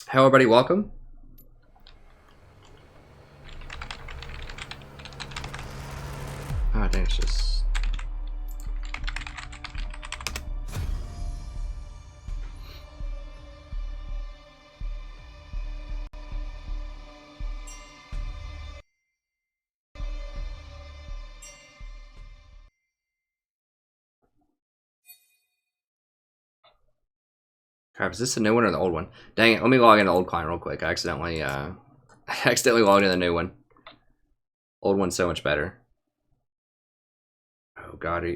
Hello, everybody. Welcome. Oh, dang, it's just... Crap, is this the new one or the old one? Dang it, let me log into the old client real quick. I accidentally logged in the new one. Old one's so much better. Oh, God.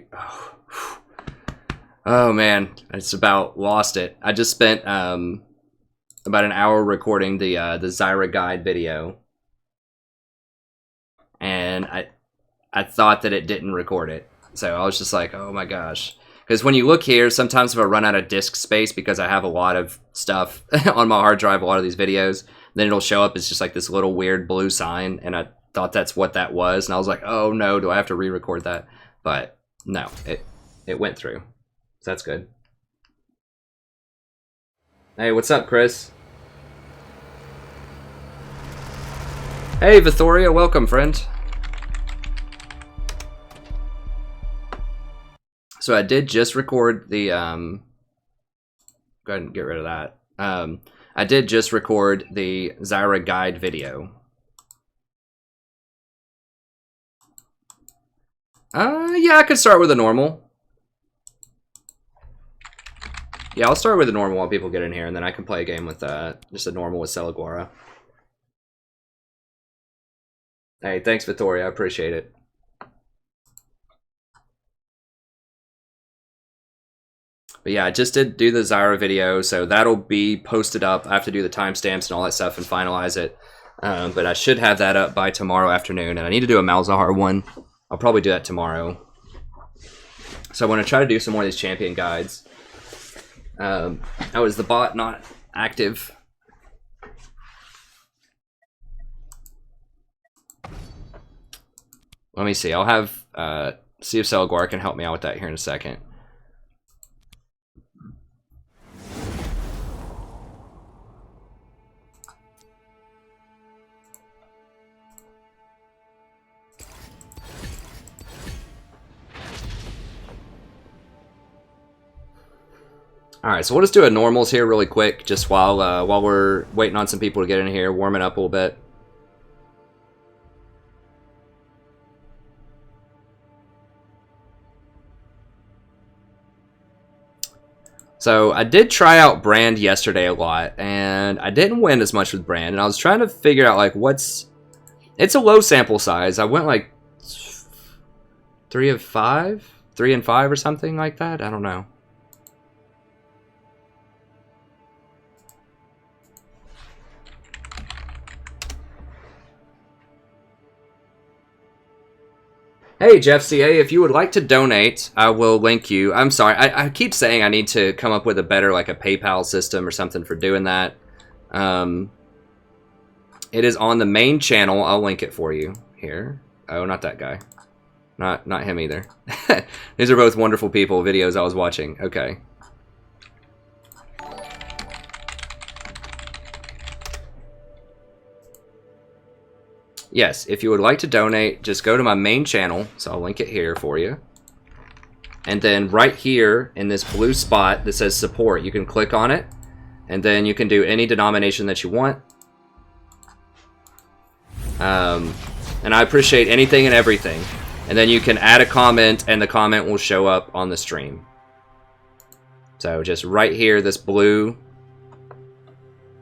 Oh, man. I just about lost it. I just spent about an hour recording the Zyra guide video. And I thought that it didn't record it. So I was just like, oh my gosh. Because when you look here, sometimes if I run out of disk space because I have a lot of stuff on my hard drive, a lot of these videos, then it'll show up as just like this little weird blue sign, and I thought that's what that was, and I was like, oh no, do I have to re-record that? But no, it went through. So that's good. Hey, what's up, Chris? Hey, Vithoria, welcome, friend. So I did just record the, go ahead and get rid of that. I did just record the Zyra guide video. Yeah, I could start with a normal. Yeah, I'll start with a normal while people get in here, and then I can play a game with, just a normal with Celaguara. Hey, thanks, Vittoria, I appreciate it. But yeah, I just did do the Zyra video, so that'll be posted up. I have to do the timestamps and all that stuff and finalize it. But I should have that up by tomorrow afternoon, and I need to do a Malzahar one. I'll probably do that tomorrow. So I want to try to do some more of these champion guides. Oh, is the bot not active? Let me see. I'll have see if Celaguara can help me out with that here in a second. All right, so we'll just do a normals here really quick, just while we're waiting on some people to get in here, warming up a little bit. So I did try out Brand yesterday a lot, and I didn't win as much with Brand, and I was trying to figure out like it's a low sample size. I went like 3 and 5 or something like that. I don't know. Hey, Jeff CA, if you would like to donate, I will link you. I'm sorry, I keep saying I need to come up with a better, like a PayPal system or something for doing that. It is on the main channel. I'll link it for you here. Oh, not that guy. Not him either. These are both wonderful people, videos I was watching. Okay. Yes, if you would like to donate, just go to my main channel. So I'll link it here for you. And then right here in this blue spot that says support, you can click on it. And then you can do any denomination that you want. And I appreciate anything and everything. And then you can add a comment, and the comment will show up on the stream. So just right here, this blue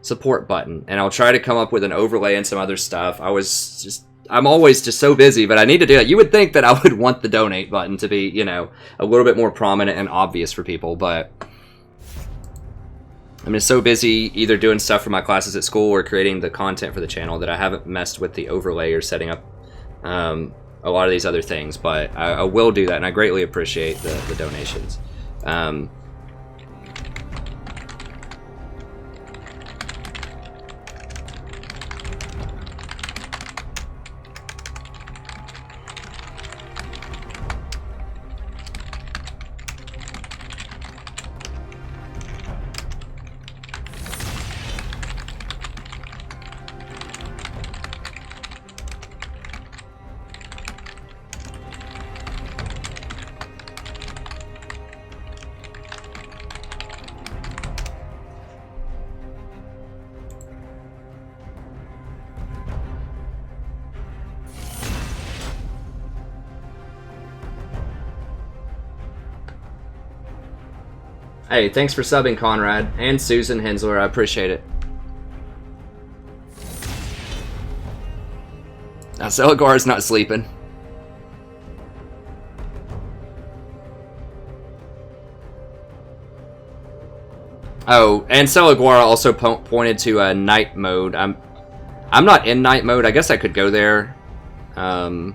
support button, and I'll try to come up with an overlay and some other stuff. I'm always just so busy, but I need to do that. You would think that I would want the donate button to be, you know, a little bit more prominent and obvious for people, but I'm just so busy either doing stuff for my classes at school or creating the content for the channel that I haven't messed with the overlay or setting up a lot of these other things, but I will do that, and I greatly appreciate the donations. Hey, thanks for subbing, Conrad. And Susan Hensler, I appreciate it. Now, Celigar's not sleeping. Oh, and Celigar also pointed to night mode. I'm not in night mode. I guess I could go there. Let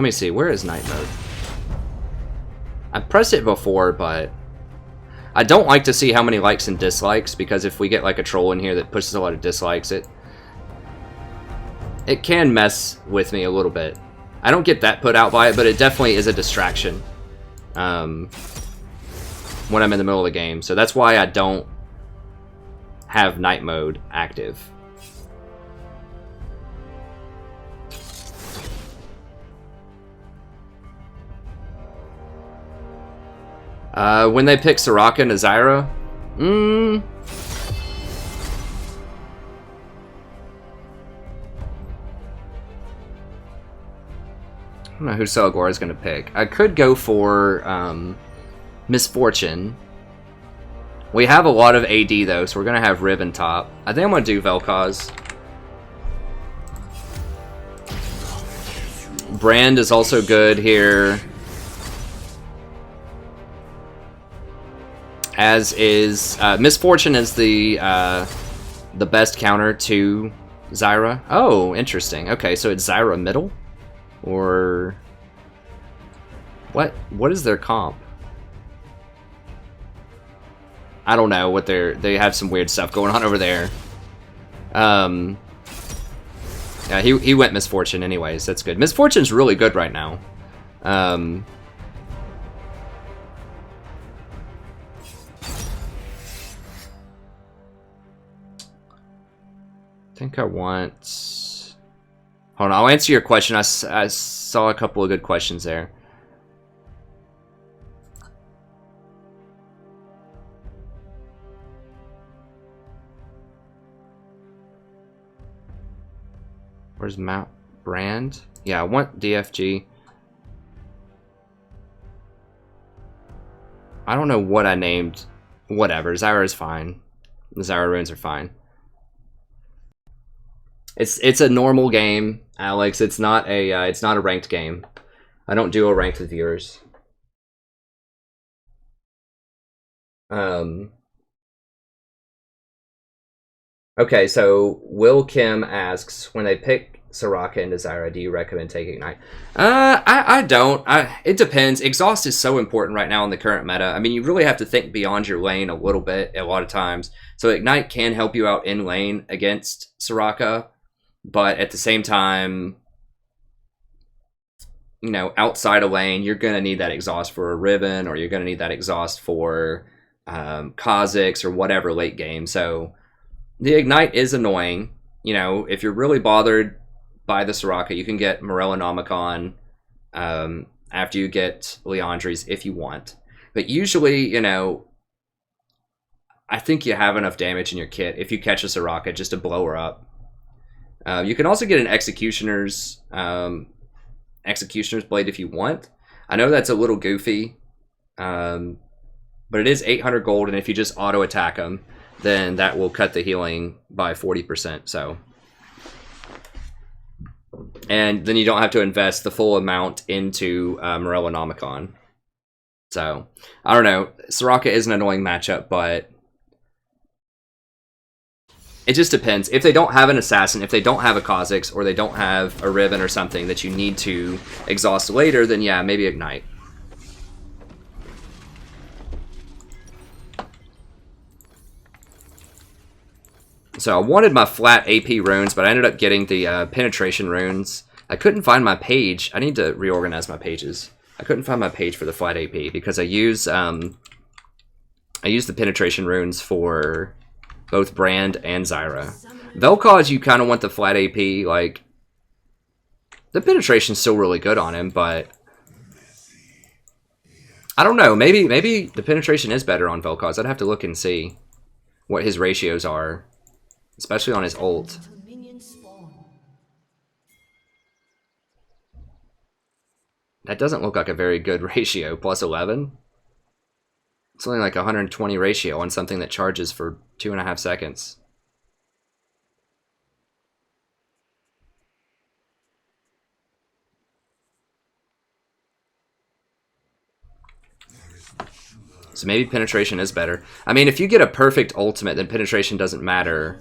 me see. Where is night mode? I pressed it before, but I don't like to see how many likes and dislikes, because if we get like a troll in here that pushes a lot of dislikes, it can mess with me a little bit. I don't get that put out by it, but it definitely is a distraction when I'm in the middle of the game. So that's why I don't have night mode active. When they pick Soraka and Zyra, I don't know who Celigar is going to pick. I could go for Miss Fortune. We have a lot of AD though, so we're going to have Riven top. I think I'm going to do Vel'Koz. Brand is also good here. As is Miss Fortune is the best counter to Zyra. Oh, interesting. Okay, so it's Zyra middle? Or what is their comp? I don't know what they have some weird stuff going on over there. Yeah, he went Miss Fortune anyways. That's good. Miss Fortune's really good right now. I think I want... Hold on, I'll answer your question. I saw a couple of good questions there. Where's Mount Brand? Yeah, I want DFG. I don't know what I named. Whatever, Zyra is fine. The Zyra runes are fine. It's a normal game, Alex. It's not a ranked game. I don't do a ranked with viewers. Okay, so Will Kim asks, when they pick Soraka and Zyra, do you recommend taking Ignite? I don't. It depends. Exhaust is so important right now in the current meta. I mean, you really have to think beyond your lane a little bit a lot of times. So Ignite can help you out in lane against Soraka. But at the same time, you know, outside of lane, you're going to need that exhaust for a Riven, or you're going to need that exhaust for Kha'Zix or whatever late game. So the Ignite is annoying. You know, if you're really bothered by the Soraka, you can get Morellonomicon after you get Liandry's if you want. But usually, you know, I think you have enough damage in your kit if you catch a Soraka just to blow her up. You can also get an Executioner's Blade if you want. I know that's a little goofy, but it is 800 gold, and if you just auto attack them, then that will cut the healing by 40%. So, and then you don't have to invest the full amount into Morellonomicon. So, I don't know. Soraka is an annoying matchup, but it just depends. If they don't have an assassin, if they don't have a Kha'Zix, or they don't have a Riven or something that you need to exhaust later, then yeah, maybe Ignite. So I wanted my flat AP runes, but I ended up getting the penetration runes. I couldn't find my page. I need to reorganize my pages. I couldn't find my page for the flat AP because I use the penetration runes for both Brand and Zyra. Vel'Koz, you kind of want the flat AP. Like, the penetration's still really good on him, but I don't know. Maybe the penetration is better on Vel'Koz. I'd have to look and see what his ratios are, especially on his ult. That doesn't look like a very good ratio. Plus 11? It's only like 120 ratio on something that charges for 2.5 seconds. So maybe penetration is better. I mean, if you get a perfect ultimate, then penetration doesn't matter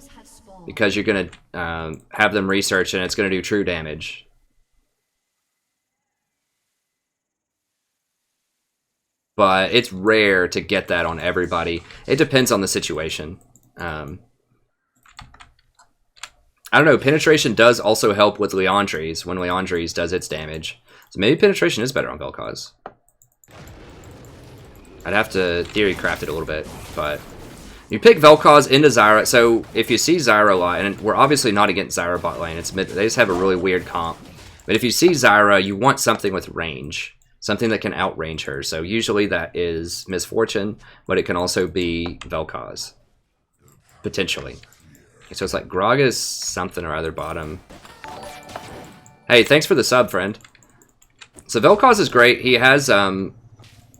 because you're going to have them research and it's going to do true damage. But it's rare to get that on everybody. It depends on the situation. I don't know. Penetration does also help with Liandry's when Liandry's does its damage. So maybe penetration is better on Vel'Koz. I'd have to theory craft it a little bit, but you pick Vel'Koz into Zyra. So if you see Zyra a lot, and we're obviously not against Zyra bot lane, they just have a really weird comp. But if you see Zyra, you want something with range, something that can outrange her. So usually that is Misfortune, but it can also be Vel'Koz, potentially. So it's like Gragas something or other bottom. Hey, thanks for the sub, friend. So Vel'Koz is great. He has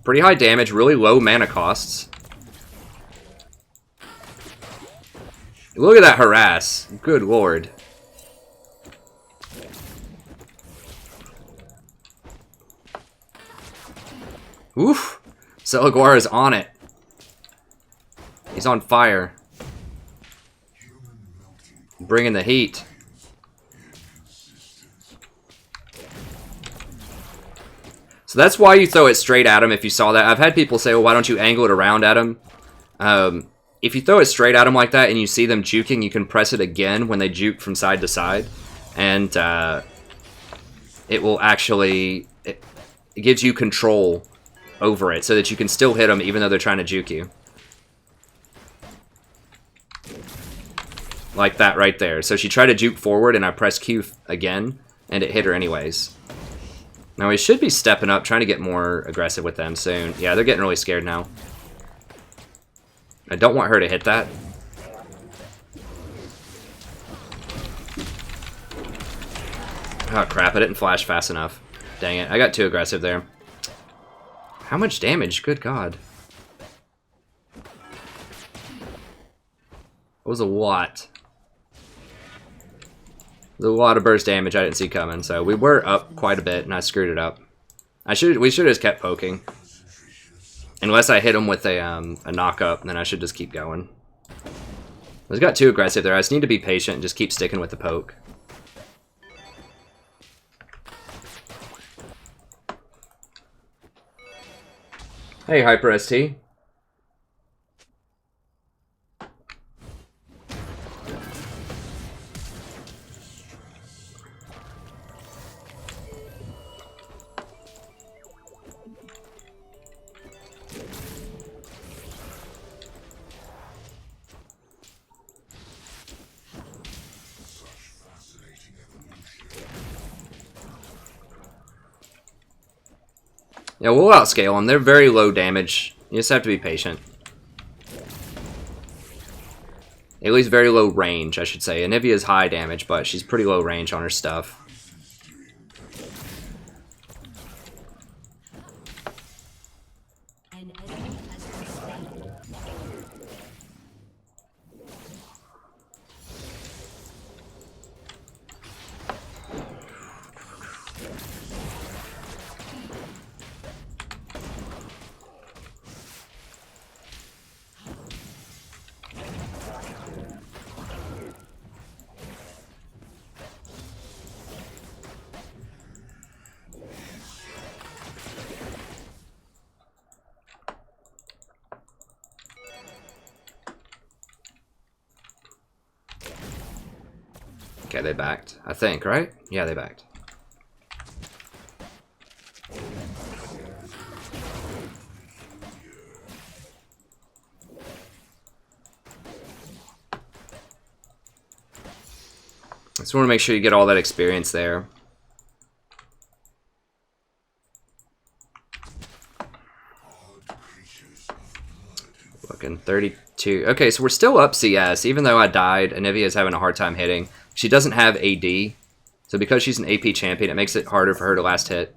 pretty high damage, really low mana costs. Look at that harass. Good lord. Oof. Celaguar is on it. He's on fire. Bringing the heat. So that's why you throw it straight at him if you saw that. I've had people say, well, why don't you angle it around at him? If you throw it straight at him like that and you see them juking, you can press it again when they juke from side to side. And it will actually... It gives you control over it so that you can still hit them even though they're trying to juke you. Like that right there. So she tried to juke forward and I pressed Q again and it hit her anyways. Now we should be stepping up, trying to get more aggressive with them soon. Yeah, they're getting really scared now. I don't want her to hit that. Oh crap, I didn't flash fast enough. Dang it, I got too aggressive there. How much damage? Good god. That was a lot. There's a lot of burst damage I didn't see coming, so we were up quite a bit, and I screwed it up. We should have just kept poking. Unless I hit him with a knock-up, then I should just keep going. I just got too aggressive there. I just need to be patient and just keep sticking with the poke. Hey, Hyper ST. Yeah, we'll outscale them. They're very low damage. You just have to be patient. At least very low range, I should say. Anivia is high damage, but she's pretty low range on her stuff. Okay, they backed. I think, right? Yeah, they backed. Just want to make sure you get all that experience there. Looking 32. Okay, so we're still up CS, even though I died. Anivia is having a hard time hitting. She doesn't have AD, so because she's an AP champion, it makes it harder for her to last hit.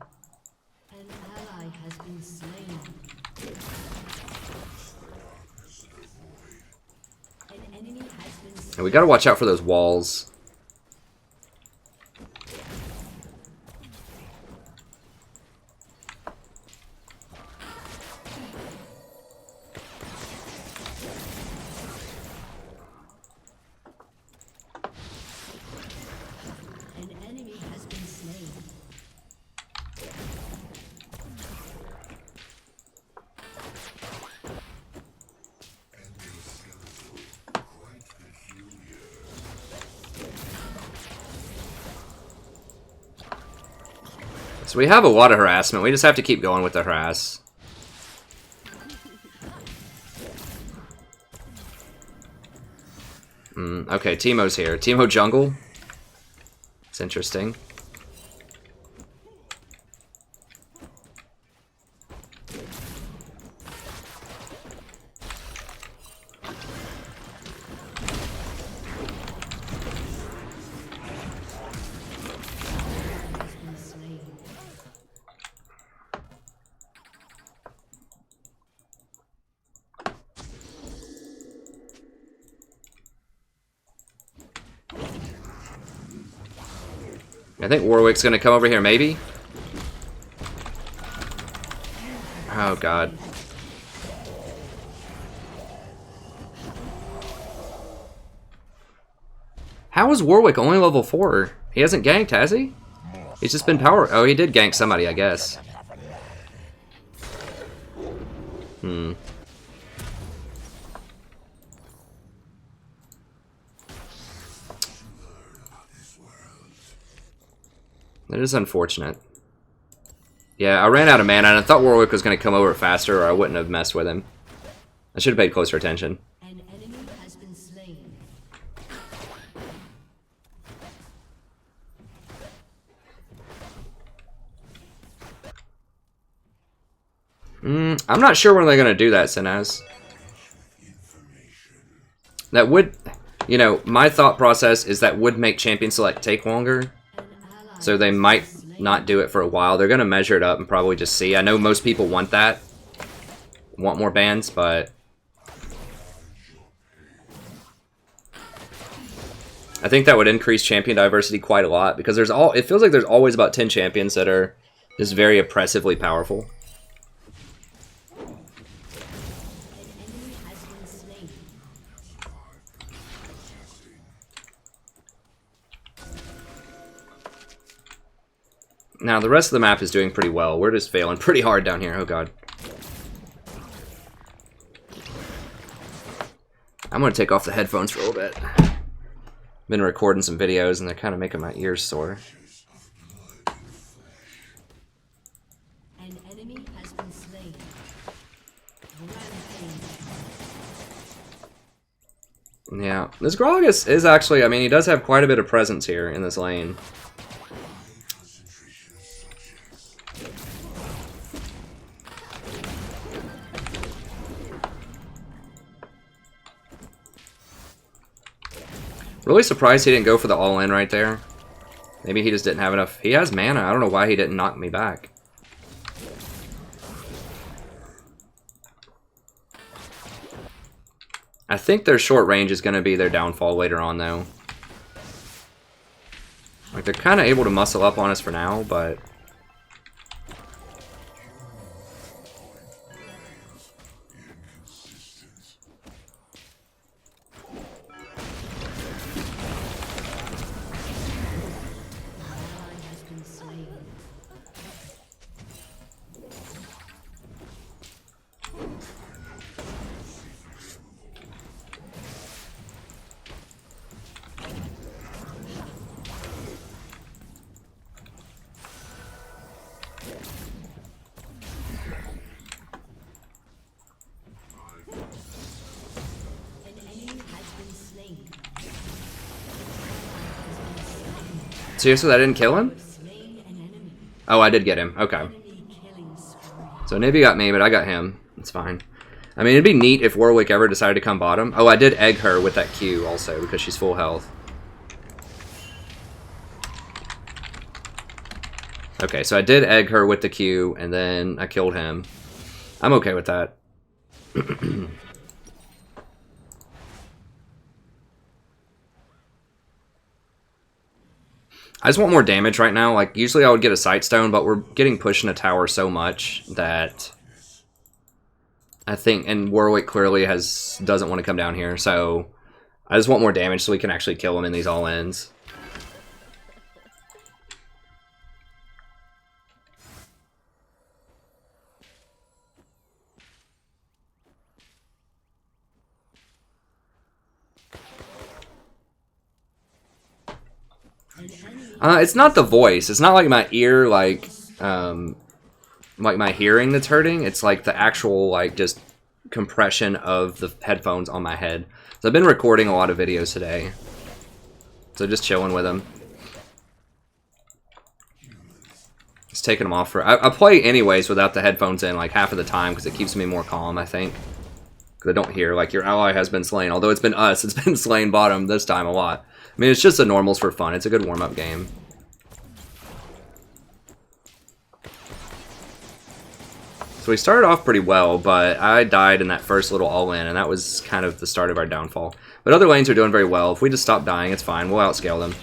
And we gotta watch out for those walls. So we have a lot of harassment. We just have to keep going with the harass. Okay, Teemo's here. Teemo jungle. It's interesting. I think Warwick's gonna come over here, maybe? Oh, God. How is Warwick only level 4? He hasn't ganked, has he? He's just been power... Oh, he did gank somebody, I guess. That is unfortunate. Yeah, I ran out of mana, and I thought Warwick was going to come over faster, or I wouldn't have messed with him. I should have paid closer attention. An enemy has been slain. I'm not sure when they're going to do that, Sinaz. That would... You know, my thought process is that would make Champion Select take longer. So they might not do it for a while. They're going to measure it up and probably just see. I know most people want that. Want more bans, but... I think that would increase champion diversity quite a lot. Because there's it feels like there's always about 10 champions that are just very oppressively powerful. Now, the rest of the map is doing pretty well. We're just failing pretty hard down here. Oh, God. I'm going to take off the headphones for a little bit. Been recording some videos, and they're kind of making my ears sore. An enemy has been slain. Yeah. This Gragas is actually... I mean, he does have quite a bit of presence here in this lane. Really surprised he didn't go for the all-in right there. Maybe he just didn't have enough. He has mana. I don't know why he didn't knock me back. I think their short range is going to be their downfall later on, though. Like, they're kind of able to muscle up on us for now, but... Seriously, I didn't kill him? Oh, I did get him. Okay. So Nibby got me, but I got him. It's fine. I mean, it'd be neat if Warwick ever decided to come bottom. Oh, I did egg her with that Q also, because she's full health. Okay, so I did egg her with the Q, and then I killed him. I'm okay with that. I just want more damage right now. Like, usually I would get a Sightstone, but we're getting pushed in a tower so much that I think, and Warwick clearly doesn't want to come down here, so I just want more damage so we can actually kill him in these all-ins. It's not the voice. It's not like my ear, like my hearing that's hurting. It's like the actual, like, just compression of the headphones on my head. So I've been recording a lot of videos today. So just chilling with them. Just taking them off for... I play anyways without the headphones in, like, half of the time, because it keeps me more calm, I think. Because I don't hear, like, your ally has been slain. Although it's been us, it's been slain bottom this time a lot. I mean, it's just the normals for fun. It's a good warm-up game. So we started off pretty well, but I died in that first little all-in, and that was kind of the start of our downfall. But other lanes are doing very well. If we just stop dying, it's fine. We'll outscale them.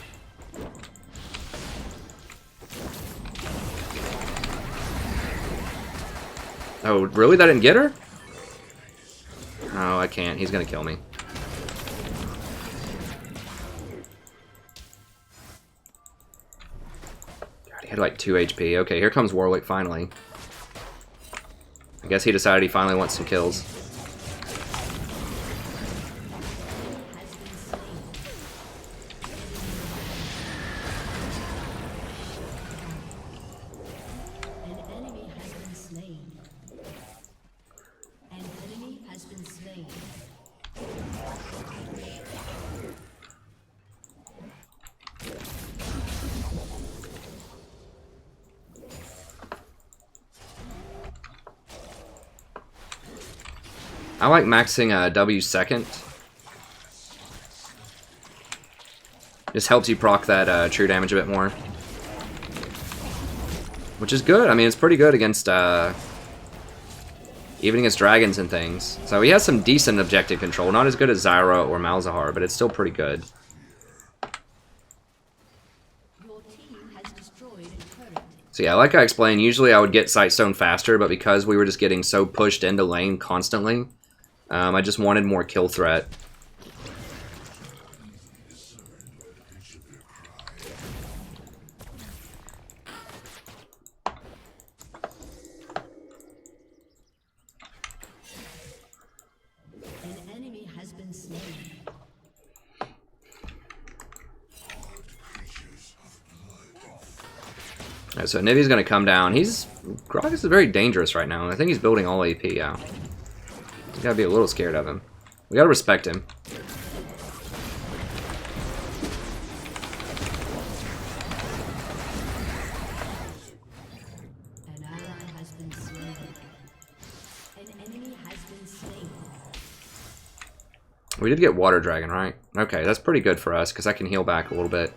Oh, really? That didn't get her? Oh, I can't. He's gonna kill me. God, he had like 2 HP. Okay, here comes Warwick finally. I guess he decided he finally wants some kills. I like maxing W second. Just helps you proc that true damage a bit more. Which is good. I mean, it's pretty good against, even against dragons and things. So he has some decent objective control. Not as good as Zyra or Malzahar, but it's still pretty good. So yeah, like I explained, usually I would get Sightstone faster, but because we were just getting so pushed into lane constantly, I just wanted more kill threat. An enemy has been slain. Right, so Nivi's going to come down. Gragas is very dangerous right now. I think he's building all AP out. You gotta be a little scared of him. We gotta respect him. An ally has been slain. An enemy has been slain. We did get Water Dragon, right? Okay, that's pretty good for us, because I can heal back a little bit.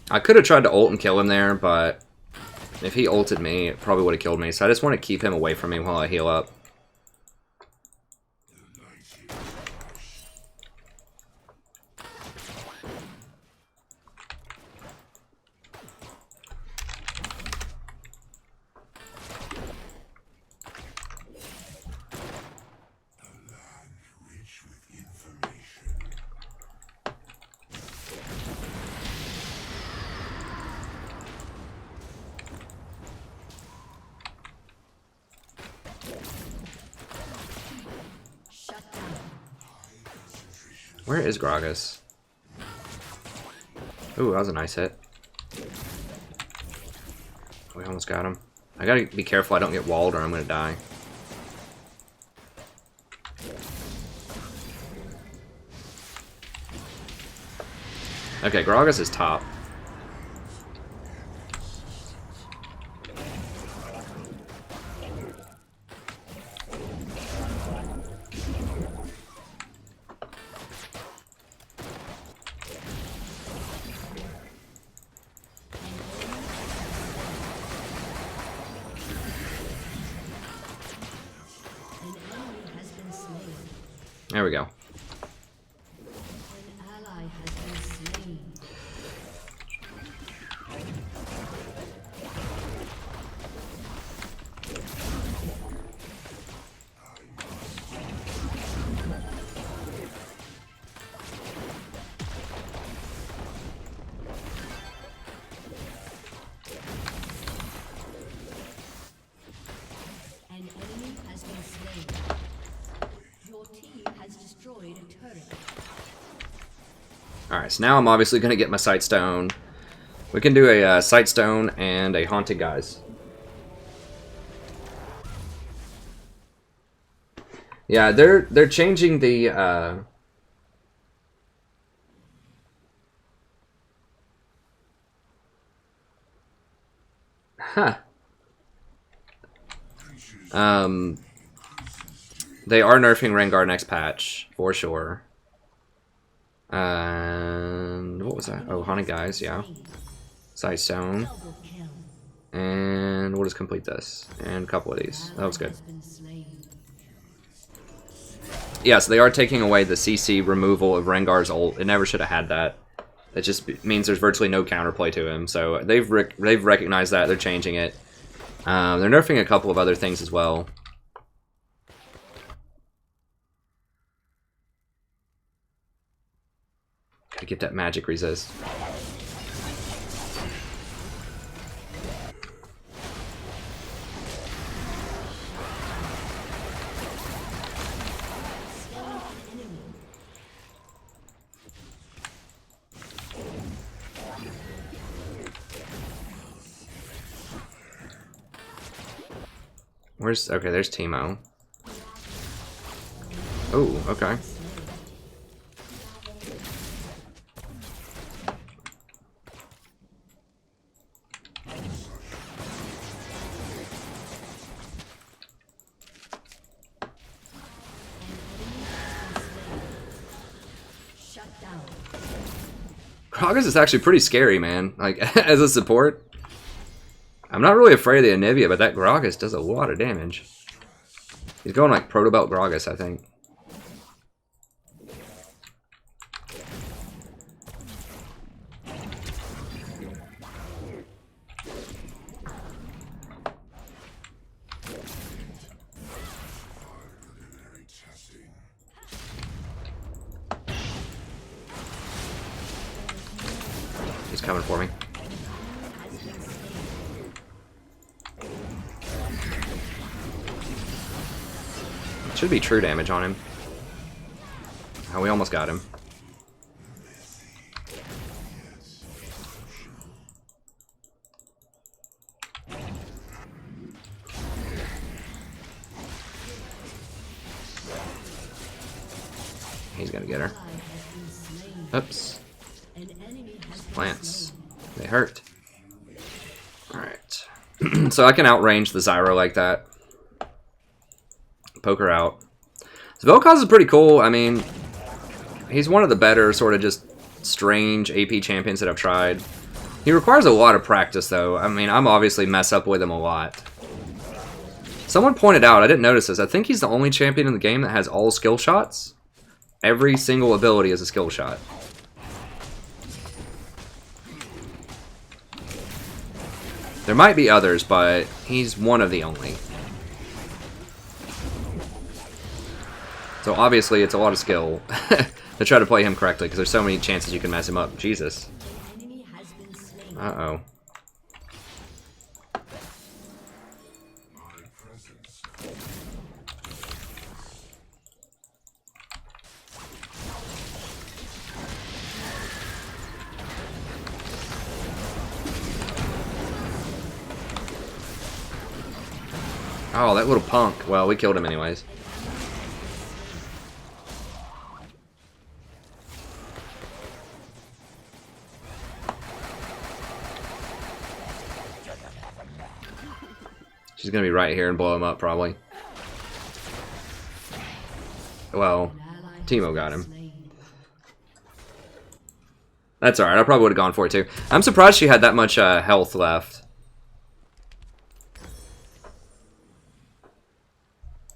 I could have tried to ult and kill him there, but if he ulted me, it probably would have killed me. So I just want to keep him away from me while I heal up. Where is Gragas? Ooh, that was a nice hit. We almost got him. I gotta be careful I don't get walled or I'm gonna die. Okay, Gragas is top. There we go. An ally has been slain. An enemy has been slain. Your team has destroyed a turret. Alright, so now I'm obviously going to get my Sightstone. We can do a Sightstone and a Haunted Guise. Yeah, they're changing the they are nerfing Rengar next patch for sure. And what was that? Oh, Haunted Guise, yeah. Sightstone. Double kill. And we'll just complete this. And a couple of these. That was good. Has been slain. Yeah, so they are taking away the CC removal of Rengar's ult. It never should have had that. It just means there's virtually no counterplay to him. So they've recognized that. They're changing it. They're nerfing a couple of other things as well. Gotta get that magic resist. Where's... Okay, there's Teemo. Oh, okay. Shut down. Gragas is actually pretty scary, man. Like, as a support. I'm not really afraid of the Anivia, but that Gragas does a lot of damage. He's going like Protobelt Gragas, I think. He's coming for me. Should be true damage on him. Oh, we almost got him. He's gonna get her. Oops. Plants. They hurt. Alright. So I can outrange the Zyro like that. Poke her out. So Vel'Koz is pretty cool. I mean, he's one of the better sort of just strange AP champions that I've tried. He requires a lot of practice, though. I mean, I'm obviously mess up with him a lot. Someone pointed out, I didn't notice this, I think he's the only champion in the game that has all skill shots. Every single ability is a skill shot. There might be others, but he's one of the only. So obviously it's a lot of skill to try to play him correctly, because there's so many chances you can mess him up. Jesus. Uh-oh. Oh, that little punk. Well, we killed him anyways. She's gonna be right here and blow him up, probably. Well, Teemo got him. That's alright, I probably would have gone for it too. I'm surprised she had that much health left.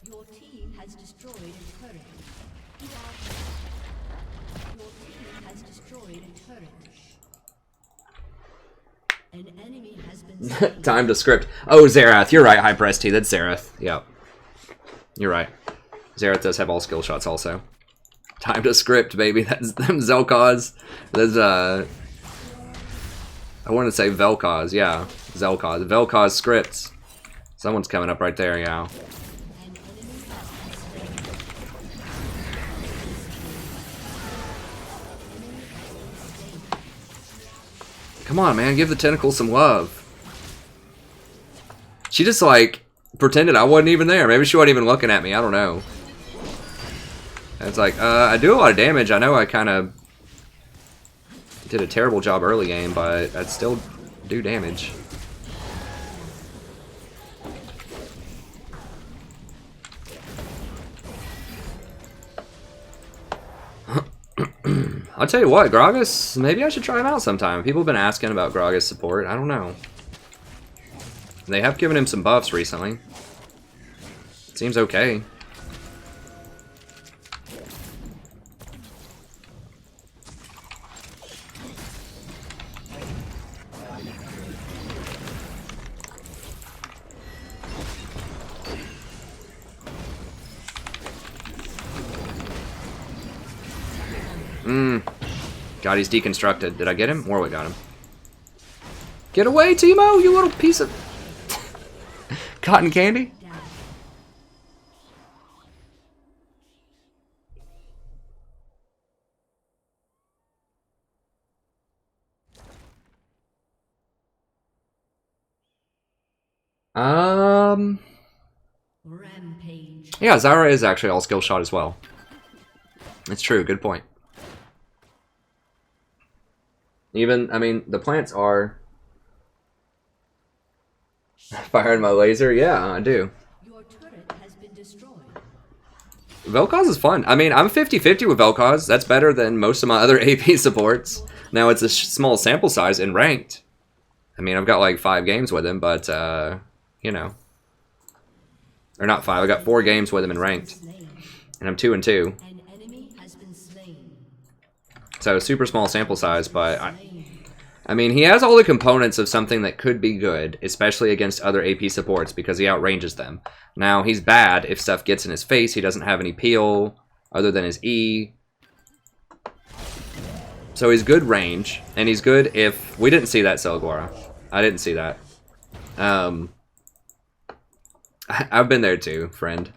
Your team has destroyed a turret. Your team has destroyed a turret. An enemy has been slain. Time to script. Oh, Xerath. You're right, High Press T. That's Xerath. Yep. You're right. Xerath does have all skill shots also. Time to script, baby. That's them Zel'Koz. There's I want to say Vel'Koz. Yeah. Zel'Koz. Vel'Koz scripts. Someone's coming up right there, yeah. Come on, man. Give the tentacle some love. She just, like, pretended I wasn't even there. Maybe she wasn't even looking at me. I don't know. It's like, I do a lot of damage. I know I kind of did a terrible job early game, but I'd still do damage. I'll tell you what, Gragas, maybe I should try him out sometime. People have been asking about Gragas support. I don't know. They have given him some buffs recently. It seems okay. God, he's deconstructed. Did I get him? Warwick got him. Get away, Teemo, you little piece of cotton candy. Rampage. Yeah, Zyra is actually all skill shot as well. It's true, good point. Even, I mean, the plants are firing my laser. Yeah, I do. Your turret has been destroyed. Vel'Koz is fun. I mean, I'm 50-50 with Vel'Koz. That's better than most of my other AP supports. Now, it's a small sample size in ranked. I mean, I've got like 5 games with him, but, you know. Or not 5, I got 4 games with him in ranked. And I'm 2-2. An enemy has been slain. So, super small sample size, but I mean, he has all the components of something that could be good, especially against other AP supports, because he outranges them. Now, he's bad if stuff gets in his face. He doesn't have any peel other than his E. So he's good range, and he's good if... We didn't see that, Selgora. I didn't see that. I've been there too, friend.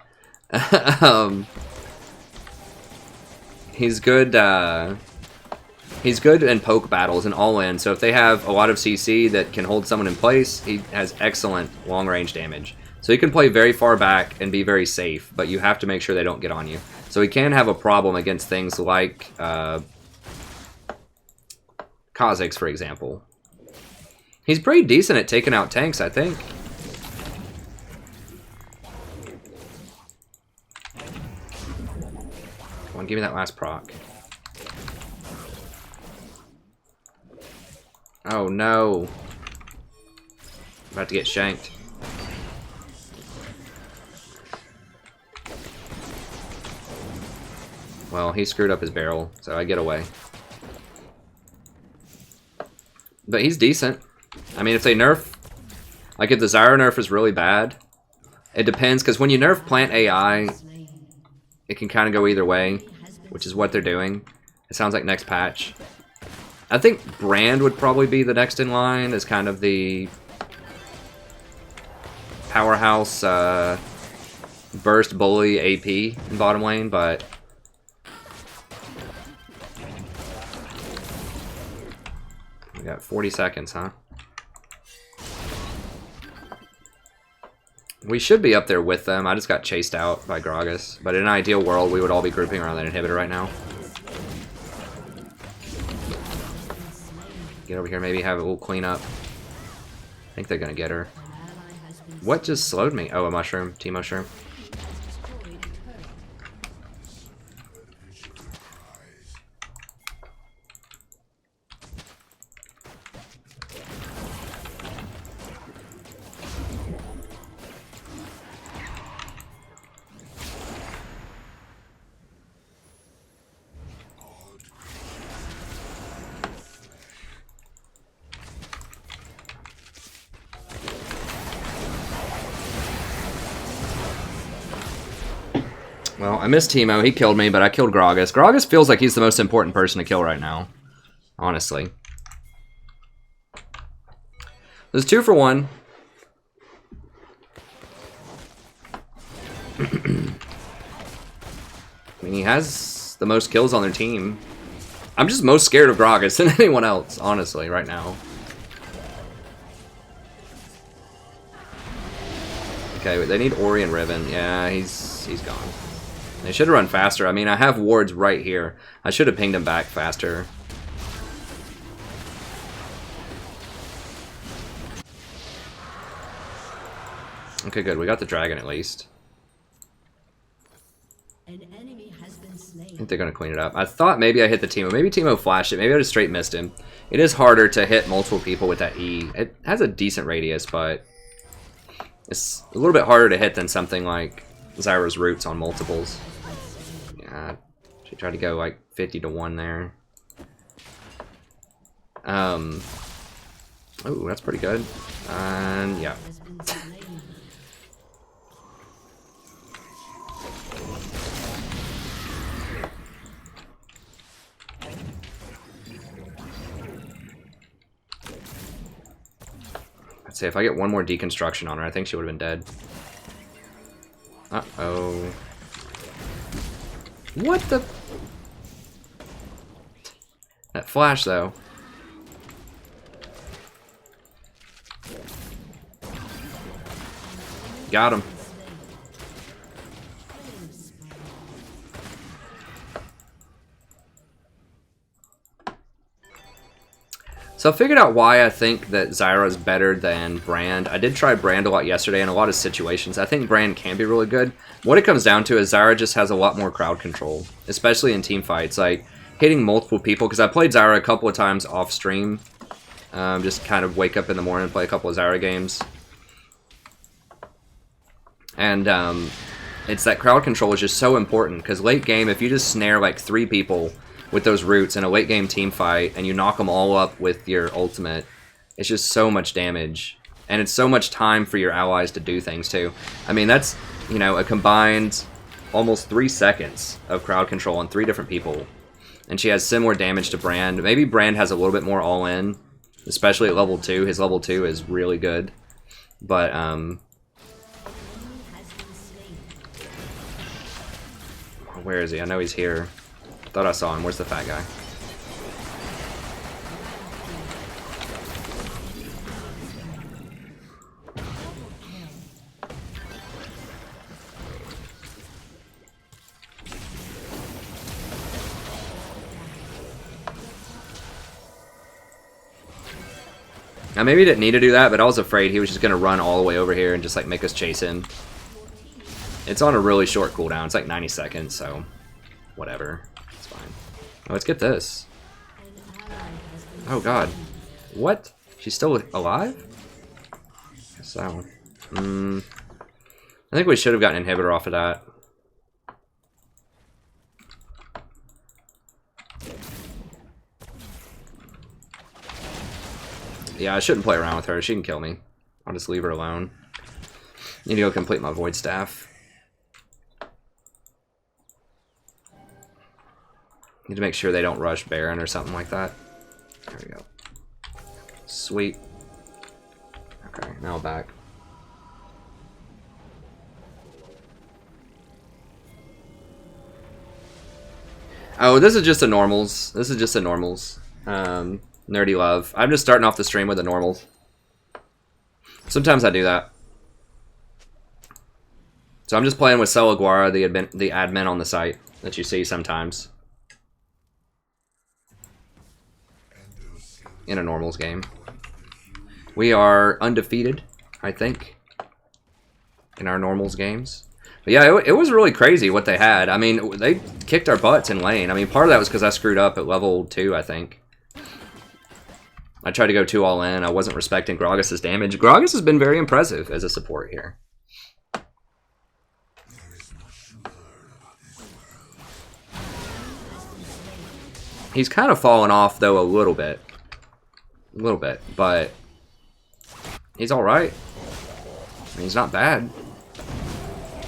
He's good, he's good in poke battles and all-in, so if they have a lot of CC that can hold someone in place, he has excellent long-range damage. So he can play very far back and be very safe, but you have to make sure they don't get on you. So he can have a problem against things like Kha'Zix, for example. He's pretty decent at taking out tanks, I think. Come on, give me that last proc. Oh no. I'm about to get shanked. Well, he screwed up his barrel, so I get away. But he's decent. I mean, if they nerf... Like, if the Zyra nerf is really bad, it depends, because when you nerf plant AI, it can kind of go either way, which is what they're doing. It sounds like next patch. I think Brand would probably be the next in line as kind of the powerhouse burst bully AP in bottom lane, but we got 40 seconds, huh? We should be up there with them. I just got chased out by Gragas. But in an ideal world, we would all be grouping around that inhibitor right now. Get over here, maybe have a little cleanup. I think they're gonna get her. What just slowed me? Oh, a mushroom. T-mushroom. Well, I missed Teemo. He killed me, but I killed Gragas. Gragas feels like he's the most important person to kill right now. Honestly. There's 2 for 1. I mean, he has the most kills on their team. I'm just most scared of Gragas than anyone else, honestly, right now. Okay, they need Ori and Riven. Yeah, he's gone. They should have run faster. I mean, I have wards right here. I should have pinged him back faster. Okay, good. We got the dragon at least. An enemy has been slain. I think they're going to clean it up. I thought maybe I hit the Teemo. Maybe Teemo flashed it. Maybe I just straight missed him. It is harder to hit multiple people with that E. It has a decent radius, but it's a little bit harder to hit than something like Zyra's roots on multiples. Yeah, she tried to go like 50 to 1 there. Oh, that's pretty good. And yeah. I'd say if I get one more deconstruction on her, I think she would have been dead. Uh-oh. What the? That flash, though. Got him. So I figured out why I think that Zyra is better than Brand. I did try Brand a lot yesterday in a lot of situations. I think Brand can be really good. What it comes down to is Zyra just has a lot more crowd control, especially in team fights. Like, hitting multiple people, because I played Zyra a couple of times off stream. Just kind of wake up in the morning and play a couple of Zyra games. And it's that crowd control is just so important, because late game, if you just snare like 3 people with those roots in a late game team fight and you knock them all up with your ultimate, it's just so much damage. And it's so much time for your allies to do things too. I mean, that's, you know, a combined almost 3 seconds of crowd control on 3 different people. And she has similar damage to Brand. Maybe Brand has a little bit more all-in, especially at level 2. His level 2 is really good. But, where is he? I know he's here. Thought I saw him. Where's the fat guy? Now maybe he didn't need to do that, but I was afraid he was just going to run all the way over here and just like make us chase him. It's on a really short cooldown. It's like 90 seconds, so whatever. It's fine. Oh, let's get this. Oh god. What? She's still alive? Guess so. I think we should have gotten an inhibitor off of that. Yeah, I shouldn't play around with her. She can kill me. I'll just leave her alone. Need to go complete my Void Staff. Need to make sure they don't rush Baron or something like that. There we go. Sweet. Okay, now back. Oh, this is just a normals. This is just a normals. Nerdy love. I'm just starting off the stream with the normals. Sometimes I do that. So I'm just playing with Celaguara, the admin on the site that you see sometimes in a normals game. We are undefeated, I think, in our normals games. But yeah, it was really crazy what they had. I mean, they kicked our butts in lane. I mean, part of that was because I screwed up at level 2, I think. I tried to go too all in. I wasn't respecting Gragas' damage. Gragas has been very impressive as a support here. He's kind of fallen off, though, a little bit. A little bit, but he's alright. I mean, he's not bad.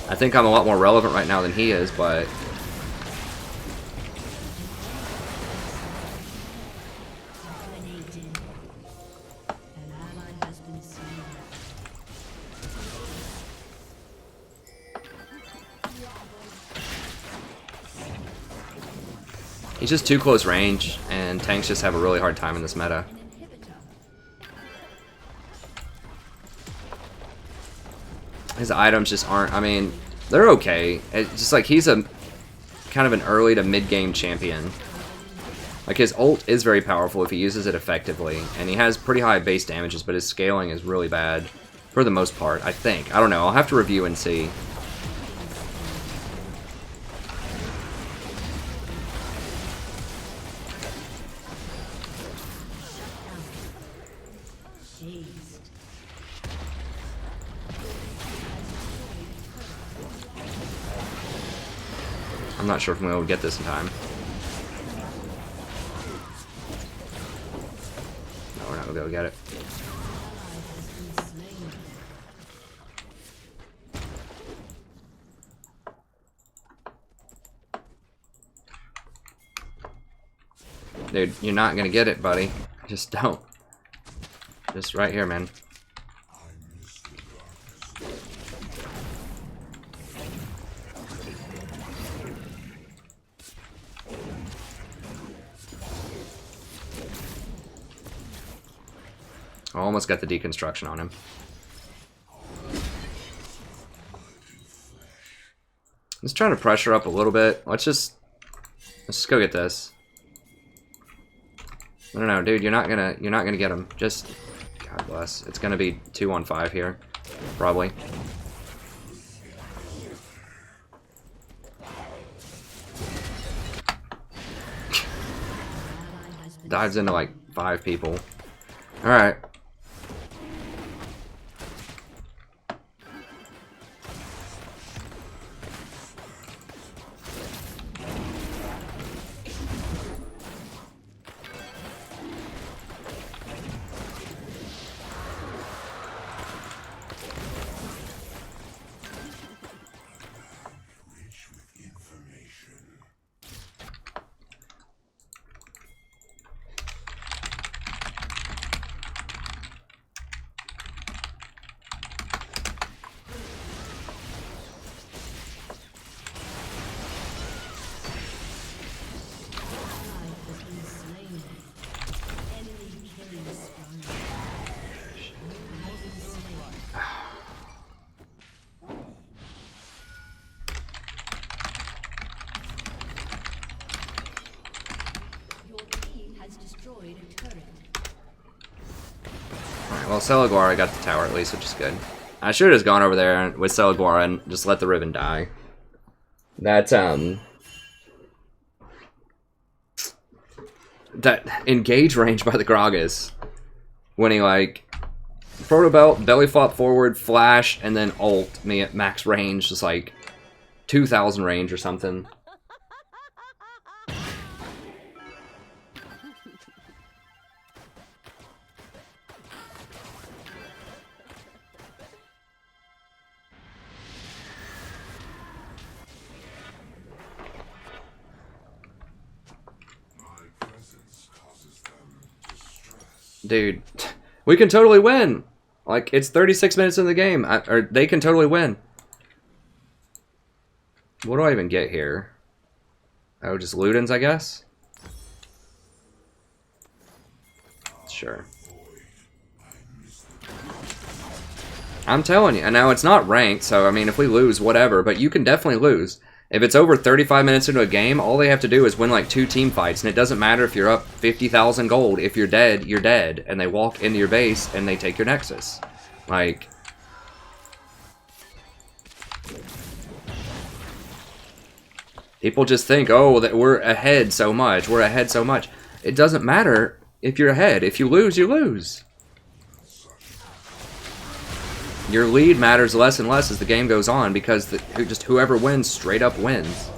I think I'm a lot more relevant right now than he is, but... He's just too close range, and tanks just have a really hard time in this meta. His items just aren't, I mean, they're okay. It's just like he's a kind of an early to mid-game champion. Like his ult is very powerful if he uses it effectively, and he has pretty high base damages, but his scaling is really bad for the most part, I think. I don't know, I'll have to review and see. I'm not sure if I'm going to get this in time. No, we're not going to be able to get it. Dude, you're not going to get it, buddy. Just don't. Just right here, man. I almost got the deconstruction on him. Let's try to pressure up a little bit. Let's just go get this. I don't know, dude. You're not gonna get him. Just God bless. It's gonna be 2-on-5 here, probably. Dives into like 5 people. All right. Well, Celaguara got the tower at least, which is good. I should have just gone over there with Celaguara and just let the Riven die. That engage range by the Gragas. When he, like, Proto Belt, belly flop forward, flash, and then ult me at max range, just like 2,000 range or something. Dude, we can totally win. Like, it's 36 minutes in the game. Or they can totally win. What do I even get here? Oh, just Ludens, I guess? Sure. I'm telling you. And now it's not ranked, so I mean, if we lose, whatever. But you can definitely lose. If it's over 35 minutes into a game, all they have to do is win like 2 team fights, and it doesn't matter if you're up 50,000 gold. If you're dead, you're dead. And they walk into your base, and they take your Nexus. Like... people just think, oh, that we're ahead so much. We're ahead so much. It doesn't matter if you're ahead. If you lose, you lose. Your lead matters less and less as the game goes on because just whoever wins straight up wins.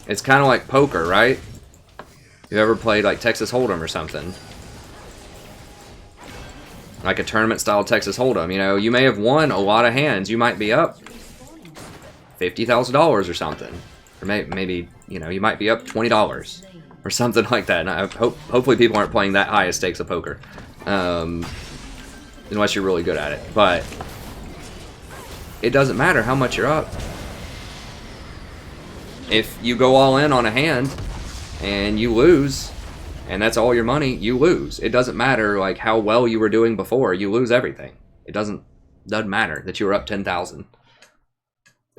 It's kind of like poker, right? You ever played like Texas Hold'em or something? Like a tournament style Texas Hold'em, you know, you may have won a lot of hands. You might be up $50,000 or something. Or maybe, you know, you might be up $20 or something like that. And I hopefully people aren't playing that high a stakes of poker. Unless you're really good at it. But it doesn't matter how much you're up. If you go all in on a hand and you lose, and that's all your money, you lose. It doesn't matter like how well you were doing before. You lose everything. It doesn't matter that you were up 10,000.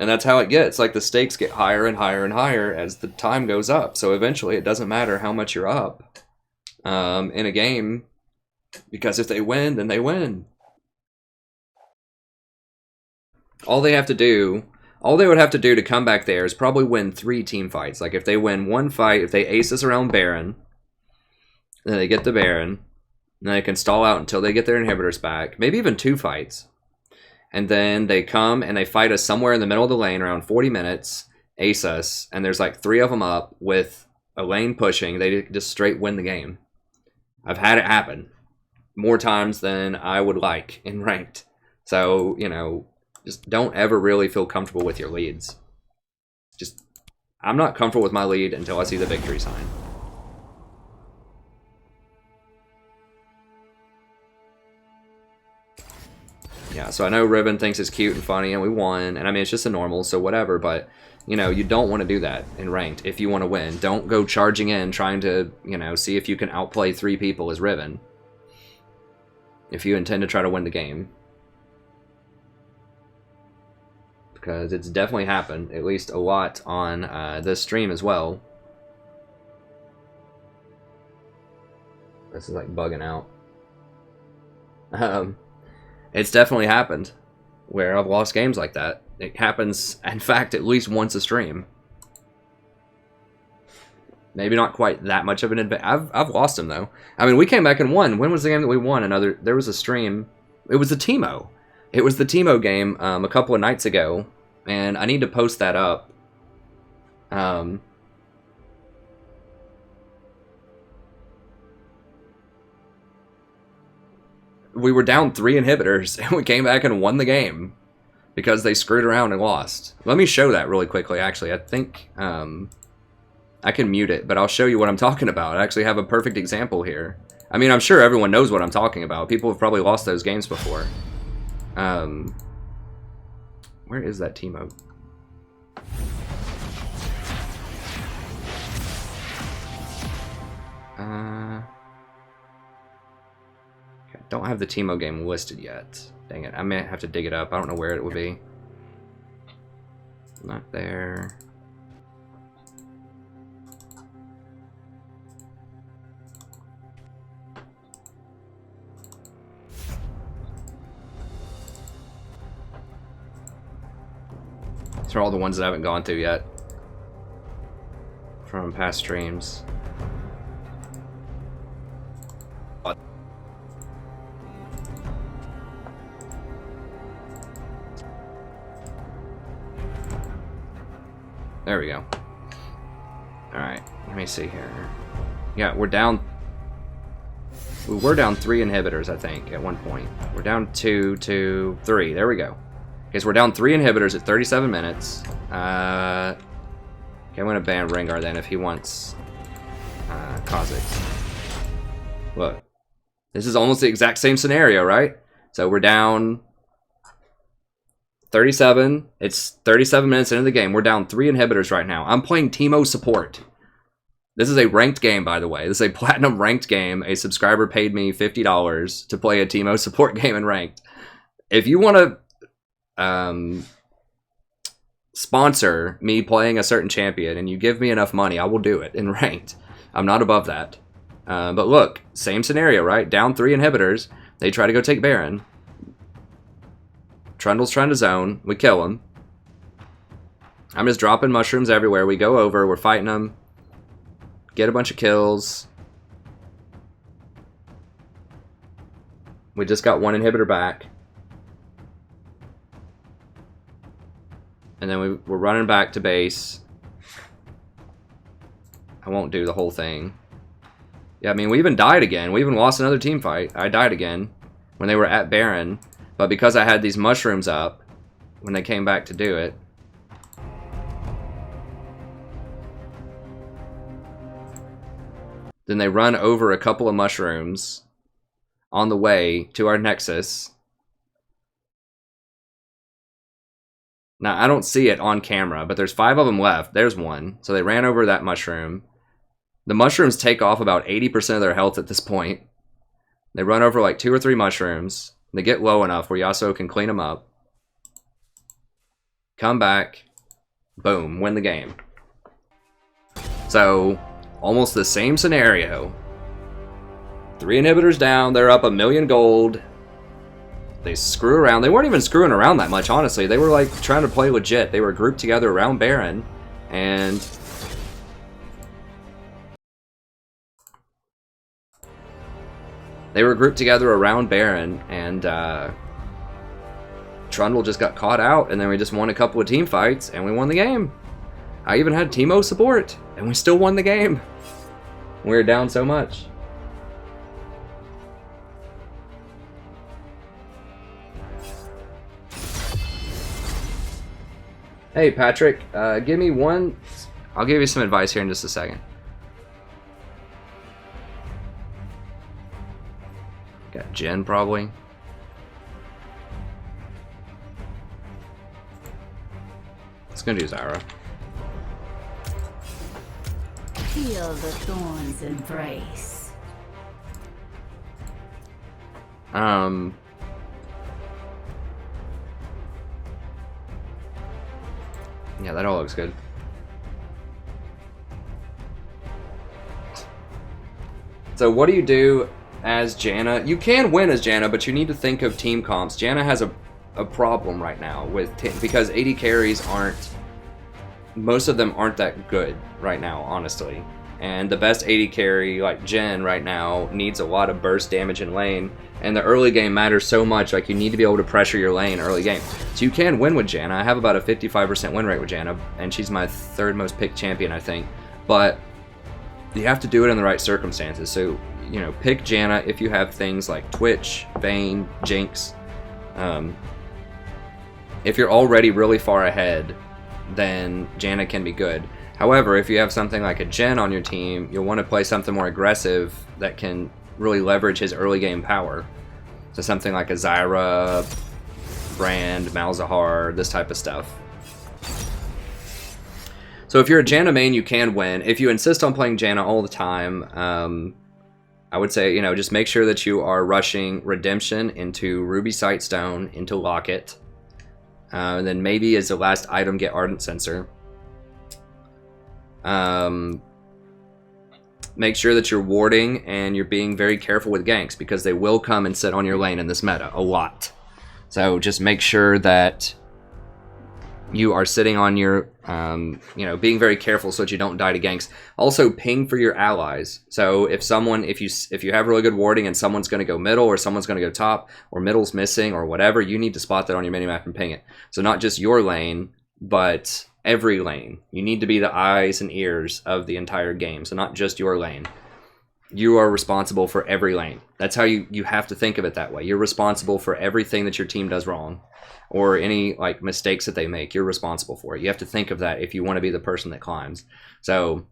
And that's how it gets. Like the stakes get higher and higher and higher as the time goes up. So eventually it doesn't matter how much you're up in a game, because if they win, then they win. All they would have to do to come back there is probably win 3 team fights. Like if they win 1 fight, if they ace us around Baron, then they get the Baron, then they can stall out until they get their inhibitors back. Maybe even 2 fights. And then they come and they fight us somewhere in the middle of the lane around 40 minutes, ace us, and there's like 3 of them up with a lane pushing. They just straight win the game. I've had it happen more times than I would like in ranked. So, you know, just don't ever really feel comfortable with your leads. Just, I'm not comfortable with my lead until I see the victory sign. Yeah, so I know Riven thinks it's cute and funny, and we won, and I mean, it's just a normal, so whatever, but, you know, you don't want to do that in ranked if you want to win. Don't go charging in trying to, you know, see if you can outplay 3 people as Riven. If you intend to try to win the game. Because it's definitely happened, at least a lot on this stream as well. This is like bugging out. It's definitely happened where I've lost games like that. It happens, in fact, at least once a stream. Maybe not quite that much of an advantage. I've lost them, though. I mean, we came back and won. When was the game that we won? There was a stream. It was the Teemo. It was the Teemo game a couple of nights ago, and I need to post that up. We were down 3 inhibitors, and we came back and won the game because they screwed around and lost. Let me show that really quickly, actually. I think I can mute it, but I'll show you what I'm talking about. I actually have a perfect example here. I mean, I'm sure everyone knows what I'm talking about. People have probably lost those games before. Where is that Teemo? Don't have the Teemo game listed yet. Dang it, I may have to dig it up. I don't know where it would be. Not there. These are all the ones that I haven't gone through yet from past streams. There we go. Alright, let me see here. Yeah, we're down... We were down 3 inhibitors, I think, at one point. We're down 2, 2, 3. There we go. Okay, so we're down 3 inhibitors at 37 minutes. Okay, I'm going to ban Rengar then if he wants Kha'Zix. Look. This is almost the exact same scenario, right? So we're down 37. It's 37 minutes into the game. We're down 3 inhibitors right now. I'm playing Teemo support. This is a ranked game, by the way. This is a platinum ranked game. A subscriber paid me $50 to play a Teemo support game in ranked. If you want to sponsor me playing a certain champion and you give me enough money, I will do it in ranked. I'm not above that. But look, same scenario, right? Down 3 inhibitors. They try to go take Baron. Trundle's trying to zone. We kill him. I'm just dropping mushrooms everywhere. We go over. We're fighting them. Get a bunch of kills. We just got 1 inhibitor back. And then we're running back to base. I won't do the whole thing. Yeah, I mean, we even died again. We even lost another team fight. I died again when they were at Baron. But because I had these mushrooms up when they came back to do it. Then they run over a couple of mushrooms on the way to our Nexus. Now, I don't see it on camera, but there's 5 of them left. There's 1. So they ran over that mushroom. The mushrooms take off about 80% of their health at this point. They run over like 2 or 3 mushrooms. They get low enough where Yasuo can clean them up. Come back. Boom. Win the game. So, almost the same scenario. 3 inhibitors down. They're up 1,000,000 gold. They screw around. They weren't even screwing around that much, honestly. They were like trying to play legit. They were grouped together around Baron. And they were grouped together around Baron. And Trundle just got caught out. And then we just won a couple of team fights. And we won the game. I even had Teemo support. And we still won the game. We were down so much. Hey, Patrick, give me one... I'll give you some advice here in just a second. Got Jen, probably. It's gonna do Zyra. Feel the thorns embrace. Yeah, that all looks good. So what do you do as Janna? You can win as Janna, but you need to think of team comps. Janna has a problem right now with because AD carries aren't... Most of them aren't that good right now, honestly. And the best AD carry, like Jen right now, needs a lot of burst damage in lane. And the early game matters so much, like you need to be able to pressure your lane early game. So you can win with Janna. I have about a 55% win rate with Janna, and she's my 3rd most picked champion, I think. But you have to do it in the right circumstances. So, you know, pick Janna if you have things like Twitch, Vayne, Jinx. If you're already really far ahead, then Janna can be good. However, if you have something like a Jen on your team, you'll want to play something more aggressive that can really leverage his early game power. So something like a Zyra, Brand, Malzahar, this type of stuff. So if you're a Janna main, you can win. If you insist on playing Janna all the time, I would say, you know, just make sure that you are rushing Redemption into Ruby Sightstone, into Locket. And then maybe as the last item, get Ardent Sensor. Make sure that you're warding and you're being very careful with ganks because they will come and sit on your lane in this meta a lot. So just make sure that you are sitting on your, you know, being very careful so that you don't die to ganks. Also, ping for your allies. So if someone, if you have really good warding and someone's going to go middle or someone's going to go top or middle's missing or whatever, you need to spot that on your minimap and ping it. So not just your lane, but every lane. You need to be the eyes and ears of the entire game. So not just your lane. You are responsible for every lane. That's how you have to think of it that way. You're responsible for everything that your team does wrong. Or any like mistakes that they make, you're responsible for it. You have to think of that if you want to be the person that climbs. So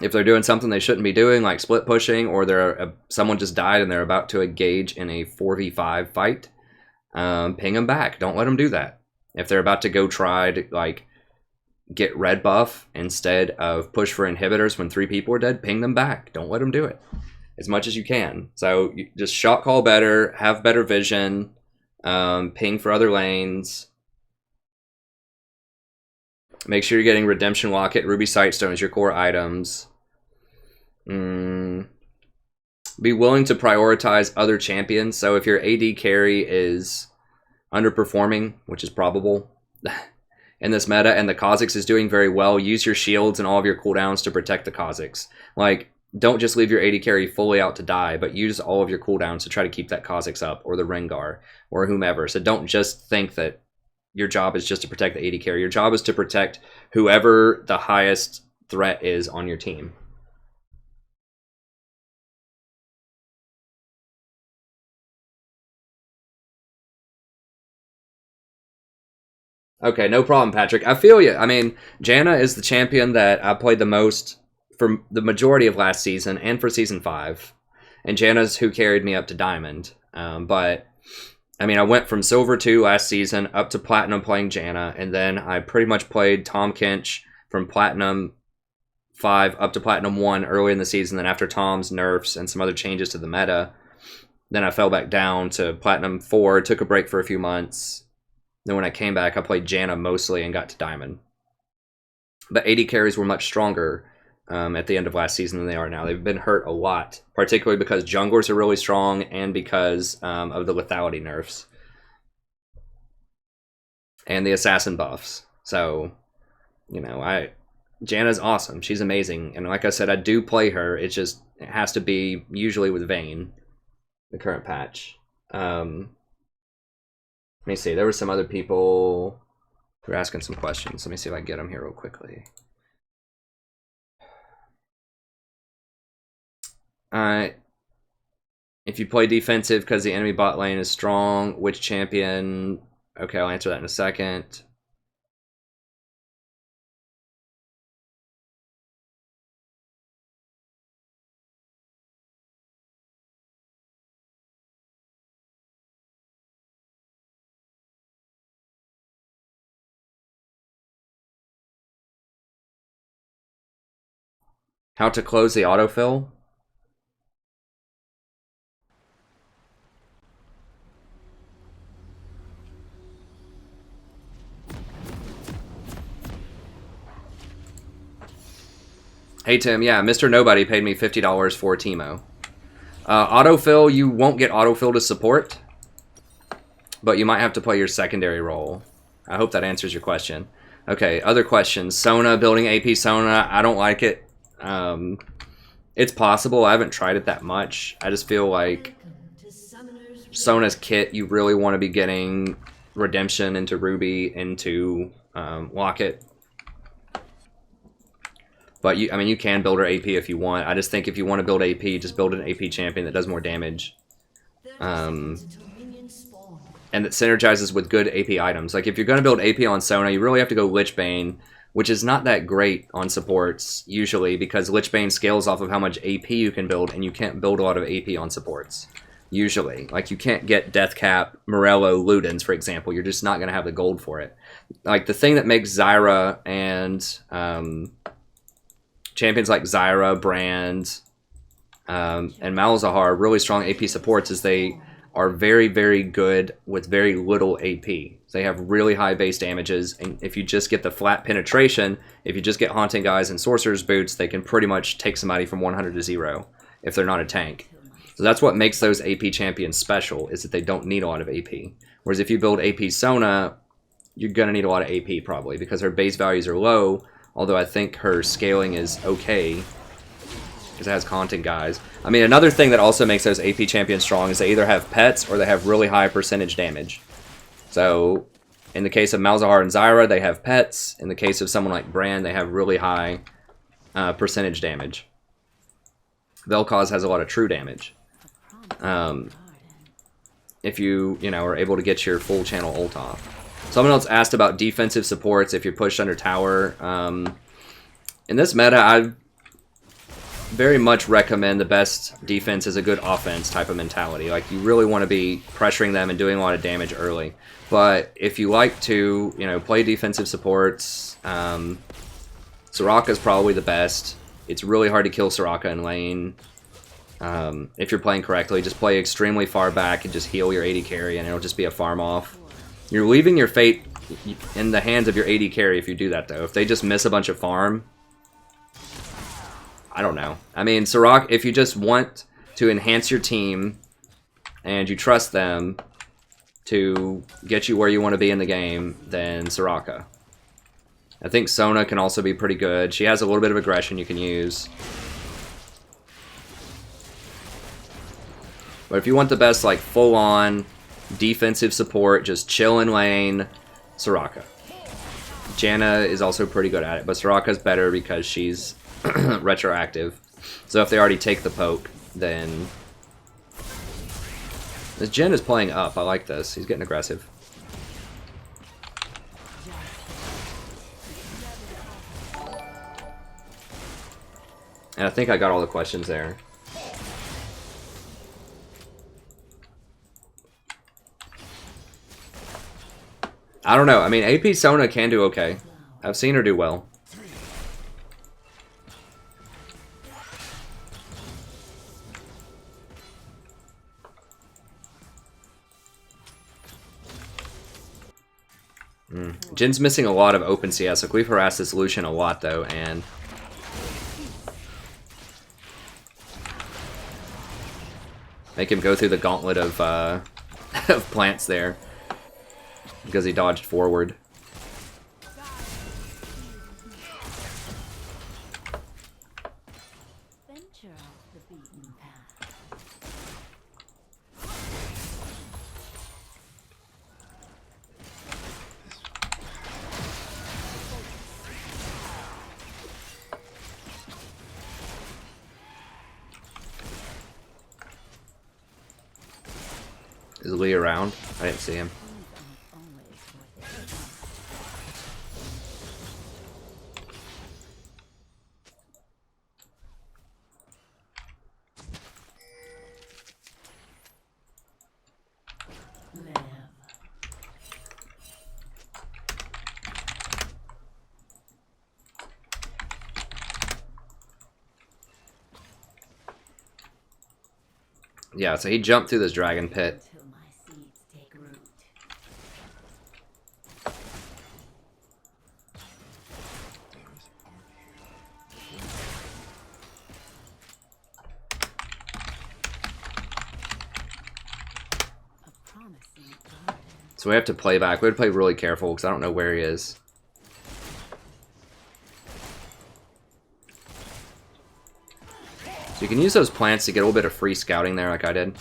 if they're doing something they shouldn't be doing, like split pushing, or someone just died and they're about to engage in a 4v5 fight, ping them back. Don't let them do that. If they're about to go try to like get red buff instead of push for inhibitors when 3 people are dead, ping them back. Don't let them do it as much as you can. So you just shot call better, have better vision, ping for other lanes. Make sure you're getting Redemption Locket, Ruby Sightstone as your core items. Be willing to prioritize other champions. So if your AD carry is underperforming, which is probable in this meta, and the Kha'Zix is doing very well, use your shields and all of your cooldowns to protect the Kha'Zix. Like, don't just leave your AD carry fully out to die, but use all of your cooldowns to try to keep that Kha'Zix up, or the Rengar, or whomever. So don't just think that your job is just to protect the AD carry. Your job is to protect whoever the highest threat is on your team. Okay, no problem, Patrick. I feel you. I mean, Janna is the champion that I played the most for the majority of last season and for Season 5. And Janna's who carried me up to Diamond. But, I mean, I went from Silver 2 last season up to Platinum playing Janna. And then I pretty much played Tahm Kench from Platinum 5 up to Platinum 1 early in the season. Then after Tom's nerfs and some other changes to the meta, then I fell back down to Platinum 4, took a break for a few months. Then when I came back, I played Janna mostly and got to Diamond. But AD carries were much stronger at the end of last season than they are now. They've been hurt a lot, particularly because junglers are really strong and because of the lethality nerfs. And the assassin buffs. So, you know, Janna's awesome. She's amazing. And like I said, I do play her. It has to be usually with Vayne, the current patch. Let me see. There were some other people who were asking some questions. Let me see if I can get them here real quickly. If you play defensive because the enemy bot lane is strong, which champion? Okay, I'll answer that in a second. How to close the autofill? Hey Tim, yeah, Mr. Nobody paid me $50 for Teemo. Autofill, you won't get autofill to support, but you might have to play your secondary role. I hope that answers your question. Okay, other questions. Sona, building AP Sona, I don't like it. It's possible. I haven't tried it that much. I just feel like Sona's kit, you really want to be getting Redemption into Ruby, into Locket. But I mean, you can build her AP if you want. I just think if you want to build AP, just build an AP champion that does more damage. And that synergizes with good AP items. Like if you're going to build AP on Sona, you really have to go Lich Bane, which is not that great on supports usually because Lich Bane scales off of how much AP you can build, and you can't build a lot of AP on supports usually. Like you can't get Deathcap, Morello, Ludens, for example. You're just not going to have the gold for it. Like the thing that makes Zyra and champions like Zyra, Brand, and Malzahar really strong AP supports is they are very, very good with very little AP. They have really high base damages, and if you just get the flat penetration, if you just get Haunting Guys and Sorcerer's Boots, they can pretty much take somebody from 100 to 0 if they're not a tank. So that's what makes those AP champions special, is that they don't need a lot of AP. Whereas if you build AP Sona, you're going to need a lot of AP probably, because her base values are low, although I think her scaling is okay, because it has Haunting Guys. I mean, another thing that also makes those AP champions strong is they either have pets or they have really high percentage damage. So, in the case of Malzahar and Zyra, they have pets. In the case of someone like Brand, they have really high percentage damage. Vel'Koz has a lot of true damage. If you are able to get your full channel ult off. Someone else asked about defensive supports if you're pushed under tower. In this meta, I've very much recommend the best defense is a good offense type of mentality. Like, you really want to be pressuring them and doing a lot of damage early. But if you like to, you know, play defensive supports, Soraka's probably the best. It's really hard to kill Soraka in lane. If you're playing correctly, just play extremely far back and just heal your AD carry, and it'll just be a farm off. You're leaving your fate in the hands of your AD carry if you do that, though. If they just miss a bunch of farm, I don't know. I mean, Soraka, if you just want to enhance your team and you trust them to get you where you want to be in the game, then Soraka. I think Sona can also be pretty good. She has a little bit of aggression you can use. But if you want the best, like, full-on defensive support, just chill in lane, Soraka. Janna is also pretty good at it, but Soraka's better because she's retroactive. So if they already take the poke, then... This Jhin is playing up. I like this. He's getting aggressive. And I think I got all the questions there. I don't know. I mean, AP Sona can do okay. I've seen her do well. Jin's missing a lot of open CS. Like, we've harassed this Lucian a lot, though, and... make him go through the gauntlet of, of plants there. Because he dodged forward. Venture off the beaten path. Is Lee around? I didn't see him. Yeah, so he jumped through this dragon pit. Till my seeds take root. A promising garden. So we have to play back. We have to play really careful because I don't know where he is. So you can use those plants to get a little bit of free scouting there like I did.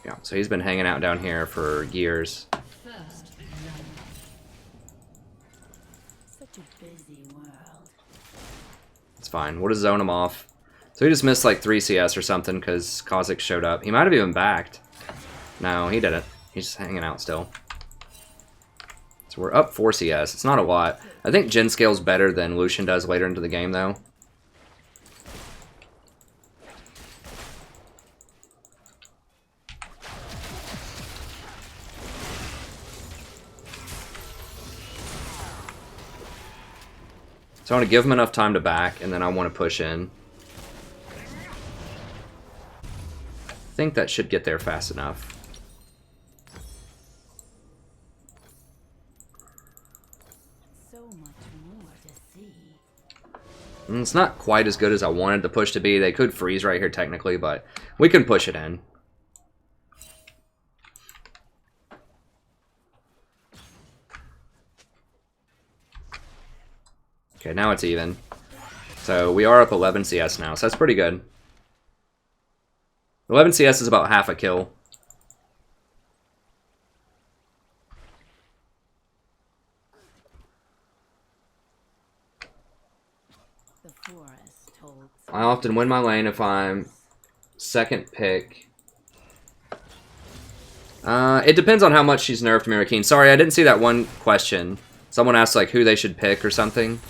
Yeah, so he's been hanging out down here for years. First blood. Such a busy world. It's fine. We'll just zone him off. So he just missed like 3 CS or something because Kha'Zix showed up. He might have even backed. No, he didn't. He's just hanging out still. So we're up 4 CS. It's not a lot. I think Jhin scales better than Lucian does later into the game, though. So I want to give him enough time to back, and then I want to push in. I think that should get there fast enough. So much more to see. It's not quite as good as I wanted the push to be. They could freeze right here technically, but we can push it in. Okay, now it's even. So we are up 11 CS now, so that's pretty good. 11 CS is about half a kill. often win my lane if I'm second pick. It depends on how much she's nerfed Mirakin. Sorry, I didn't see that one question. Someone asked like who they should pick or something.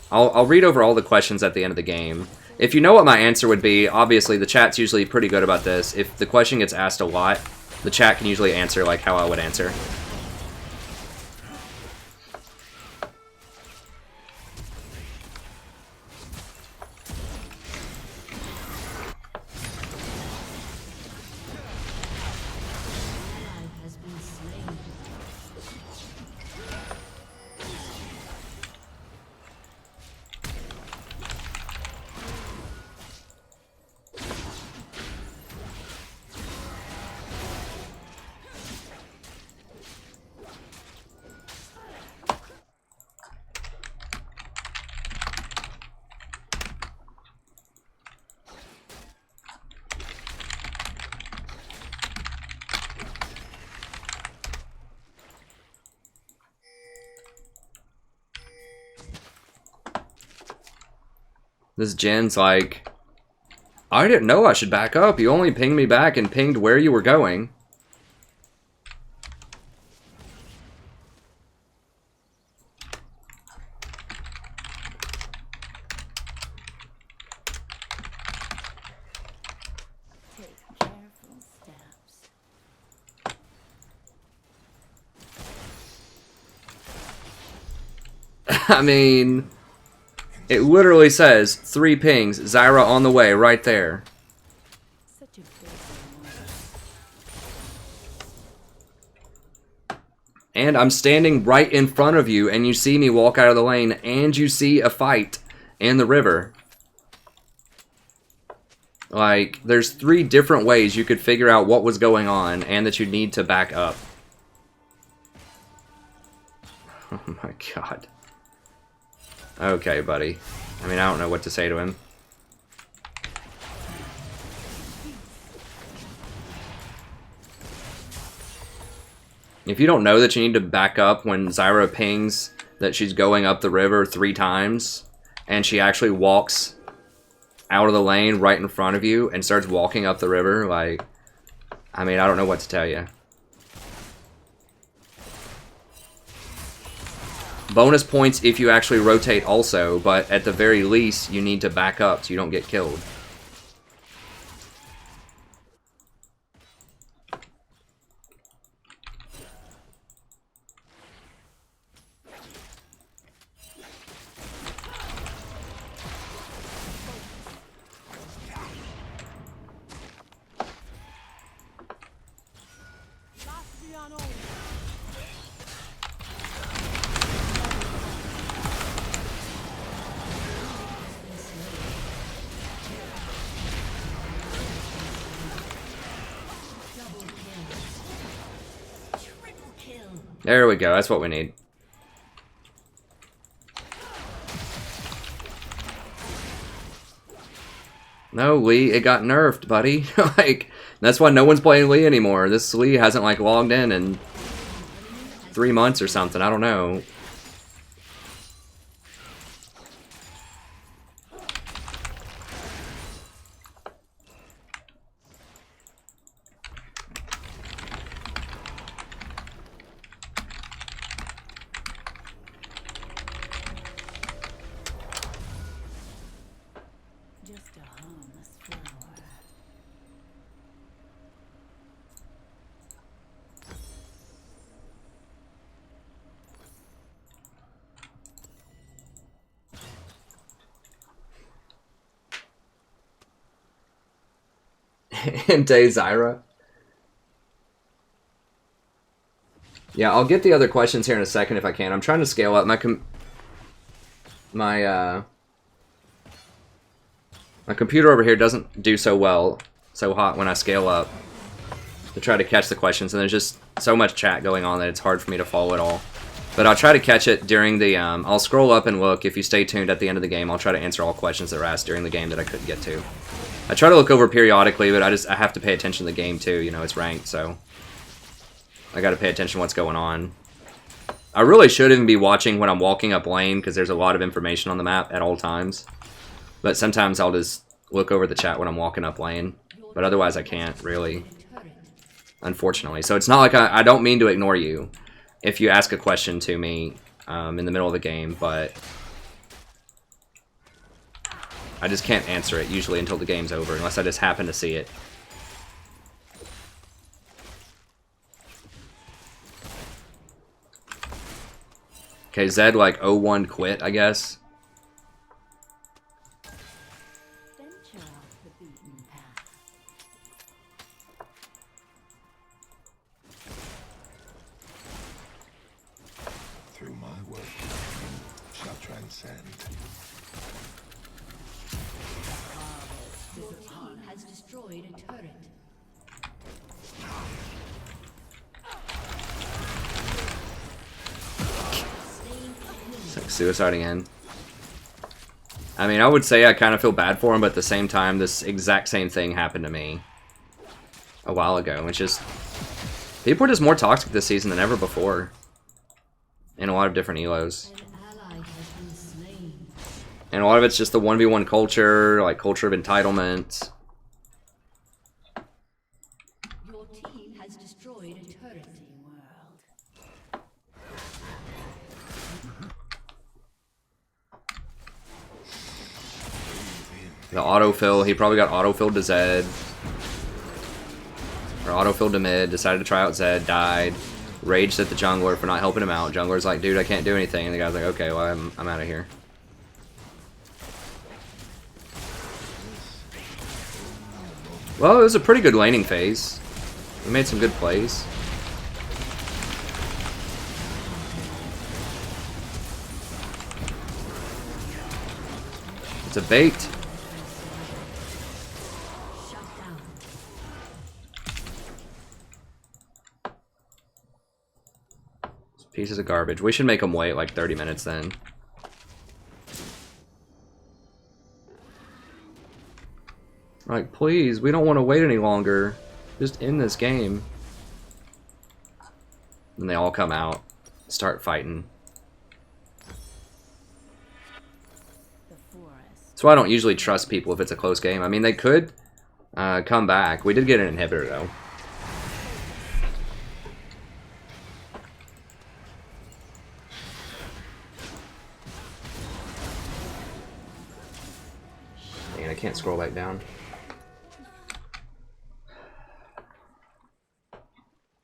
I'll read over all the questions at the end of the game. If you know what my answer would be, obviously the chat's usually pretty good about this. If the question gets asked a lot, the chat can usually answer like how I would answer. Has been slain. This Jin's like, I didn't know I should back up. You only pinged me back and pinged where you were going. Take careful steps. I mean, it literally says 3 pings, Zyra on the way, right there. Such a big And I'm standing right in front of you, and you see me walk out of the lane, and you see a fight in the river. Like, there's 3 different ways you could figure out what was going on, and that you need to back up. Oh my god. Okay, buddy. I mean, I don't know what to say to him. If you don't know that you need to back up when Zyra pings that she's going up the river 3 times, and she actually walks out of the lane right in front of you and starts walking up the river, like, I mean, I don't know what to tell you. Bonus points if you actually rotate also, but at the very least, you need to back up so you don't get killed. There we go, that's what we need. No, Lee, it got nerfed, buddy. Like, that's why no one's playing Lee anymore. This Lee hasn't, like, logged in 3 months or something, I don't know. just a harmless flower. Day Zyra. Yeah, I'll get the other questions here in a second if I can. I'm trying to scale up my computer over here doesn't do so hot when I scale up to try to catch the questions, and there's just so much chat going on that it's hard for me to follow it all. But I'll try to catch it during the, I'll scroll up and look. If you stay tuned at the end of the game, I'll try to answer all questions that are asked during the game that I couldn't get to. I try to look over periodically, but I have to pay attention to the game too, you know, it's ranked, so I gotta pay attention to what's going on. I really should even be watching when I'm walking up lane, because there's a lot of information on the map at all times. But sometimes I'll just look over the chat when I'm walking up lane. But otherwise I can't, really. Unfortunately. So it's not like I don't mean to ignore you if you ask a question to me in the middle of the game, but I just can't answer it usually until the game's over, unless I just happen to see it. Okay, Zed like 0-1 quit, I guess. Venture off the beaten path. Through my work, shall transcend. Your team has destroyed a turret. It's like suiciding in. I mean, I would say I kind of feel bad for him, but at the same time, this exact same thing happened to me a while ago. It's just, people are just more toxic this season than ever before. In a lot of different elos. An ally has been slain. And a lot of it's just the 1v1 culture, like culture of entitlement. Your team has destroyed a turret. World. The autofill, he probably got autofilled to Zed. Or autofilled to mid, decided to try out Zed, died. Raged at the jungler for not helping him out. Jungler's like, dude, I can't do anything. And the guy's like, okay, well, I'm out of here. Well, it was a pretty good laning phase. We made some good plays. It's a bait. Shut down. Pieces of garbage. We should make them wait like 30 minutes then. Like, please, we don't want to wait any longer. Just end this game. And they all come out, start fighting. That's why I don't usually trust people if it's a close game. I mean, they could come back. We did get an inhibitor, though. Man, I can't scroll back down.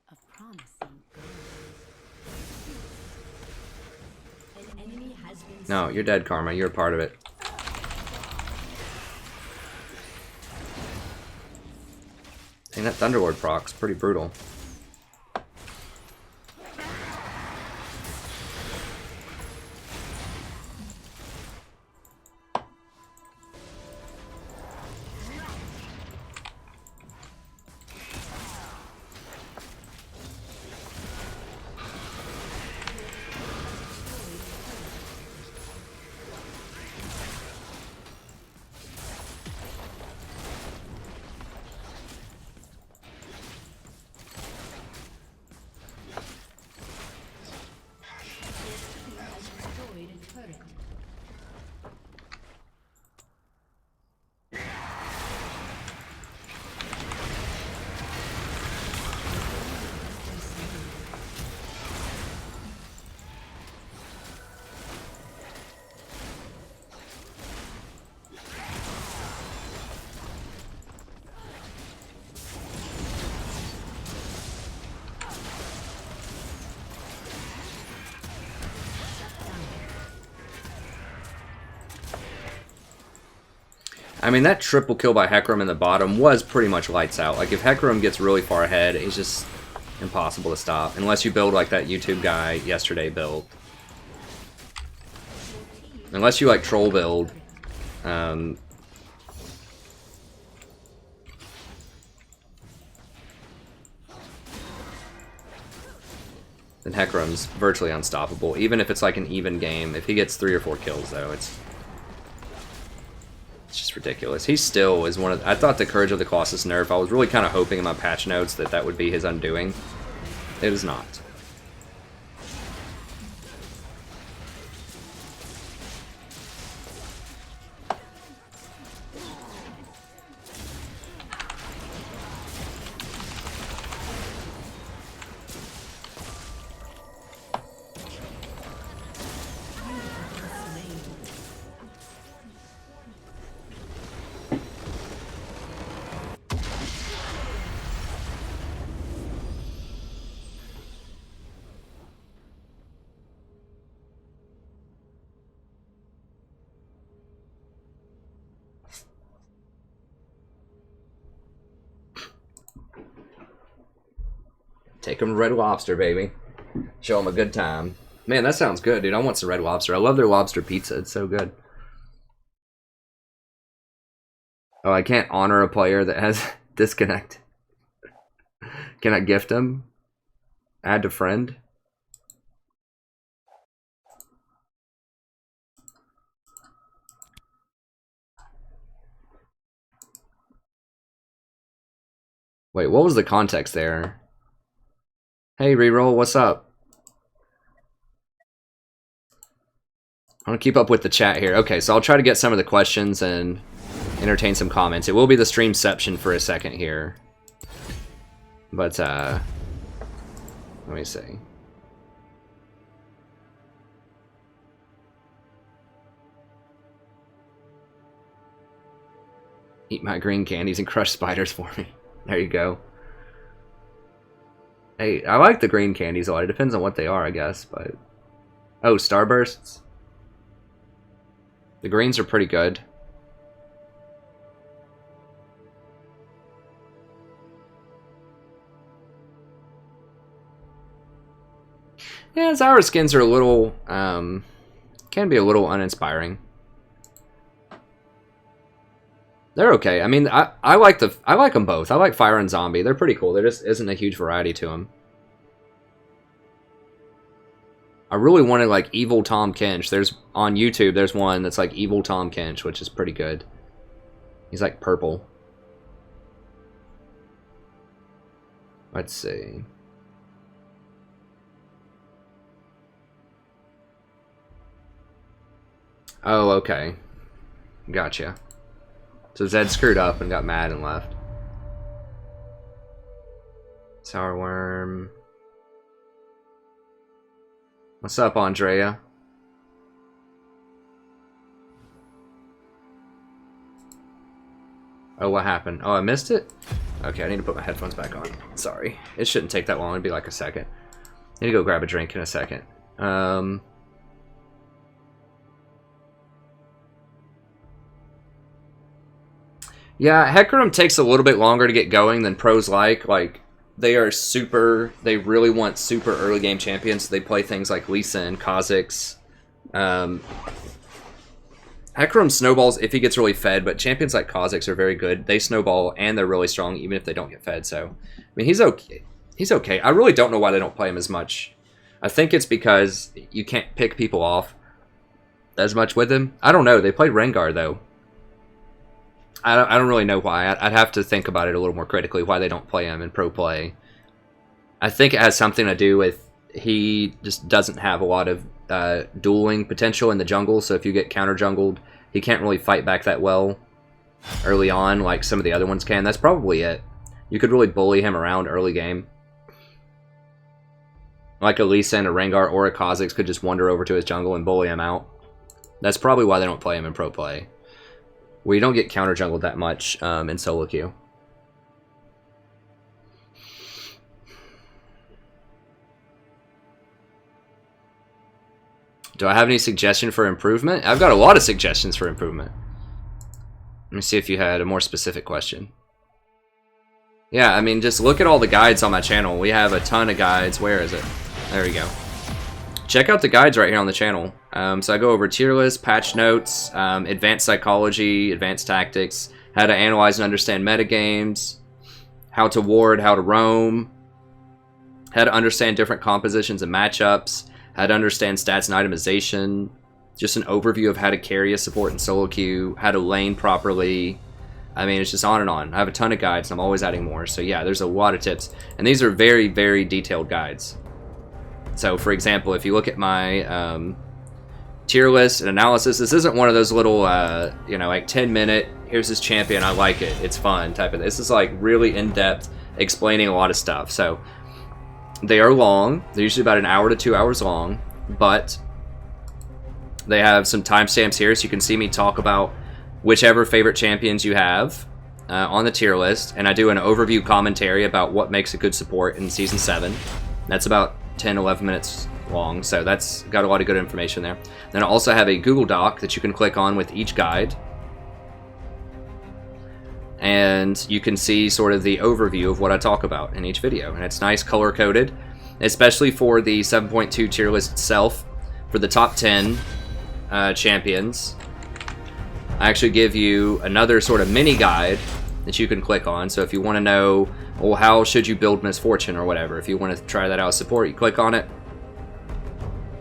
A promising goal. An enemy has been No, you're dead, Karma. You're a part of it. Dang, that Thunderlord proc's pretty brutal. destroyed a turret. I mean, that triple kill by Hecarim in the bottom was pretty much lights out. Like, if Hecarim gets really far ahead, he's just impossible to stop. Unless you build like that YouTube guy yesterday built. Unless you, like, troll build. Then Hecarim's virtually unstoppable. Even if it's like an even game. If he gets 3 or 4 kills, though, it's just ridiculous. He still is one of... I thought the Courage of the Colossus nerf, I was really kind of hoping in my patch notes that that would be his undoing. It is not. Take them to Red Lobster, baby. Show them a good time. Man, that sounds good, dude. I want some Red Lobster. I love their lobster pizza. It's so good. Oh, I can't honor a player that has disconnect. Can I gift him? Add to friend? Wait, what was the context there? Hey, Reroll, what's up? I want to keep up with the chat here. Okay, so I'll try to get some of the questions and entertain some comments. It will be the streamception for a second here. But, let me see. Eat my green candies and crush spiders for me. There you go. Hey, I like the green candies a lot. It depends on what they are, I guess, but... Oh, Starbursts? The greens are pretty good. Yeah, Zyra skins are a little, can be a little uninspiring. They're okay. I mean, I like them both. I like Fire and Zombie. They're pretty cool. There just isn't a huge variety to them. I really wanted like Evil Tom Kench. There's on YouTube. There's one that's like Evil Tom Kench, which is pretty good. He's like purple. Let's see. Oh, okay. Gotcha. So Zed screwed up and got mad and left. Sour Worm. What's up, Andrea? Oh, what happened? Oh, I missed it? Okay, I need to put my headphones back on. Sorry. It shouldn't take that long. It'd be like a second. I need to go grab a drink in a second. Yeah, Hecarim takes a little bit longer to get going than pros like. Like, they really want super early game champions. So they play things like Lee Sin, Kha'Zix. Hecarim snowballs if he gets really fed, but champions like Kha'Zix are very good. They snowball and they're really strong even if they don't get fed. So, I mean, he's okay. He's okay. I really don't know why they don't play him as much. I think it's because you can't pick people off as much with him. I don't know. They played Rengar, though. I don't really know why. I'd have to think about it a little more critically, why they don't play him in pro play. I think it has something to do with he just doesn't have a lot of dueling potential in the jungle, so if you get counter-jungled, he can't really fight back that well early on like some of the other ones can. That's probably it. You could really bully him around early game. Like a Lee Sin, a Rengar, or a Kha'Zix could just wander over to his jungle and bully him out. That's probably why they don't play him in pro play. Where you don't get counter-jungled that much in solo queue. Do I have any suggestion for improvement? I've got a lot of suggestions for improvement. Let me see if you had a more specific question. Yeah, I mean, just look at all the guides on my channel. We have a ton of guides. Where is it? There we go. Check out the guides right here on the channel. So I go over tier list, patch notes, advanced psychology, advanced tactics, how to analyze and understand metagames, how to ward, how to roam, how to understand different compositions and matchups, how to understand stats and itemization, just an overview of how to carry a support in solo queue, how to lane properly. I mean, it's just on and on. I have a ton of guides, and I'm always adding more. So yeah, there's a lot of tips. And these are very, very detailed guides. So, for example, if you look at my tier list and analysis, this isn't one of those little, you know, like 10-minute, here's this champion, I like it, it's fun type of. This is like really in-depth, explaining a lot of stuff. So, they are long. They're usually about an hour to 2 hours long, but they have some timestamps here, so you can see me talk about whichever favorite champions you have on the tier list, and I do an overview commentary about what makes a good support in Season 7. That's about 10-11 minutes long, so that's got a lot of good information there. Then I also have a Google Doc that you can click on with each guide. and you can see sort of the overview of what I talk about in each video. And it's nice color coded, especially for the 7.2 tier list itself. For the top 10 champions, I actually give you another sort of mini guide that you can click on. So if you want to know, well, how should you build Miss Fortune or whatever, if you want to try that out as support, you click on it.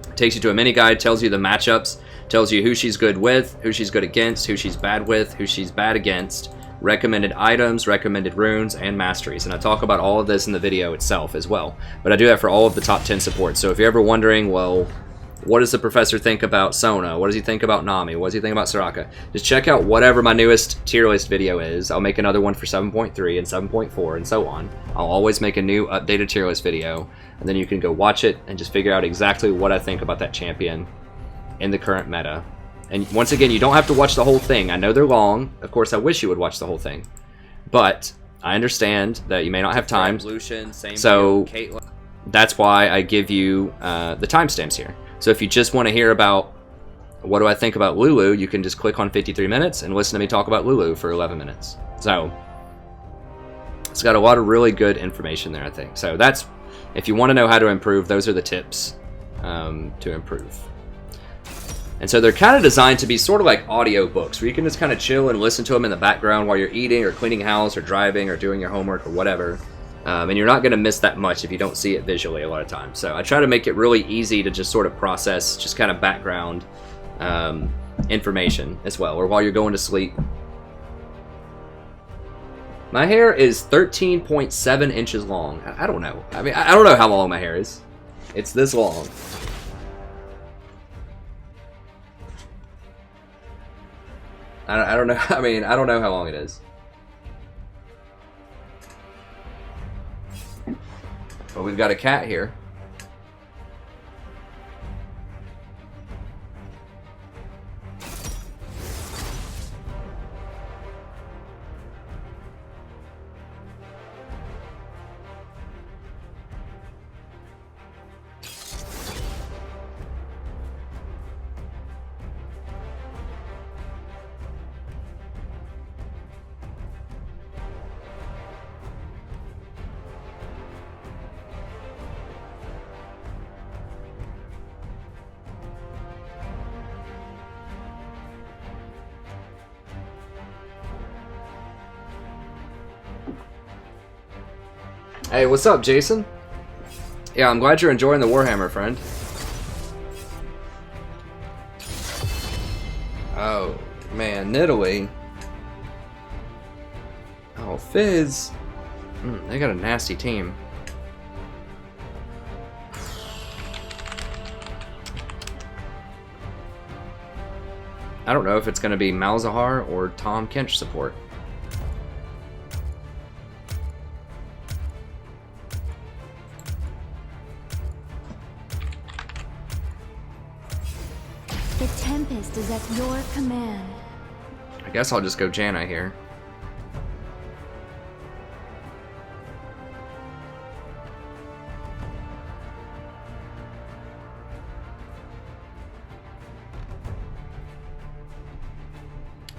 It takes you to a mini guide, tells you the matchups, tells you who she's good with, who she's good against, who she's bad with, who she's bad against, recommended items, recommended runes, and masteries. And I talk about all of this in the video itself as well. But I do that for all of the top 10 supports. So if you're ever wondering, well, what does the professor think about Sona? What does he think about Nami? What does he think about Soraka? Just check out whatever my newest tier list video is. I'll make another one for 7.3 and 7.4 and so on. I'll always make a new updated tier list video, and then you can go watch it and just figure out exactly what I think about that champion in the current meta. And once again, you don't have to watch the whole thing. I know they're long. Of course, I wish you would watch the whole thing. But I understand that you may not have time. So that's why I give you the timestamps here. So if you just want to hear about what do I think about Lulu, you can just click on 53 minutes and listen to me talk about Lulu for 11 minutes. So it's got a lot of really good information there, I think. So that's, if you want to know how to improve, those are the tips to improve. And so they're kind of designed to be sort of like audio books where you can just kind of chill and listen to them in the background while you're eating or cleaning house or driving or doing your homework or whatever. And you're not going to miss that much if you don't see it visually a lot of times. So I try to make it really easy to just sort of process just kind of background information as well, or while you're going to sleep. My hair is 13.7 inches long. I don't know. I mean, I don't know how long my hair is. It's this long. I don't know. I mean, I don't know how long it is. But we've got a cat here. Hey, what's up, Jason? Yeah, I'm glad you're enjoying the Warhammer, friend. Oh, man, Nidalee. Oh, Fizz. They got a nasty team. I don't know if it's going to be Malzahar or Tahm Kench support. The Tempest is at your command. I guess I'll just go Janna here.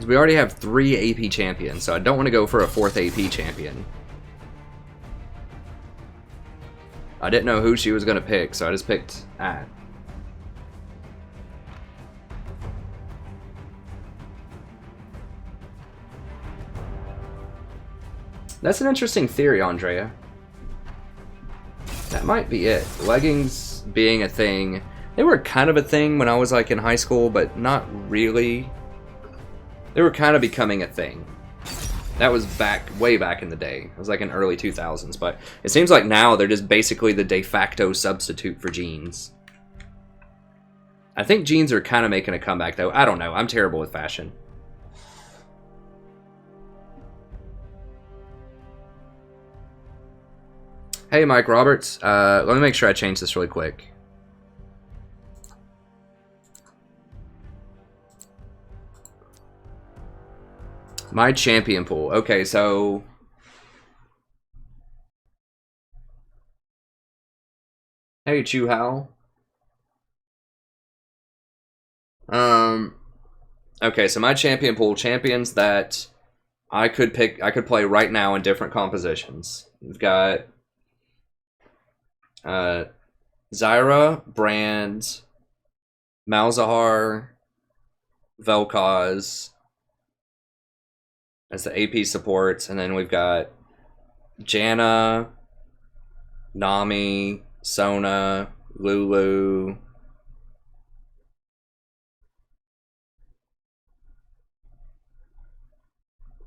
We already have 3 AP champions, so I don't want to go for a 4th AP champion. I didn't know who she was going to pick, so I just picked At. That's an interesting theory, Andrea. That might be it. Leggings being a thing. They were kind of a thing when I was like in high school, but not really. They were kind of becoming a thing. That was way back in the day. It was like in early 2000s, but it seems like now they're just basically the de facto substitute for jeans. I think jeans are kind of making a comeback though. I don't know. I'm terrible with fashion. Hey, Mike Roberts. Let me make sure I change this really quick. My champion pool. Okay, so... Hey, Chu Hao. Okay, so my champion pool, champions that I could play right now in different compositions. We've got Zyra, Brand, Malzahar, Vel'Koz as the AP supports, and then we've got Janna, Nami, Sona, Lulu.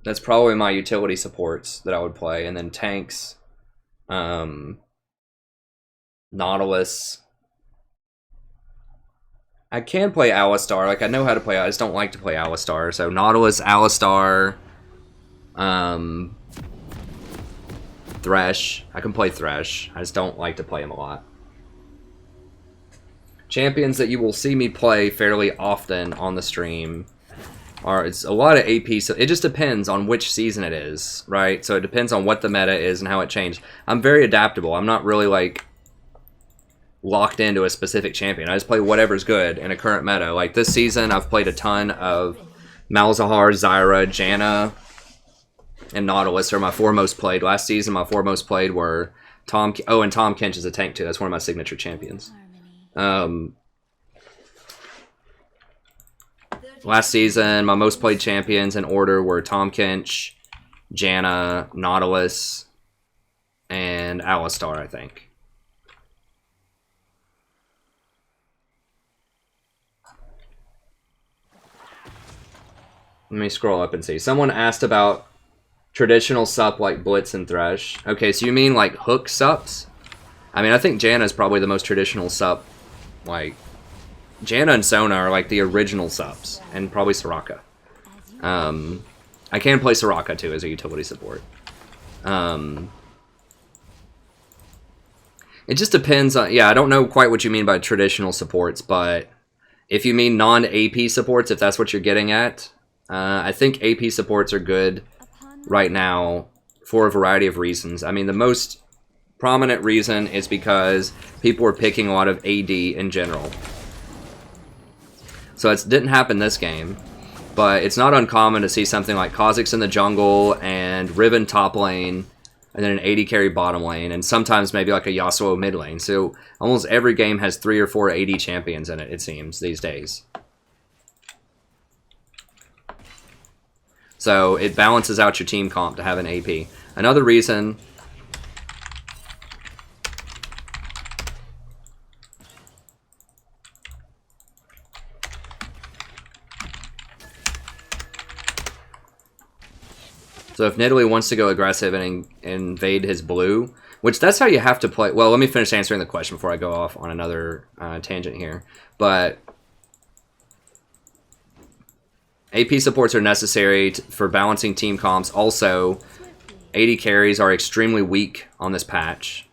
That's probably my utility supports that I would play, and then tanks, Nautilus. I can play Alistar. Like, I know how to play. I just don't like to play Alistar. So Nautilus, Alistar, Thresh. I can play Thresh. I just don't like to play him a lot. Champions that you will see me play fairly often on the stream are, it's a lot of AP. So it just depends on which season it is, right? So it depends on what the meta is and how it changed. I'm very adaptable. I'm not really like locked into a specific champion. I just play whatever's good in a current meta. Like this season, I've played a ton of Malzahar, Zyra, Janna, and Nautilus are my four most played. Last season, my four most played were Tom. Oh, and Tahm Kench is a tank too. That's one of my signature champions. Last season, my most played champions in order were Tahm Kench, Janna, Nautilus, and Alistar, I think. Let me scroll up and see. Someone asked about traditional sup like Blitz and Thresh. Okay, so you mean like hook sups? I mean, I think Janna is probably the most traditional sup. Like, Janna and Sona are like the original sups, and probably Soraka. I can play Soraka too as a utility support. It just depends on, yeah, I don't know quite what you mean by traditional supports, but if you mean non-AP supports, if that's what you're getting at, I think AP supports are good right now for a variety of reasons. I mean, the most prominent reason is because people are picking a lot of AD in general. So it didn't happen this game, but it's not uncommon to see something like Kha'Zix in the jungle and Riven top lane, and then an AD carry bottom lane, and sometimes maybe like a Yasuo mid lane. So almost every game has 3 or 4 AD champions in it, it seems, these days. So it balances out your team comp to have an AP. Another reason... So if Nidalee wants to go aggressive and invade his blue, which that's how you have to play... Well, let me finish answering the question before I go off on another tangent here. But AP supports are necessary for balancing team comps. Also, AD carries are extremely weak on this patch,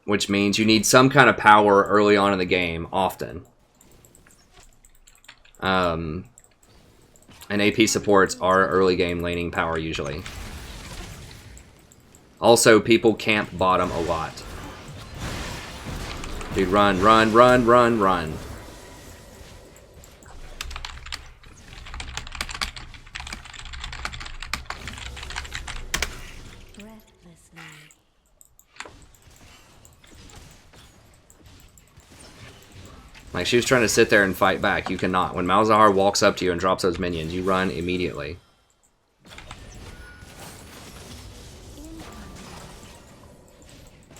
which means you need some kind of power early on in the game, often. And AP supports are early game laning power usually. Also, people camp bottom a lot. Dude, run, run, run, run, run. Like, she was trying to sit there and fight back. You cannot. When Malzahar walks up to you and drops those minions, you run immediately.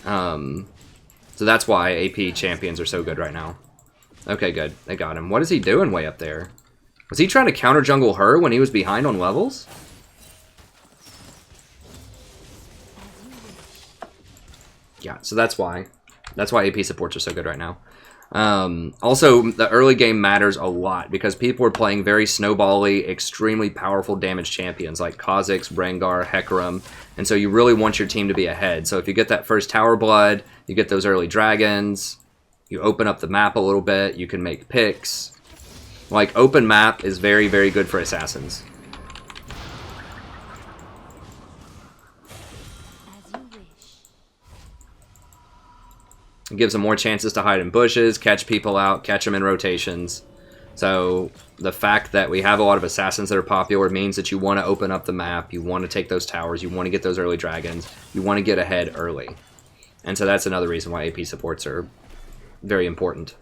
So that's why AP champions are so good right now. Okay, good. They got him. What is he doing way up there? Was he trying to counter jungle her when he was behind on levels? Yeah, so that's why. That's why AP supports are so good right now. Also, the early game matters a lot because people are playing very snowbally, extremely powerful damage champions like Kha'Zix, Rengar, Hecarim, and so you really want your team to be ahead. So if you get that first Tower Blood, you get those early dragons, you open up the map a little bit, you can make picks. Like, open map is very, very good for assassins. It gives them more chances to hide in bushes, catch people out, catch them in rotations. So the fact that we have a lot of assassins that are popular means that you want to open up the map, you want to take those towers, you want to get those early dragons, you want to get ahead early. And so that's another reason why AP supports are very important.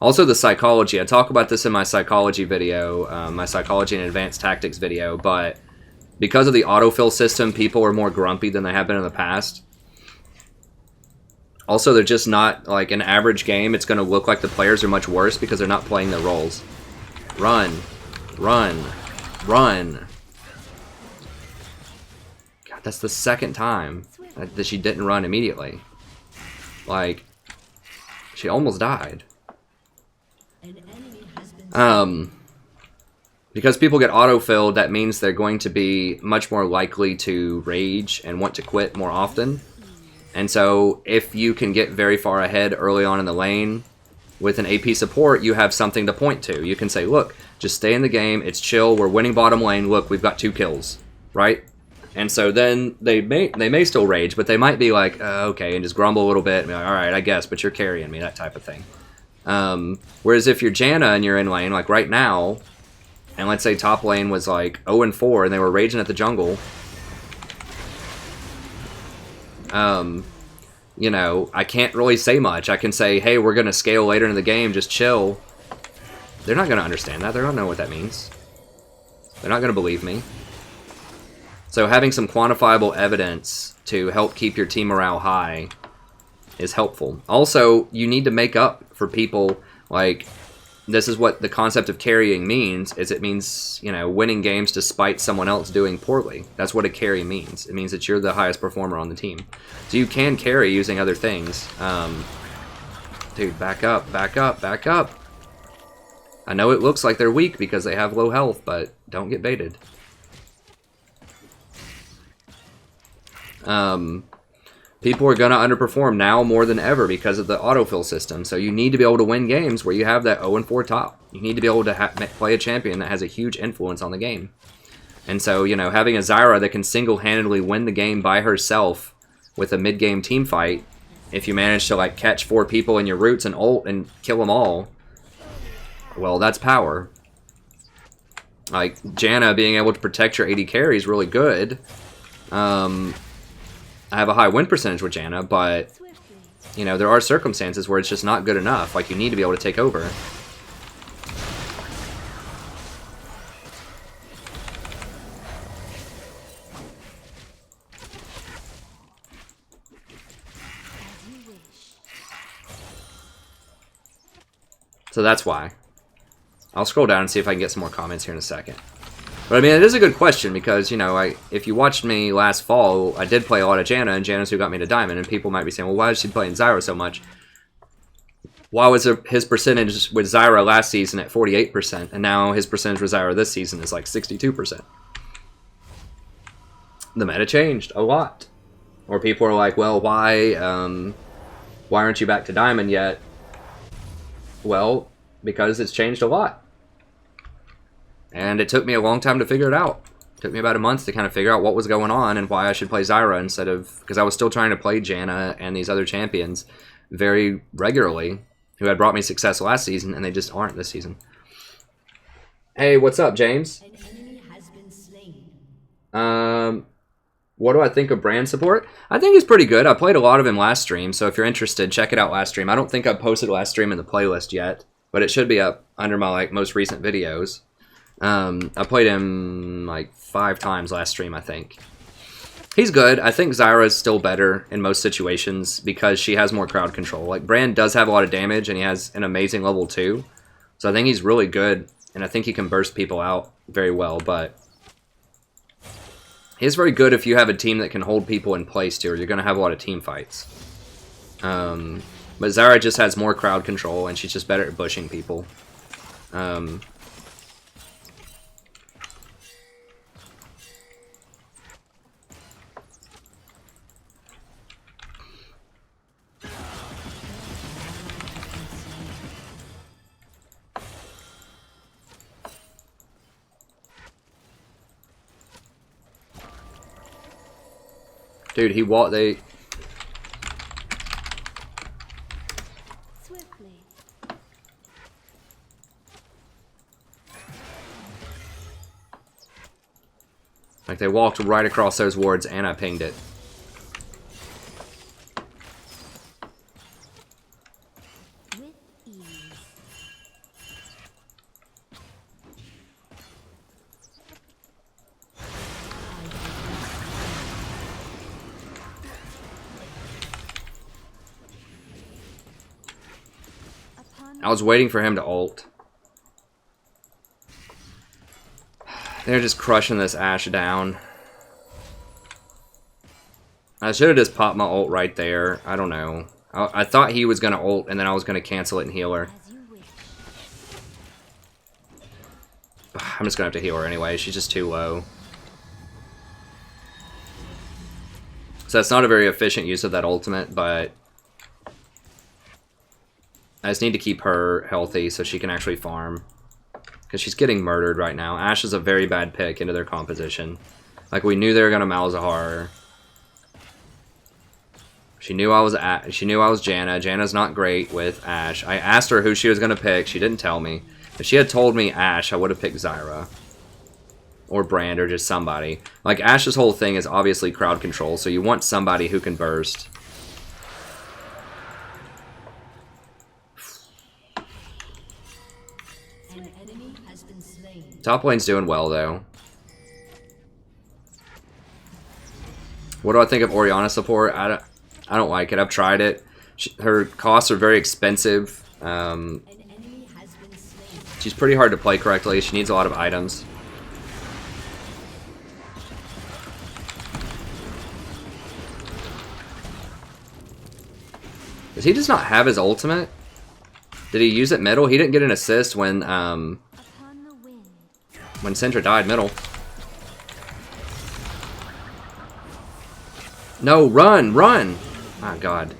Also the psychology. I talk about this in my psychology video, my psychology and advanced tactics video, but because of the autofill system, people are more grumpy than they have been in the past. Also, they're just not, like, an average game. It's going to look like the players are much worse because they're not playing their roles. Run. Run. Run. God, that's the second time that she didn't run immediately. Like, she almost died. An enemy has been Because people get autofilled, that means they're going to be much more likely to rage and want to quit more often. And so if you can get very far ahead early on in the lane with an AP support, you have something to point to. You can say, look, just stay in the game, it's chill, we're winning bottom lane, look, we've got 2 kills, right? And so then they may still rage, but they might be like, okay, and just grumble a little bit and be like, alright, I guess, but you're carrying me, that type of thing. Whereas if you're Janna and you're in lane, like right now, and let's say top lane was like 0-4 and they were raging at the jungle, you know, I can't really say much. I can say, hey, we're going to scale later in the game, just chill. They're not going to understand that. They don't know what that means. They're not going to believe me. So having some quantifiable evidence to help keep your team morale high is helpful. Also, you need to make up for people, like, this is what the concept of carrying means, is it means, you know, winning games despite someone else doing poorly. That's what a carry means. It means that you're the highest performer on the team. So you can carry using other things. Dude, back up, back up, back up. I know it looks like they're weak because they have low health, but don't get baited. People are going to underperform now more than ever because of the autofill system. So you need to be able to win games where you have that 0-4 top. You need to be able to play a champion that has a huge influence on the game. And so, you know, having a Zyra that can single-handedly win the game by herself with a mid-game team fight, if you manage to, like, catch 4 people in your roots and ult and kill them all, well, that's power. Like, Janna being able to protect your AD carry is really good. I have a high win percentage with Janna, but, you know, there are circumstances where it's just not good enough. Like, you need to be able to take over. So that's why. I'll scroll down and see if I can get some more comments here in a second. But I mean, it is a good question because, you know, if you watched me last fall, I did play a lot of Janna, and Janna's who got me to Diamond, and people might be saying, well, why is she playing Zyra so much? Why was his percentage with Zyra last season at 48%, and now his percentage with Zyra this season is like 62%? The meta changed a lot. Or people are like, well, why aren't you back to Diamond yet? Well, because it's changed a lot. And it took me a long time to figure it out. It took me about a month to kind of figure out what was going on and why I should play Zyra instead of... Because I was still trying to play Janna and these other champions very regularly, who had brought me success last season, and they just aren't this season. Hey, what's up, James? An enemy has been slain. What do I think of Brand support? I think he's pretty good. I played a lot of him last stream, so if you're interested, check it out last stream. I don't think I posted last stream in the playlist yet, but it should be up under my like most recent videos. I played him like 5 times last stream, I think. He's good. I think Zyra is still better in most situations because she has more crowd control. Like, Brand does have a lot of damage, and he has an amazing level 2. So I think he's really good, and I think he can burst people out very well, but... He's very good if you have a team that can hold people in place, too, or you're going to have a lot of team fights. But Zyra just has more crowd control, and she's just better at bushing people. Dude, they... Swiftly. Like, they walked right across those wards, and I pinged it. With ease. Upon I was waiting for him to ult. They're just crushing this Ashe down. I should have just popped my ult right there. I don't know. I thought he was going to ult, and then I was going to cancel it and heal her. as you wish. I'm just going to have to heal her anyway. She's just too low. So that's not a very efficient use of that ultimate, but I just need to keep her healthy so she can actually farm. Because she's getting murdered right now. Ashe is a very bad pick into their composition. Like, we knew they were going to Malzahar. She knew I was Janna. Janna's not great with Ashe. I asked her who she was going to pick. She didn't tell me. If she had told me Ashe, I would have picked Zyra. Or Brand, or just somebody. Like, Ashe's whole thing is obviously crowd control, so you want somebody who can burst. An enemy has been slain. Top lane's doing well, though. What do I think of Orianna support? I don't like it. I've tried it. Her costs are very expensive. An enemy has been slain. She's pretty hard to play correctly. She needs a lot of items. Does he just not have his ultimate? Did he use it middle? He didn't get an assist when Upon the wind. Syndra died middle. No, run, run! My God.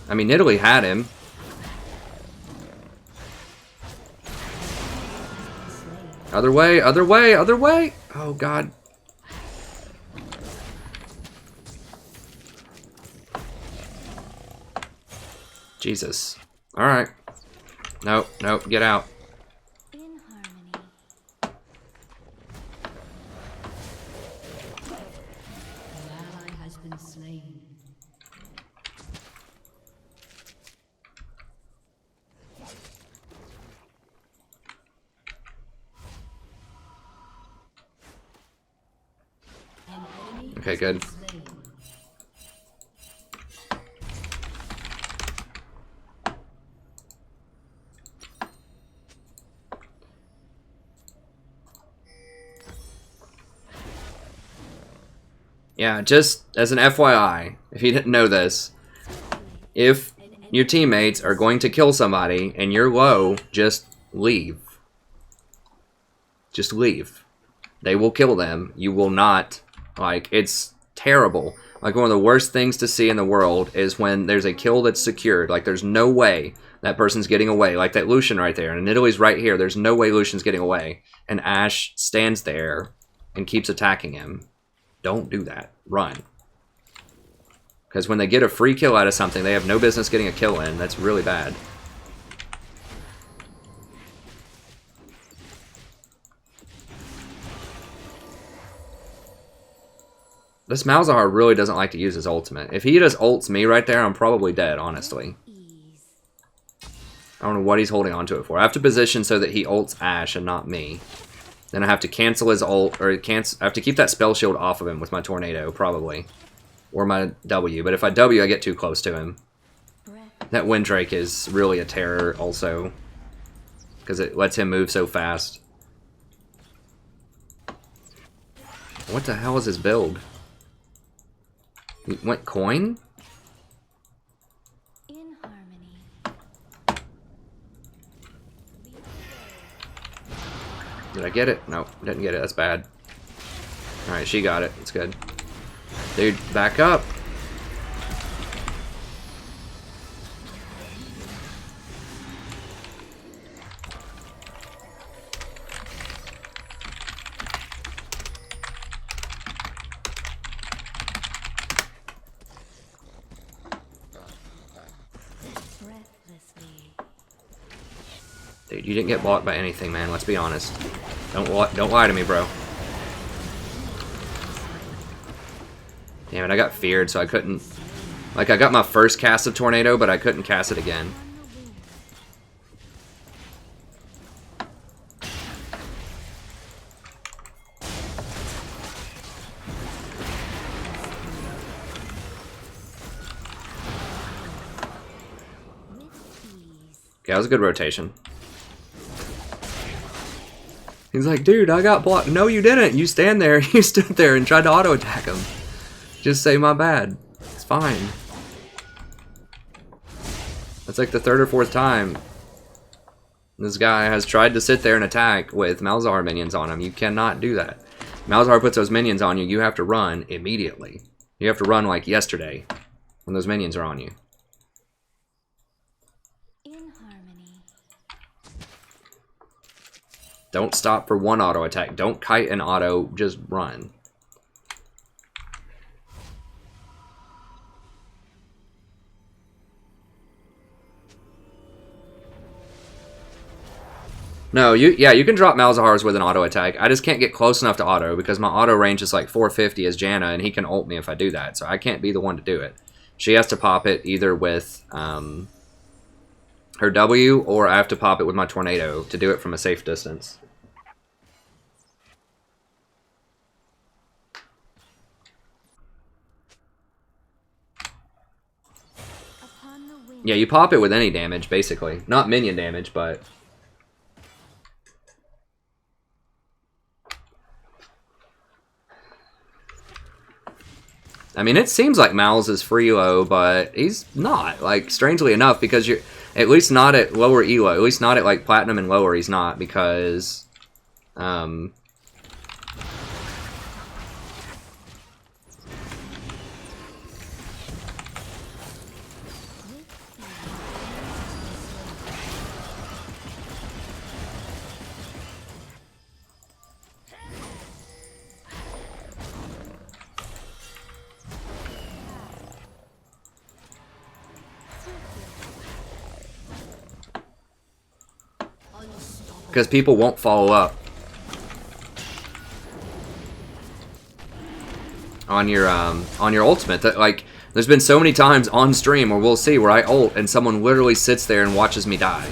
I mean, Nidalee had him. Other way, other way, other way! Oh, God. Jesus. Alright. Nope, nope, get out. In harmony. An ally has been slain. An enemy Okay, has good. been slain. Yeah, just as an FYI, if you didn't know this, if your teammates are going to kill somebody and you're low, just leave. Just leave. They will kill them. You will not. Like, it's terrible. Like, one of the worst things to see in the world is when there's a kill that's secured. Like, there's no way that person's getting away. Like that Lucian right there. And Nidalee's right here. There's no way Lucian's getting away. And Ashe stands there and keeps attacking him. Don't do that. Run. Because when they get a free kill out of something, they have no business getting a kill in. That's really bad. This Malzahar really doesn't like to use his ultimate. If he just ults me right there, I'm probably dead, honestly. Ease. I don't know what he's holding onto it for. I have to position so that he ults Ashe and not me. Then I have to cancel his ult, or I have to keep that spell shield off of him with my tornado, probably. Or my W, but if I W, I get too close to him. Breath. That Windrake is really a terror, also. Because it lets him move so fast. What the hell is his build? He went coin? In harmony. Did I get it? No, didn't get it. That's bad. Alright, she got it. It's good. Dude, back up. Breathlessly. Dude, you didn't get blocked by anything, man. Let's be honest. Don't lie to me, bro. Damn it, I got feared, so I couldn't... Like, I got my first cast of Tornado, but I couldn't cast it again. Okay, that was a good rotation. He's like, dude, I got blocked. No, you didn't. You stand there. You stood there and tried to auto attack him. Just say my bad. It's fine. That's like the third or fourth time this guy has tried to sit there and attack with Malzahar minions on him. You cannot do that. Malzahar puts those minions on you. You have to run immediately. You have to run like yesterday when those minions are on you. Don't stop for one auto attack. Don't kite an auto, just run. No, you can drop Malzahars with an auto attack. I just can't get close enough to auto because my auto range is like 450 as Janna, and he can ult me if I do that. So I can't be the one to do it. She has to pop it either with her W, or I have to pop it with my Tornado to do it from a safe distance. Yeah, you pop it with any damage, basically. Not minion damage, but... I mean, it seems like Mal's is free low, but he's not. Like, strangely enough, because you're... At least not at lower elo. At least not at, like, Platinum and lower, he's not, because... Because people won't follow up on your ultimate. That, like, there's been so many times on stream where we'll see where I ult and someone literally sits there and watches me die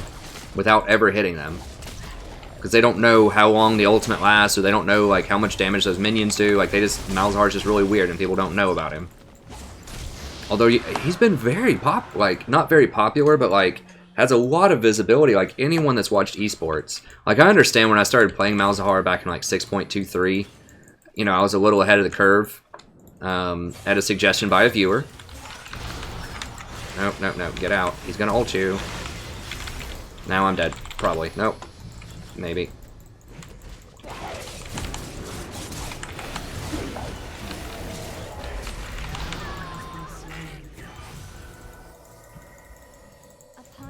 without ever hitting them, because they don't know how long the ultimate lasts, or they don't know like how much damage those minions do. Like, they just... Malzahar's just really weird and people don't know about him. Although he's been very not very popular, but like has a lot of visibility. Like, anyone that's watched esports, like, I understand when I started playing Malzahar back in like 6.23, you know, I was a little ahead of the curve at a suggestion by a viewer. Nope, nope, nope, get out. He's gonna ult you. Now I'm dead, probably. Nope, maybe.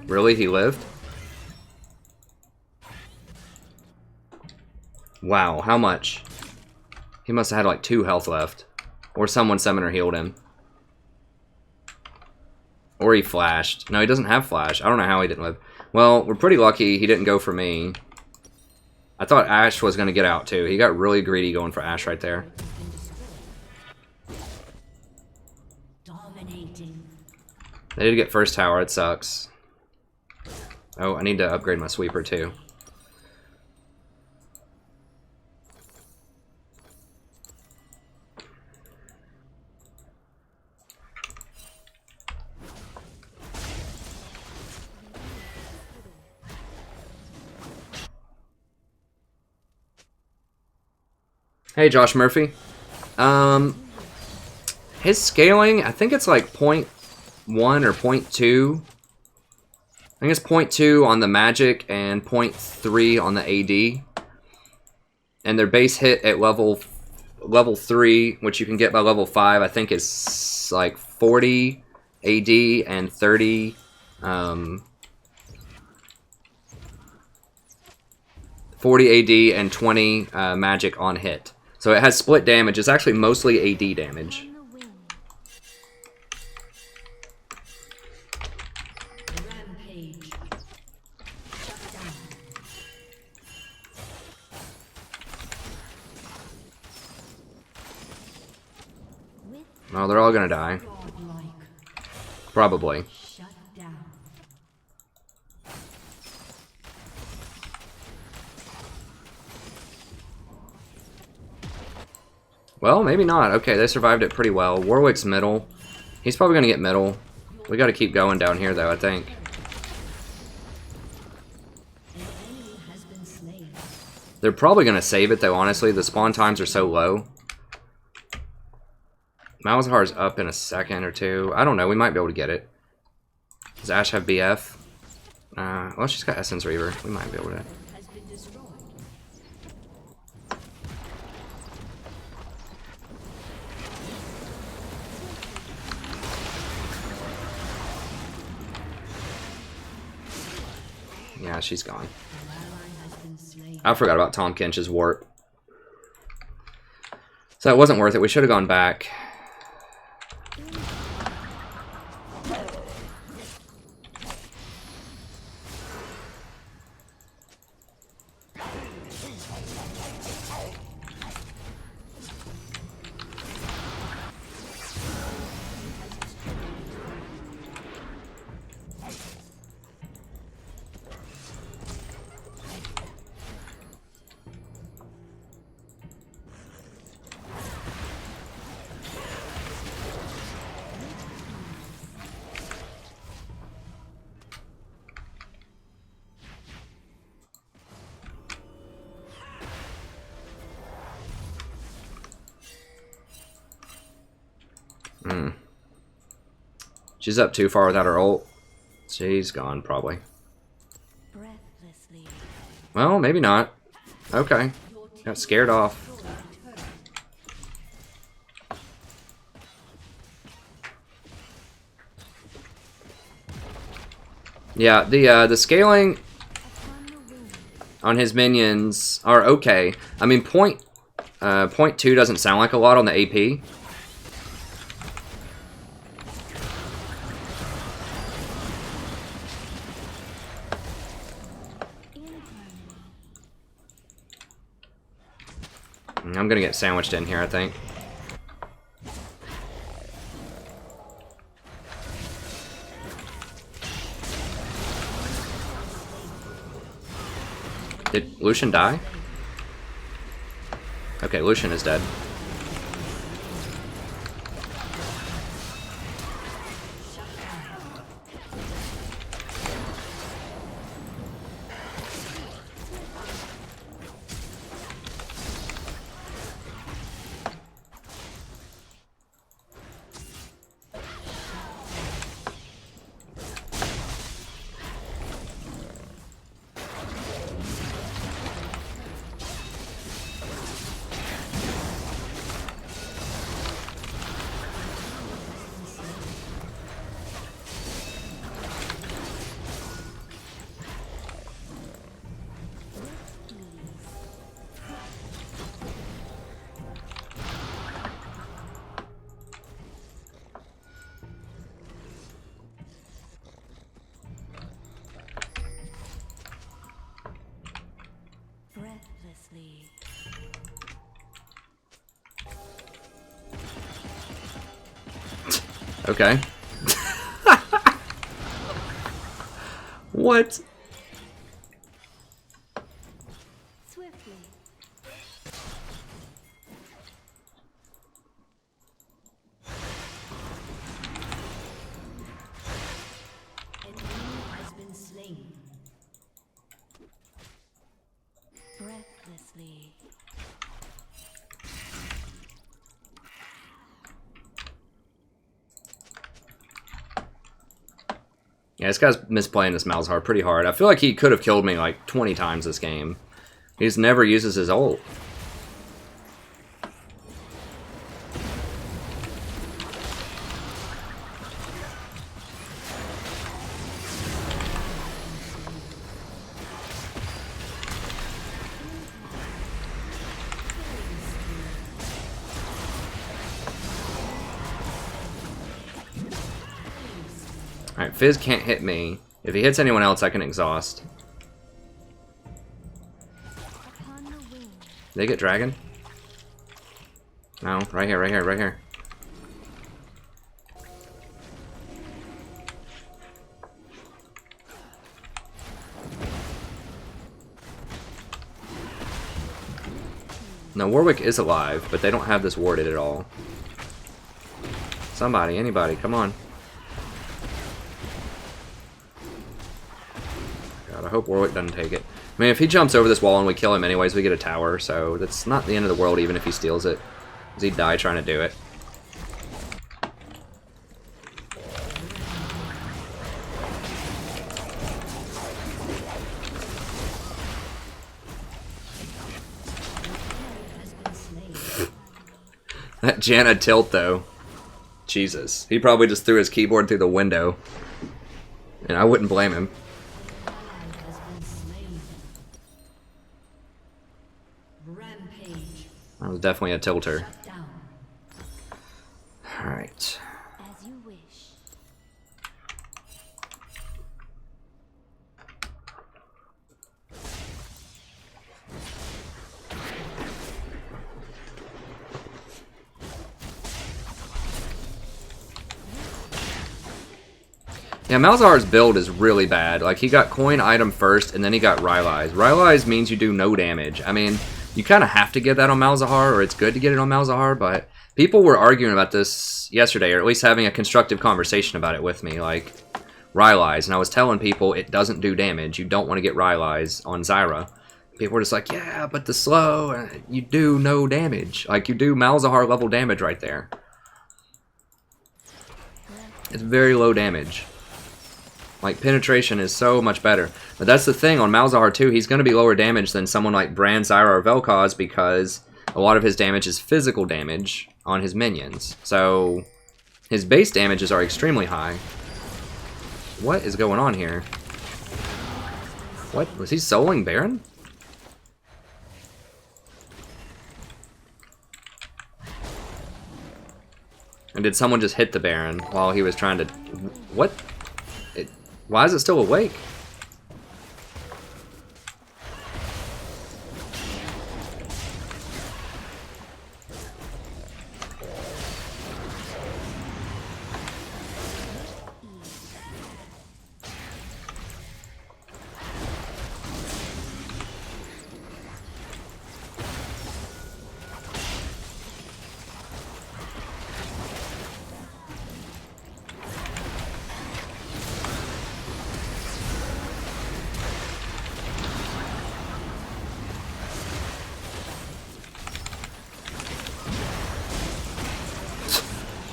Really? He lived? Wow, how much? He must have had like 2 health left. Or someone summoner healed him. Or he flashed. No, he doesn't have flash. I don't know how he didn't live. Well, we're pretty lucky he didn't go for me. I thought Ashe was going to get out too. He got really greedy going for Ashe right there. Dominating. They did get first tower. It sucks. Oh, I need to upgrade my sweeper too. Hey, Josh Murphy. His scaling, I think it's like 0.1 or 0.2. I think it's 0.2 on the magic and 0.3 on the AD. And their base hit at level 3, which you can get by level 5, I think is like 40 AD and 30 40 AD and 20 magic on hit. So it has split damage. It's actually mostly AD damage. Rampage. Shut down. With Oh, they're all gonna die. Godlike. Probably. Shut down. Well, maybe not. Okay, they survived it pretty well. Warwick's middle. He's probably gonna get middle. We gotta keep going down here, though, I think. An enemy has been slain. They're probably gonna save it, though, honestly. The spawn times are so low. Malzahar's up in a second or two. I don't know. We might be able to get it. Does Ashe have BF? Well, she's got Essence Reaver. We might be able to. Has been destroyed. Yeah, she's gone. An ally has been slain. I forgot about Tom Kench's warp. So it wasn't worth it. We should have gone back. She's up too far without her ult. She's gone, probably. Breathlessly. Well, maybe not. Okay. Got scared off. Yeah, the scaling on his minions are okay. I mean, point 2 doesn't sound like a lot on the AP. I'm gonna get sandwiched in here, I think. Did Lucian die? Okay, Lucian is dead. Breathlessly. Okay. What? Swiftly. An enemy has been slain. Breathlessly. Yeah, this guy's misplaying this Malzahar pretty hard. I feel like he could have killed me like 20 times this game. He just never uses his ult. Alright, Fizz can't hit me. If he hits anyone else, I can exhaust. Upon the wing. Did they get dragon? No, right here, right here, right here. No, Warwick is alive, but they don't have this warded at all. Somebody, anybody, come on. God, I hope Warwick doesn't take it. I mean, if he jumps over this wall and we kill him anyways, we get a tower, so that's not the end of the world even if he steals it. Because he'd die trying to do it. That Janna tilt, though. Jesus. He probably just threw his keyboard through the window. And I wouldn't blame him. Rampage. That was definitely a tilter. Shut down. As Alright. you wish. Yeah, Malzahar's build is really bad. Like, he got coin item first, and then he got Rylai's. Rylai's means you do no damage. I mean, you kind of have to get that on Malzahar, or it's good to get it on Malzahar, but people were arguing about this yesterday, or at least having a constructive conversation about it with me, like, Rylai's, and I was telling people it doesn't do damage. You don't want to get Rylai's on Zyra. People were just like, yeah, but the slow, you do no damage. Like, you do Malzahar level damage right there. It's very low damage. Like, penetration is so much better. But that's the thing, on Malzahar too, he's going to be lower damage than someone like Brand, Zyra, or Vel'Koz because a lot of his damage is physical damage on his minions. So, his base damages are extremely high. What is going on here? What? Was he soloing Baron? And did someone just hit the Baron while he was trying to... What? Why is it still awake?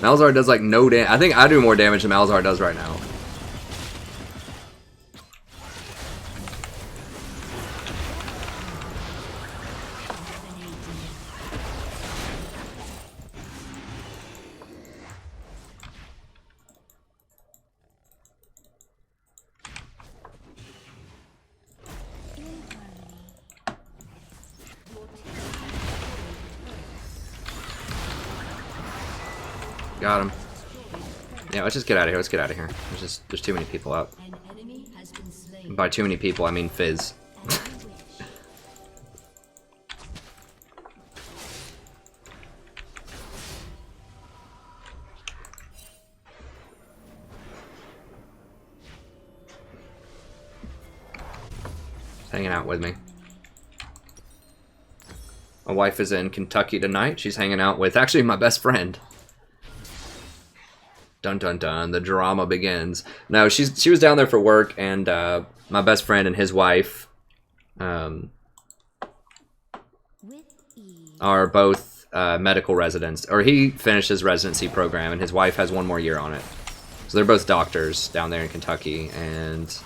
Malzahar does like no damage. I think I do more damage than Malzahar does right now. Got him. Yeah, let's just get out of here. Let's get out of here. There's too many people out. An enemy has been slain. By too many people, I mean Fizz. As you wish. Hanging out with me. My wife is in Kentucky tonight. She's hanging out with actually my best friend. Dun dun dun, the drama begins. No, she was down there for work, and my best friend and his wife With ease. are both medical residents. Or he finished his residency program, and his wife has one more year on it. So they're both doctors down there in Kentucky, and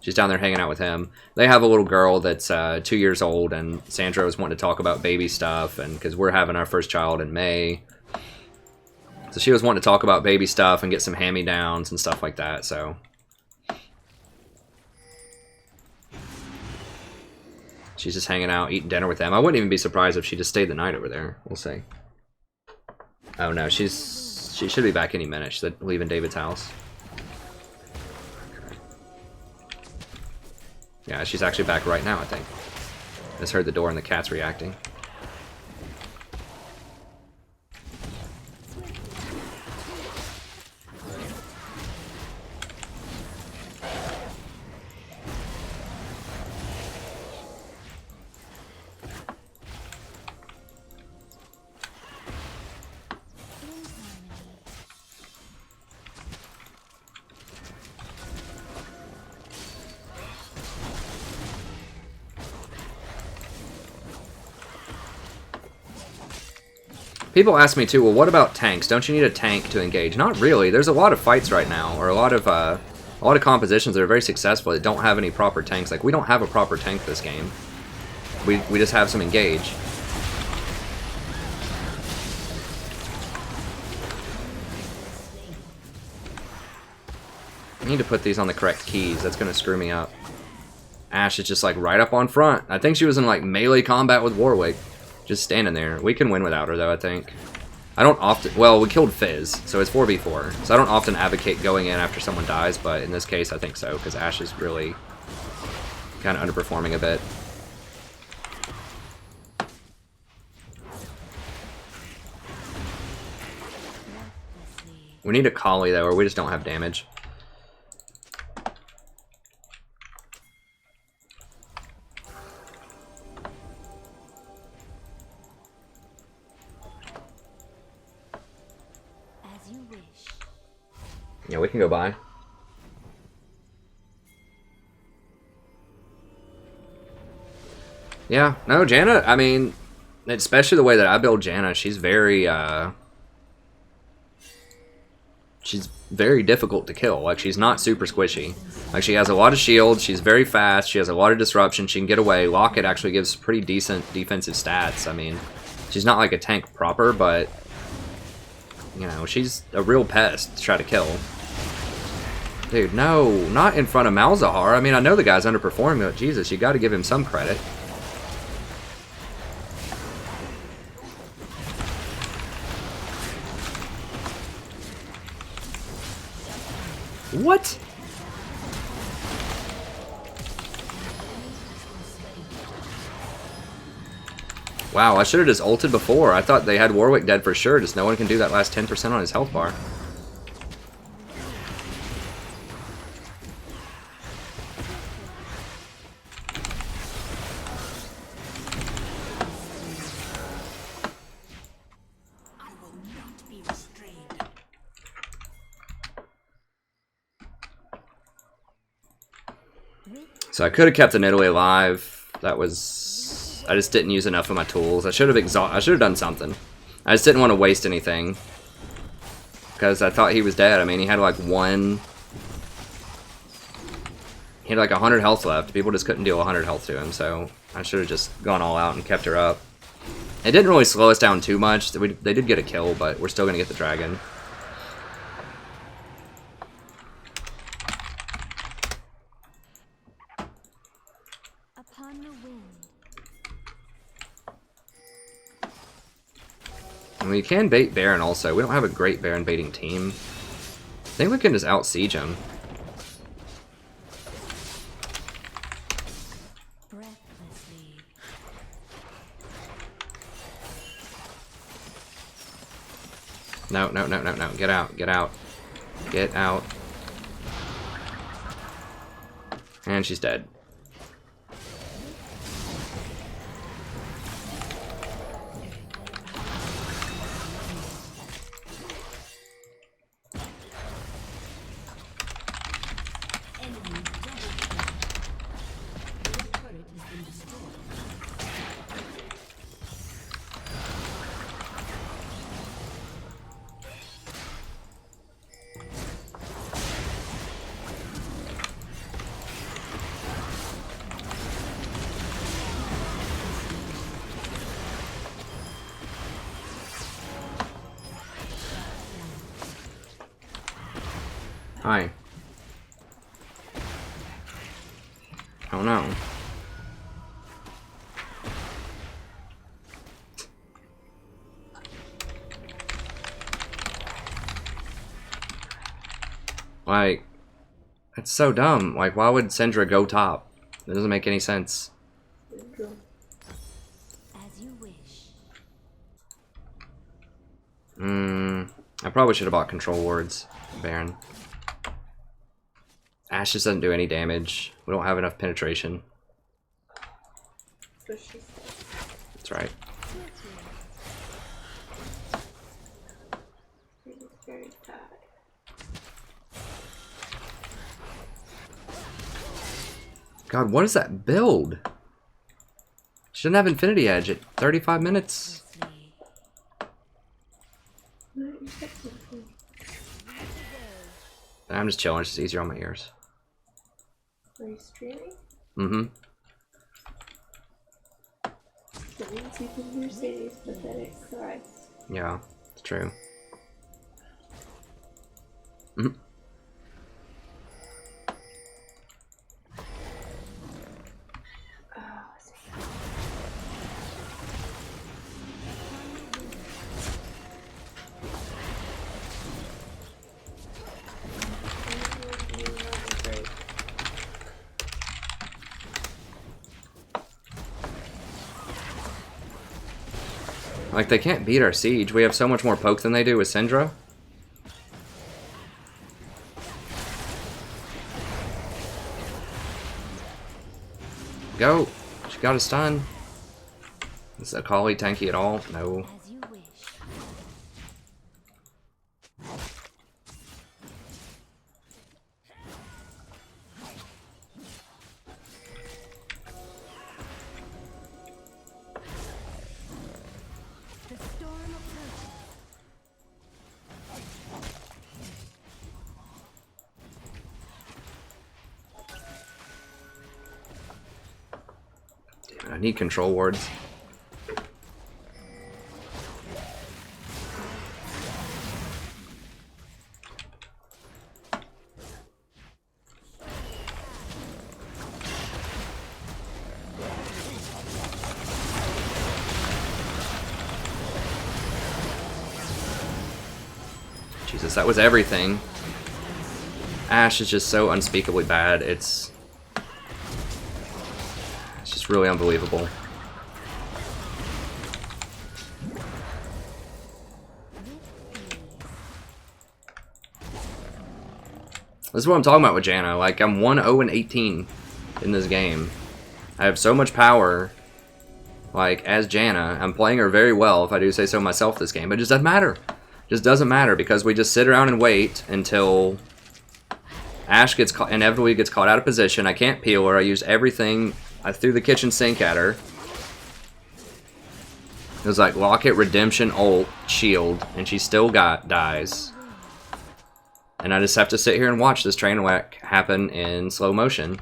she's down there hanging out with him. They have a little girl that's 2 years old, and Sandra was wanting to talk about baby stuff, and because we're having our first child in May. So she was wanting to talk about baby stuff and get some hand-me-downs and stuff like that, so. She's just hanging out, eating dinner with them. I wouldn't even be surprised if she just stayed the night over there. We'll see. Oh no, she should be back any minute. She's leaving David's house. Yeah, she's actually back right now, I think. Just heard the door and the cat's reacting. People ask me too, well, what about tanks? Don't you need a tank to engage? Not really. There's a lot of fights right now, or a lot of compositions that are very successful that don't have any proper tanks. Like, we don't have a proper tank this game. We just have some engage. I need to put these on the correct keys. That's going to screw me up. Ashe is just like right up on front. I think she was in like melee combat with Warwick. Just standing there. We can win without her though, I think. I don't often... Well, we killed Fizz, so it's 4v4. So I don't often advocate going in after someone dies, but in this case I think so, because Ashe is really kind of underperforming a bit. We need a Kali though, or we just don't have damage. As you wish. Yeah, we can go by. Yeah, no, Janna, I mean, especially the way that I build Janna, she's very difficult to kill. Like, she's not super squishy. Like, she has a lot of shield, she's very fast, she has a lot of disruption, she can get away. Locket actually gives pretty decent defensive stats. I mean, she's not like a tank proper, but, you know, she's a real pest to try to kill. Dude, no, not in front of Malzahar. I mean, I know the guy's underperforming, but Jesus, you gotta give him some credit. What? Wow, I should have just ulted before. I thought they had Warwick dead for sure, just no one can do that last 10% on his health bar. So I could have kept the Nidalee alive. That was... I just didn't use enough of my tools. I should have done something. I just didn't want to waste anything. Because I thought he was dead. I mean, he had like one... He had like 100 health left. People just couldn't deal 100 health to him, so I should have just gone all out and kept her up. It didn't really slow us down too much. They did get a kill, but we're still going to get the dragon. Upon the wind. And we can bait Baron also. We don't have a great Baron baiting team. I think we can just out-siege him. Breathlessly. No, no, no, no, no. Get out, get out. Get out. And she's dead. Hi. Oh no. Like, it's so dumb. Like, why would Syndra go top? It doesn't make any sense. As you wish. I probably should have bought control wards, Baron. Ashe just doesn't do any damage. We don't have enough penetration. That's right. God, what is that build? She doesn't have Infinity Edge at 35 minutes. Breathlessly. I'm just chilling. It's just easier on my ears. Are you streaming? Mm-hmm. That means you can hear Sadie's pathetic cries. Yeah, it's true. Mm-hmm. Oh, I see. Like, they can't beat our siege. We have so much more poke than they do with Syndra. Go! She got a stun. Is Akali tanky at all? No. As you wish. The storm approaches. Damn it, I need control wards. Jesus, that was everything. Ashe is just so unspeakably bad. It's just really unbelievable. This is what I'm talking about with Janna. Like, I'm 1-0-18 in this game. I have so much power. Like, as Janna, I'm playing her very well, if I do say so myself, this game. But it just doesn't matter. Just doesn't matter because we just sit around and wait until Ashe inevitably gets caught out of position. I can't peel her. I used everything. I threw the kitchen sink at her. It was like Locket, Redemption, ult, shield, and she still dies. And I just have to sit here and watch this train wreck happen in slow motion.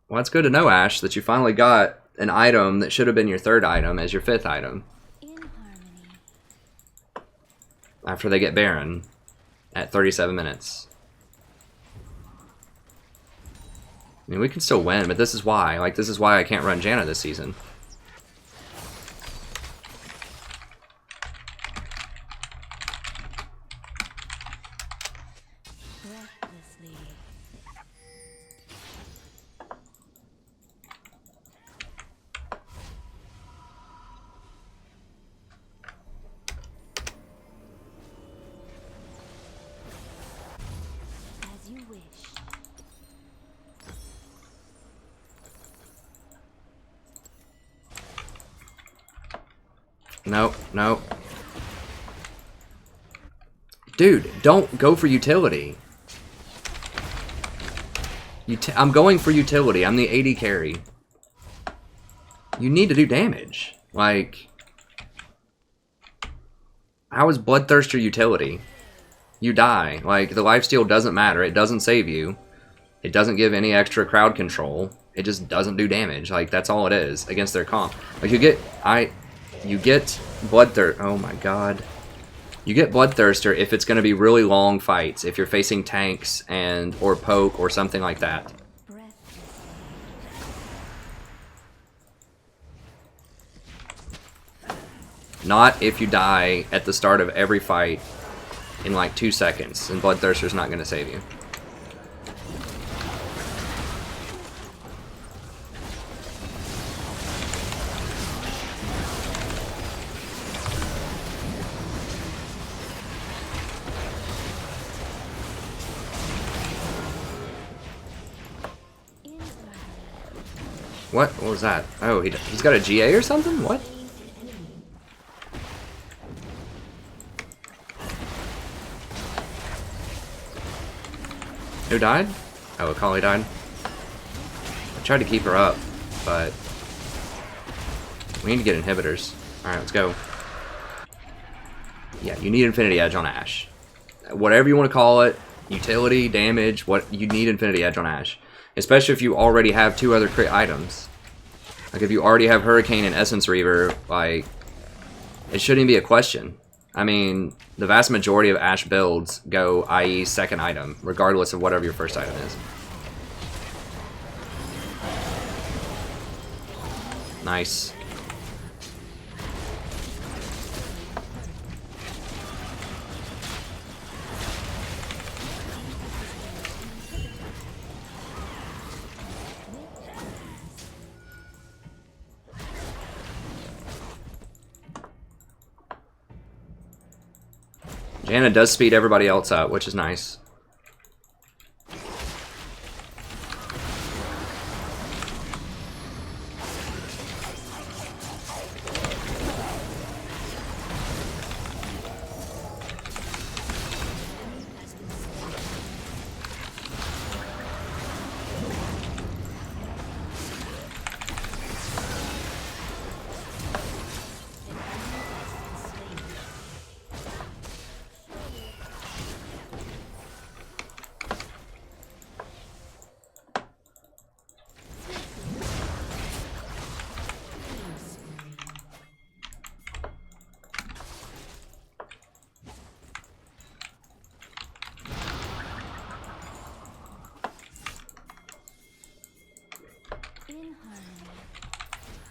Well, it's good to know, Ashe, that you finally got an item that should have been your third item as your fifth item. In harmony. After they get Baron at 37 minutes. I mean, we can still win, but this is why. Like, this is why I can't run Janna this season. Breathlessly. As you wish. Nope, nope. Dude, don't go for utility. I'm going for utility. I'm the AD carry. You need to do damage. Like, how is Bloodthirster utility? You die. Like, the lifesteal doesn't matter. It doesn't save you. It doesn't give any extra crowd control. It just doesn't do damage. Like, that's all it is against their comp. Like, you get Bloodthirster. Oh my god. You get Bloodthirster if it's going to be really long fights. If you're facing tanks or poke or something like that. Not if you die at the start of every fight in like 2 seconds. And Bloodthirster's not going to save you. What? What was that? Oh, he's got a GA or something? What? Who died? Oh, Akali died. I tried to keep her up, but we need to get inhibitors. Alright, let's go. Yeah, you need Infinity Edge on Ashe. Whatever you want to call it, utility, damage, what you need Infinity Edge on Ashe. Especially if you already have 2 other crit items. Like if you already have Hurricane and Essence Reaver, like, it shouldn't be a question. I mean, the vast majority of Ashe builds go IE second item, regardless of whatever your first item is. Nice. Janna does speed everybody else up, which is nice.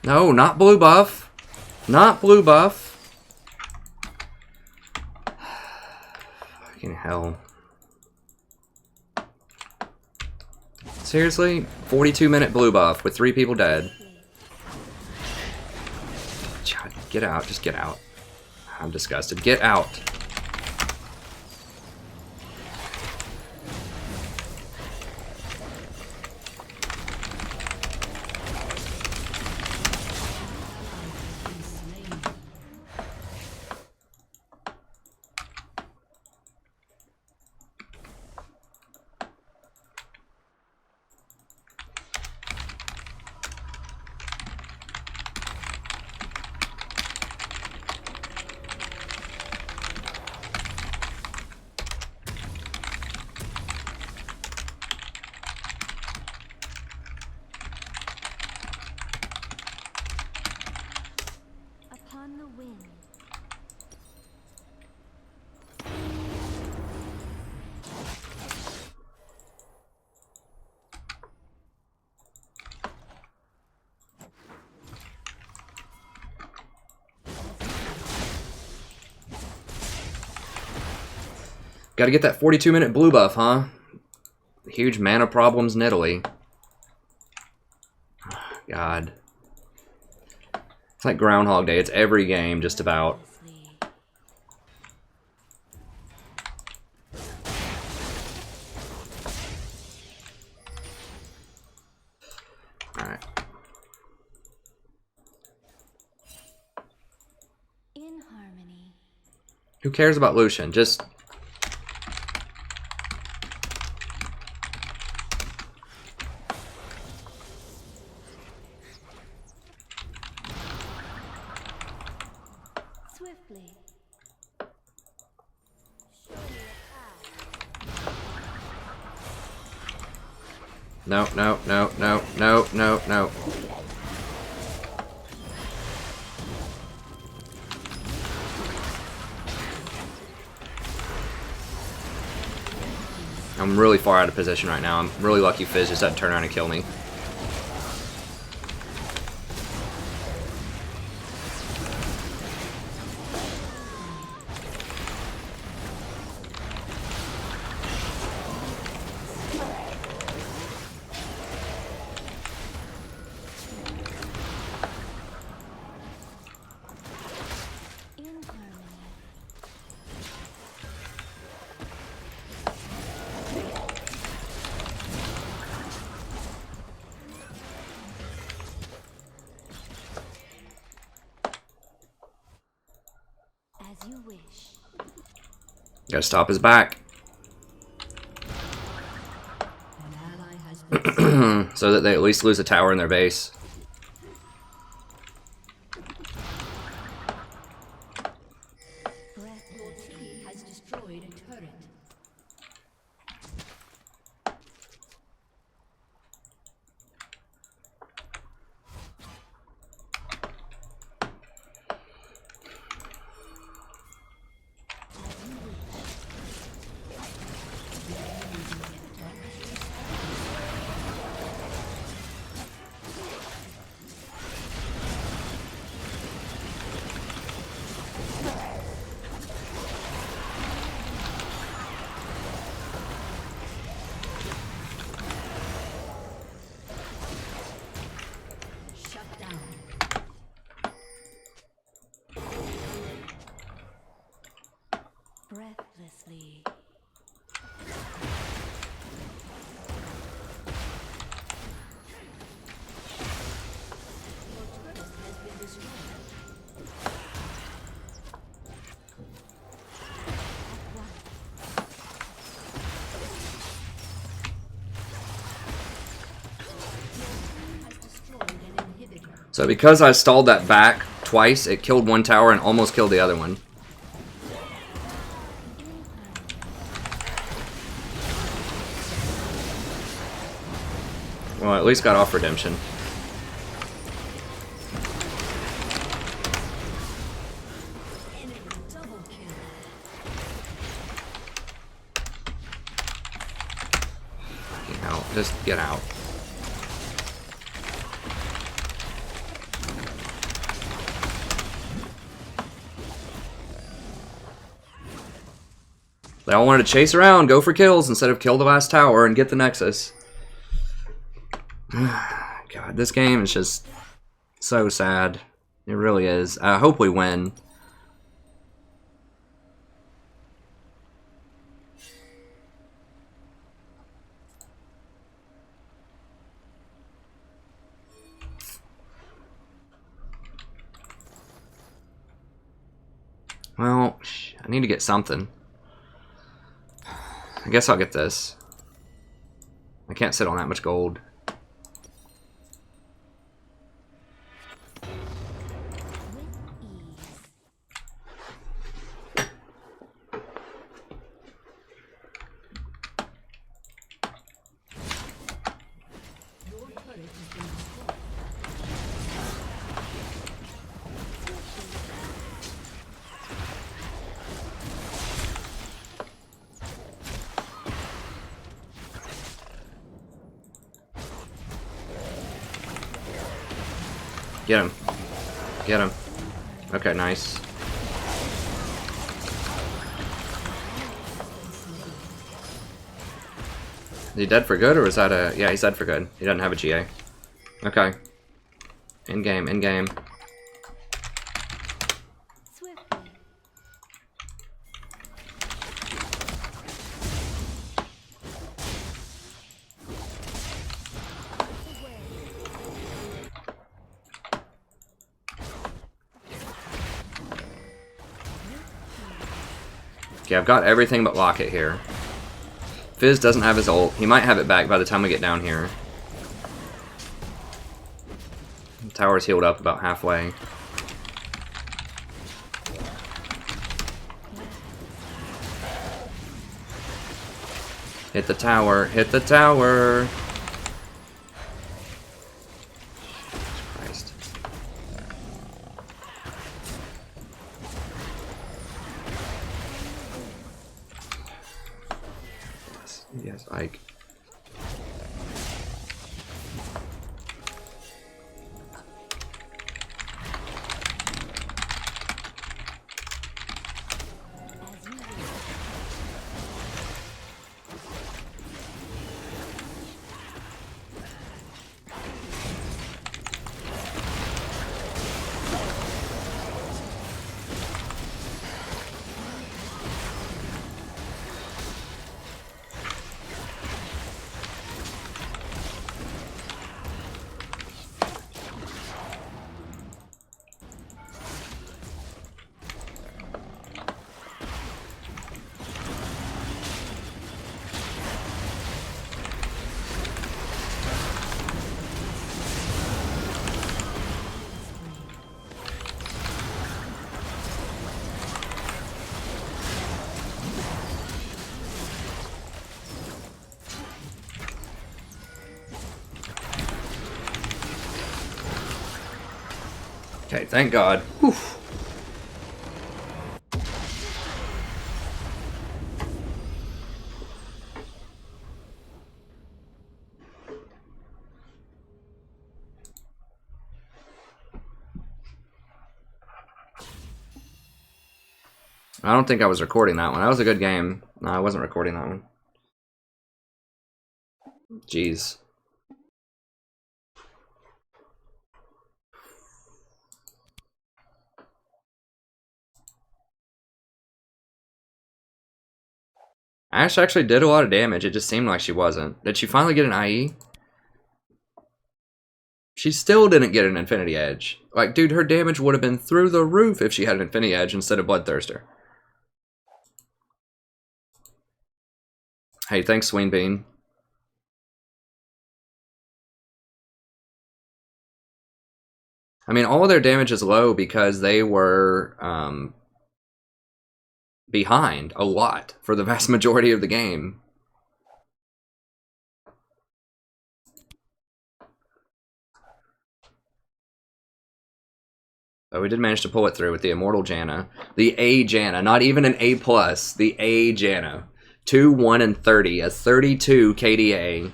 No, not blue buff. Not blue buff. Fucking hell. Seriously? 42-minute blue buff with 3 people dead. Get out. Just get out. I'm disgusted. Get out. Upon the wind. Gotta get that 42-minute blue buff, huh? Huge mana problems in Italy. God. It's like Groundhog Day. It's every game, just about. Alright. In harmony. Who cares about Lucian? Just... Swiftly. No, no, no, no, no, no, no. I'm really far out of position right now. I'm really lucky Fizz just doesn't turn around and kill me. In harmony. As you wish. Gotta stop his back. An ally has been So that they at least lose a tower in their base. has destroyed a turret. Breathlessly. So because I stalled that back twice, it killed one tower and almost killed the other one. Well, at least got off redemption. Get out. Just get out. They all wanted to chase around, go for kills instead of kill the last tower and get the Nexus. God, this game is just so sad. It really is. I hope we win. Well, I need to get something. I guess I'll get this. I can't sit on that much gold. Get him. Get him. Okay, nice. Is he dead for good, or is that a... Yeah, he's dead for good. He doesn't have a GA. Okay. In-game, in-game. Swiftly. Okay, I've got everything but Locket here. Fizz doesn't have his ult. He might have it back by the time we get down here. The tower's healed up about halfway. Hit the tower. Hit the tower. Christ. Yes, Ike. Okay, thank God. Whew. I don't think I was recording that one. That was a good game. No, I wasn't recording that one. Jeez. Ashe actually did a lot of damage. It just seemed like she wasn't. Did she finally get an IE? She still didn't get an Infinity Edge. Like, dude, her damage would have been through the roof if she had an Infinity Edge instead of Bloodthirster. Hey, thanks, Sweenbean. I mean, all of their damage is low because they were behind a lot for the vast majority of the game. But we did manage to pull it through with the Immortal Janna. The A Janna, not even an A+, the A Janna. 2, 1, and 30, a 32 KDA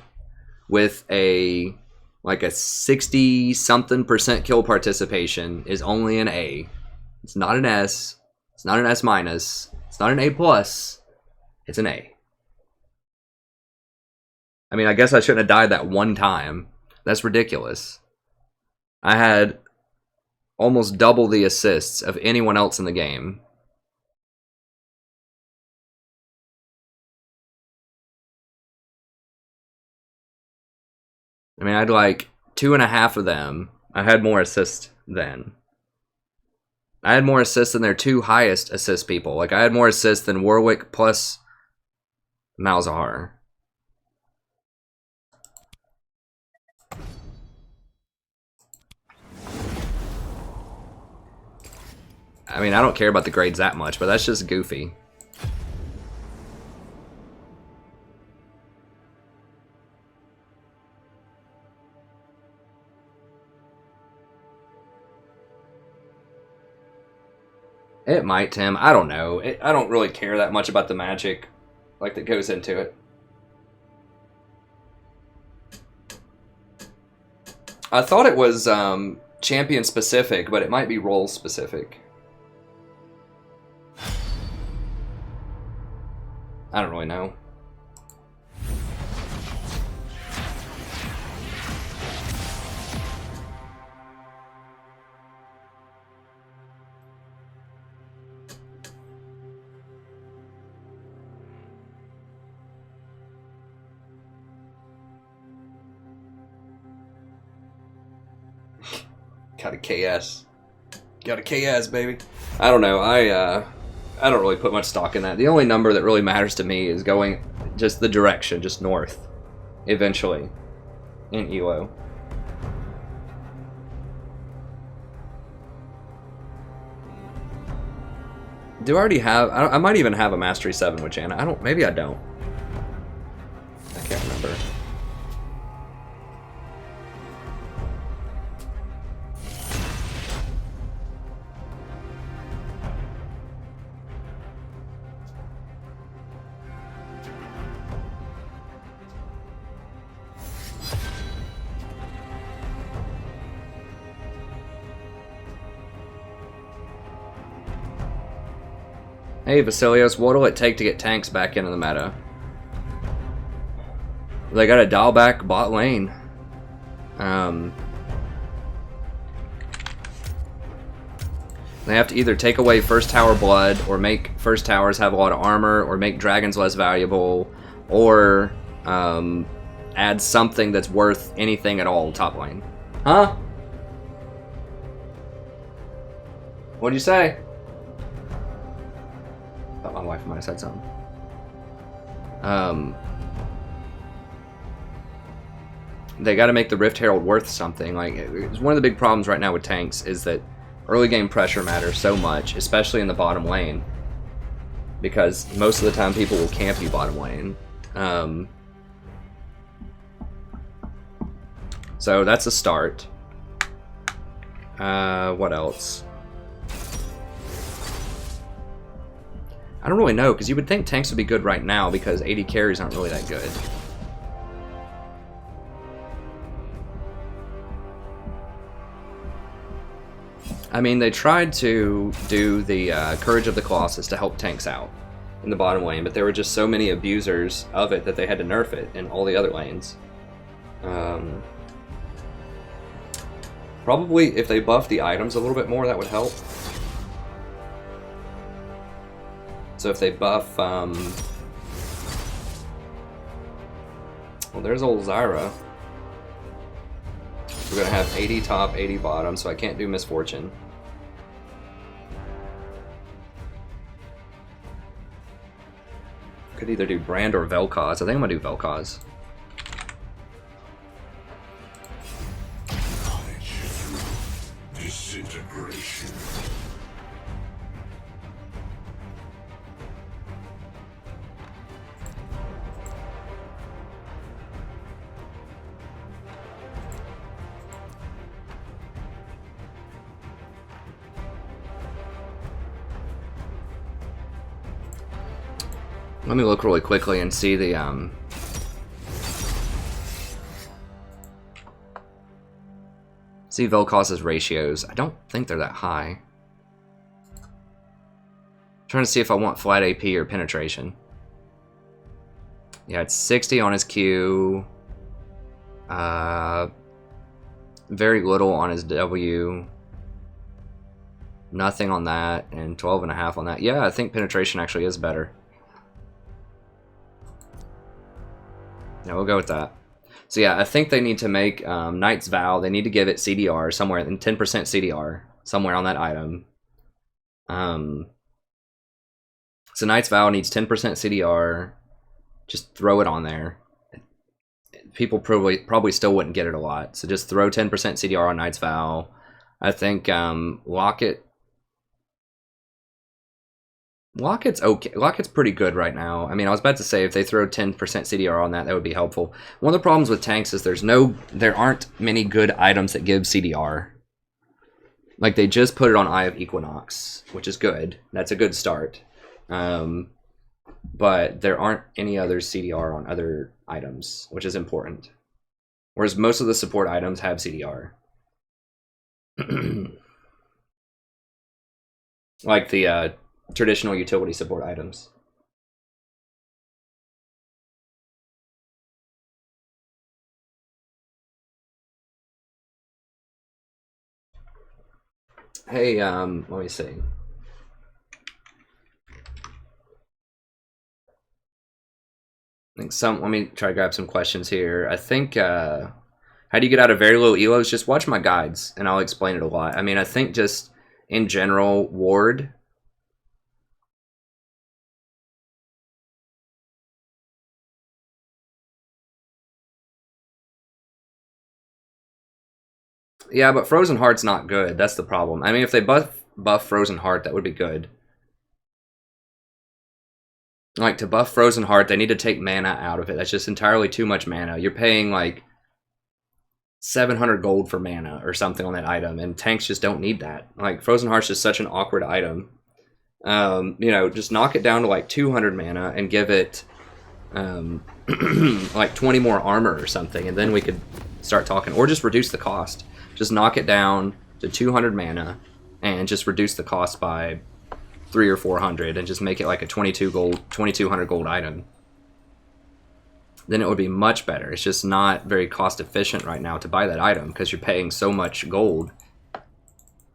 with a like a 60-something% kill participation is only an A. It's not an S. It's not an S-. It's not an A+. It's an A. I mean, I guess I shouldn't have died that one time. That's ridiculous. I had almost double the assists of anyone else in the game. I mean, I had like 2.5 of them. I had more assists then. I had more assists than their 2 highest assist people. Like, I had more assists than Warwick plus Malzahar. I mean, I don't care about the grades that much, but that's just goofy. It might, Tim. I don't know. I don't really care that much about the magic like that goes into it. I thought it was champion specific, but it might be role specific. I don't really know. Got a KS. Got a KS, baby. I don't know. I don't really put much stock in that. The only number that really matters to me is going just the direction, just north, eventually, in ELO. Do I already have? I might even have a Mastery 7 with Janna. I don't. Maybe I don't. I can't remember. Hey Vasilios, what'll it take to get tanks back into the meta? They gotta dial back bot lane. They have to either take away first tower blood, or make first towers have a lot of armor, or make dragons less valuable, or add something that's worth anything at all top lane. Huh? What'd you say? Thought my wife might have said something. They got to make the Rift Herald worth something. Like, it's one of the big problems right now with tanks is that early game pressure matters so much, especially in the bottom lane, because most of the time people will camp you bottom lane. So that's a start. What else? I don't really know, because you would think tanks would be good right now because AD carries aren't really that good. I mean, they tried to do the Courage of the Colossus to help tanks out in the bottom lane, but there were just so many abusers of it that they had to nerf it in all the other lanes. Probably if they buff the items a little bit more, that would help. So if they buff, well, there's old Zyra. We're gonna have 80 top, 80 bottom, so I can't do Misfortune. Could either do Brand or Vel'Koz. I think I'm gonna do Vel'Koz. Disintegration. Let me look really quickly and see the see Vel'Koz's ratios. I don't think they're that high. Trying to see if I want flat AP or penetration. Yeah, it's 60 on his Q. Very little on his W. Nothing on that, and 12.5 on that. Yeah, I think penetration actually is better. Yeah, we'll go with that. So yeah, I think they need to make Knight's Vow. They need to give it CDR somewhere, in 10% CDR somewhere on that item. So Knight's Vow needs 10% CDR. Just throw it on there. People probably still wouldn't get it a lot. So just throw 10% CDR on Knight's Vow. I think Locket's okay. Locket's pretty good right now. I mean, I was about to say if they throw 10% CDR on that, that would be helpful. One of the problems with tanks is there aren't many good items that give CDR. Like, they just put it on Eye of Equinox, which is good. That's a good start. But there aren't any other CDR on other items, which is important. Whereas most of the support items have CDR. Like the traditional utility support items. Hey, let me see. Let me try to grab some questions here. I think, how do you get out of very low elos? Just watch my guides, and I'll explain it a lot. I mean, I think just, in general, ward. Yeah, but Frozen Heart's not good. That's the problem. I mean, if they buff Frozen Heart, that would be good. Like, to buff Frozen Heart, they need to take mana out of it. That's just entirely too much mana. You're paying, like, 700 gold for mana or something on that item, and tanks just don't need that. Like, Frozen Heart's just such an awkward item. You know, just knock it down to, like, 200 mana and give it, like, 20 more armor or something, and then we could start talking. Or just reduce the cost. Just knock it down to 200 mana and just reduce the cost by 300 or 400 and just make it like a 2200 gold item. Then it would be much better. It's just not very cost efficient right now to buy that item because you're paying so much gold.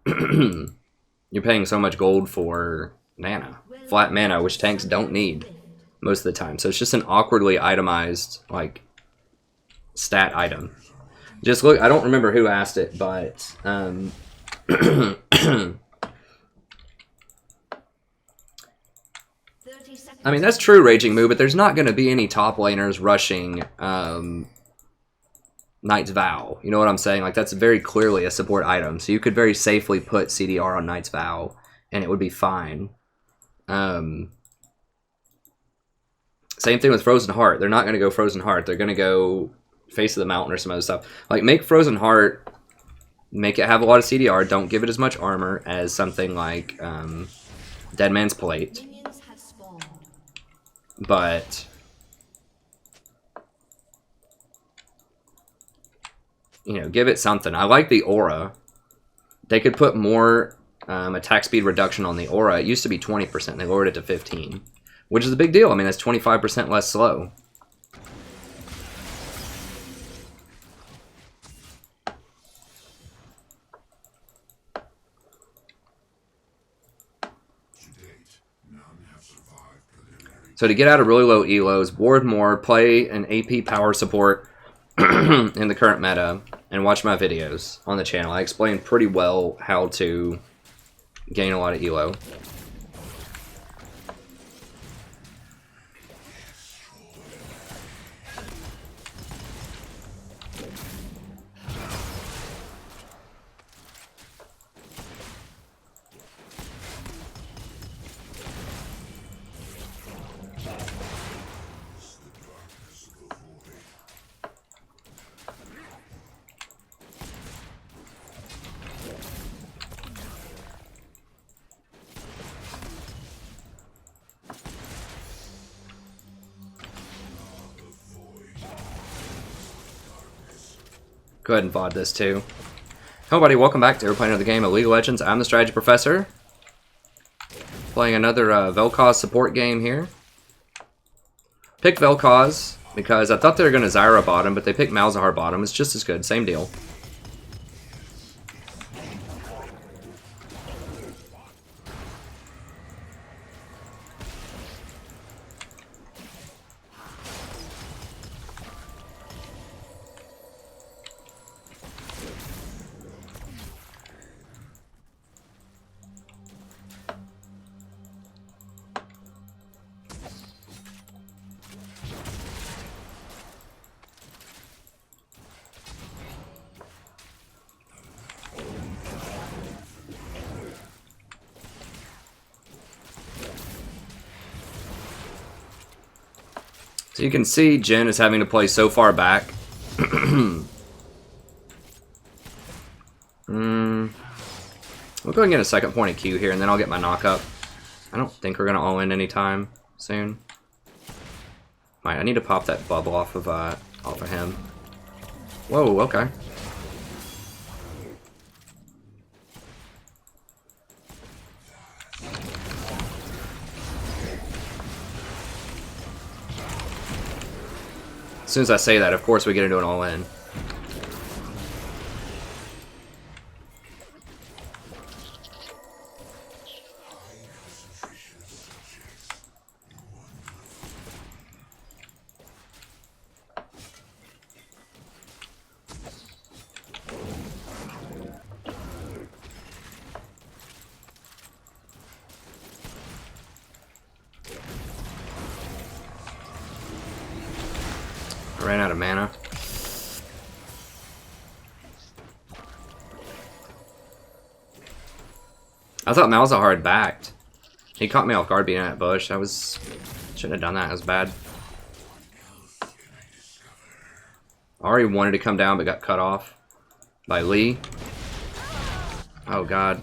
You're paying so much gold for mana, flat mana, which tanks don't need most of the time. So it's just an awkwardly itemized, like, stat item. Just look, I don't remember who asked it, but I mean, that's true, Raging Moo, but there's not going to be any top laners rushing Knight's Vow. You know what I'm saying? Like, that's very clearly a support item, so you could very safely put CDR on Knight's Vow, and it would be fine. Same thing with Frozen Heart. They're not going to go Frozen Heart. They're going to go Face of the Mountain or some other stuff. Like, make Frozen Heart make it have a lot of CDR. Don't give it as much armor as something like Dead Man's Plate. Minions have spawned. But you know, give it something. I like the aura. They could put more attack speed reduction on the aura. It used to be 20%. They lowered it to 15, which is a big deal. I mean, that's 25% less slow. So to get out of really low elos, ward more, play an AP power support in the current meta, and watch my videos on the channel. I explain pretty well how to gain a lot of elo. Go ahead and VOD this too. Hello buddy, welcome back to Playing Another Game of League of Legends. I'm the Strategy Professor. Playing another Vel'Koz support game here. Picked Vel'Koz because I thought they were going to Zyra bottom, but they picked Malzahar bottom. It's just as good, same deal. So you can see Jhin is having to play so far back. We'll go and get a second point of Q here, and then I'll get my knock up. I don't think we're going to all in anytime soon. Might, I need to pop that bubble off of him. Whoa, okay. As soon as I say that, of course we get into an all-in. I ran out of mana. I thought Malzahar had backed. He caught me off guard being in that bush. Shouldn't have done that. It was bad. Ahri wanted to come down but got cut off by Lee. Oh god.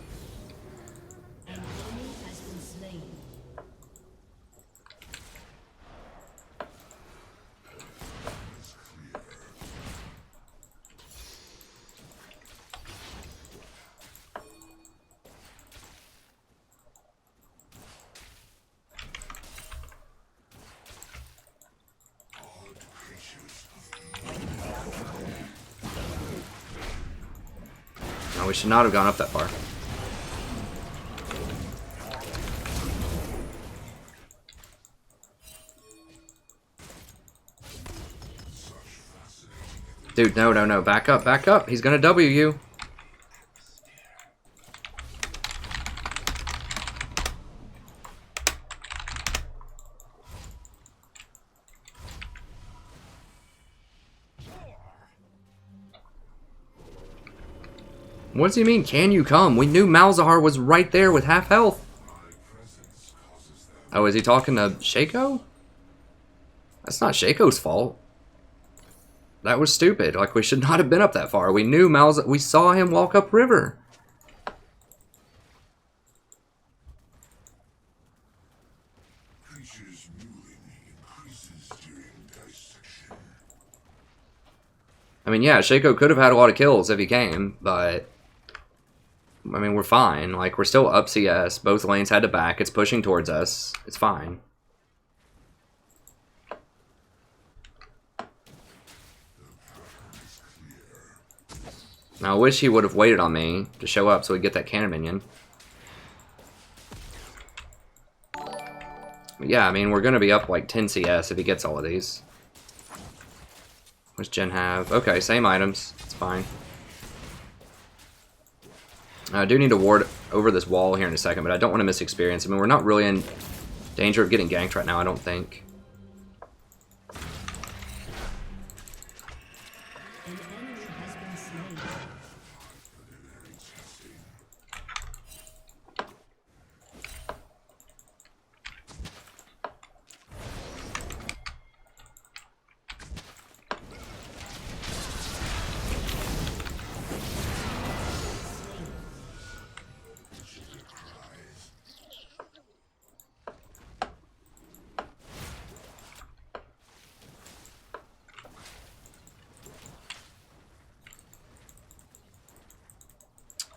No, we should not have gone up that far. Dude, no, no, no. Back up, back up. He's gonna W you. What does he mean, can you come? We knew Malzahar was right there with half health. Oh, is he talking to Shaco? That's not Shaco's fault. That was stupid. Like, we should not have been up that far. We knew Malzahar. We saw him walk up river. Creatures moving increases during dissection. I mean, yeah, Shaco could have had a lot of kills if he came, but I mean, we're fine. Like, we're still up CS. Both lanes had to back. It's pushing towards us. It's fine. Now, I wish he would have waited on me to show up so we'd get that cannon minion. But yeah, I mean, we're going to be up like 10 CS if he gets all of these. What's Jen have? Okay, same items. It's fine. I do need to ward over this wall here in a second, but I don't want to miss experience. I mean, we're not really in danger of getting ganked right now, I don't think. An enemy has been slain.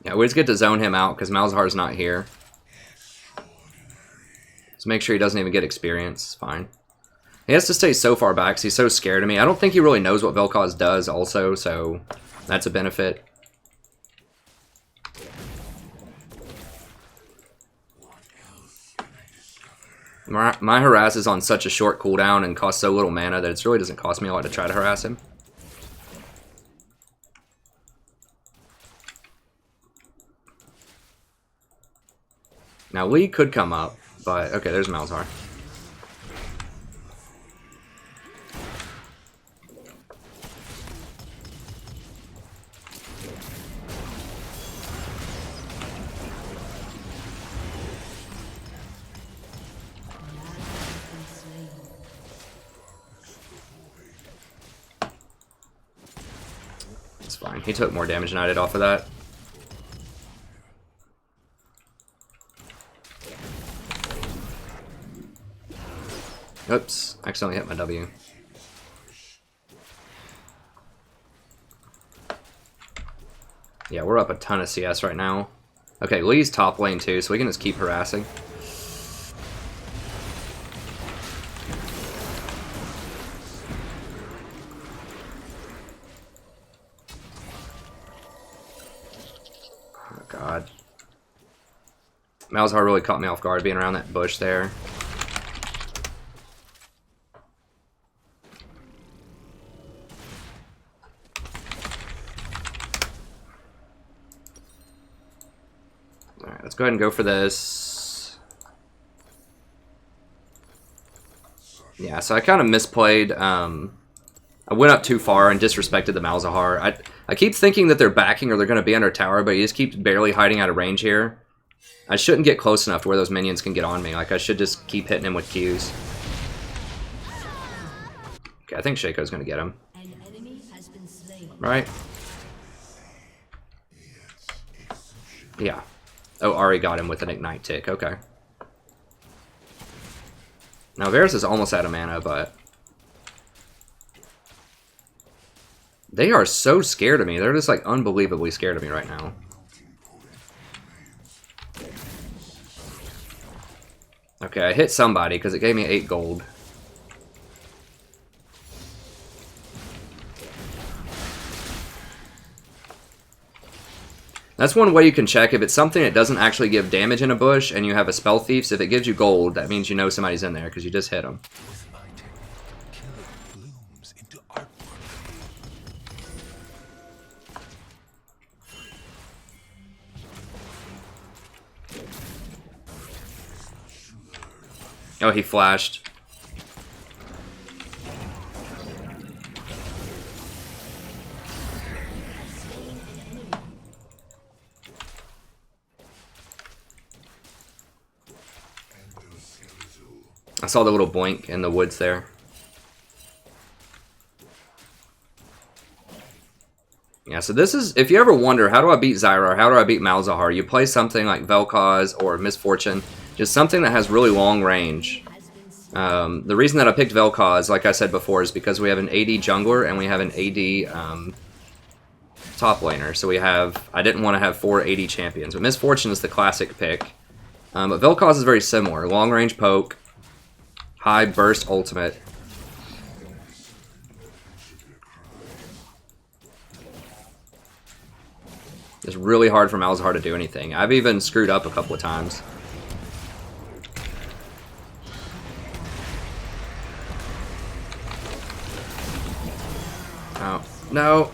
Yeah, we just get to zone him out because Malzahar's not here. So make sure he doesn't even get experience. It's fine. He has to stay so far back because he's so scared of me. I don't think he really knows what Vel'Koz does also, so that's a benefit. My harass is on such a short cooldown and costs so little mana that it really doesn't cost me a lot to try to harass him. Now, Lee could come up, but... Okay, there's Malzahar. It's fine. He took more damage than I did off of that. Oops, accidentally hit my W. Yeah, we're up a ton of CS right now. Okay, Lee's top lane too, so we can just keep harassing. Oh god. Malzahar really caught me off guard being around that bush there. Alright, let's go ahead and go for this. Yeah, so I kind of misplayed. I went up too far and disrespected the Malzahar. I keep thinking that they're backing or they're going to be under tower, but he just keeps barely hiding out of range here. I shouldn't get close enough to where those minions can get on me. Like, I should just keep hitting him with Qs. Okay, I think Shaco's going to get him. An enemy has been slain. Right? Yeah. Oh, Ahri got him with an Ignite tick. Okay. Now, Varus is almost out of mana, but... They are so scared of me. They're just, like, unbelievably scared of me right now. Okay, I hit somebody because it gave me 8 gold. That's one way you can check if it's something that doesn't actually give damage in a bush and you have a Spell Thief. So if it gives you gold, that means you know somebody's in there because you just hit them. With my technique, kill blooms into artwork. Oh, he flashed. I saw the little boink in the woods there. Yeah, so this is, if you ever wonder, how do I beat Zyra, or how do I beat Malzahar, you play something like Vel'Koz or Misfortune, just something that has really long range. The reason that I picked Vel'Koz, like I said before, is because we have an AD jungler and we have an AD top laner. So we have, I didn't want to have 4 AD champions, but Misfortune is the classic pick. But Vel'Koz is very similar. Long range poke, high burst ultimate. It's really hard for Malzahar to do anything. I've even screwed up a couple of times. Oh, no.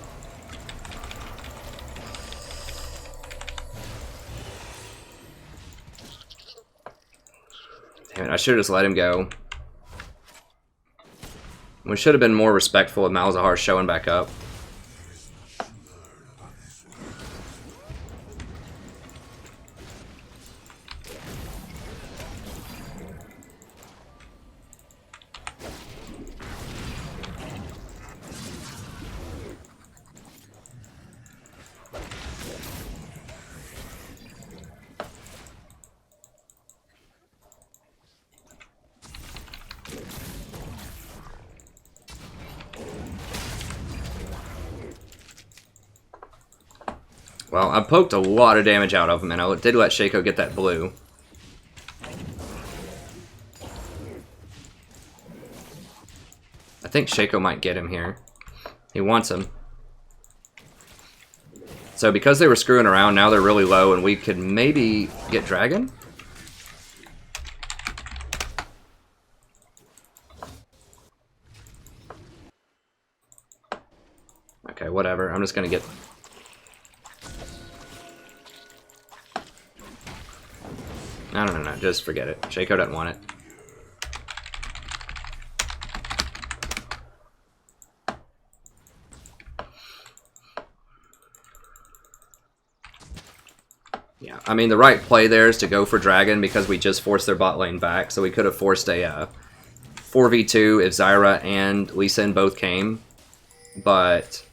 Damn it, I should have just let him go. We should have been more respectful of Malzahar showing back up. Well, I poked a lot of damage out of him, and I did let Shaco get that blue. I think Shaco might get him here. He wants him. So because they were screwing around, now they're really low, and we could maybe get Dragon? Okay, whatever. I'm just gonna get... No, just forget it. Shaco doesn't want it. Yeah, I mean, the right play there is to go for Dragon because we just forced their bot lane back, so we could have forced a 4v2 if Zyra and Lee Sin both came, but...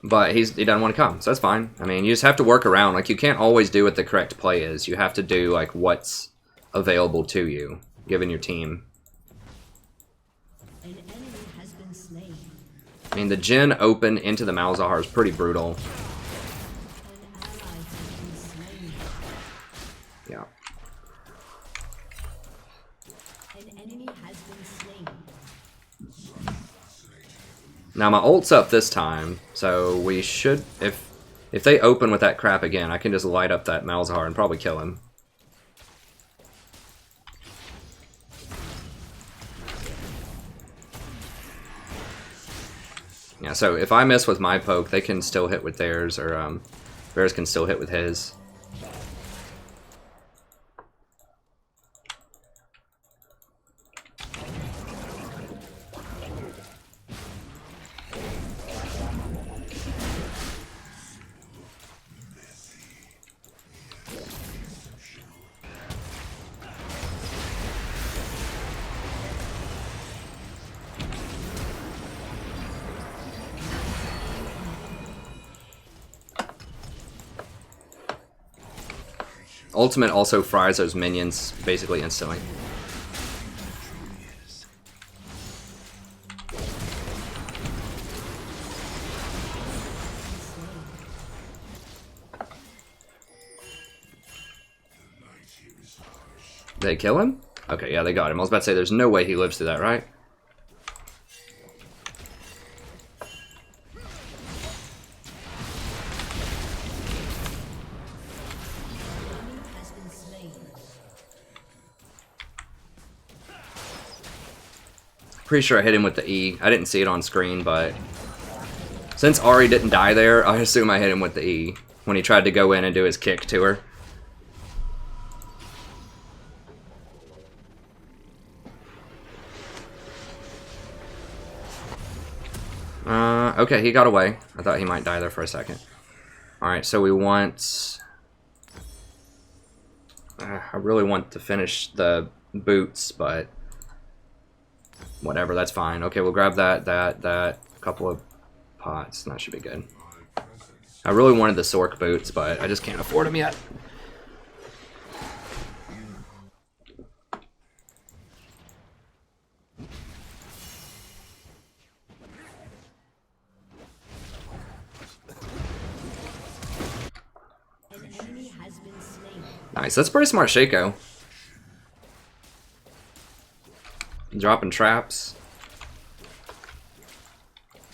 But he doesn't want to come, so that's fine. I mean, you just have to work around. Like, you can't always do what the correct play is. You have to do, like, what's available to you, given your team. An enemy has been slain. I mean, the Jhin open into the Malzahar is pretty brutal. An ally has been slain. Yeah. An enemy has been slain. Now, my ult's up this time, so we should... If they open with that crap again, I can just light up that Malzahar and probably kill him. Yeah, so if I miss with my poke, they can still hit with theirs, or Varus can still hit with his. Ultimate also fries those minions basically instantly. Did they kill him? Okay, yeah, they got him. I was about to say, there's no way he lives through that, right? Pretty sure I hit him with the E. I didn't see it on screen, but since Ahri didn't die there, I assume I hit him with the E when he tried to go in and do his kick to her. Okay, he got away. I thought he might die there for a second. Alright, so we want... I really want to finish the boots, but... whatever, that's fine. Okay, we'll grab that. A couple of pots. That should be good. I really wanted the Sork boots, but I just can't afford them yet. An enemy has been slain. Nice, that's pretty smart, Shaco. Dropping traps.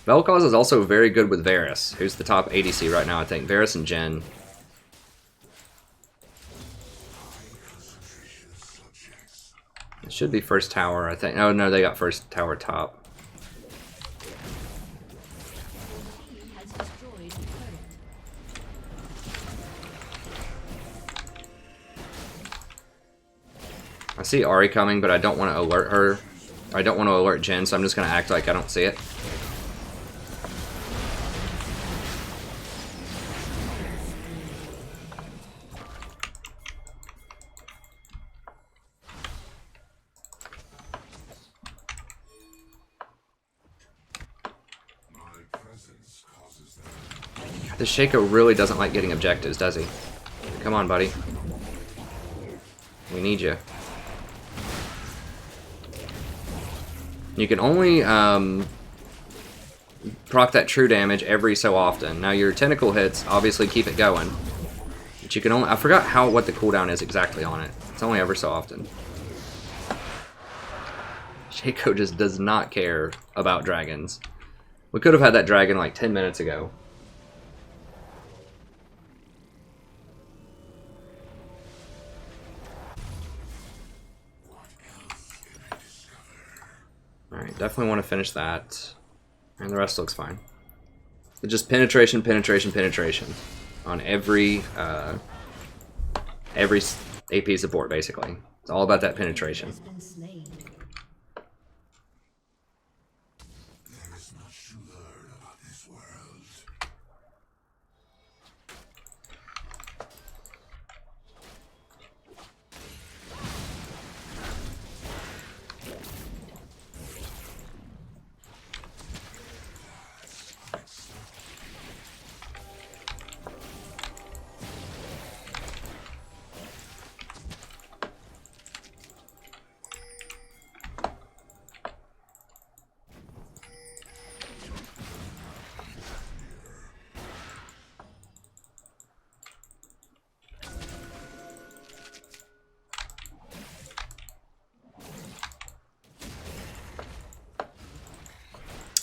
Vel'Koz is also very good with Varus, who's the top ADC right now, I think. Varus and Jhin. It should be first tower, I think. Oh, no, they got first tower top. Team has destroyed a turret. I see Ahri coming, but I don't want to alert her. I don't want to alert Jhin, so I'm just going to act like I don't see it. This Shaco really doesn't like getting objectives, does he? Come on, buddy. We need you. You can only proc that true damage every so often. Now your tentacle hits obviously keep it going, but you can only, I forgot what the cooldown is exactly on it. It's only ever so often. Shaco just does not care about dragons. We could have had that dragon like 10 minutes ago. Alright, definitely want to finish that. And the rest looks fine. But just penetration, penetration, penetration. On every AP support, basically. It's all about that penetration. Has been slain. There is much to learn about this world.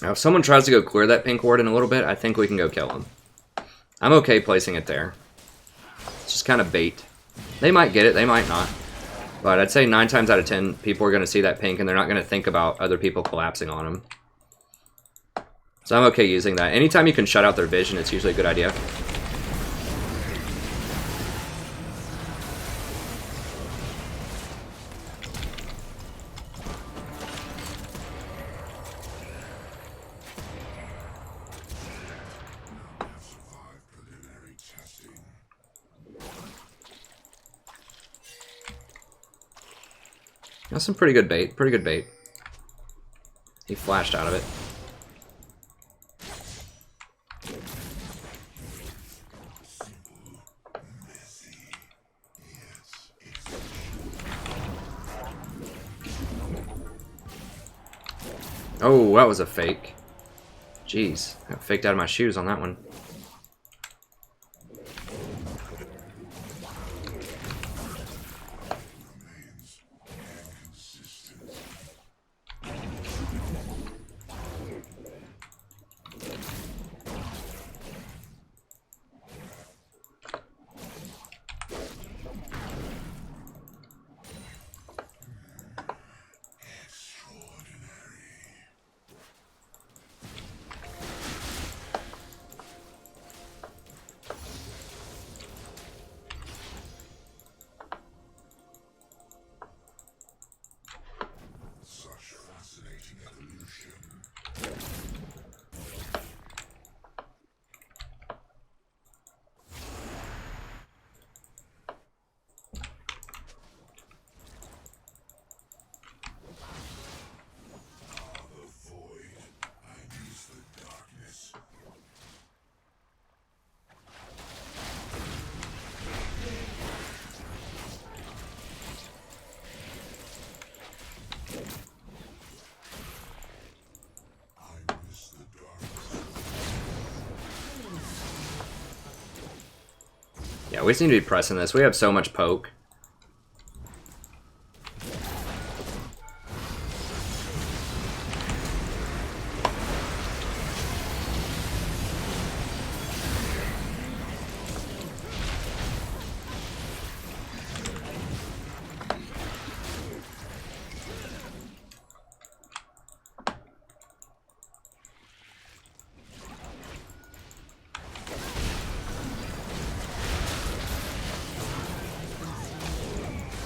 Now, if someone tries to go clear that pink ward in a little bit, I think we can go kill him. I'm okay placing it there. It's just kind of bait. They might get it, they might not. But I'd say 9 times out of 10, people are going to see that pink and they're not going to think about other people collapsing on them. So I'm okay using that. Anytime you can shut out their vision, it's usually a good idea. That's some pretty good bait. Pretty good bait. He flashed out of it. Oh, that was a fake. Jeez, I got faked out of my shoes on that one. we just need to be pressing this. We have so much poke.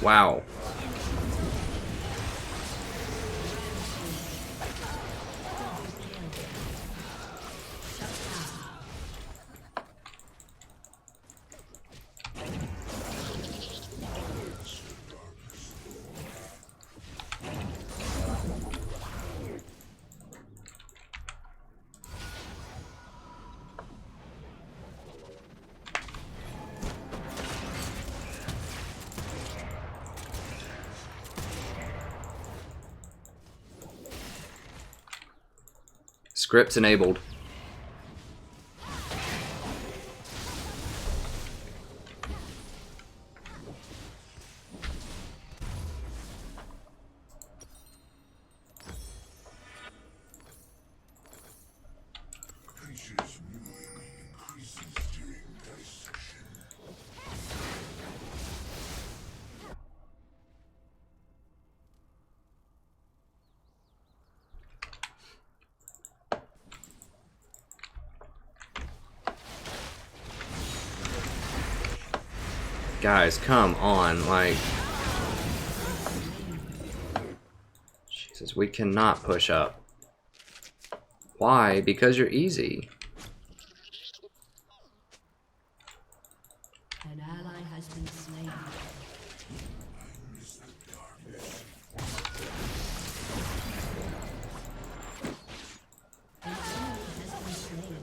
Wow. Scripts enabled. Creatures moving increases during dissection. Guys, come on, like... Jesus, we cannot push up. Why? Because you're easy. An ally has been slain. An enemy has been slain.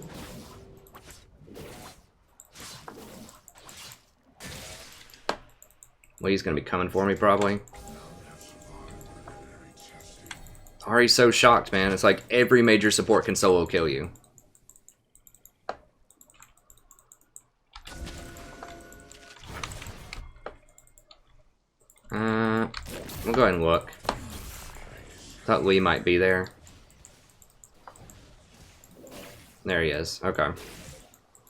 Lee's gonna be coming for me, probably. Ari's so shocked, man. It's like every major support can solo kill you. We'll go ahead and look. Thought Lee might be there. There he is. Okay.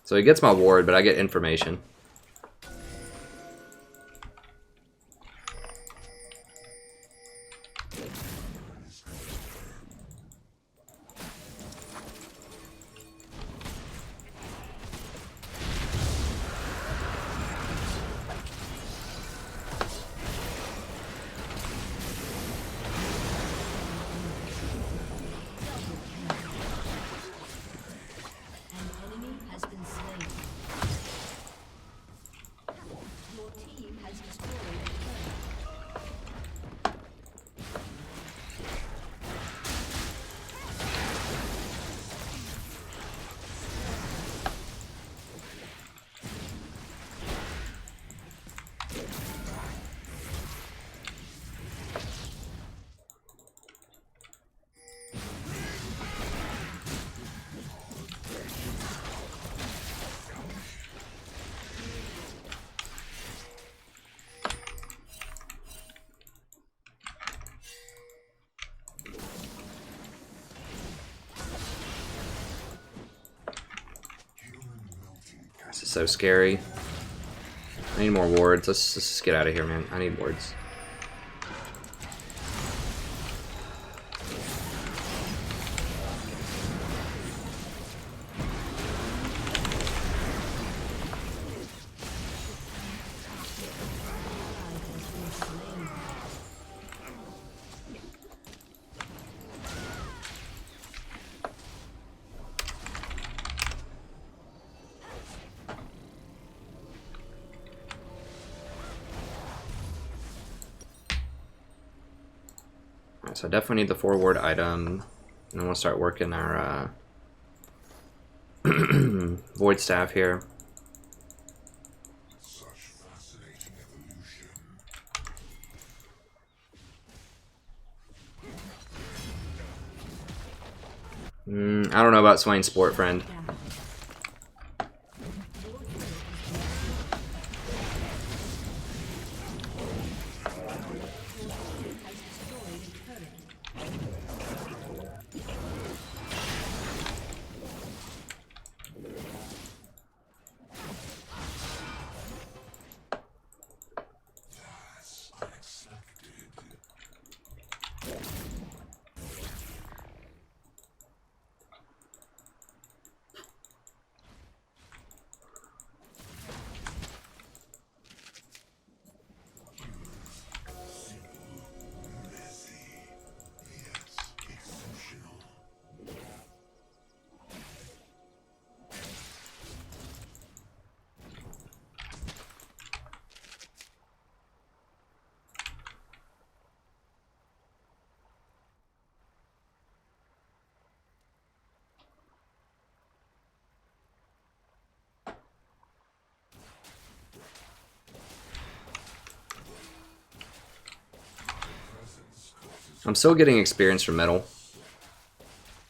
So he gets my ward, but I get information. An enemy has been slain. Your team has destroyed a turret. This is so scary. I need more wards. Let's just get out of here, man. I need wards. So I definitely need the forward item, and then we'll start working our void staff here. Such fascinating evolution. I don't know about Swain Sport, friend. I'm still getting experience from middle.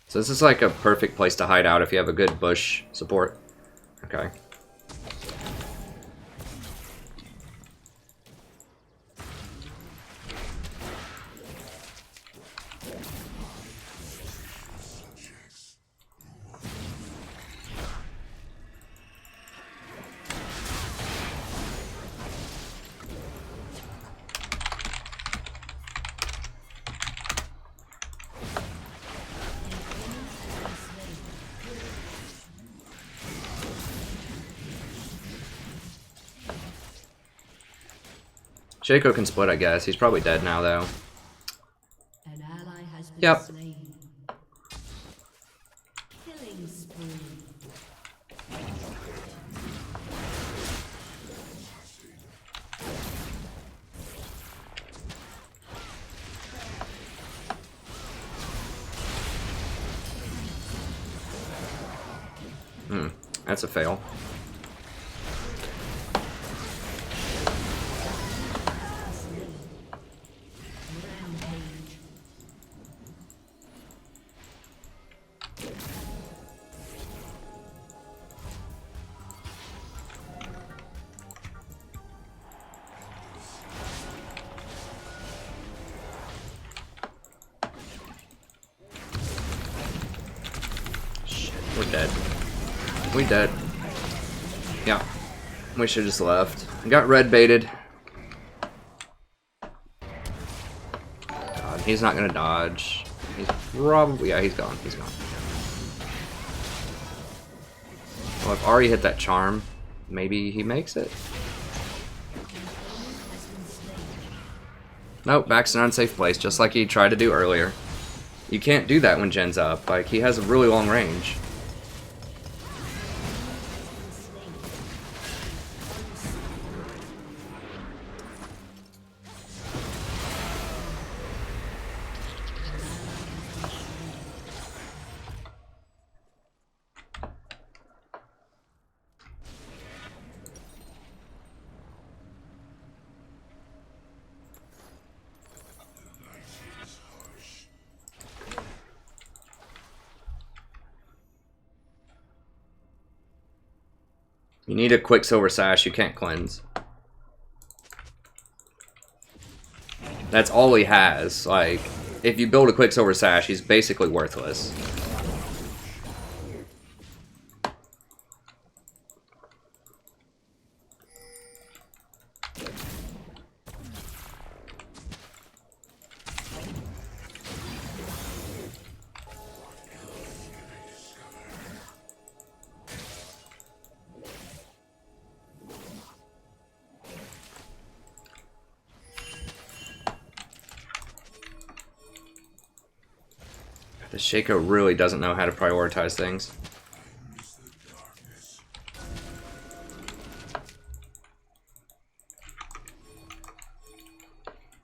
So this is like a perfect place to hide out if you have a good bush support. Okay. Shaco can split, I guess. He's probably dead now, though. An ally has been Yep. slain. Killing spree. That's a fail. Rampage. Shit, we're dead. We dead. Yeah. We should have just left. Got red baited. God, he's not gonna dodge. He's probably... Yeah, he's gone. He's gone. Well, I've already hit that charm. Maybe he makes it. Nope, back's an unsafe place, just like he tried to do earlier. You can't do that when Jen's up. Like, he has a really long range. You need a Quicksilver Sash, you can't cleanse. That's all he has. Like, if you build a Quicksilver Sash, he's basically worthless. The Shaco really doesn't know how to prioritize things.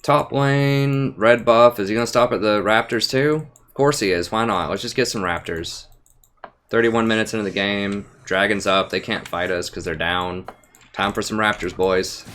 Top lane, red buff. Is he going to stop at the Raptors too? Of course he is. Why not? Let's just get some Raptors. 31 minutes into the game. Dragon's up. They can't fight us because they're down. Time for some Raptors, boys.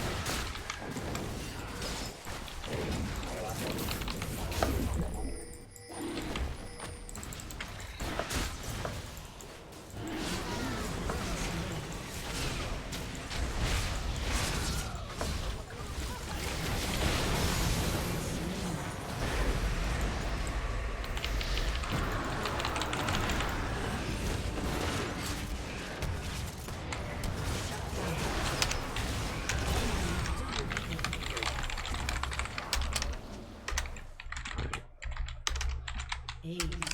Aced.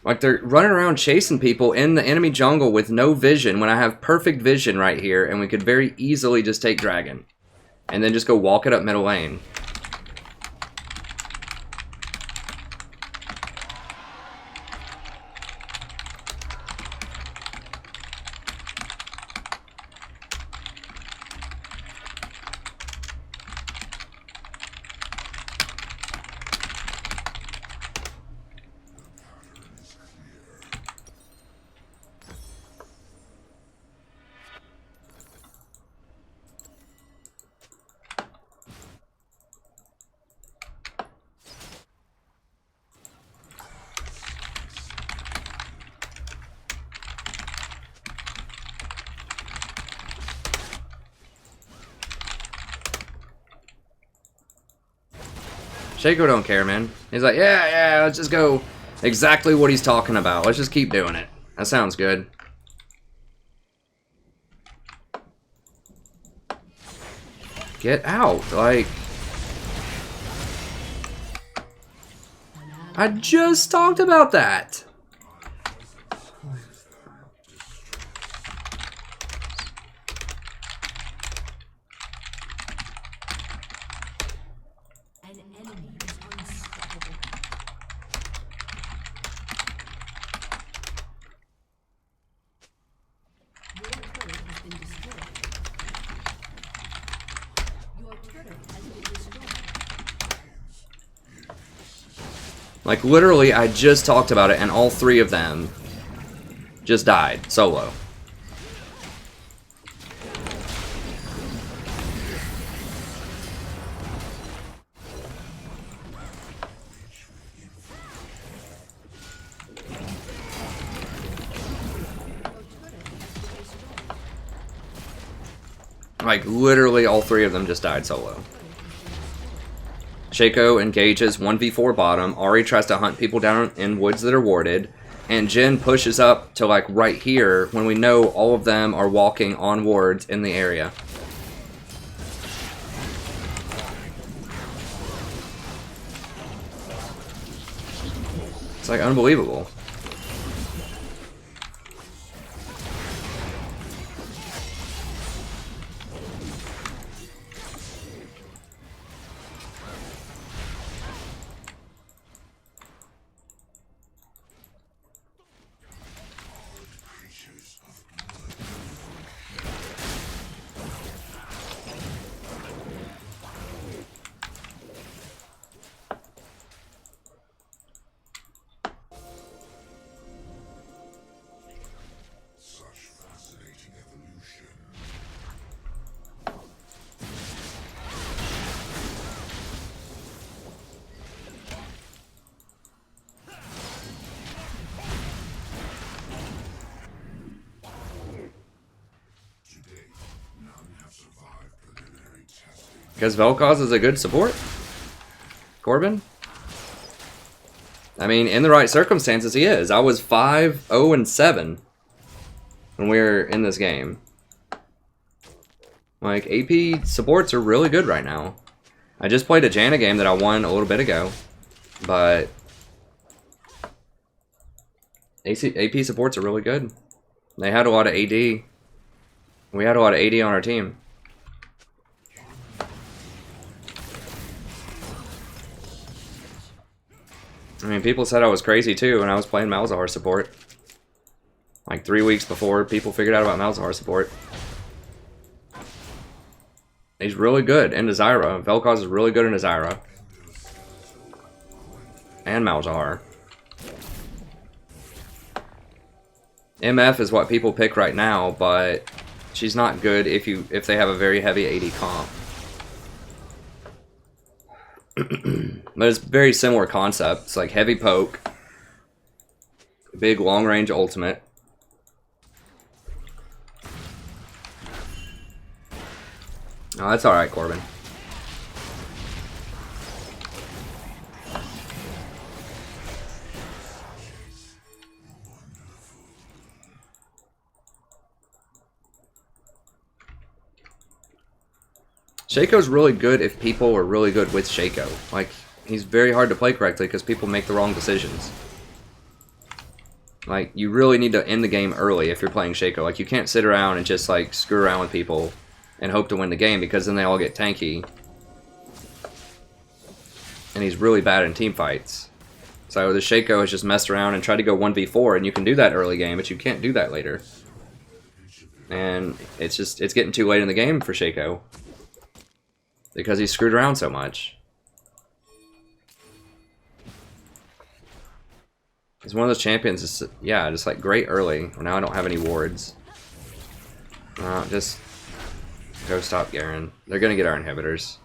Like, they're running around chasing people in the enemy jungle with no vision when I have perfect vision right here, and we could very easily just take Dragon. And then just go walk it up middle lane. Shaco don't care, man. He's like, yeah, let's just go exactly what he's talking about. Let's just keep doing it. That sounds good. Get out, like... I just talked about that. An enemy is unstoppable. Your turret has been destroyed. Your turret has been destroyed. Like, literally, I just talked about it, and all three of them just died, solo. Like, literally, all three of them just died solo. Shaco engages 1v4 bottom. Ahri tries to hunt people down in woods that are warded. And Jhin pushes up to, like, right here when we know all of them are walking on wards in the area. It's, like, unbelievable. Such fascinating evolution. Today, none have survived preliminary testing. Because Vel'Koz is a good support? Corbin? I mean, in the right circumstances, he is. I was 5-0-7 when we were in this game. Like, AP supports are really good right now. I just played a Janna game that I won a little bit ago. But... AP supports are really good. They had a lot of AD. We had a lot of AD on our team. I mean, people said I was crazy too when I was playing Malzahar support. Like 3 weeks before people figured out about Malzahar support. He's really good in Zyra. Vel'Koz is really good in Zyra. And Malzahar. MF is what people pick right now, but she's not good if they have a very heavy AD comp. But it's very similar concept. It's like heavy poke, big long range ultimate. Oh, that's alright, Corbin. Shaco's really good if people are really good with Shaco. Like, he's very hard to play correctly because people make the wrong decisions. Like, you really need to end the game early if you're playing Shaco. Like, you can't sit around and just, like, screw around with people and hope to win the game because then they all get tanky. And he's really bad in team fights. So the Shaco has just messed around and tried to go 1v4, and you can do that early game, but you can't do that later. And it's getting too late in the game for Shaco. Because he screwed around so much. He's one of those champions, just, yeah, just like great early. Now I don't have any wards. Just go stop Garen. They're gonna get our inhibitors.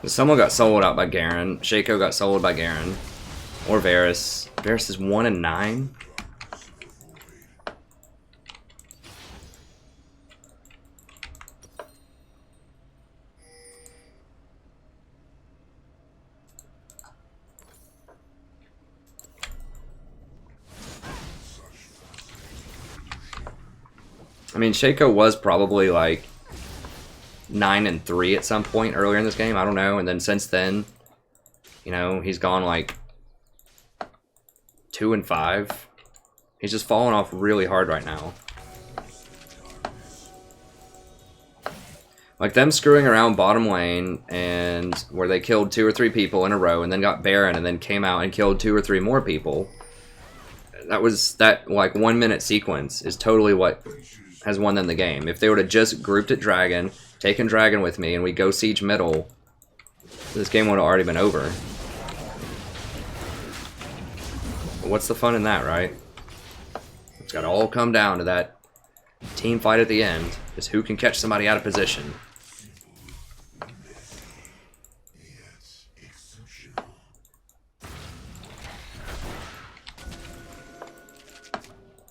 Someone got soloed out by Garen. Shaco got soloed by Garen. Or Varus. Varus is 1 and 9. I mean, Shaco was probably like 9 and 3 at some point earlier in this game. I don't know. And then since then, you know, he's gone like 2 and 5. He's just falling off really hard right now. Like them screwing around bottom lane and where they killed 2 or 3 people in a row and then got Baron and then came out and killed 2 or 3 more people. That like 1 minute sequence is totally what has won them the game. If they would have just grouped at Dragon, taken Dragon with me, and we go siege middle, this game would have already been over. But what's the fun in that, right? It's got to all come down to that team fight at the end, is who can catch somebody out of position.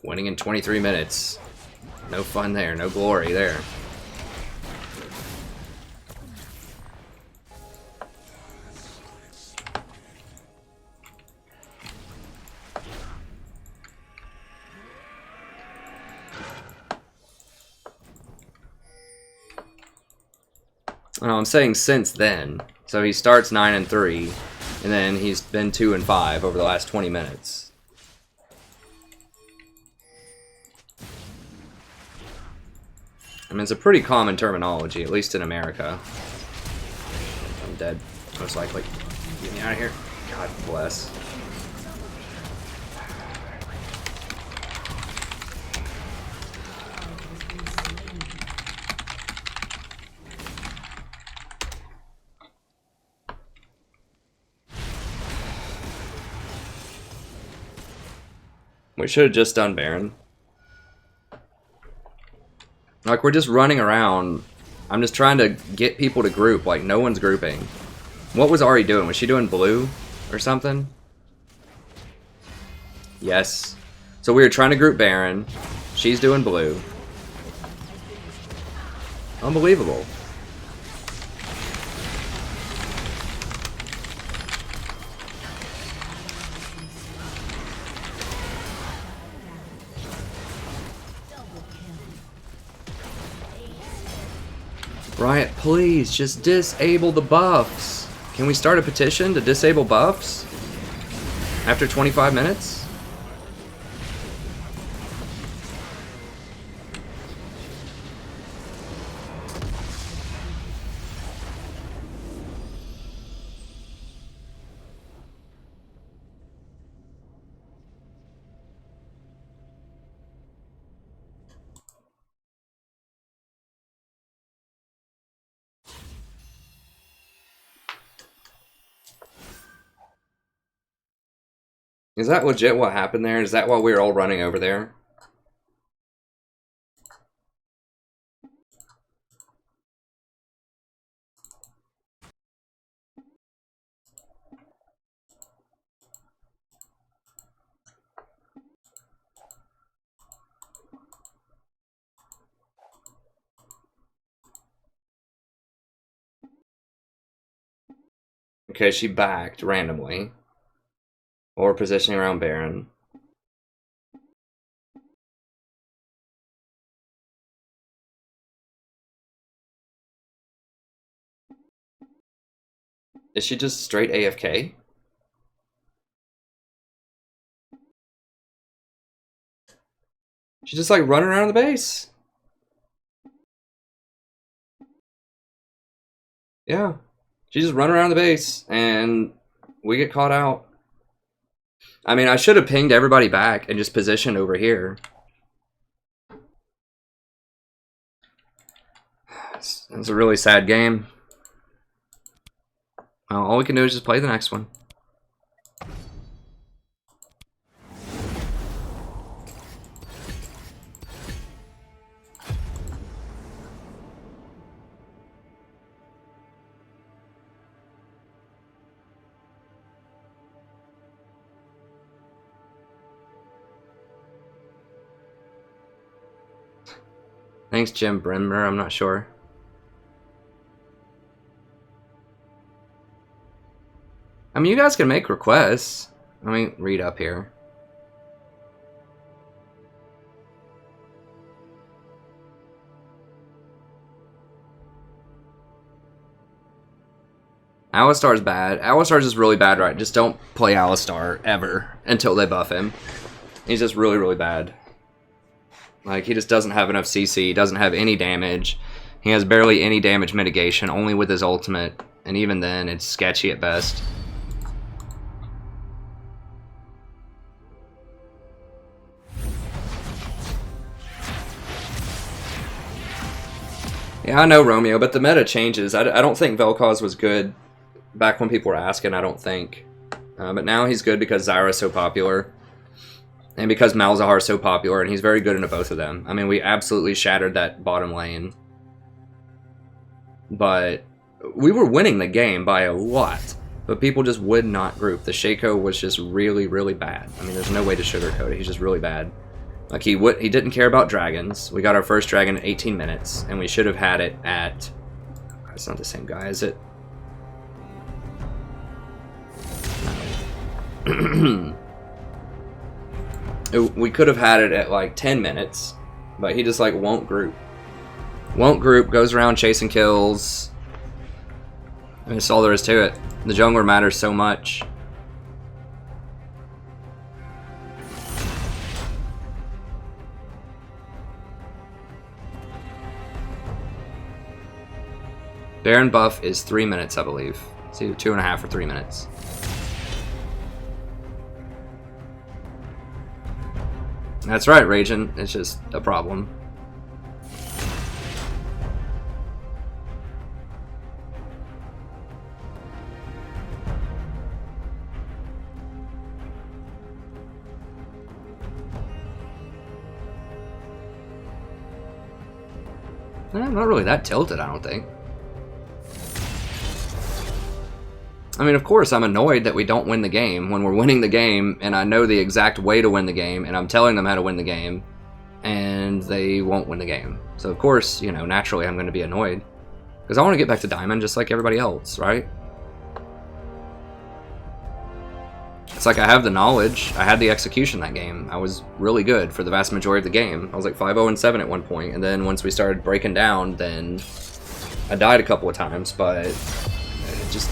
Winning in 23 minutes. No fun there, no glory there. Oh, I'm saying since then. So he starts 9 and 3, and then he's been 2 and 5 over the last 20 minutes. I mean, it's a pretty common terminology, at least in America. I'm dead, most likely. Get me out of here. God bless. We should have just done Baron. Like, we're just running around. I'm just trying to get people to group. Like, no one's grouping. What was Ahri doing? Was she doing blue or something? Yes. So we were trying to group Baron. She's doing blue. Unbelievable. Riot, please, just disable the buffs. Can we start a petition to disable buffs? After 25 minutes? Is that legit what happened there? Is that why we were all running over there? Okay, she backed randomly. Or positioning around Baron. Is she just straight AFK? She's just like running around the base. Yeah. She's just running around the base and we get caught out. I mean, I should have pinged everybody back and just positioned over here. It's a really sad game. Well, all we can do is just play the next one. Thanks, Jim Brimmer. I'm not sure. I mean, you guys can make requests. Let me read up here. Alistar's bad. Alistar's just really bad, right? Just don't play Alistar ever until they buff him. He's just really, really bad. Like, he just doesn't have enough CC, doesn't have any damage. He has barely any damage mitigation, only with his ultimate. And even then, it's sketchy at best. Yeah, I know, Romeo, but the meta changes. I don't think Vel'Koz was good back when people were asking, I don't think. But now he's good because Zyra's so popular. And because Malzahar's so popular, and he's very good into both of them. I mean, we absolutely shattered that bottom lane. But we were winning the game by a lot. But people just would not group. The Shaco was just really, really bad. I mean, there's no way to sugarcoat it. He's just really bad. Like, he didn't care about dragons. We got our first dragon in 18 minutes, and we should have had it at... It's not the same guy, is it? We could have had it at like 10 minutes, but he just like won't group. Won't group, goes around chasing kills. I mean, that's all there is to it. The jungler matters so much. Baron buff is 3 minutes, I believe. It's either 2.5 or 3 minutes. That's right, Raging. It's just a problem. I'm not really that tilted, I don't think. I mean, of course, I'm annoyed that we don't win the game when we're winning the game, and I know the exact way to win the game, and I'm telling them how to win the game, and they won't win the game. So, of course, you know, naturally I'm going to be annoyed. Because I want to get back to Diamond just like everybody else, right? It's like I have the knowledge. I had the execution that game. I was really good for the vast majority of the game. I was like 5-0-7 at one point, and then once we started breaking down, then I died a couple of times, but it just...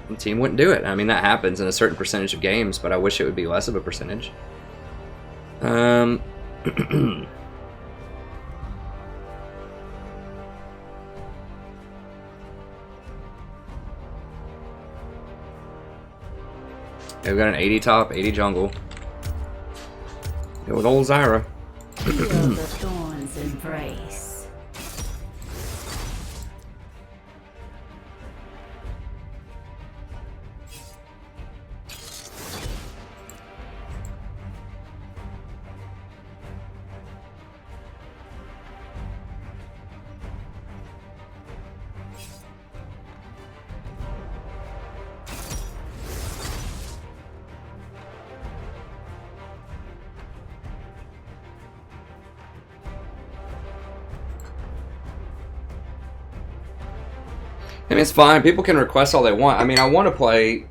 the team wouldn't do it. I mean, that happens in a certain percentage of games, but I wish it would be less of a percentage. Yeah, we got an 80 top, 80 jungle. Go with old Zyra. Feel the thorns embrace. I mean, it's fine. People can request all they want. I mean, I want to play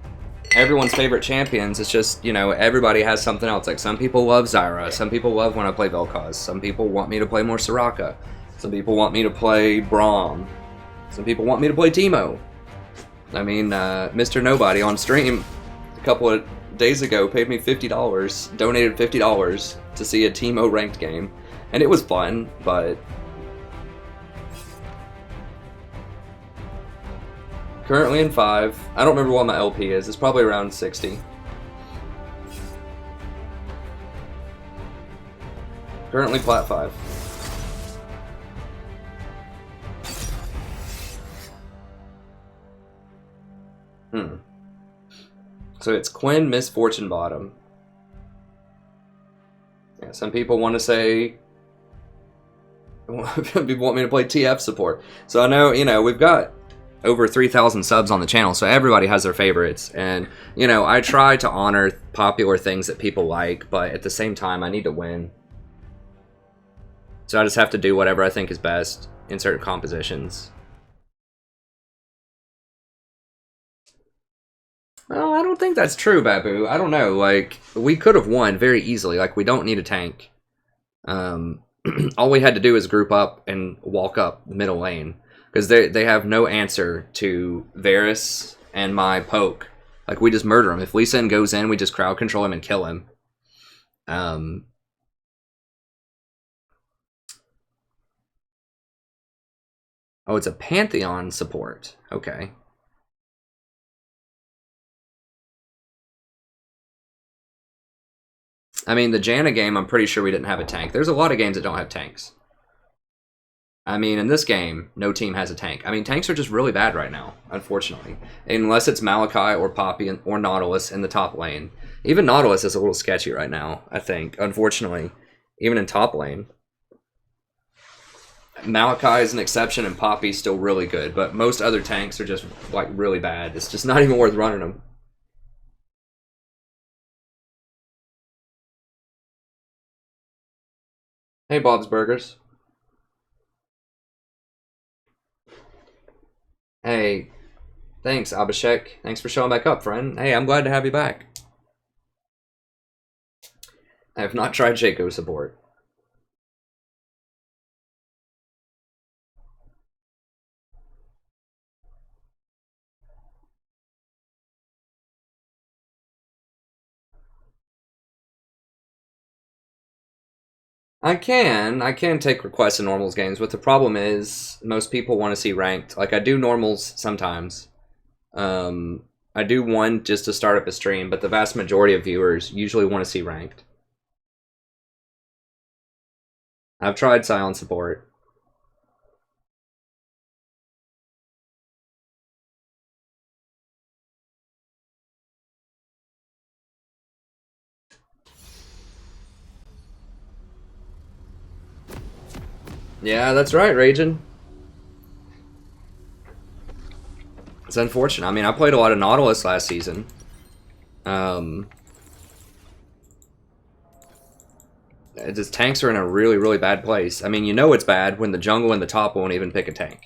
everyone's favorite champions. It's just, you know, everybody has something else. Like, some people love Zyra. Some people love when I play Vel'Koz. Some people want me to play more Soraka. Some people want me to play Braum. Some people want me to play Teemo. I mean, Mr. Nobody on stream a couple of days ago paid me $50, donated $50 to see a Teemo ranked game. And it was fun, but... currently in 5. I don't remember what my LP is. It's probably around 60. Currently plat 5. So it's Quinn, Miss Fortune Bottom. Yeah, some people want to say... people want me to play TF support. So I know, you know, we've got over 3,000 subs on the channel, so everybody has their favorites. And, you know, I try to honor popular things that people like, but at the same time, I need to win. So I just have to do whatever I think is best in certain compositions. Well, I don't think that's true, Babu. I don't know. Like, we could have won very easily. Like, we don't need a tank. All we had to do is group up and walk up the middle lane. Because they have no answer to Varus and my poke. Like, we just murder him. If Lee Sin goes in, we just crowd control him and kill him. Oh, it's a Pantheon support. Okay. I mean, the Janna game, I'm pretty sure we didn't have a tank. There's a lot of games that don't have tanks. I mean, in this game, no team has a tank. I mean, tanks are just really bad right now, unfortunately. Unless it's Malachi or Poppy or Nautilus in the top lane. Even Nautilus is a little sketchy right now, I think, unfortunately. Even in top lane. Malachi is an exception and Poppy's still really good, but most other tanks are just, like, really bad. It's just not even worth running them. Hey, Bob's Burgers. Hey, thanks, Abhishek. Thanks for showing back up, friend. Hey, I'm glad to have you back. I have not tried Shaco support. I can take requests in normals games, but the problem is most people want to see ranked. Like, I do normals sometimes. I do one just to start up a stream, but the vast majority of viewers usually want to see ranked. I've tried silent support. Yeah, that's right, Ragin. It's unfortunate. I mean, I played a lot of Nautilus last season. Just tanks are in a really, really bad place. I mean, you know it's bad when the jungle and the top won't even pick a tank.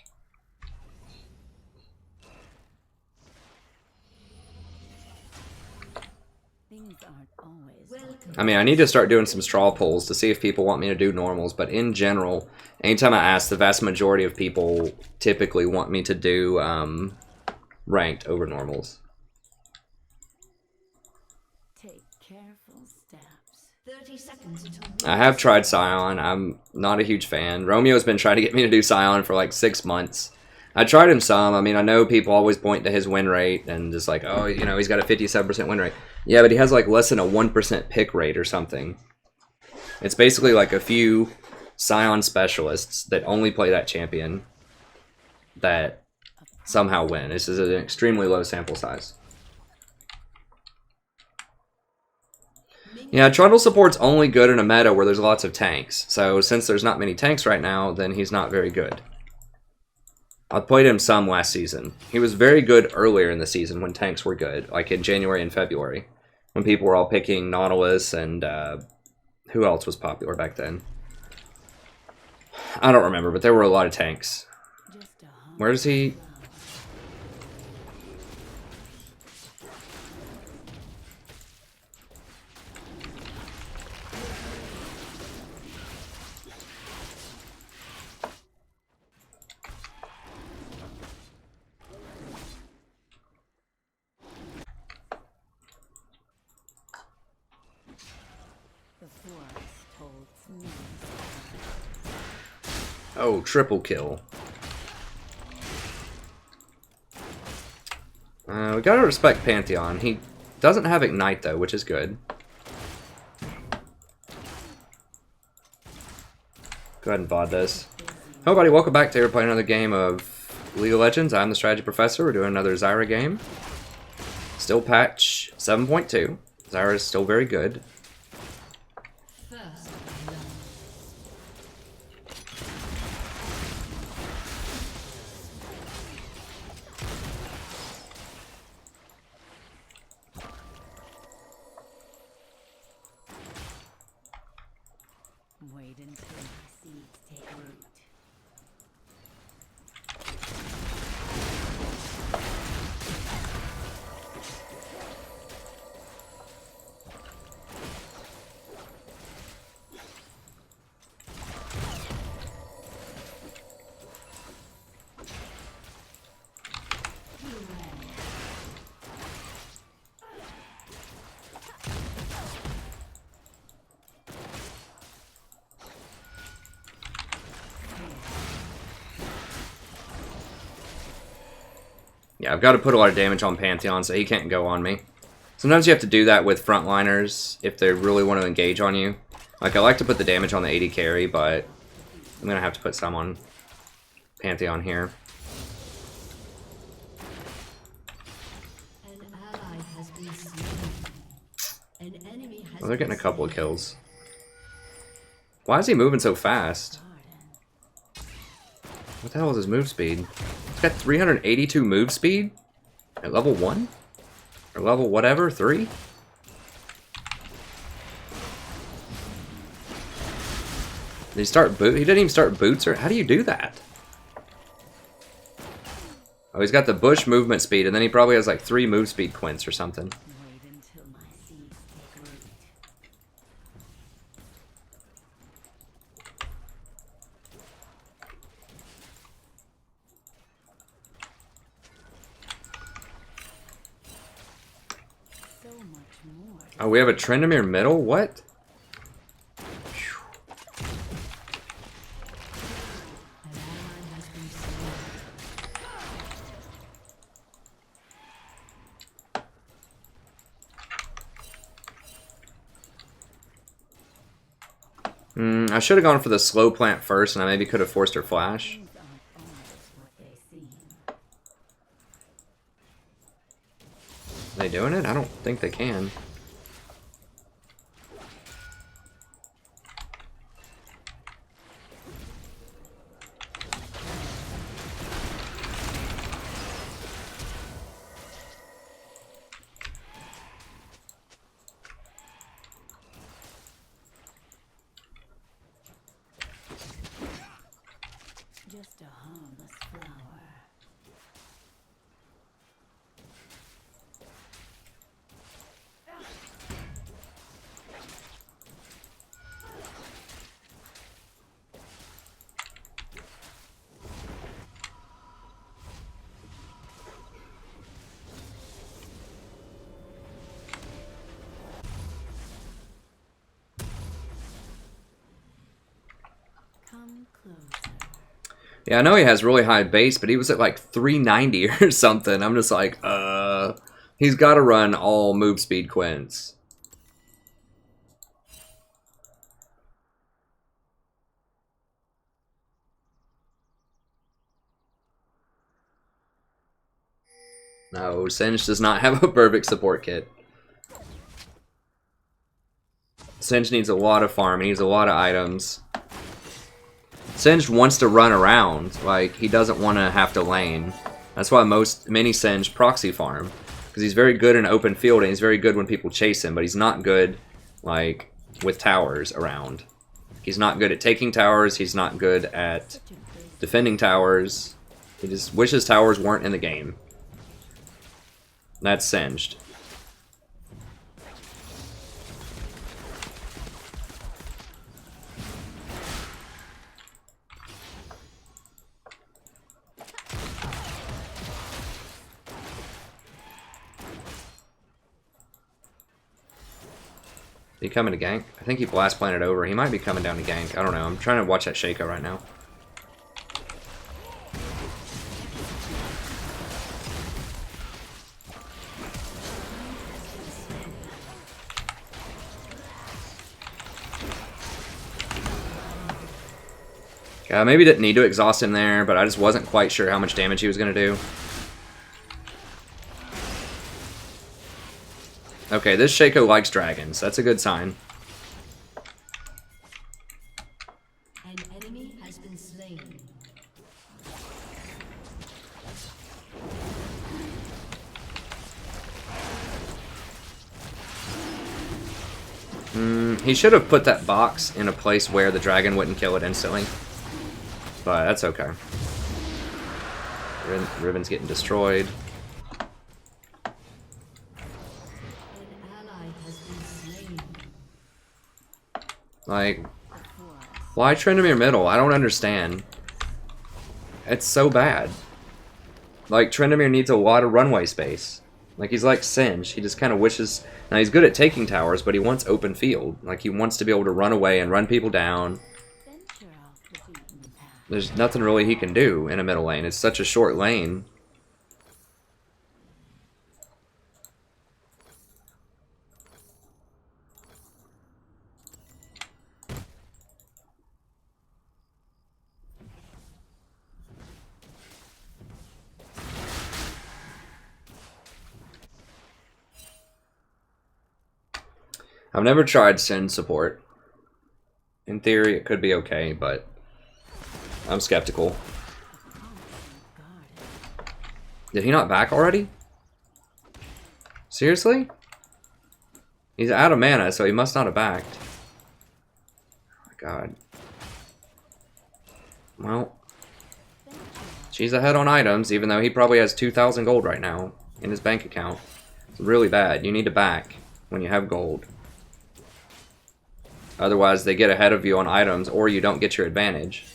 I mean, I need to start doing some straw polls to see if people want me to do normals, but in general, anytime I ask, the vast majority of people typically want me to do ranked over normals. Take careful steps. 30 seconds until I have tried Scion. I'm not a huge fan. Romeo's been trying to get me to do Scion for like 6 months. I tried him some. I mean, I know people always point to his win rate and just like, oh, you know, he's got a 57% win rate. Yeah, but he has like less than a 1% pick rate or something. It's basically like a few Scion specialists that only play that champion that somehow win. This is an extremely low sample size. Yeah, Trundle support's only good in a meta where there's lots of tanks. So since there's not many tanks right now, then he's not very good. I played him some last season. He was very good earlier in the season when tanks were good, like in January and February, when people were all picking Nautilus and who else was popular back then? I don't remember, but there were a lot of tanks. Where does he... Oh, triple kill. We gotta respect Pantheon. He doesn't have Ignite, though, which is good. Go ahead and VOD this. Hello, everybody. Welcome back to playing another game of League of Legends. I'm the Strategy Professor. We're doing another Zyra game. Still patch 7.2. Zyra is still very good. first Wait until I seeds take root. Yeah, I've got to put a lot of damage on Pantheon so he can't go on me. Sometimes you have to do that with frontliners if they really want to engage on you. Like, I like to put the damage on the AD carry, but I'm going to have to put some on Pantheon here. An ally has been slain. An enemy has Oh, they're getting a been couple of slain. kills. Why is he moving so fast? What the hell is his move speed? He's got 382 move speed? At level 1? Or level whatever, 3? Did he start boot? He didn't even start boots, or how do you do that? Oh, he's got the bush movement speed, and then he probably has like 3 move speed quints or something. Wait until my seeds take root. So much more. Oh, we have a Tryndamere middle? What? An ally has been slain. I should have gone for the slow plant first, and I maybe could have forced her flash. Things aren't always what they seem. Are they doing it? I don't think they can. Just a harmless flower. Come closer. Yeah, I know he has really high base, but he was at like 390 or something. I'm just like, he's got to run all move speed quints. No, Singe does not have a perfect support kit. Singe needs a lot of farm. He needs a lot of items. Singe wants to run around. Like, he doesn't want to have to lane. That's why many Singe proxy farm. Because he's very good in open field, and he's very good when people chase him, but he's not good, like, with towers around. He's not good at taking towers. He's not good at defending towers. He just wishes towers weren't in the game. That's Singed. He coming to gank? I think he blast planted over. He might be coming down to gank. I don't know. I'm trying to watch that Shaco right now. Maybe didn't need to exhaust him there, but I just wasn't quite sure how much damage he was going to do. Okay, this Shaco likes dragons. That's a good sign. An enemy has been slain. He should have put that box in a place where the dragon wouldn't kill it instantly. But that's okay. Riven's getting destroyed. An ally has been slain. Like, why Tryndamere middle? I don't understand. It's so bad. Like, Tryndamere needs a lot of runway space. Like, he's like Singe. He just kind of wishes... Now, he's good at taking towers, but he wants open field. Like, he wants to be able to run away and run people down. Venture off the beaten path. There's nothing really he can do in a middle lane. It's such a short lane. I've never tried Sin support. In theory, it could be okay, but I'm skeptical. Did he not back already? Seriously? He's out of mana, so he must not have backed. Oh my god. Well, she's ahead on items, even though he probably has 2,000 gold right now in his bank account. It's really bad. You need to back when you have gold. Otherwise, they get ahead of you on items, or you don't get your advantage.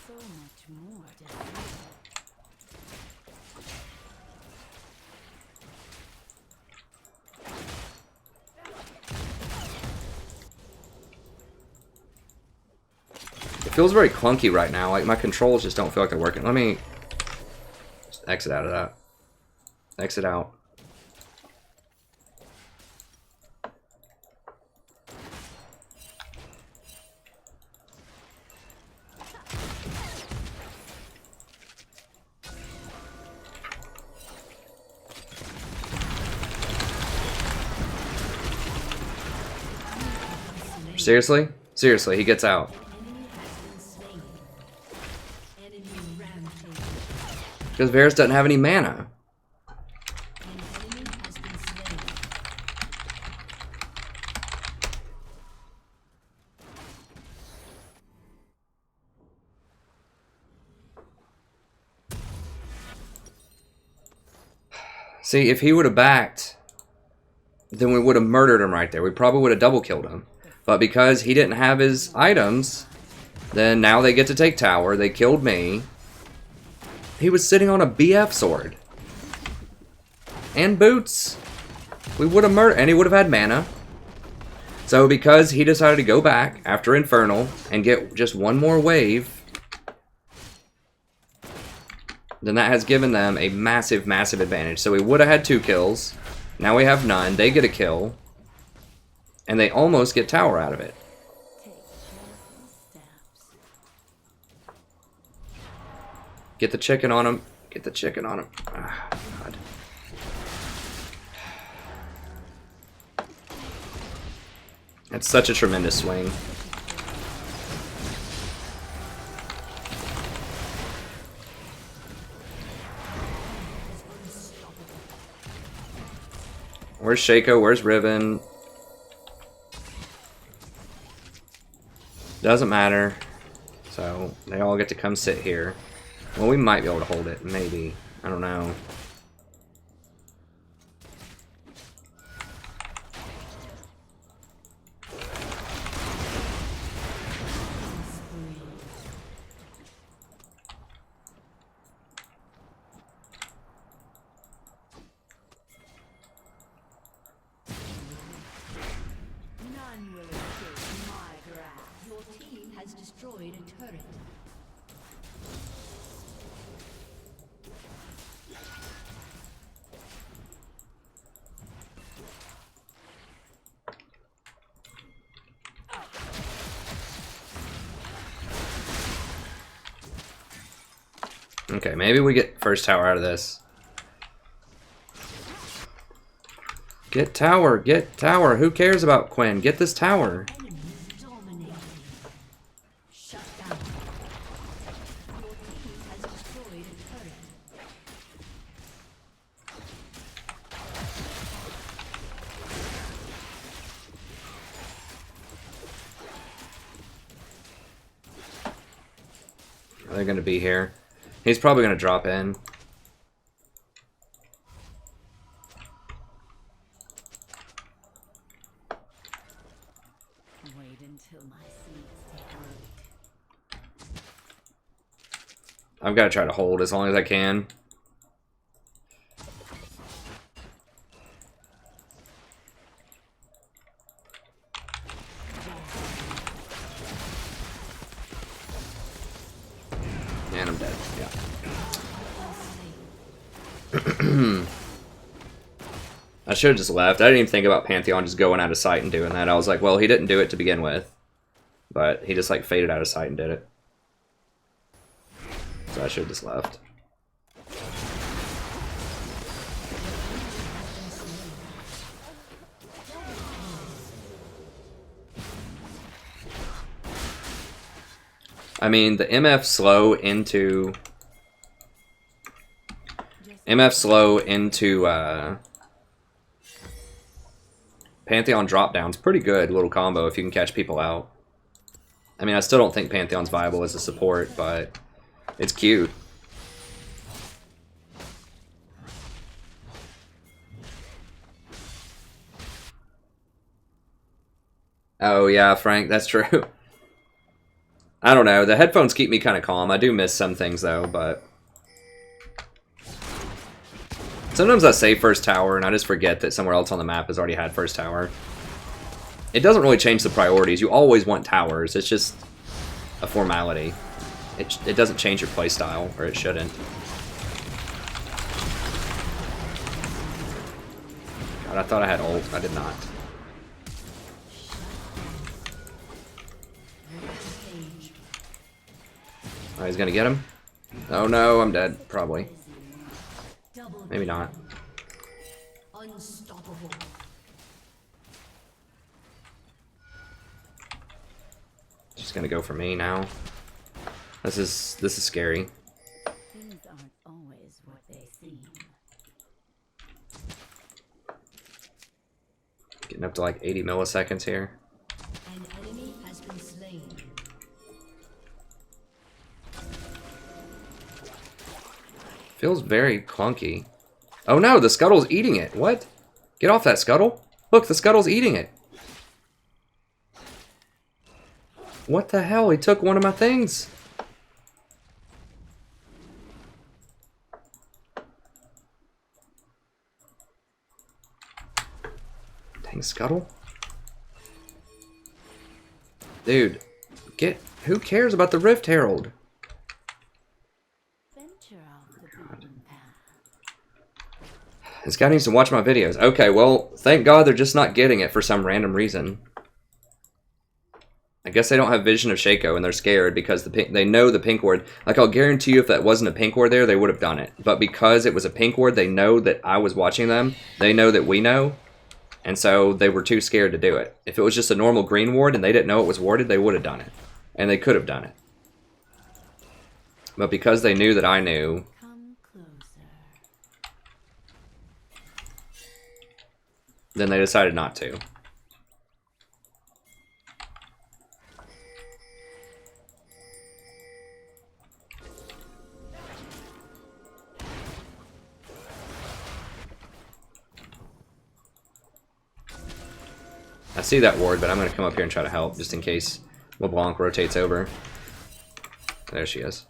So much more to see. It feels very clunky right now. Like, my controls just don't feel like they're working. Let me just exit out of that. Exit out. Seriously? Seriously, he gets out. Enemy has been slain. Enemy rampage. Because Varus doesn't have any mana. An enemy has been slain. See, if he would have backed, then we would have murdered him right there. We probably would have double killed him. But because he didn't have his items, then now they get to take tower. They killed me. He was sitting on a BF sword. And boots. We would have murdered, and he would have had mana. So because he decided to go back after Infernal and get just one more wave, then that has given them a massive, massive advantage. So we would have had 2 kills. Now we have none. They get a kill. And they almost get tower out of it. Take careful steps. Get the chicken on him. Get the chicken on him. Ah, God. That's such a tremendous swing. Where's Shaco? Where's Riven? Doesn't matter. So, they all get to come sit here. Well, we might be able to hold it. Maybe. I don't know. None will escape my grasp. Your team has destroyed a turret. Okay, maybe we get first tower out of this. Get tower, get tower. Who cares about Quinn? Get this tower. Enemy dominating. Shut down. Your team has destroyed a turret. they're gonna be here. He's probably gonna drop in. Wait until my seeds take root. I've got to try to hold as long as I can. And I'm dead. Yeah. I should have just left. I didn't even think about Pantheon just going out of sight and doing that. I was like, well, he didn't do it to begin with. But he just like faded out of sight and did it. So I should have just left. I mean, the MF slow into Pantheon drop down's pretty good little combo if you can catch people out. I mean, I still don't think Pantheon's viable as a support, but it's cute. Oh yeah, Frank, that's true. I don't know. The headphones keep me kind of calm. I do miss some things though, but sometimes I say first tower and I just forget that somewhere else on the map has already had first tower. It doesn't really change the priorities. You always want towers. It's just a formality. It doesn't change your playstyle, or it shouldn't. God, I thought I had ult. I did not. Oh, he's gonna get him? Oh no, I'm dead. Probably. Maybe not. Unstoppable. She's gonna go for me now. This is scary. Things aren't always what they seem. Getting up to like 80 milliseconds here. An enemy has been slain. Feels very clunky. Oh no, the scuttle's eating it. What? Get off that scuttle. Look, the scuttle's eating it. What the hell? He took one of my things. Dang scuttle. Dude, who cares about the Rift Herald? Venture off the beaten path. This guy needs to watch my videos. Okay, well, thank God they're just not getting it for some random reason. I guess they don't have vision of Shaco and they're scared because they know the pink ward. Like, I'll guarantee you if that wasn't a pink ward there, they would have done it. But because it was a pink ward, they know that I was watching them. They know that we know. And so they were too scared to do it. If it was just a normal green ward and they didn't know it was warded, they would have done it. And they could have done it. But because they knew that I knew, Come closer. then they decided not to. I see that ward, but I'm going to come up here and try to help, just in case LeBlanc rotates over. There she is.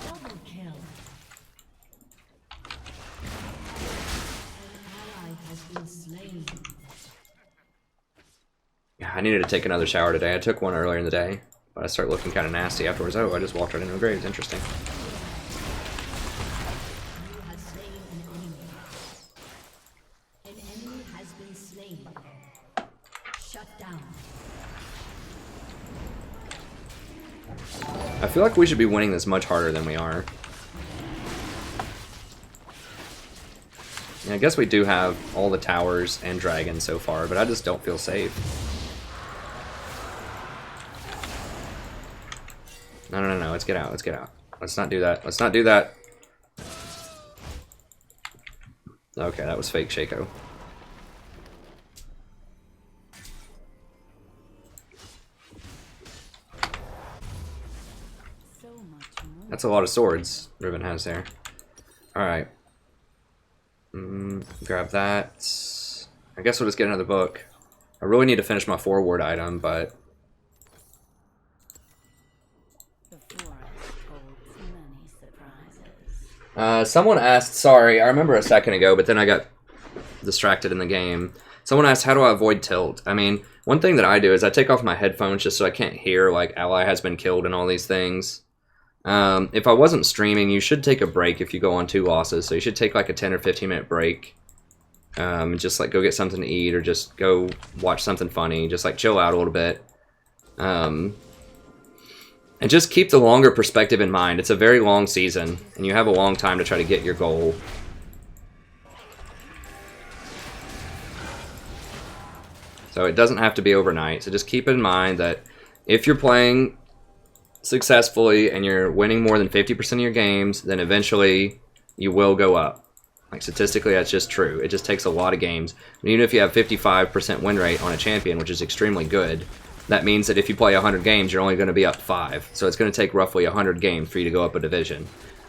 Double kill. An ally has been slain. Yeah, I needed to take another shower today. I took one earlier in the day, but I start looking kind of nasty afterwards. Oh, I just walked right into a grave. It's interesting. You have slain an enemy. An enemy has been slain. Shut down. I feel like we should be winning this much harder than we are. Yeah, I guess we do have all the towers and dragons so far, but I just don't feel safe. No, no, no, no, let's get out, let's get out. Let's not do that, let's not do that. Okay, that was fake Shaco. That's a lot of swords Riven has there. Alright. Grab that. I guess we'll just get another book. I really need to finish my forward item, but... The forest holds many surprises. Someone asked, sorry, I remember a second ago, but then I got distracted in the game. Someone asked, how do I avoid tilt? I mean, one thing that I do is I take off my headphones just so I can't hear, like, ally has been killed and all these things. If I wasn't streaming, you should take a break if you go on 2 losses. So you should take like a 10 or 15 minute break. Just like go get something to eat or just go watch something funny. Just like chill out a little bit. And just keep the longer perspective in mind. It's a very long season and you have a long time to try to get your goal. So it doesn't have to be overnight. So just keep in mind that if you're playing successfully and you're winning more than 50% of your games, then eventually you will go up. Like statistically, that's just true. It just takes a lot of games. And even if you have 55% win rate on a champion, which is extremely good, that means that if you play 100 games, you're only going to be up 5. So it's going to take roughly 100 games for you to go up a division,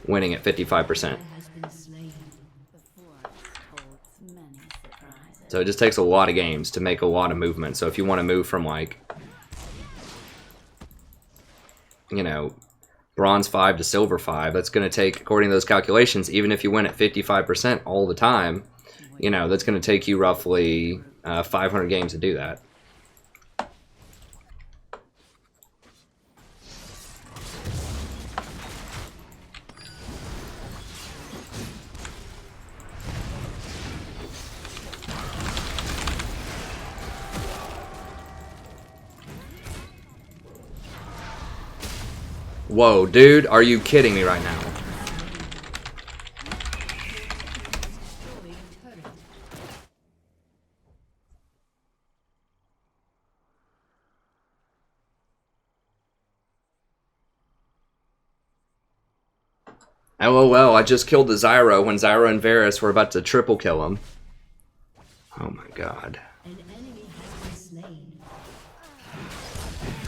winning at 55%. Has been slain. The forest holds many surprises. So it just takes a lot of games to make a lot of movement. So if you want to move from like, you know, bronze 5 to silver 5, that's going to take, according to those calculations, even if you win at 55% all the time, you know, that's going to take you roughly 500 games to do that. Whoa, dude, are you kidding me right now? LOL, I just killed the Zyro when Zyro and Varus were about to triple kill him. Oh my god. An enemy has been slain.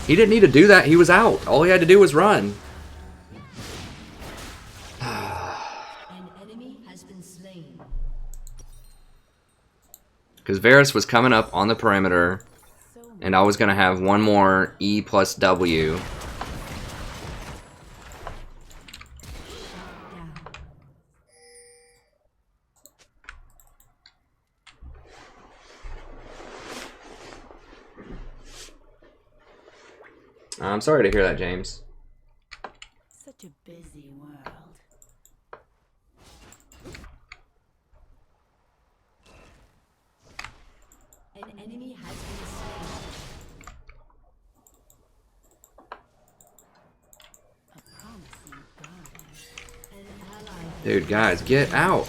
He didn't need to do that, he was out. All he had to do was run. An enemy has been slain. Because Varus was coming up on the perimeter, and I was going to have one more E plus W. Down. I'm sorry to hear that, James. Such a busy world. An enemy has been slain. A promising garden. An ally. Dude, guys, get out.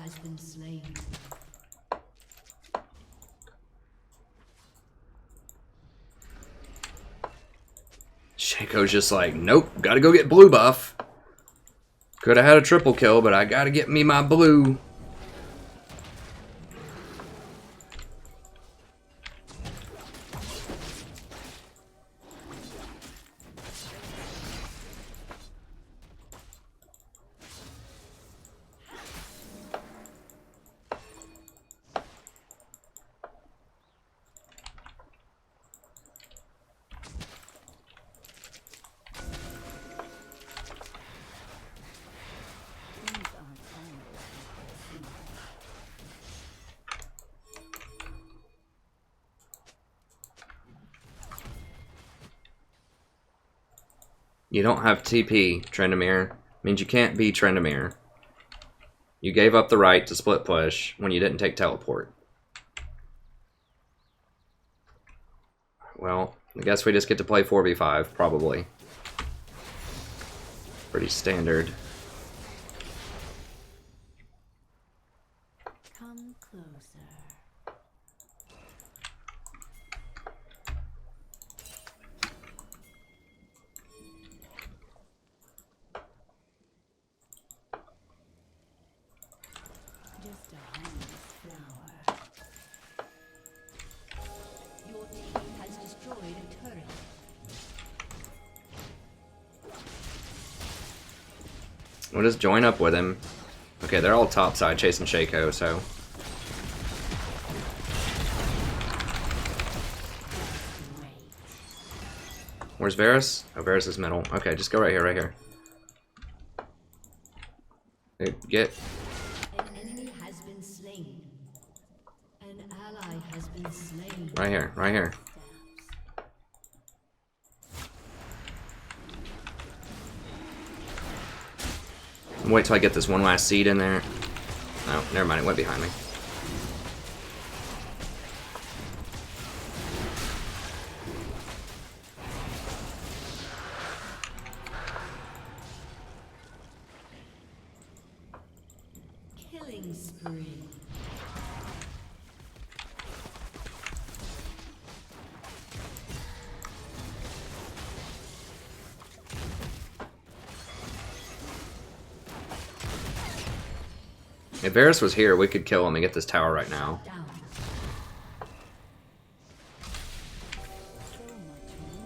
Has been slain. Shaco's just like, nope, gotta go get blue buff. Could have had a triple kill, but I gotta get me my blue. Things aren't always like they seem. You don't have TP, Tryndamere. Means you can't be Tryndamere. You gave up the right to split push when you didn't take teleport. Well, I guess we just get to play 4v5, probably. Pretty standard. Come closer. Just a harmless flower. Your team has destroyed a turret. We'll just join up with him. Okay, they're all topside chasing Shaco, so. Where's Varus? Oh, Varus is middle. Okay, just go right here, right here. Hey, get. An enemy has been slain. An ally has been slain. Right here, right here. Wait till I get this one last seed in there. No, never mind, it went behind me. Killing spree. If Varus was here, we could kill him and get this tower right now. Down. So much more to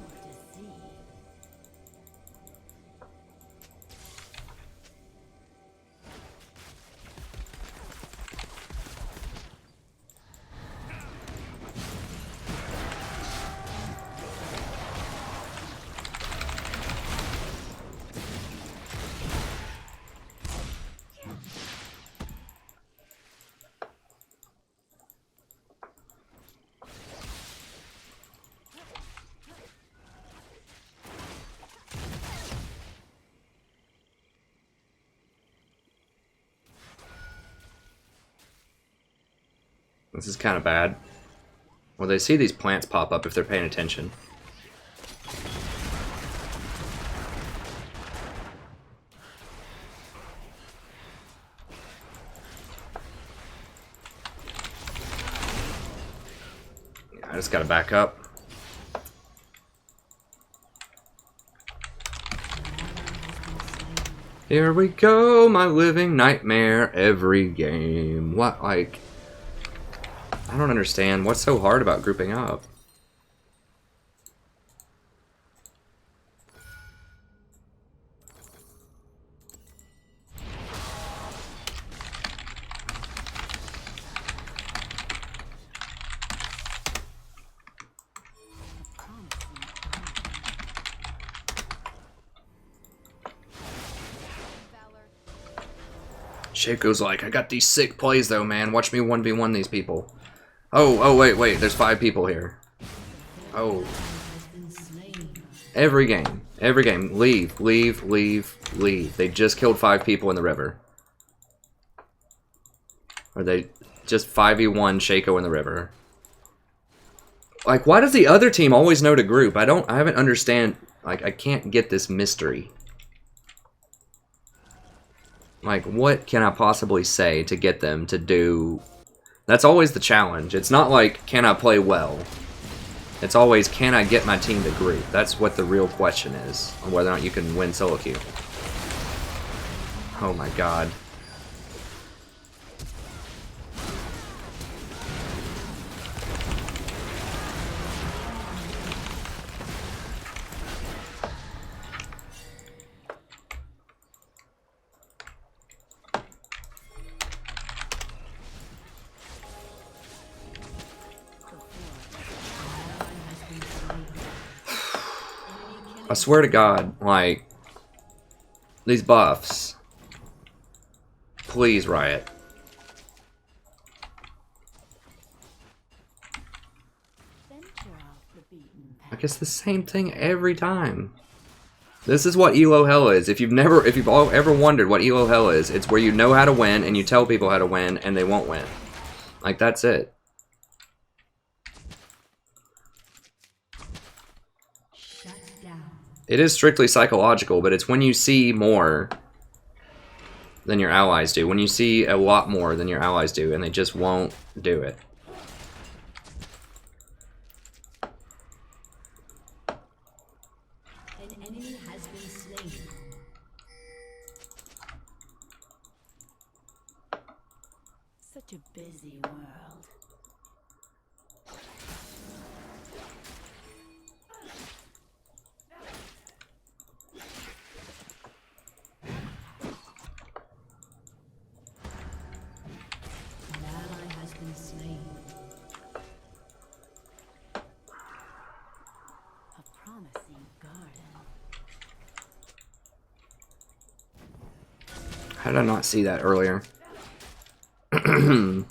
see. This is kind of bad. Well, they see these plants pop up if they're paying attention. I just gotta back up. Here we go, my living nightmare every game. What, like... I don't understand. What's so hard about grouping up? Shaco's like, I got these sick plays though, man. Watch me 1v1 these people. Oh, wait, there's 5 people here. Oh. Has been slain. Every game. Leave. They just killed 5 people in the river. Or they just 5v1 Shaco in the river. Like, why does the other team always know to group? I haven't understand, like, I can't get this mystery. Like, what can I possibly say to get them to do... That's always the challenge. It's not like, can I play well? It's always, can I get my team to group? That's what the real question is, on whether or not you can win solo queue. Oh my god. I swear to God, like, these buffs. Please, Riot. Venture off the beaten path. Like, it's the same thing every time. This is what Elo Hell is. If you've ever wondered what Elo Hell is, it's where you know how to win and you tell people how to win and they won't win. Like, that's it. Shut down. It is strictly psychological, but it's when you see more than your allies do. When you see a lot more than your allies do, and they just won't do it. An enemy has been slain. Such a busy world. An ally has been slain. A promising garden. How did I not see that earlier? An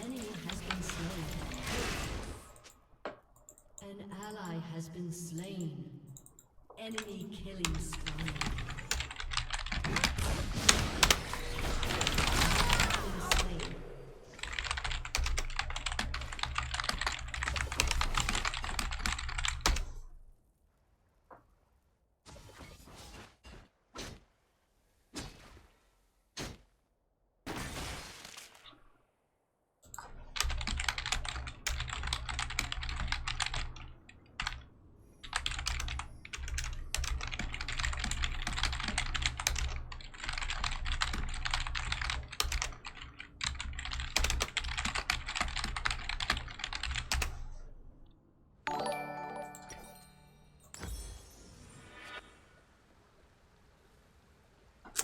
enemy has been slain. An ally has been slain. Enemy killing spree. Been slain.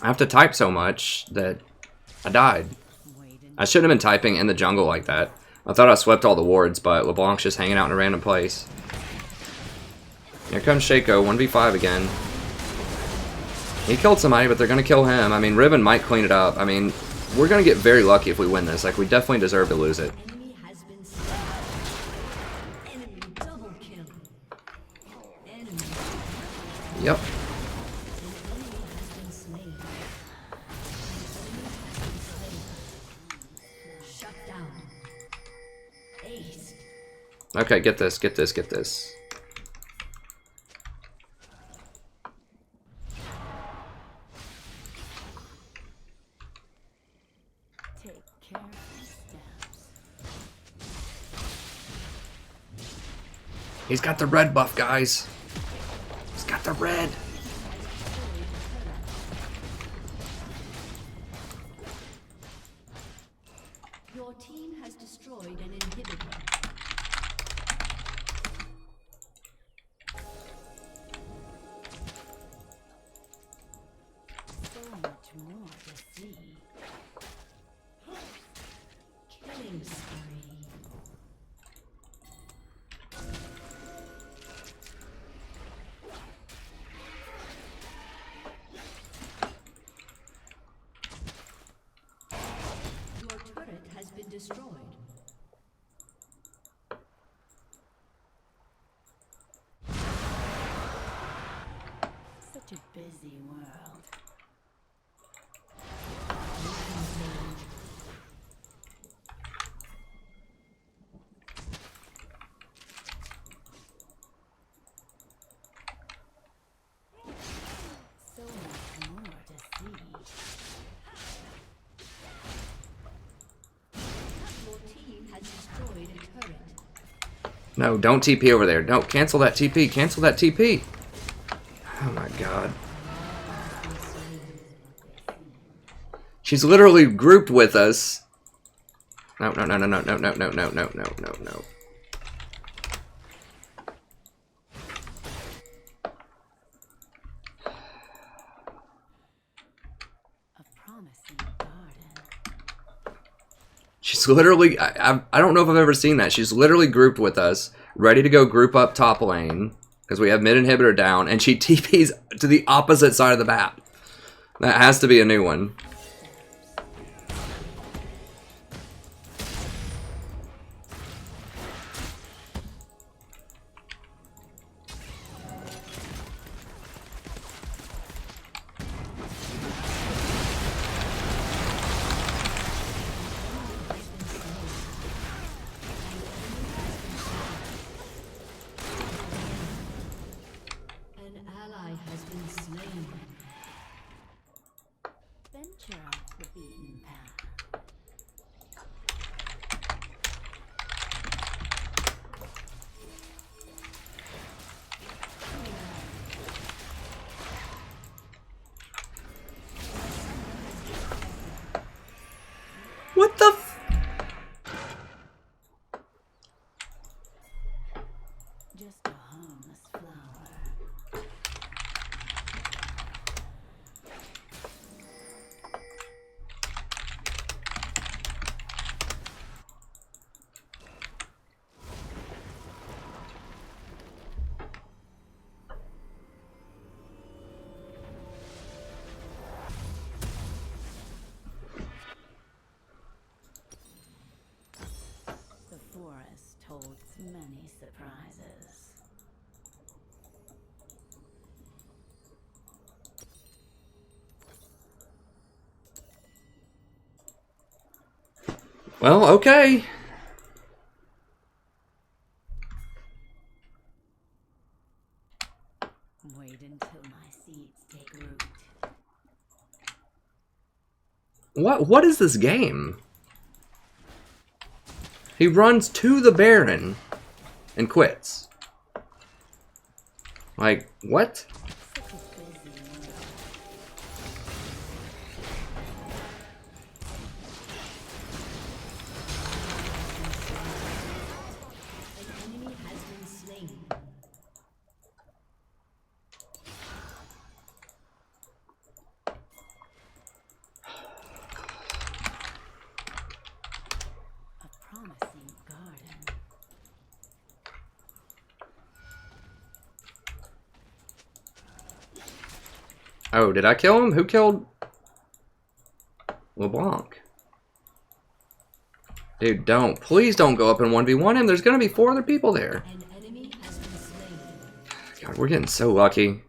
I have to type so much that I died. I shouldn't have been typing in the jungle like that. I thought I swept all the wards, but LeBlanc's just hanging out in a random place. Here comes Shaco, 1v5 again. He killed somebody, but they're going to kill him. I mean, Riven might clean it up. I mean, we're going to get very lucky if we win this. Like, we definitely deserve to lose it. Enemy has been slain. Enemy double kill. Enemy. Yep. An enemy has been slain. An enemy has been slain. Shut down. Ace. Okay, get this, get this, get this. Take careful steps. He's got the red buff, guys. He's got the red. Your team has destroyed an inhibitor. So much more to see. Killing spree. Your turret has been destroyed. Such a busy world. So much more to see. Your team has destroyed a turret. No, don't TP over there. No, cancel that TP. Cancel that TP. Oh my god. She's literally grouped with us. No, no, no, no, no, no, no, no, no, no, no, no, no. A promising garden. She's literally, I don't know if I've ever seen that. She's literally grouped with us, ready to go group up top lane, because we have mid inhibitor down, and she TPs to the opposite side of the map. That has to be a new one. An ally has been slain. Venture Just a harmless flower. The forest holds many surprises. Well, okay. Wait until my seeds take root. What is this game? He runs to the Baron and quits. Like, what? Such a busy world. An enemy has been slain. A promising garden. Oh, did I kill him? Who killed LeBlanc? Dude, don't. Please don't go up and 1v1 him. There's going to be 4 other people there. An enemy has been slain. God, we're getting so lucky.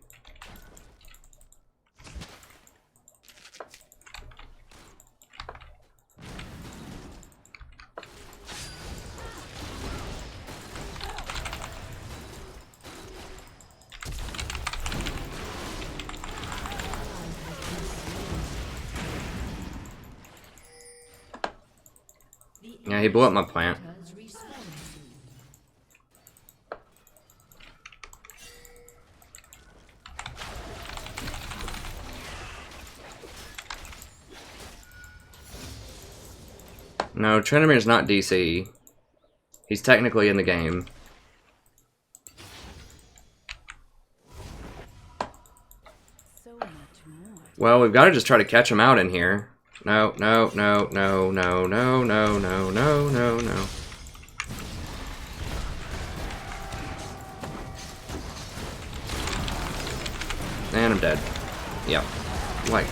Yeah, he blew up my plant. Does respawn soon. No, Trinimir's not DC. He's technically in the game. So much more. Well, we've got to just try to catch him out in here. No, no, no, no, no, no, no, no, no, no, no. And I'm dead. Yep. Like.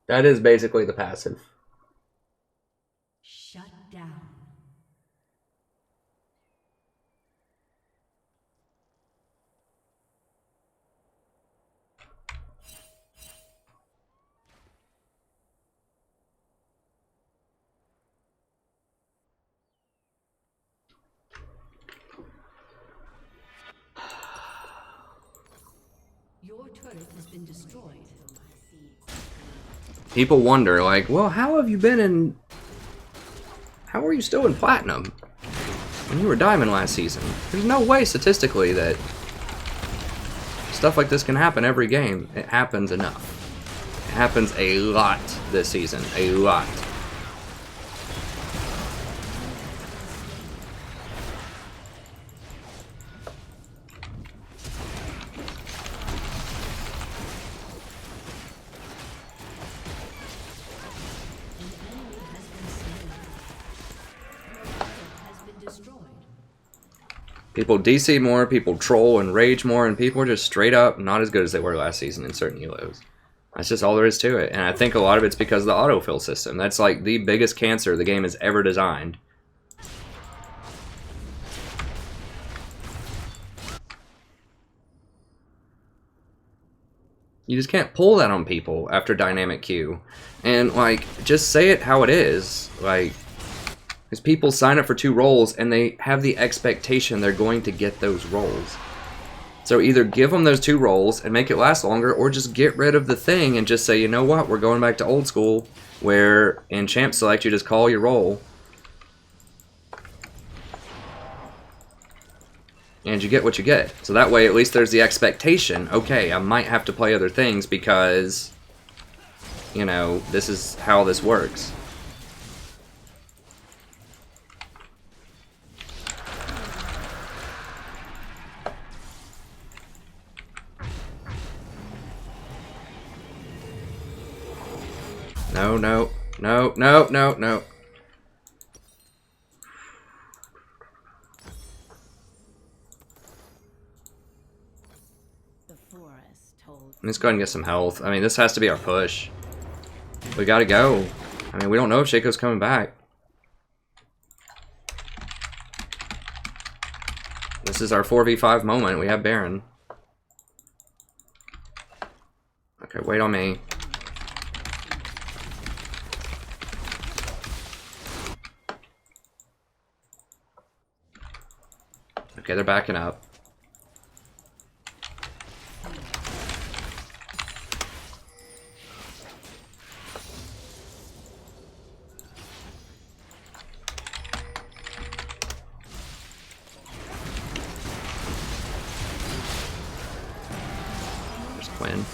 That is basically the passive. Shut down. Your turret has been destroyed. People wonder, like, well, how have you been in... How are you still in Platinum? When you were Diamond last season? There's no way, statistically, that stuff like this can happen every game. It happens enough. It happens a lot this season. A lot. An enemy has been slain. Your turret has been destroyed. People DC more, people troll and rage more, and people are just straight up not as good as they were last season in certain elos. That's just all there is to it. And I think a lot of it's because of the autofill system. That's like the biggest cancer the game has ever designed. You just can't pull that on people after dynamic queue. And, like, just say it how it is. Like, because people sign up for 2 roles and they have the expectation they're going to get those roles. So either give them those 2 roles and make it last longer, or just get rid of the thing and just say, you know what, we're going back to old school, where in Champ Select you just call your role and you get what you get. So that way, at least there's the expectation, okay, I might have to play other things because, you know, this is how this works. No, no, no, no, no, no. The forest holds. Let's go ahead and get some health. I mean, this has to be our push. We gotta go. I mean, we don't know if Shaco's coming back. This is our 4v5 moment. We have Baron. Okay, wait on me. Okay, they're backing up. There's Quinn.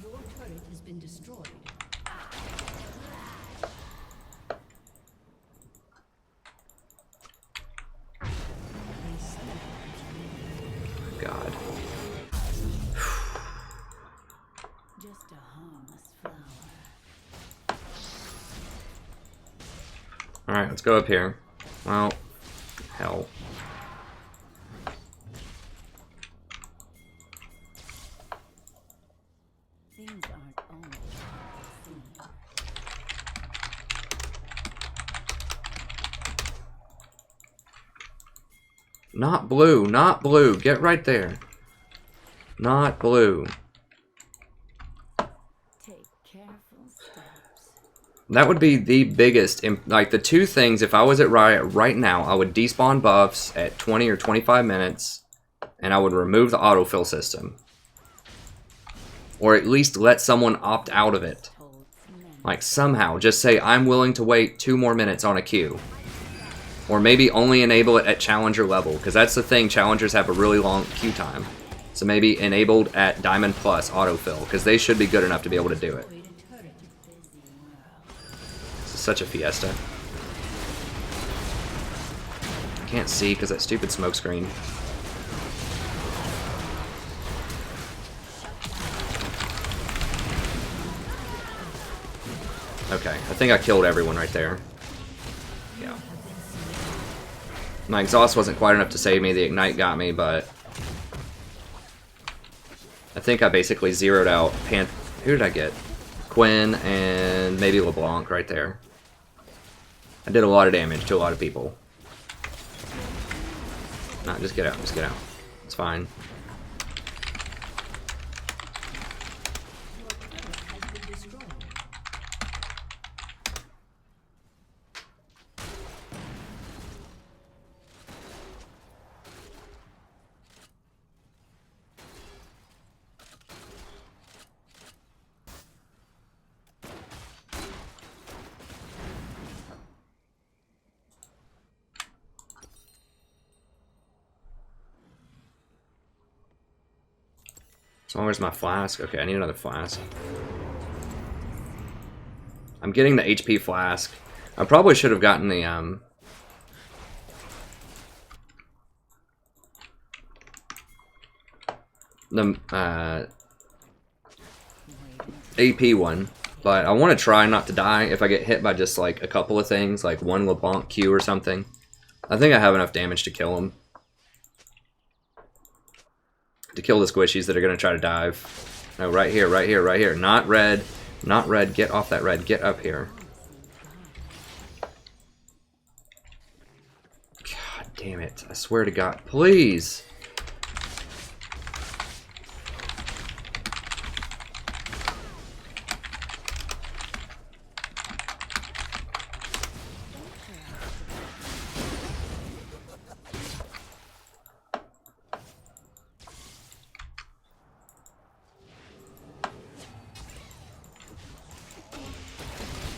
Your turret has been destroyed. God. Just a harmless flower. Alright, let's go up here. Well, hell. Things aren't always what they seem. Not blue, not blue. Get right there. Not blue. Take careful steps. That would be the biggest, like the two things, if I was at Riot right now, I would despawn buffs at 20 or 25 minutes, and I would remove the autofill system. Or at least let someone opt out of it. Holds many. Like somehow, just say, I'm willing to wait 2 more minutes on a queue. Or maybe only enable it at Challenger level, because that's the thing, Challengers have a really long queue time. So maybe enabled at Diamond Plus autofill, because they should be good enough to be able to do it. This is such a fiesta. I can't see because that stupid smoke screen. Okay, I think I killed everyone right there. Yeah. My exhaust wasn't quite enough to save me, the ignite got me, but I think I basically zeroed out who did I get? Quinn and maybe LeBlanc right there. I did a lot of damage to a lot of people. Nah, just get out, just get out. It's fine. So where's my flask? Okay, I need another flask. I'm getting the HP flask. I probably should have gotten the AP one, but I want to try not to die if I get hit by just like a couple of things, like one LeBlanc Q or something. I think I have enough damage to kill him. To kill the squishies that are going to try to dive. No, right here, right here, right here. Not red. Not red. Get off that red. Get up here. God damn it. I swear to God. Please.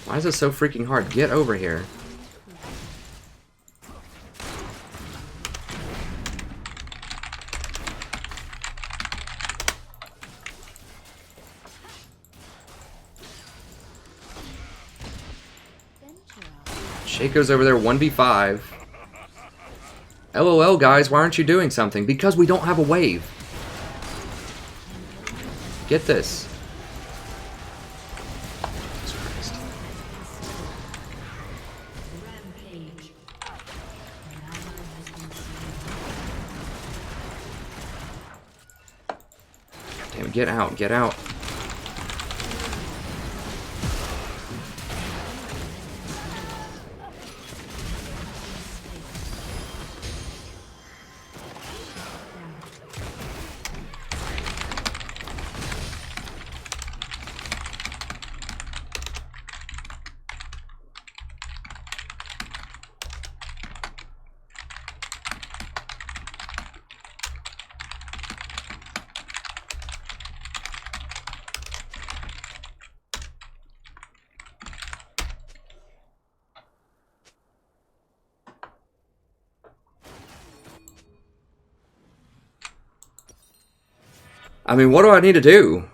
Why is this so freaking hard? Get over here. Shaco's over there 1v5. LOL, guys, why aren't you doing something? Because we don't have a wave. Get this. Rampage. Damn, get out, get out. I mean, what do I need to do?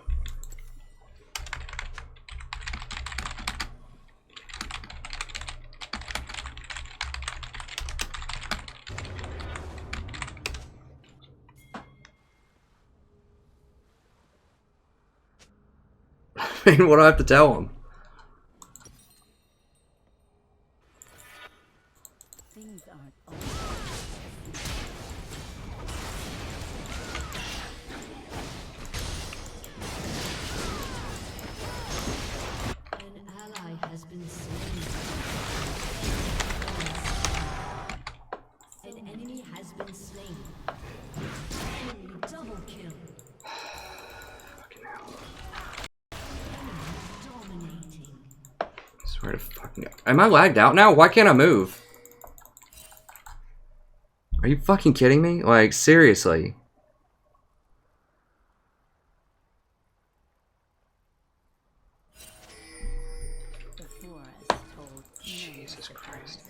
I mean, what do I have to tell him? Things aren't An ally has been slain. An enemy has been slain. Enemy double kill. Dominating. I swear to fucking God. Am I lagged out now? Why can't I move? Are you fucking kidding me? Like, seriously. the forest told Jesus Christ.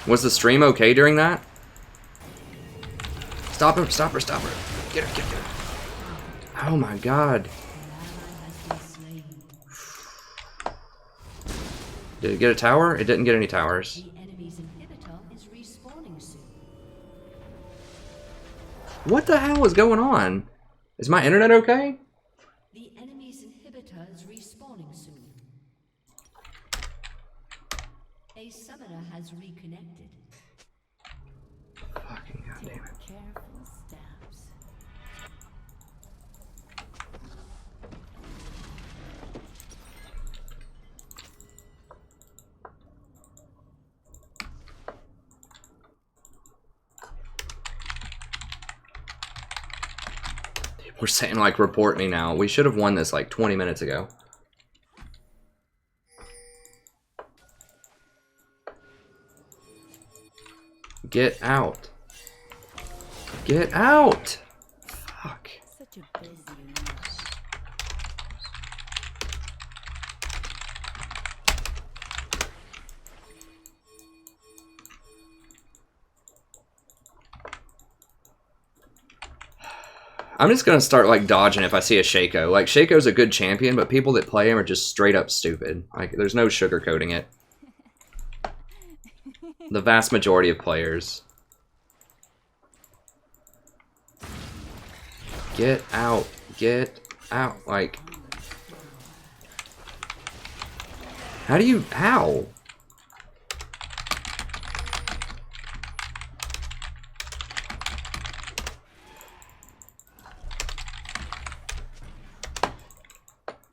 Was the stream okay during that? Stop him, stop her, stop her. Get her, get her. Oh my God. Did it get a tower? It didn't get any towers. The enemy's inhibitor is respawning soon. What the hell is going on? Is my internet okay? The enemy's inhibitor is respawning soon. A summoner has reconnected. Fucking goddamn it. careful steps. We're saying, like, report me now. We should have won this like 20 minutes ago. Get out. Get out! Fuck. Such a busy nurse. I'm just gonna start, like, dodging if I see a Shaco. Like, Shaco's a good champion, but people that play him are just straight up stupid. Like, there's no sugarcoating it. The vast majority of players. Get out. Get out. Like, how do you... How?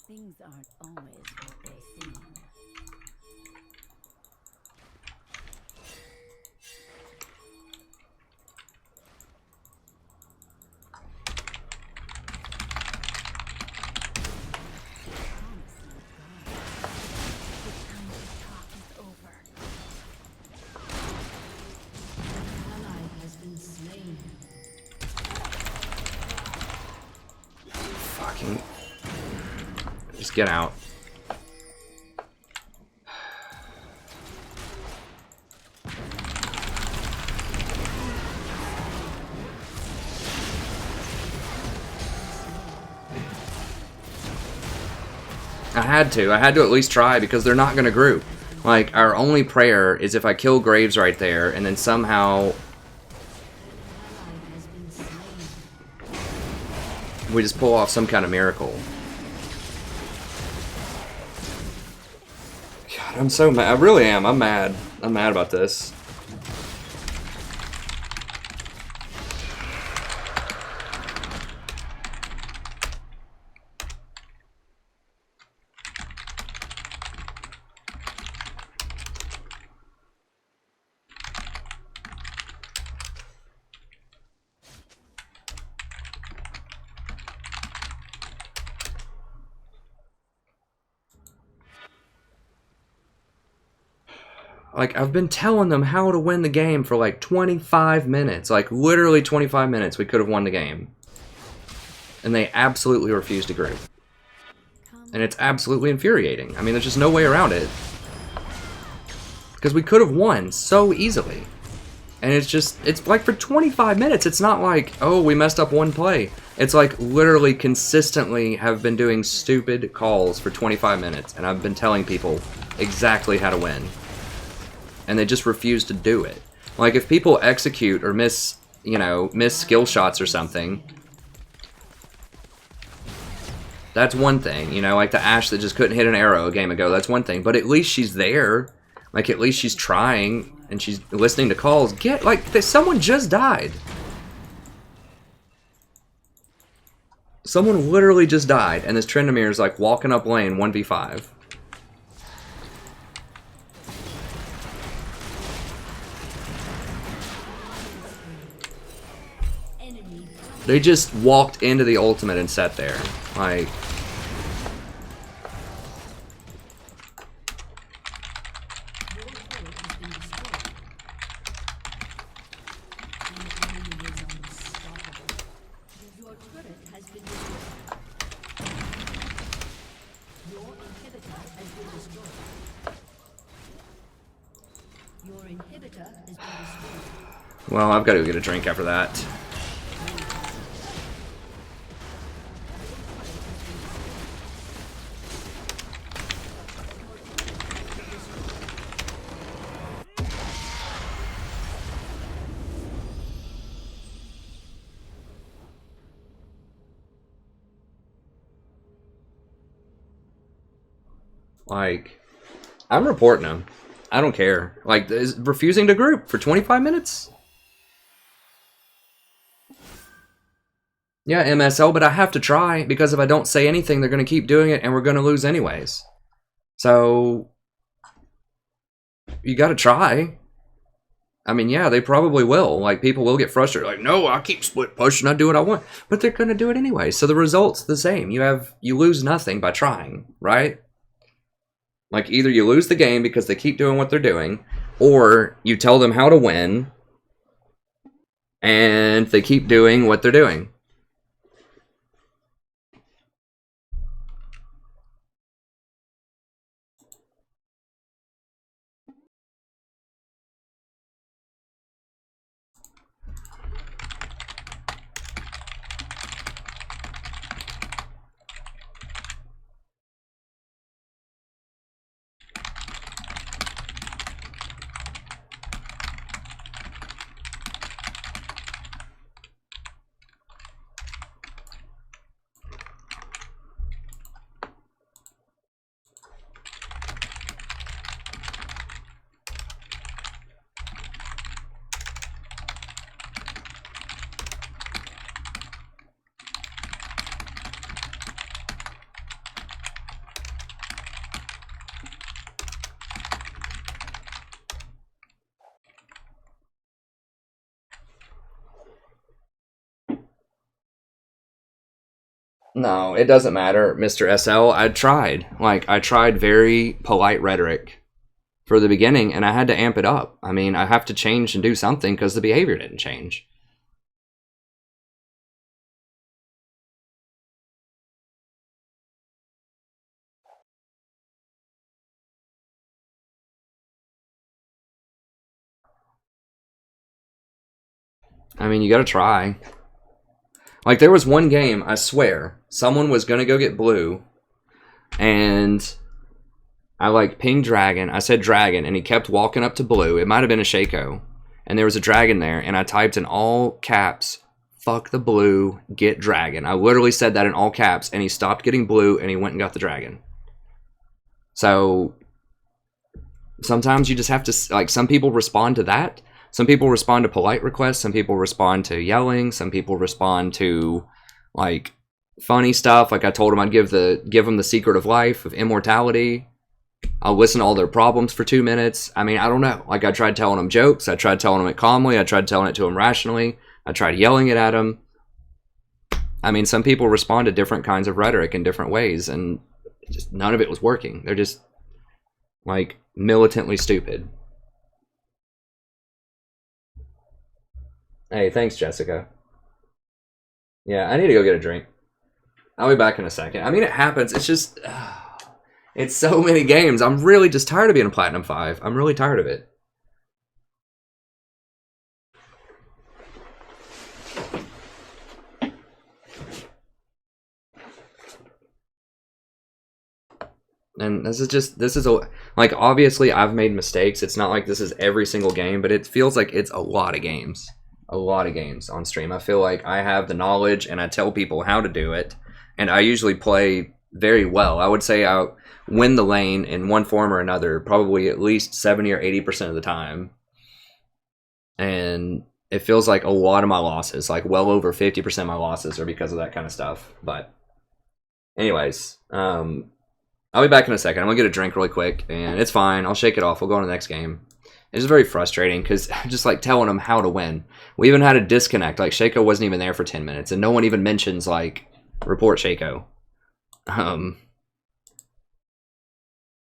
Things aren't always what they seem. Just get out. I had to at least try because they're not going to group. Like, our only prayer is if I kill Graves right there and then somehow we just pull off some kind of miracle. God, I'm so mad. I really am. I'm mad. I'm mad about this. Like, I've been telling them how to win the game for like 25 minutes. Like, literally 25 minutes we could have won the game. And they absolutely refuse to group. And it's absolutely infuriating. I mean, there's just no way around it. Because we could have won so easily. And it's like for 25 minutes, it's not like, oh, we messed up one play. It's like literally consistently have been doing stupid calls for 25 minutes. And I've been telling people exactly how to win. And they just refuse to do it. Like, if people execute or miss skill shots or something, that's one thing. You know, like the Ashe that just couldn't hit an arrow a game ago, that's one thing. But at least she's there. Like, at least she's trying and she's listening to calls. Someone just died. Someone literally just died, and this Tryndamere is like walking up lane 1v5. They just walked into the ultimate and sat there. Like, Your turret has been destroyed. Your inhibitor has been destroyed. Your inhibitor has been destroyed. well, I've got to go get a drink after that. Like, I'm reporting him. I don't care. Like, is refusing to group for 25 minutes? Yeah, MSL, but I have to try, because if I don't say anything, they're going to keep doing it, and we're going to lose anyways. So, you got to try. I mean, yeah, they probably will. Like, people will get frustrated. Like, no, I keep split pushing, I do what I want. But they're going to do it anyway. So the result's the same. You lose nothing by trying, right? Like, either you lose the game because they keep doing what they're doing, or you tell them how to win, and they keep doing what they're doing. No, it doesn't matter, Mr. SL. I tried. Like, I tried very polite rhetoric for the beginning, and I had to amp it up. I mean, I have to change and do something because the behavior didn't change. I mean, you gotta try. Like, there was one game, I swear, someone was gonna go get blue, and I, like, pinged dragon. I said dragon, and he kept walking up to blue. It might have been a Shaco. And there was a dragon there, and I typed in all caps, fuck the blue, get dragon. I literally said that in all caps, and he stopped getting blue, and he went and got the dragon. So, sometimes you just have to, like, some people respond to that. Some people respond to polite requests. Some people respond to yelling. Some people respond to, like, funny stuff. Like I told them I'd give them the secret of life, of immortality. I'll listen to all their problems for 2 minutes. I mean, I don't know. Like, I tried telling them jokes. I tried telling them it calmly. I tried telling it to them rationally. I tried yelling it at them. I mean, some people respond to different kinds of rhetoric in different ways, and just none of it was working. They're just, like, militantly stupid. Hey, thanks, Jessica. Yeah, I need to go get a drink. I'll be back in a second. I mean, it happens. It's just... it's so many games. I'm really just tired of being a Platinum 5. I'm really tired of it. And this is like, obviously I've made mistakes. It's not like this is every single game, but it feels like it's a lot of games. A lot of games on stream. I feel like I have the knowledge and I tell people how to do it. And I usually play very well. I would say I win the lane in one form or another, probably at least 70 or 80% of the time. And it feels like a lot of my losses, like well over 50% of my losses, are because of that kind of stuff. But anyways, I'll be back in a second. I'm gonna get a drink really quick, and it's fine. I'll shake it off. We'll go on to the next game. It's very frustrating because I'm just like telling them how to win. We even had a disconnect. Like, Shaco wasn't even there for 10 minutes, and no one even mentions, like, report Shaco.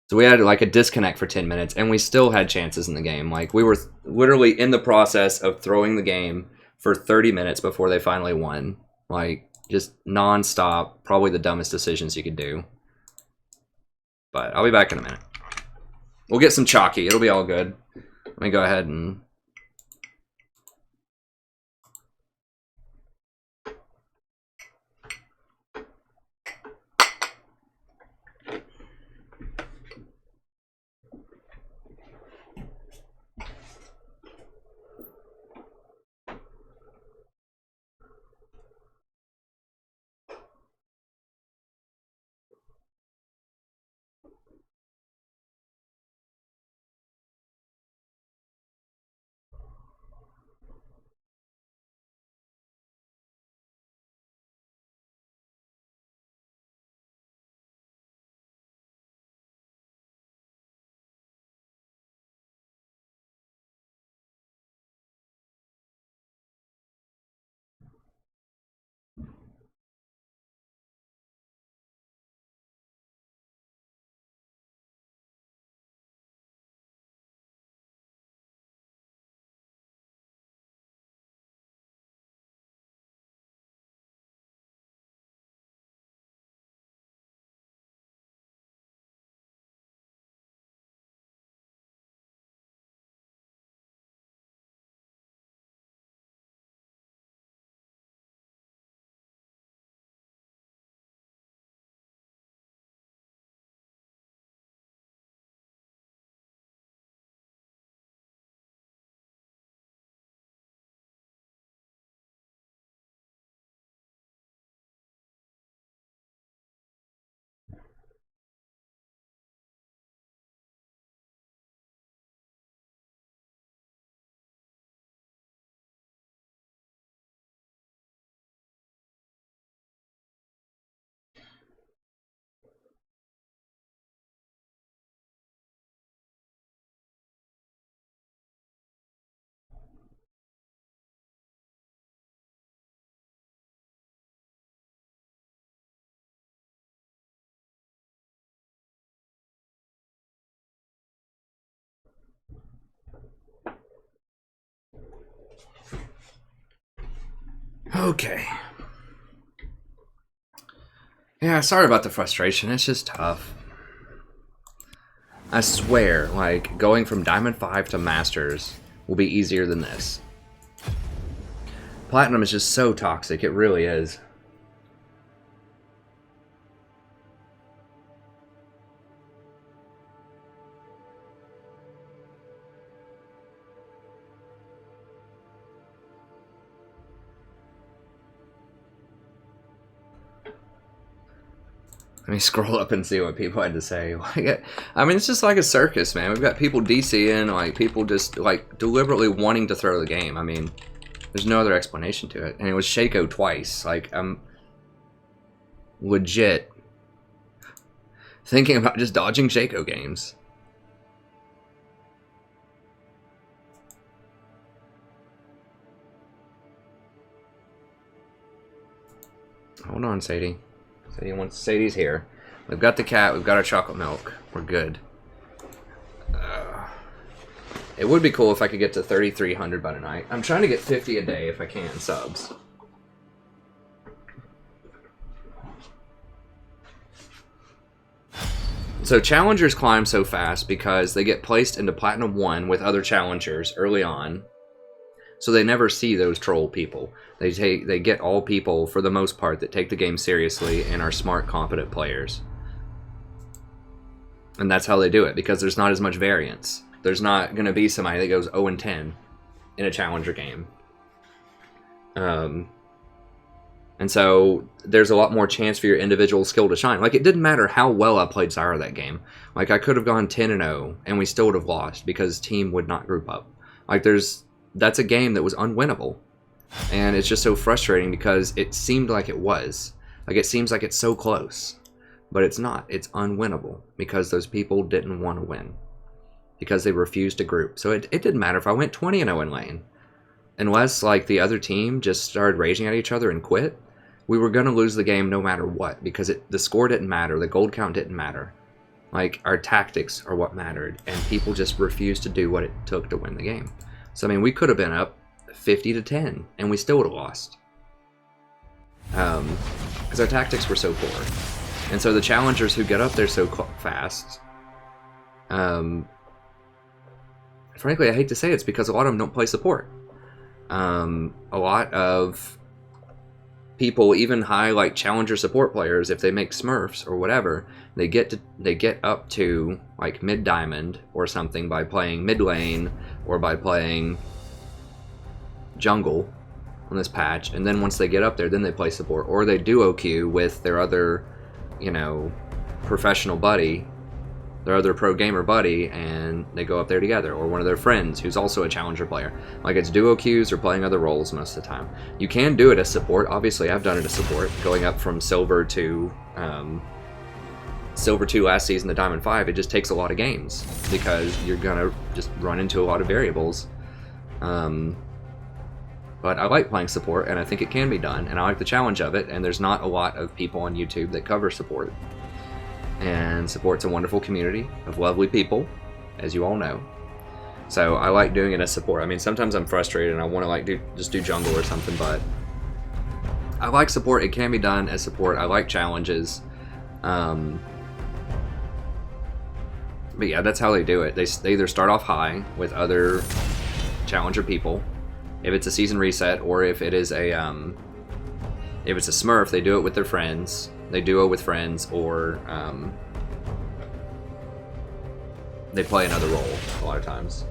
So we had, like, a disconnect for 10 minutes, and we still had chances in the game. Like, we were literally in the process of throwing the game for 30 minutes before they finally won. Like, just non-stop. Probably the dumbest decisions you could do. But I'll be back in a minute. We'll get some chalky. It'll be all good. Let me go ahead and... Okay. Yeah, sorry about the frustration. It's just tough. I swear, like, going from Diamond 5 to Masters will be easier than this. Platinum is just so toxic. It really is. Let me scroll up and see what people had to say. Like, I mean, it's just like a circus, man. We've got people DCing, like people just like deliberately wanting to throw the game. I mean, there's no other explanation to it. And it was Shaco twice. Like, I'm legit thinking about just dodging Shaco games. Hold on, Sadie. Sadie's here. We've got the cat. We've got our chocolate milk. We're good. It would be cool if I could get to 3,300 by tonight. I'm trying to get 50 a day if I can, subs. So challengers climb so fast because they get placed into Platinum 1 with other challengers early on. So they never see those troll people. They get all people, for the most part, that take the game seriously and are smart, competent players. And that's how they do it, because there's not as much variance. There's not going to be somebody that goes 0-10 in a challenger game. And so there's a lot more chance for your individual skill to shine. Like, it didn't matter how well I played Zyra that game. Like, I could have gone 10-0 and we still would have lost because team would not group up. Like, that's a game that was unwinnable. And it's just so frustrating because it seemed like it was. Like, it seems like it's so close. But it's not. It's unwinnable because those people didn't want to win. Because they refused to group. So it didn't matter if I went 20-0 in lane. Unless, like, the other team just started raging at each other and quit, we were going to lose the game no matter what. Because the score didn't matter. The gold count didn't matter. Like, our tactics are what mattered. And people just refused to do what it took to win the game. So, I mean, we could have been up 50-10, and we still would have lost. Because our tactics were so poor. And so the challengers who get up there so fast, frankly, I hate to say it's because a lot of them don't play support. A lot of people, even high, like, challenger support players, if they make Smurfs or whatever, they get up to, like, mid-diamond or something by playing mid lane or by playing jungle on this patch, and then once they get up there, then they play support, or they duo queue with their other, you know, professional buddy, their other pro gamer buddy, and they go up there together, or one of their friends who's also a challenger player. Like, it's duo queues or playing other roles most of the time. You can do it as support. Obviously, I've done it as support, going up from silver to silver 2 last season to diamond 5. It just takes a lot of games because you're gonna just run into a lot of variables. But I like playing support, and I think it can be done, and I like the challenge of it, and there's not a lot of people on YouTube that cover support. And support's a wonderful community of lovely people, as you all know. So I like doing it as support. I mean, sometimes I'm frustrated and I want to, like, just do jungle or something, but I like support. It can be done as support. I like challenges. But yeah, that's how they do it. They either start off high with other challenger people, if it's a season reset, or if it is a if it's a Smurf, they do it with their friends. They duo with friends, or they play another role a lot of times.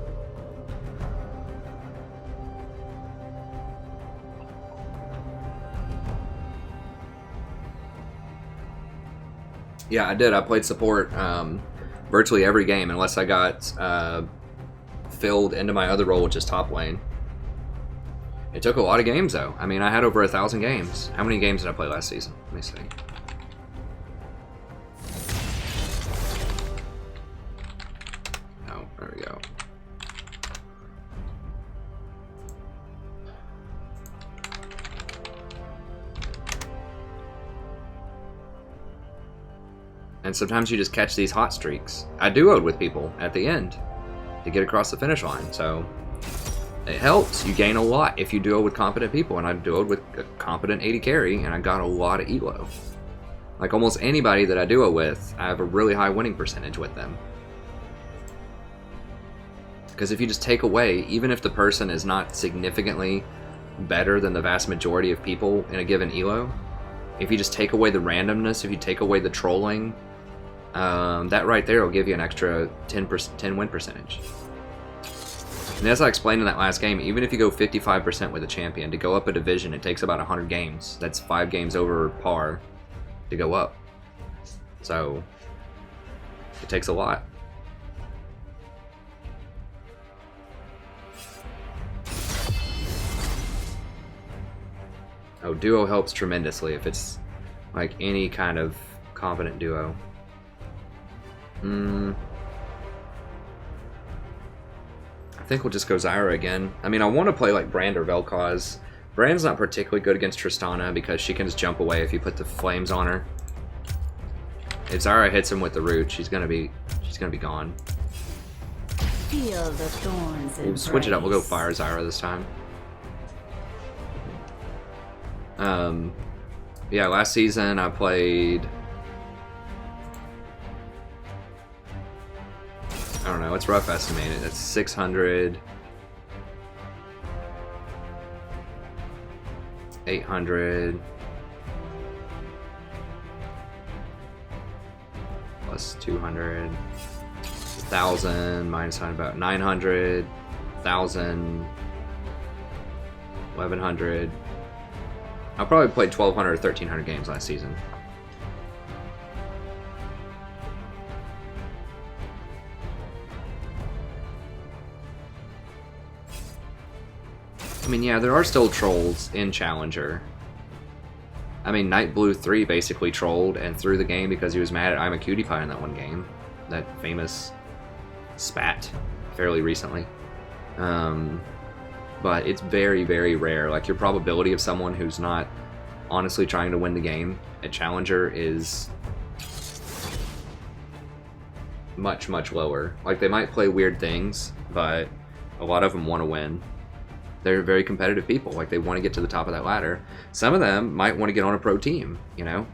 Yeah, I did. I played support virtually every game unless I got filled into my other role, which is top lane. It took a lot of games, though. I mean, I had over 1,000 games. How many games did I play last season? Let me see. Oh, there we go. And sometimes you just catch these hot streaks. I duoed with people at the end to get across the finish line, so it helps. You gain a lot if you duo with competent people, and I duoed with a competent AD carry, and I got a lot of elo. Like, almost anybody that I duo with, I have a really high winning percentage with them. Because if you just take away, even if the person is not significantly better than the vast majority of people in a given elo. If you just take away the randomness, if you take away the trolling, that right there will give you an extra 10 win percentage. And as I explained in that last game, even if you go 55% with a champion, to go up a division, it takes about 100 games. That's 5 games over par to go up. So, it takes a lot. Oh, duo helps tremendously if it's like any kind of competent duo. I think we'll just go Zyra again. I mean, I want to play like Brand or Vel'Koz. Brand's not particularly good against Tristana because she can just jump away if you put the flames on her. If Zyra hits him with the root, she's gonna be gone. Feel the thorns. We'll switch it up. We'll go Fire Zyra this time. Yeah, last season I played. I don't know, it's rough estimated. It's 600, 800, plus 200, 1,000, minus about 900, 1,000, 1,100. I probably played 1,200 or 1,300 games last season. I mean, yeah, there are still trolls in Challenger. I mean, Night Blue 3 basically trolled and threw the game because he was mad at I'm a Cutie Pie in that one game. That famous spat fairly recently. But it's very, very rare. Like, your probability of someone who's not honestly trying to win the game at Challenger is much, much lower. Like, they might play weird things, but a lot of them want to win. They're very competitive people. Like, they want to get to the top of that ladder. Some of them might want to get on a pro team, you know?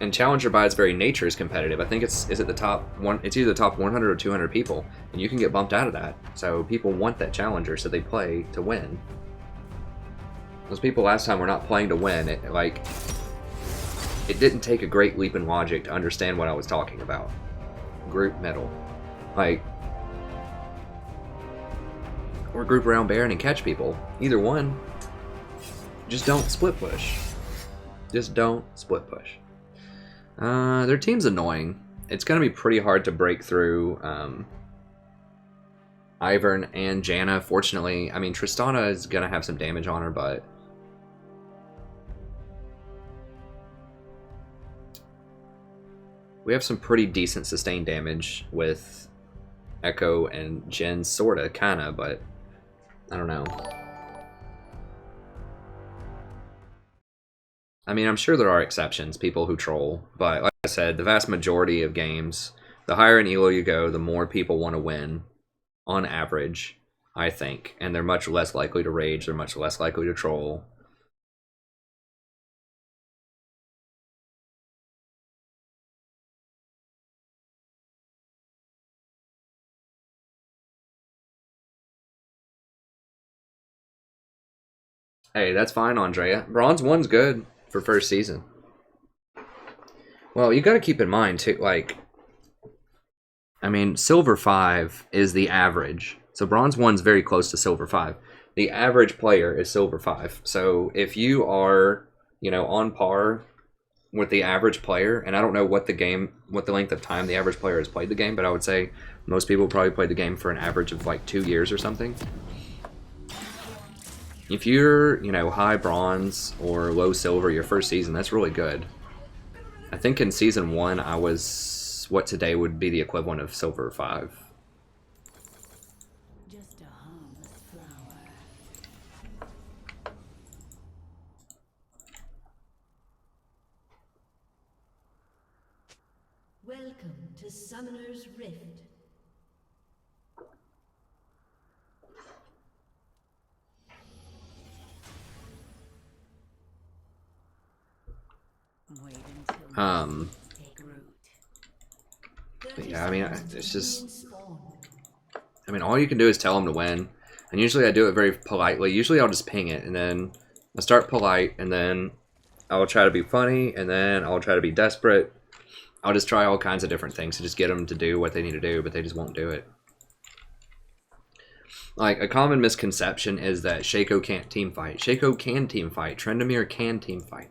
And Challenger by its very nature is competitive. I think it's either the top 100 or 200 people, and you can get bumped out of that. So people want that Challenger, so they play to win. Those people last time were not playing to win. It didn't take a great leap in logic to understand what I was talking about. Group medal. Like, or group around Baron and catch people. Either one. Just don't split push. Just don't split push. Their team's annoying. It's going to be pretty hard to break through Ivern and Janna. Fortunately, I mean, Tristana is going to have some damage on her, but we have some pretty decent sustained damage with Echo and Jhin, sorta, kinda, but I don't know. I mean, I'm sure there are exceptions, people who troll, but like I said, the vast majority of games, the higher in elo you go, the more people want to win, on average, I think. And they're much less likely to rage, they're much less likely to troll. Hey, that's fine, Andrea. Bronze 1's good for first season. Well, you got to keep in mind, too, like, I mean, Silver 5 is the average. So Bronze 1's very close to Silver 5. The average player is Silver 5. So if you are, you know, on par with the average player, and I don't know what the length of time the average player has played the game, but I would say most people probably played the game for an average of like 2 years or something. If you're, you know, high bronze or low silver your first season, that's really good. I think in season 1 I was what today would be the equivalent of silver 5. Just a harmless flower. Welcome to Summoner's Rift. Wait until take root. But yeah, I mean, it's just, I mean, all you can do is tell them to win. And usually I do it very politely. Usually I'll just ping it, and then I start polite, and then I'll try to be funny, and then I'll try to be desperate. I'll just try all kinds of different things to just get them to do what they need to do, but they just won't do it. Like, a common misconception is that Shaco can't team fight. Shaco can team fight. Tryndamere can team fight.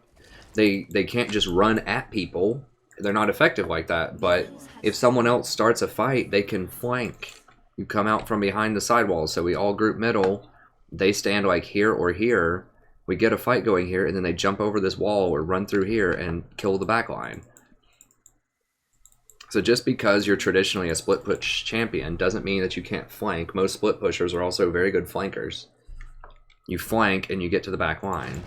They can't just run at people. They're not effective like that, but if someone else starts a fight, they can flank. You come out from behind the sidewall, so we all group middle. They stand like here or here. We get a fight going here, and then they jump over this wall or run through here and kill the back line. So just because you're traditionally a split push champion doesn't mean that you can't flank. Most split pushers are also very good flankers. You flank and you get to the back line.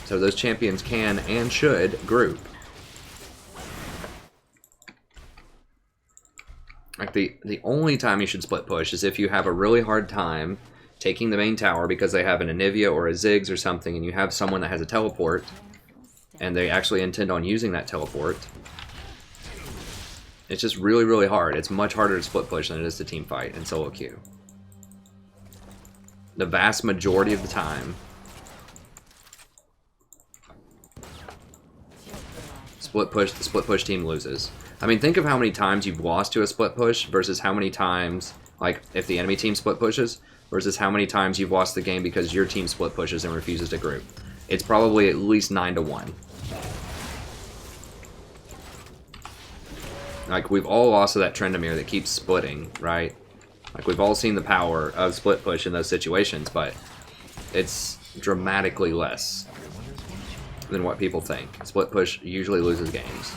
So those champions can and should group. Like the only time you should split push is if you have a really hard time taking the main tower because they have an Anivia or a Ziggs or something, and you have someone that has a teleport, and they actually intend on using that teleport. It's just really, really hard. It's much harder to split push than it is to team fight in solo queue. The vast majority of the time, the split push team loses. I mean, think of how many times you've lost to a split push versus how many times, like, if the enemy team split pushes, versus how many times you've lost the game because your team split pushes and refuses to group. It's probably at least 9-1. Like, we've all lost to that Tryndamere that keeps splitting, right? Like, we've all seen the power of split push in those situations, but it's dramatically less than what people think. Split push usually loses games.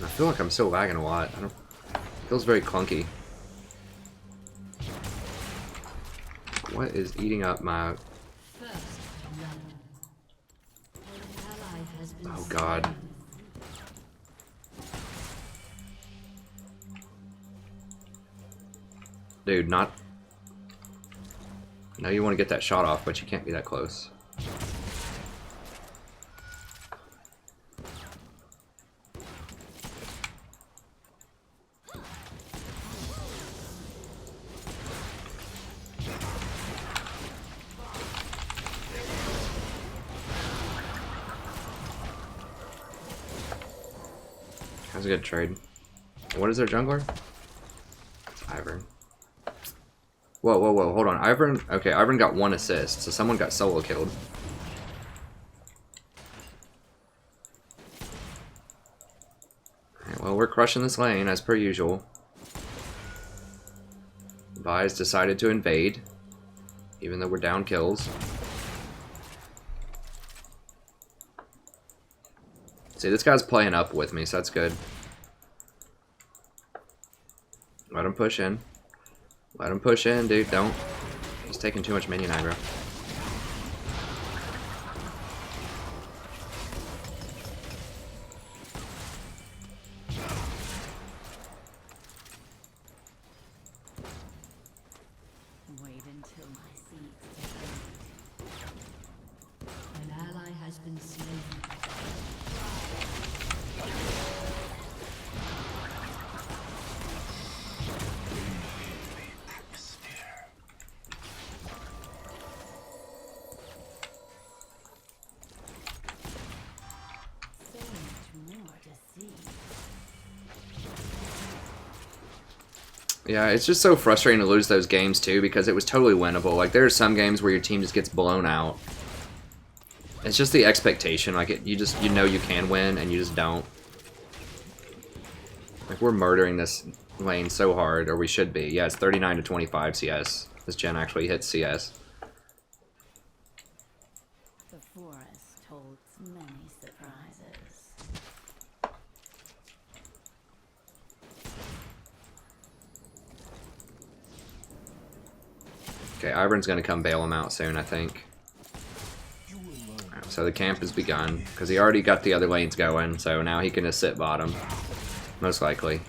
I feel like I'm still lagging a lot. It feels very clunky. What is eating up my... Oh god. Dude, not... I know you want to get that shot off, but you can't be that close. That's a good trade. What is their jungler? It's Ivern. Whoa, whoa, whoa, hold on. Ivern, okay, Ivern got 1 assist, so someone got solo killed. Alright, well, we're crushing this lane, as per usual. Vi's decided to invade, even though we're down kills. See, this guy's playing up with me, so that's good. Let him push in. Let him push in, dude. Don't. He's taking too much minion aggro. Wait until my seeds. An ally has been slain. Yeah, it's just so frustrating to lose those games too, because it was totally winnable. Like, there are some games where your team just gets blown out. It's just the expectation. Like, you know you can win, and you just don't. Like, we're murdering this lane so hard, or we should be. Yeah, it's 39-25 CS. This gen actually hits CS. The forest holds many surprises. Okay, Ivern's gonna come bail him out soon, I think. So the camp has begun, because he already got the other lanes going, so now he can just sit bottom. Most likely.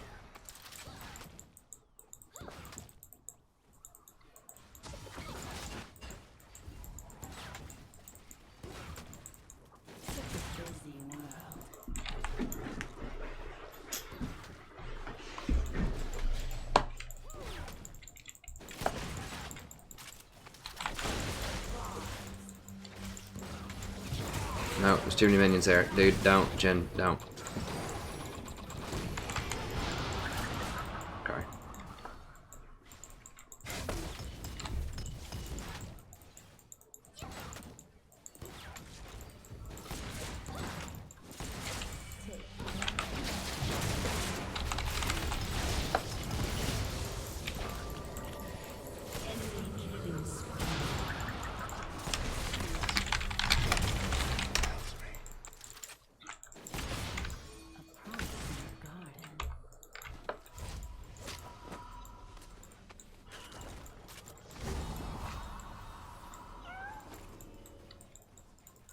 No, there's too many minions there. Dude, don't. Jhin, don't. Okay.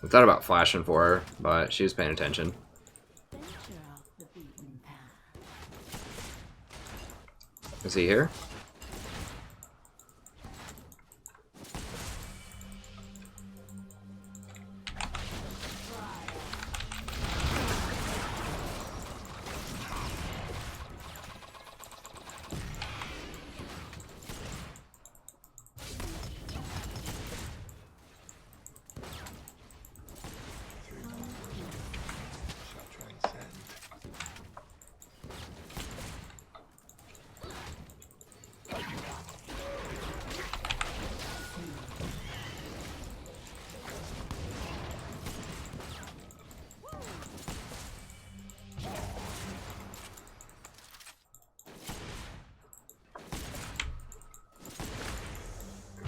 I thought about flashing for her, but she was paying attention. Venture off the beaten path. Is he here? Shall transcend.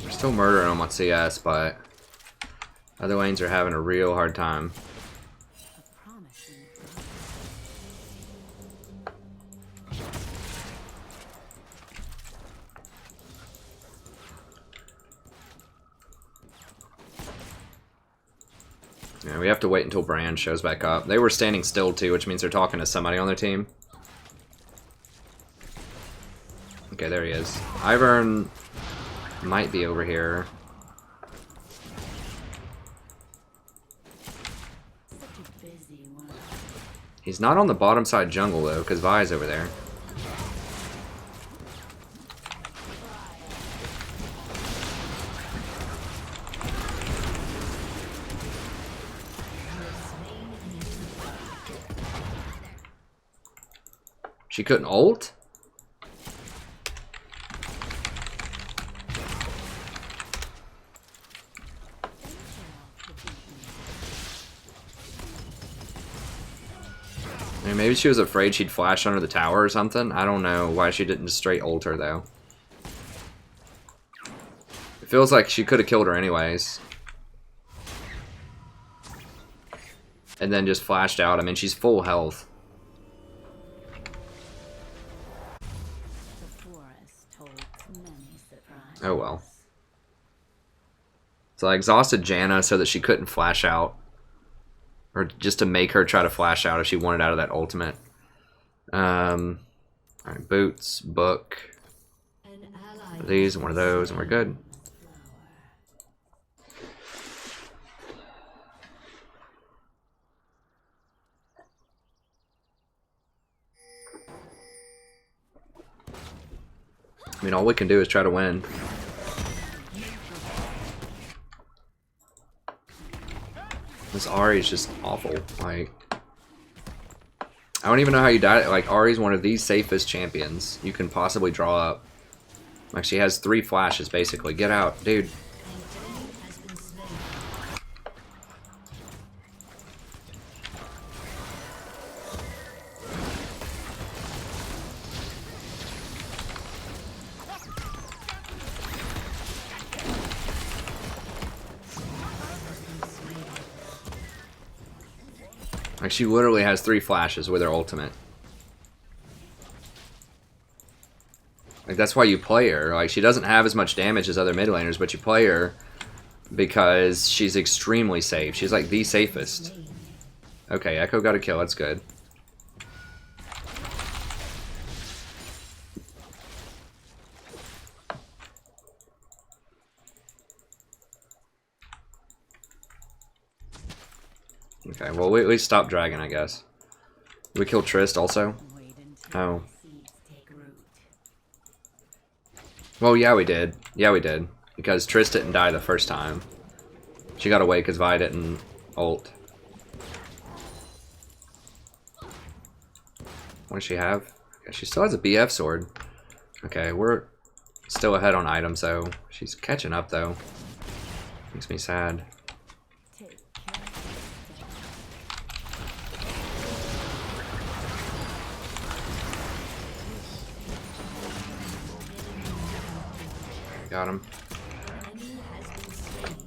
We're still murdering them on CS, but other lanes are having a real hard time. A promising garden. Yeah, we have to wait until Brand shows back up. They were standing still too, which means they're talking to somebody on their team. Okay, there he is. Ivern might be over here. Such a busy one. He's not on the bottom side jungle though, because Vi's over there. She couldn't ult? I mean, maybe she was afraid she'd flash under the tower or something. I don't know why she didn't just straight ult her though. It feels like she could have killed her anyways. And then just flashed out. I mean, she's full health. The forest holds many surprises. Oh well. So I exhausted Janna so that she couldn't flash out. Or just to make her try to flash out if she wanted out of that ultimate. Alright, boots, book. An ally These, one of those, and we're good. I mean, all we can do is try to win. This Ahri is just awful. Like, I don't even know how you die. Like, Ahri's one of the safest champions you can possibly draw up. Like, she has 3 flashes, basically. Get out, dude. has been slain. Like, she literally has 3 flashes with her ultimate. Like, that's why you play her. Like, she doesn't have as much damage as other mid laners, but you play her because she's extremely safe. She's like the safest. Okay, Echo got a kill. That's good. Okay, well, we stopped Dragon, I guess. We killed Trist also? Wait until Oh. the seeds take root. Well, yeah, we did. Yeah, we did. Because Trist didn't die the first time. She got away because Vi didn't ult. What does she have? Okay, she still has a BF sword. Okay, we're still ahead on items, so she's catching up, though. Makes me sad. Take care. Got him. Enemy has been slain.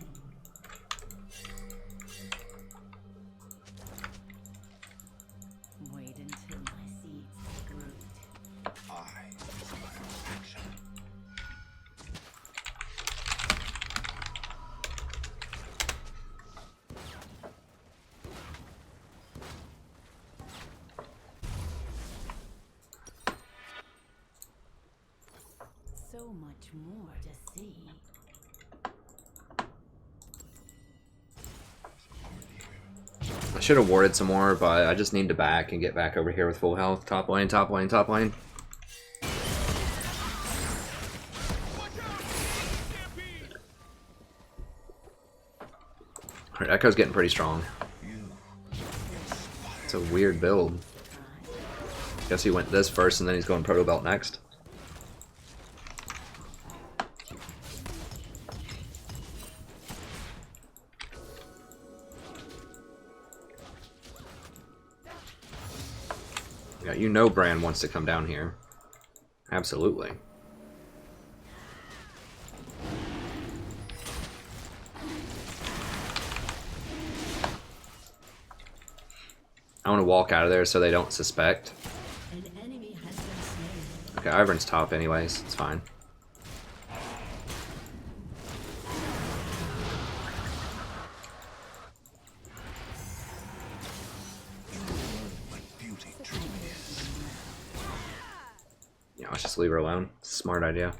Wait until my seeds take root. I inspire action. So much more to see. I should have warded some more, but I just need to back and get back over here with full health. Top lane, top lane, top lane. Alright, Echo's getting pretty strong. It's a weird build. Guess he went this first and then he's going Proto Belt next. Yeah, you know Bran wants to come down here. Absolutely. I want to walk out of there so they don't suspect. An enemy has been slain. Okay, Ivern's top anyways. It's fine. What beauty truly is. Yeah, let's just leave her alone. Smart idea.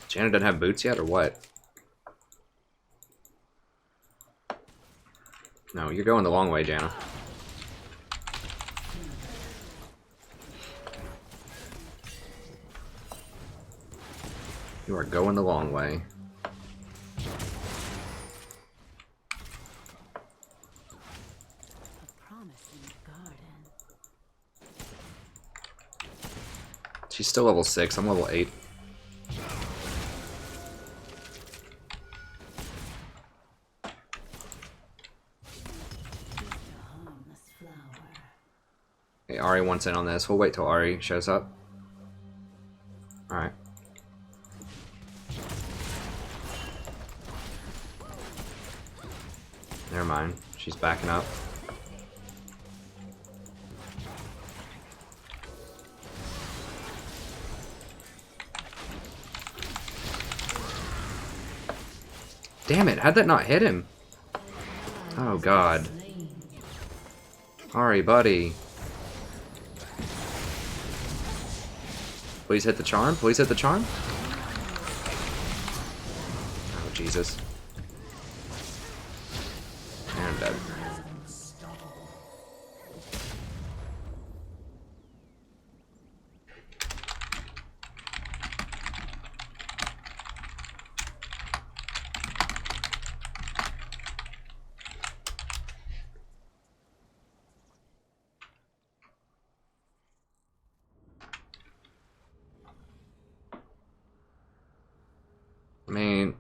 Janna doesn't have boots yet, or what? No, you're going the long way, Janna. You are going the long way. A promising garden. She's still level 6. I'm level 8. A harmless flower. Okay, Ari wants in on this. We'll wait till Ari shows up. Alright. Never mind. She's backing up. Damn it, how'd that not hit him? Oh god. Ari, buddy. Please hit the charm. Please hit the charm. Oh, Jesus. And I'm dead. I mean,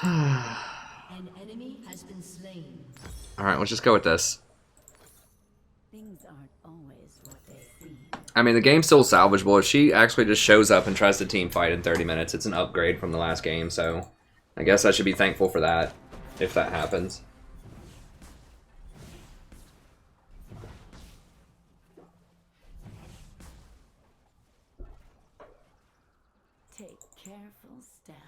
An enemy has been slain. alright, let's just go with this. Things aren't always what they seem. I mean, the game's still salvageable. If she actually just shows up and tries to team fight in 30 minutes, it's an upgrade from the last game, so I guess I should be thankful for that, if that happens. Take careful steps.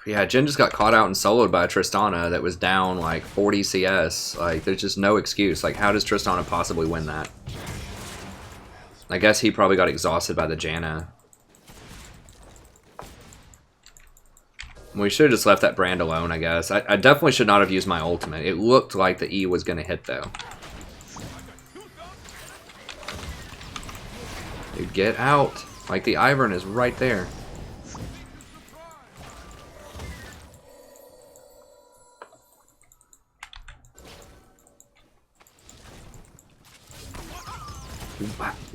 Yeah, Jhin just got caught out and soloed by Tristana that was down like 40 CS. Like, there's just no excuse. Like, how does Tristana possibly win that? I guess he probably got exhausted by the Janna. We should have just left that brand alone, I guess. I definitely should not have used my ultimate. It looked like the E was going to hit, though. Dude, get out. Like, the Ivern is right there.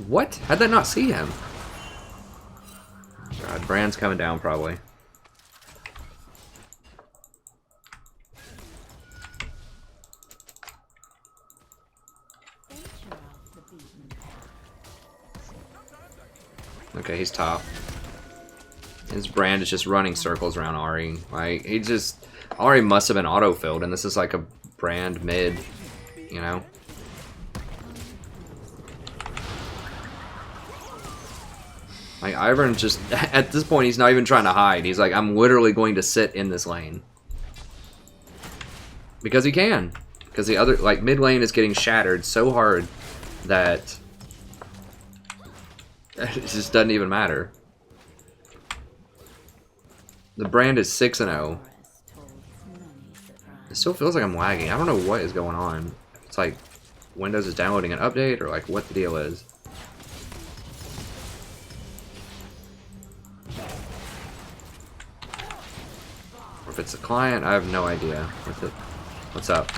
What? How'd that not see him? God, Brand's coming down probably. Venture off the beaten path. Okay, he's top. His Brand is just running circles around Ahri. Like, he just... Ahri must have been auto-filled, and this is like a Brand mid, you know? Like, Ivern just... At this point, he's not even trying to hide. He's like, I'm literally going to sit in this lane. Because he can. Because the other... Like, mid lane is getting shattered so hard that... It just doesn't even matter. The Brand is 6-0. It still feels like I'm lagging. I don't know what is going on. It's like Windows is downloading an update or like what the deal is. Or if it's a client, I have no idea. What's up?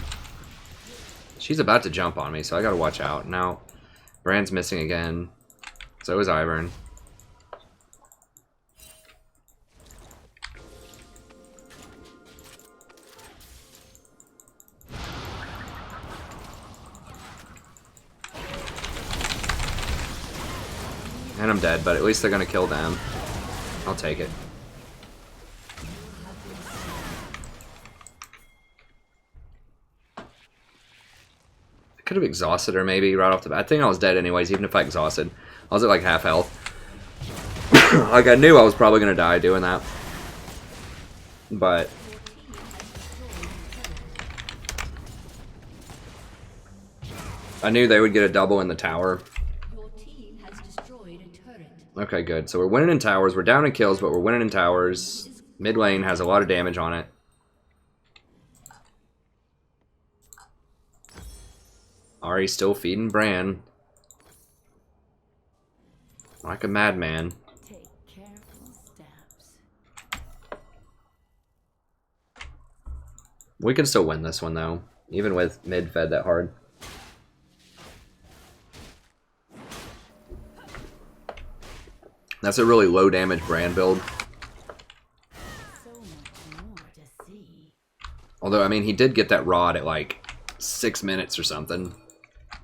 She's about to jump on me, so I gotta watch out. Now, Brand's missing again. So is Ivern. And I'm dead, but at least they're gonna kill them. I'll take it. I could have exhausted her maybe right off the bat. I think I was dead anyways, even if I exhausted. I was at like half health. Like I knew I was probably gonna die doing that. But I knew they would get a double in the tower. Your team has destroyed a turret. Okay, good. So we're winning in towers. We're down in kills, but we're winning in towers. Mid lane has a lot of damage on it. Ahri's still feeding Bran. Like a madman. Take careful steps. We can still win this one, though. Even with mid fed that hard. That's a really low damage Bran build. So much more to see. Although, I mean, he did get that rod at like 6 minutes or something.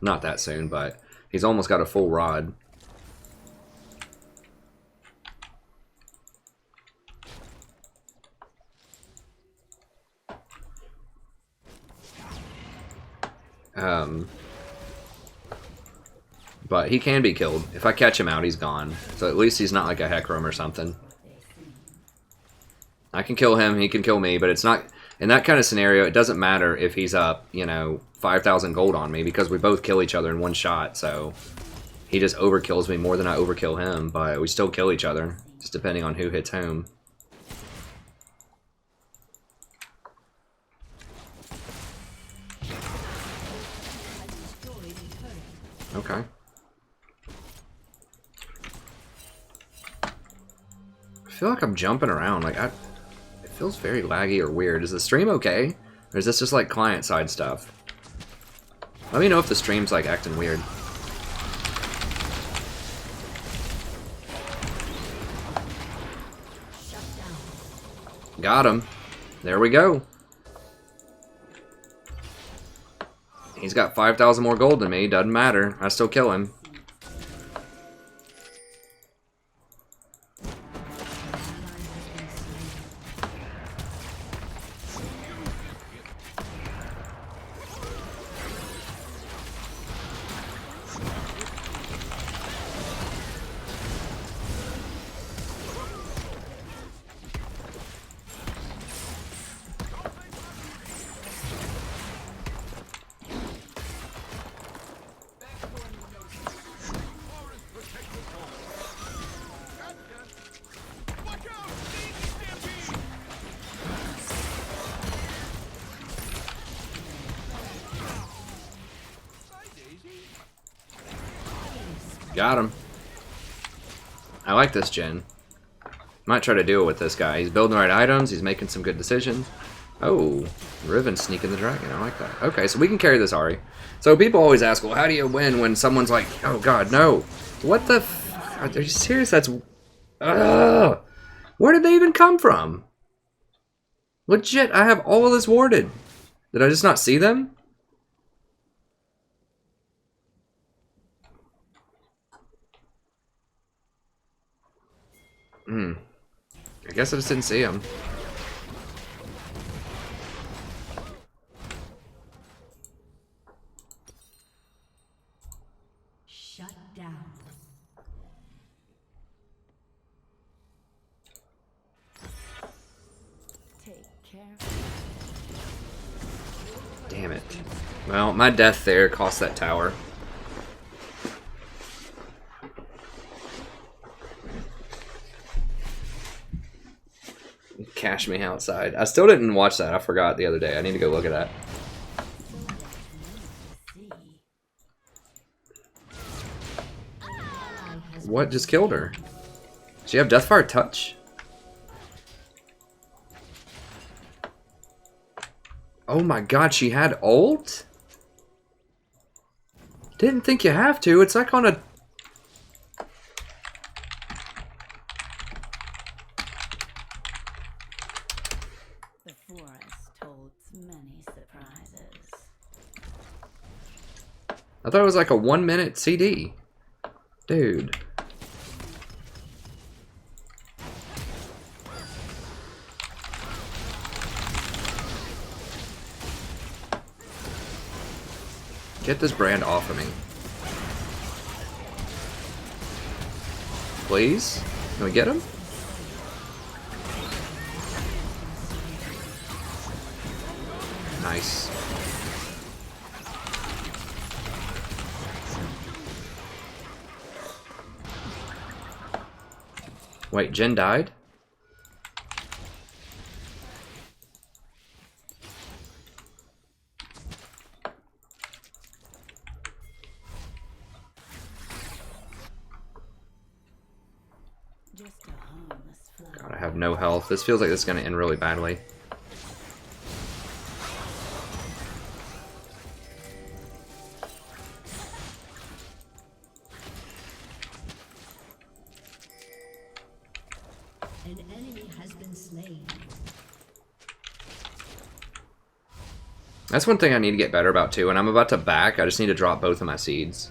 Not that soon, but he's almost got a full rod. But he can be killed. If I catch him out, he's gone. So at least he's not like a Hecarim or something. I can kill him, he can kill me, but it's not... In that kind of scenario, it doesn't matter if he's up, you know, 5,000 gold on me, because we both kill each other in one shot, so... He just overkills me more than I overkill him, but we still kill each other, just depending on who hits whom. Okay. I feel like I'm jumping around, like it feels very laggy or weird. Is the stream okay? Or is this just like client side stuff? Let me know if the stream's like acting weird. Got him. There we go. He's got 5,000 more gold than me. Doesn't matter. I still kill him. Got him. I like this gen. Might try to deal with this guy. He's building the right items. He's making some good decisions. Oh, Riven sneaking the dragon. I like that. Okay, so we can carry this Ahri. So people always ask, well, how do you win when someone's like, oh god, no. What the are you serious? That's... Where did they even come from? Legit, I have all of this warded. Did I just not see them? I guess I just didn't see them. Shut down. Take care. Damn it. Well, my death there cost that tower. Cash me outside. I still didn't watch that. I forgot the other day. I need to go look at that. What just killed her? Does she have Deathfire Touch? Oh my god, she had ult? Didn't think you have to. It's like on a... The forest holds many surprises. I thought it was like a 1 minute CD. Dude. Get this brand off of me. Please? Can we get him? Nice. Wait, Jhin died? Just a harmless flower. God, I have no health. This feels like this is going to end really badly. An enemy has been slain. That's one thing I need to get better about too. When I'm about to back, I just need to drop both of my seeds.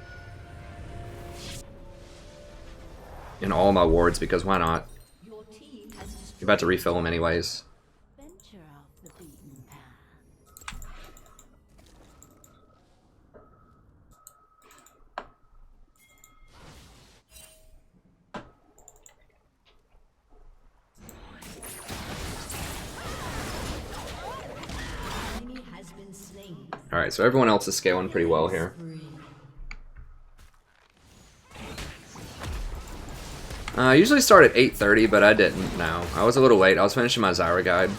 In all my wards, because why not? Your team has destroyed. You're about to refill them anyways. Venture off the beaten path. Enemy has been slain. Alright, so everyone else is scaling pretty well here. I usually start at 8:30, but I didn't. No, I was a little late. I was finishing my Zyra guide.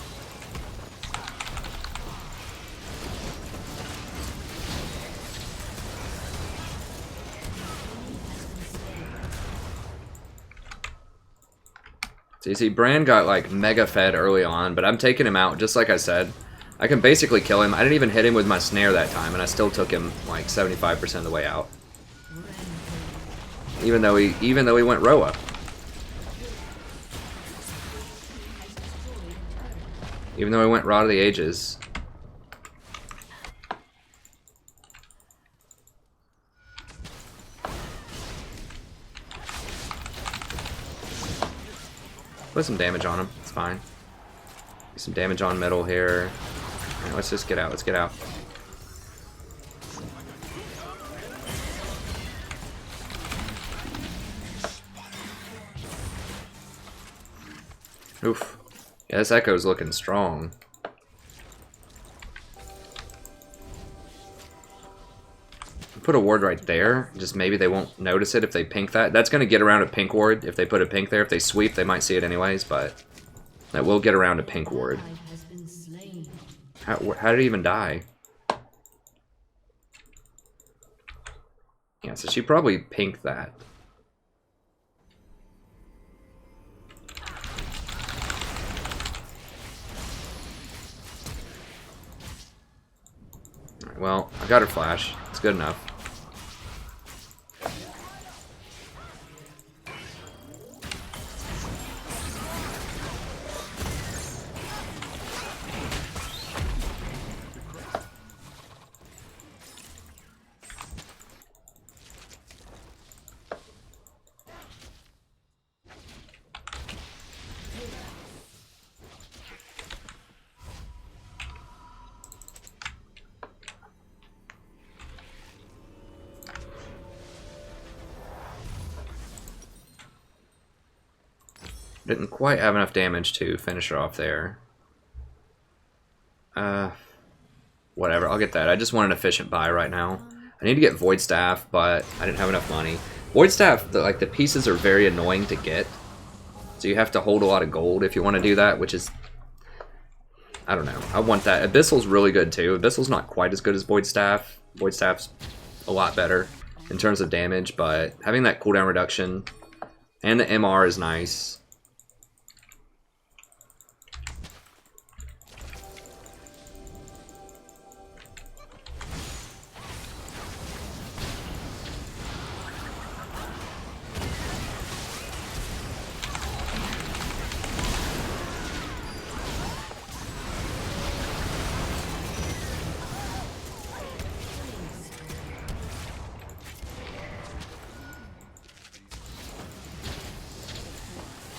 So you see, Bran got like mega fed early on, but I'm taking him out just like I said. I can basically kill him. I didn't even hit him with my snare that time, and I still took him like 75% of the way out. Even though he went Roa. Even though I went Rod of the Ages. Put some damage on him. It's fine. Get some damage on middle here. Alright, let's just get out. Let's get out. Oof. Yeah, this Echo's looking strong. Put a ward right there. Just maybe they won't notice it if they pink that. That's going to get around a pink ward if they put a pink there. If they sweep, they might see it anyways, but that will get around a pink ward. Has been slain. How did he even die? Yeah, so she probably pinked that. Alright, well, I got her flash. It's good enough. Didn't quite have enough damage to finish her off there. Whatever, I'll get that. I just want an efficient buy right now. I need to get Void Staff, but I didn't have enough money. Void Staff, the pieces are very annoying to get. So you have to hold a lot of gold if you want to do that, which is... I don't know. I want that. Abyssal's really good too. Abyssal's not quite as good as Void Staff. Void Staff's a lot better in terms of damage, but having that cooldown reduction and the MR is nice.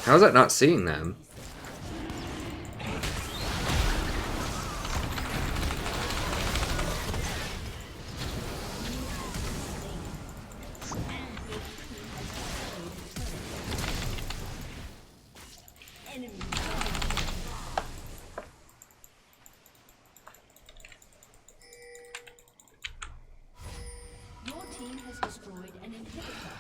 How is that not seeing them? Your team has destroyed an inhibitor.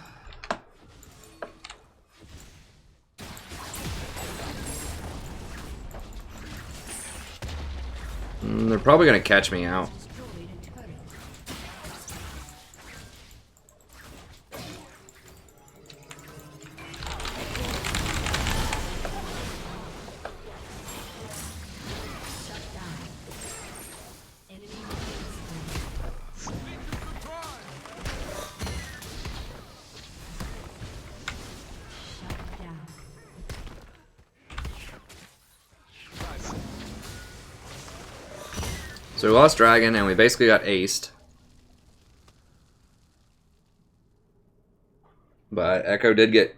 They're probably going to catch me out. Destroyed a turret. Shut down. Enemy shut down. So we lost Dragon, and we basically got aced. But Echo did get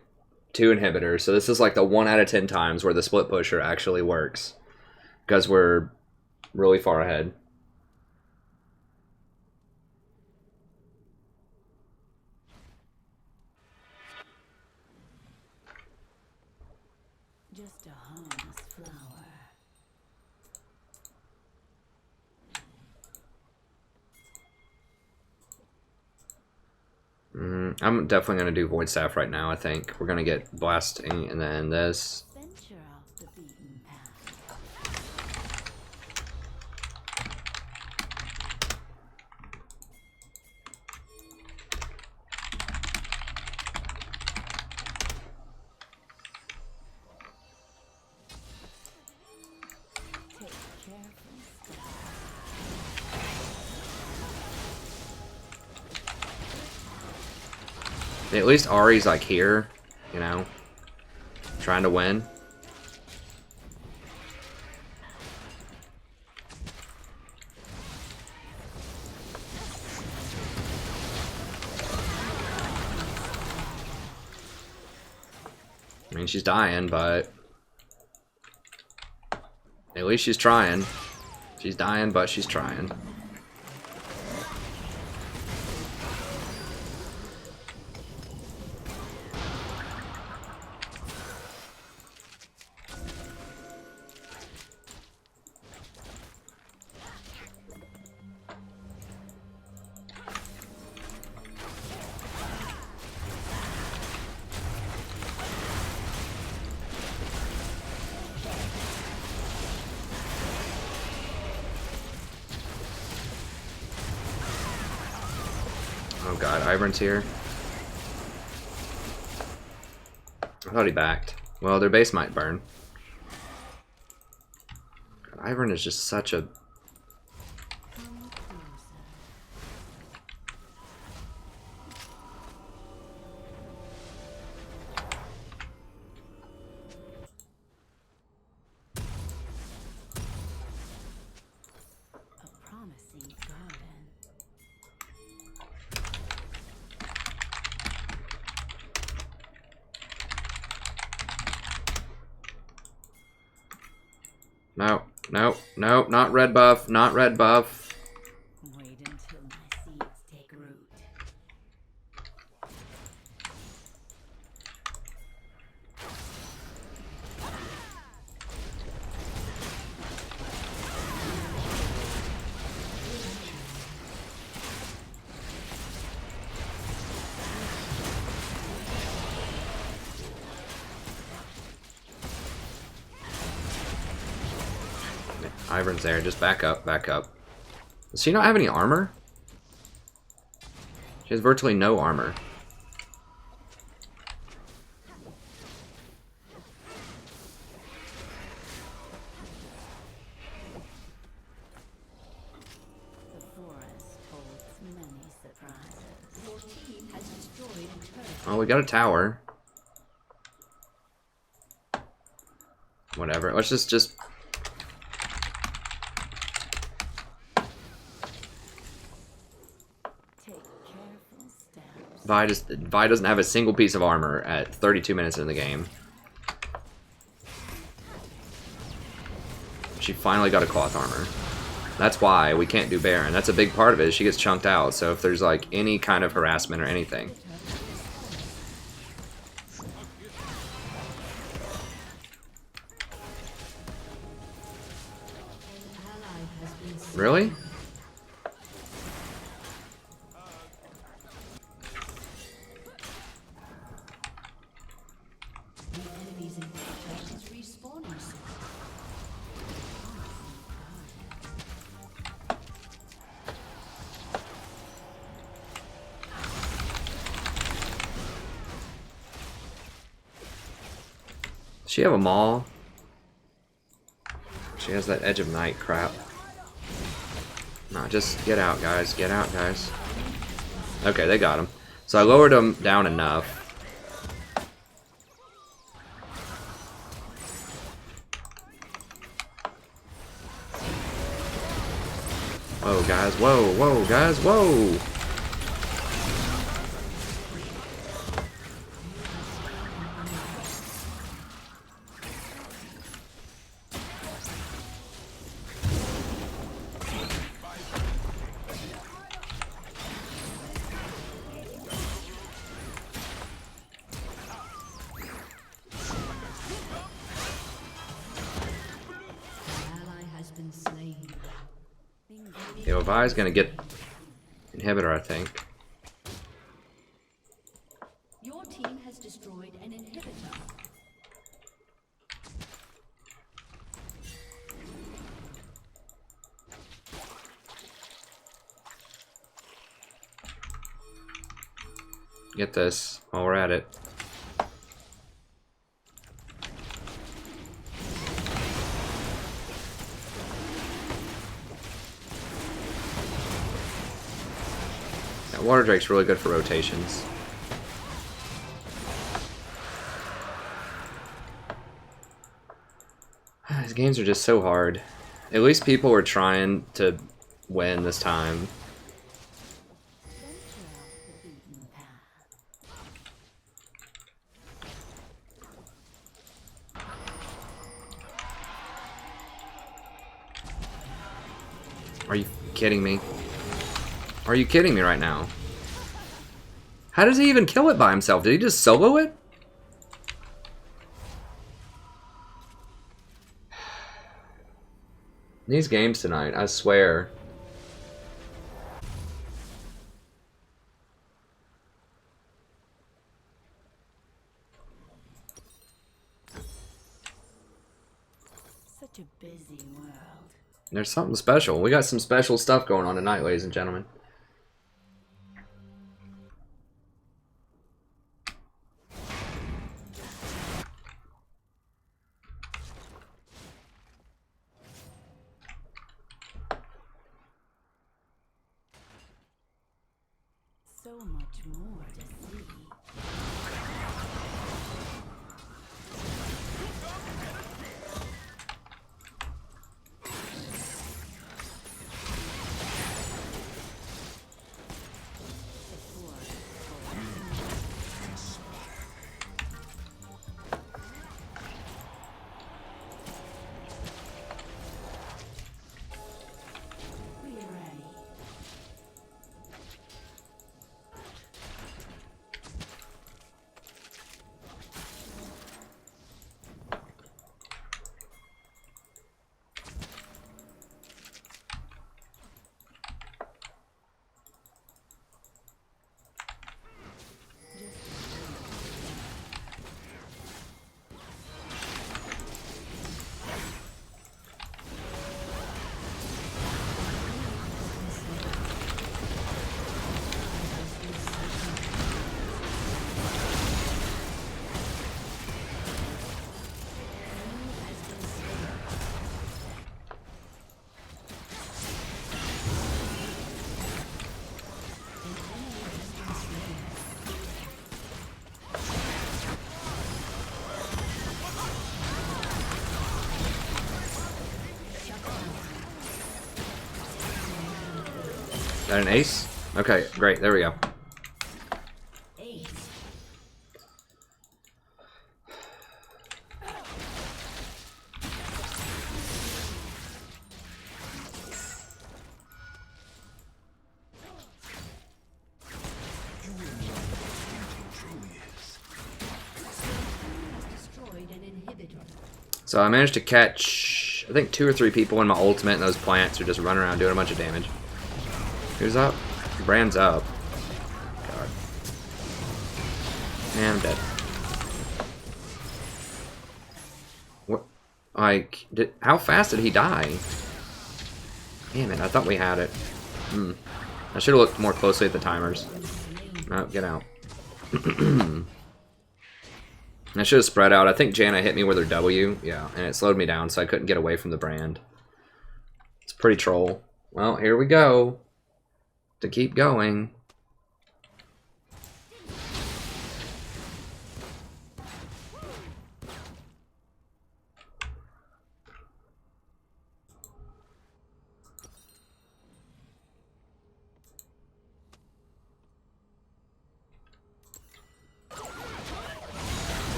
2 inhibitors, so this is like the 1 out of 10 times where the split pusher actually works. Because we're really far ahead. Just a harmless flower. I'm definitely going to do Void Staff right now, I think. We're going to get Blasting, and then this. Venture off the beaten path. Take careful steps. At least Ari's like here, you know, trying to win. I mean, she's dying, but at least she's trying. She's dying, but she's trying. Oh god, Ivern's here. I thought he backed. Well, their base might burn. God, Ivern is just such a... Come closer. No, no, no, not red buff, not red buff. Wait until my seeds take root. Ivern's there, just back up, back up. Does she not have any armor? She has virtually no armor. The forest holds many surprises. Your team has destroyed a turret. Oh, we got a tower. Whatever, let's just Take careful steps. Vi doesn't have a single piece of armor at 32 minutes in the game. She finally got a cloth armor. That's why we can't do Baron. That's a big part of it. She gets chunked out. So if there's like any kind of harassment or anything. An ally has been slain. Really? The enemy's inhibitor is respawning soon. Does she have a maul? She has that Edge of Night crap. No, just get out, guys. Get out, guys. Okay, they got him. So I lowered him down enough. Whoa, guys. Whoa, whoa, guys. Whoa. An ally has been slain. Yo, Vi's gonna get inhibitor, I think. Your team has destroyed an inhibitor. Get this while we're at it. That Water Drake's really good for rotations. These games are just so hard. At least people were trying to win this time. Venture off the beaten path. Are you kidding me? Are you kidding me right now? How does he even kill it by himself? Did he just solo it? These games tonight, I swear. Such a busy world. There's something special. We got some special stuff going on tonight, ladies and gentlemen. So much more to see. The forest holds Is that an ace? Okay, great. There we go. Ace. Has destroyed an inhibitor. So I managed to catch, I think, 2 or 3 people in my ultimate, and those plants are just running around doing a bunch of damage. Who's up? Brand's up. God. And I'm dead. What? Like, how fast did he die? Damn it, I thought we had it. I should have looked more closely at the timers. Oh, get out. I should have spread out. I think Janna hit me with her W. Yeah, and it slowed me down, so I couldn't get away from the brand. It's pretty troll. Well, here we go. To keep going.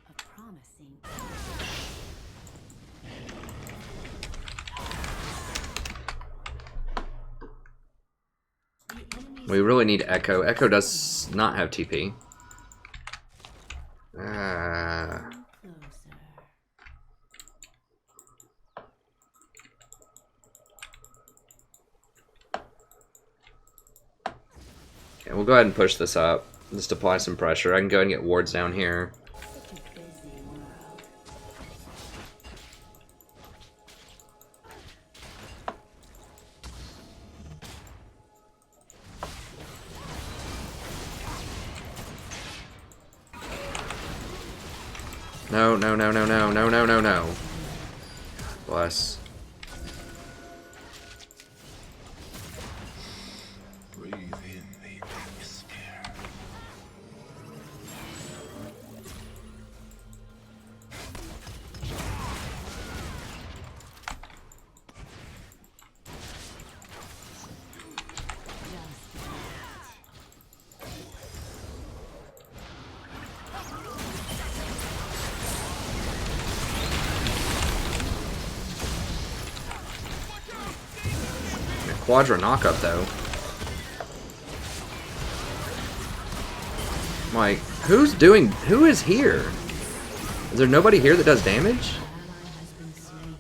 A promising. We really need Echo. Echo does not have TP. Closer. Okay, we'll go ahead and push this up. Just apply some pressure. I can go ahead and get wards down here. Such a busy world. No, no, no, no, no, no, no, no, no. Bless. Breathe in the atmosphere. Quadra knockup though. Like, who is here? Is there nobody here that does damage? Ally has been slain.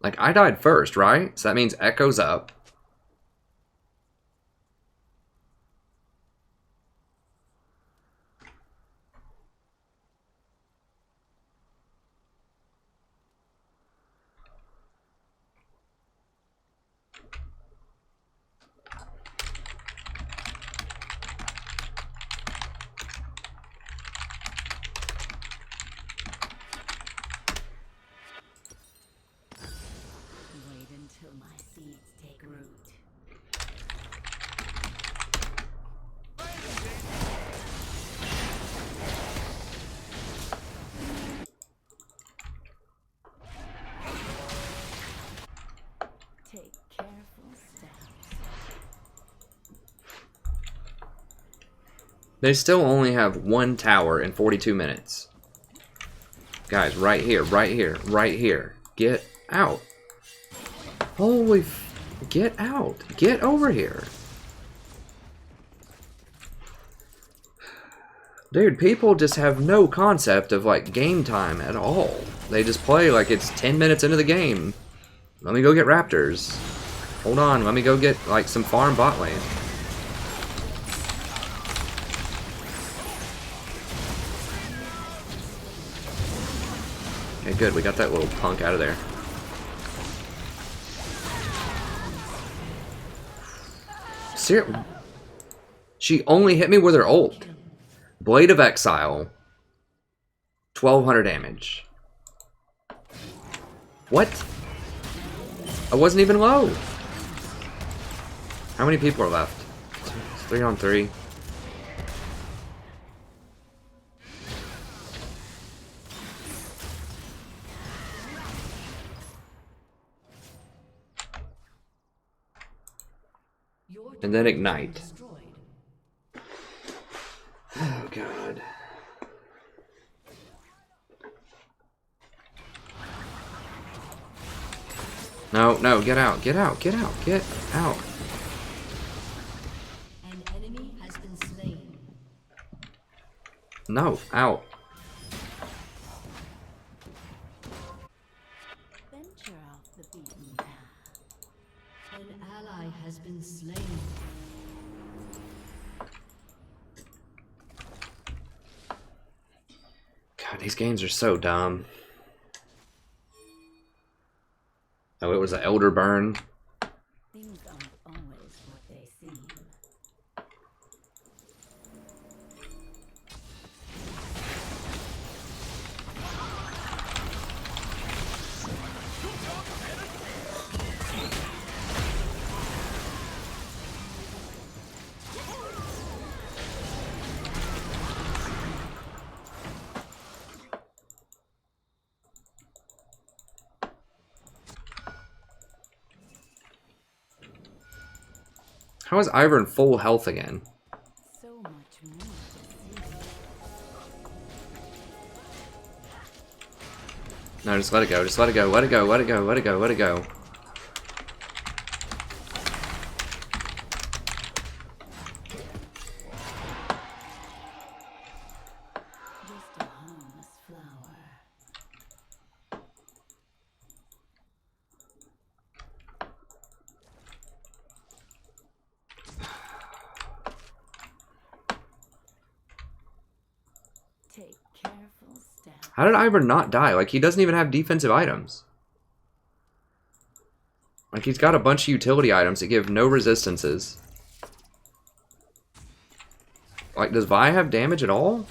Like, I died first, right? So that means Echo's up. Wait until my seeds take root. Take careful steps. They still only have 1 tower in 42 minutes. Guys, right here, right here, right here. Get out. Holy get out. Get over here. Dude, people just have no concept of, like, game time at all. They just play like it's 10 minutes into the game. Let me go get raptors. Hold on, let me go get, like, some farm bot lane. Okay, good, we got that little punk out of there. She only hit me with her ult. Blade of Exile. 1200 damage. What? I wasn't even low. How many people are left? It's 3 on 3. And then Ignite. Oh, God. No, no, get out, get out, get out, get out. An enemy has been slain. No, out. Venture off the beaten path. An ally has been slain. God, these games are so dumb. Oh, it was an Elder Burn. Things aren't always what they seem. How is Ivern full health again? So much more to see. No, just let it go, just let it go, let it go, let it go, let it go, let it go. Just a harmless flower. Take careful steps. How did Ivern not die? Like, he doesn't even have defensive items. Like, he's got a bunch of utility items that give no resistances. Like, does Vi have damage at all?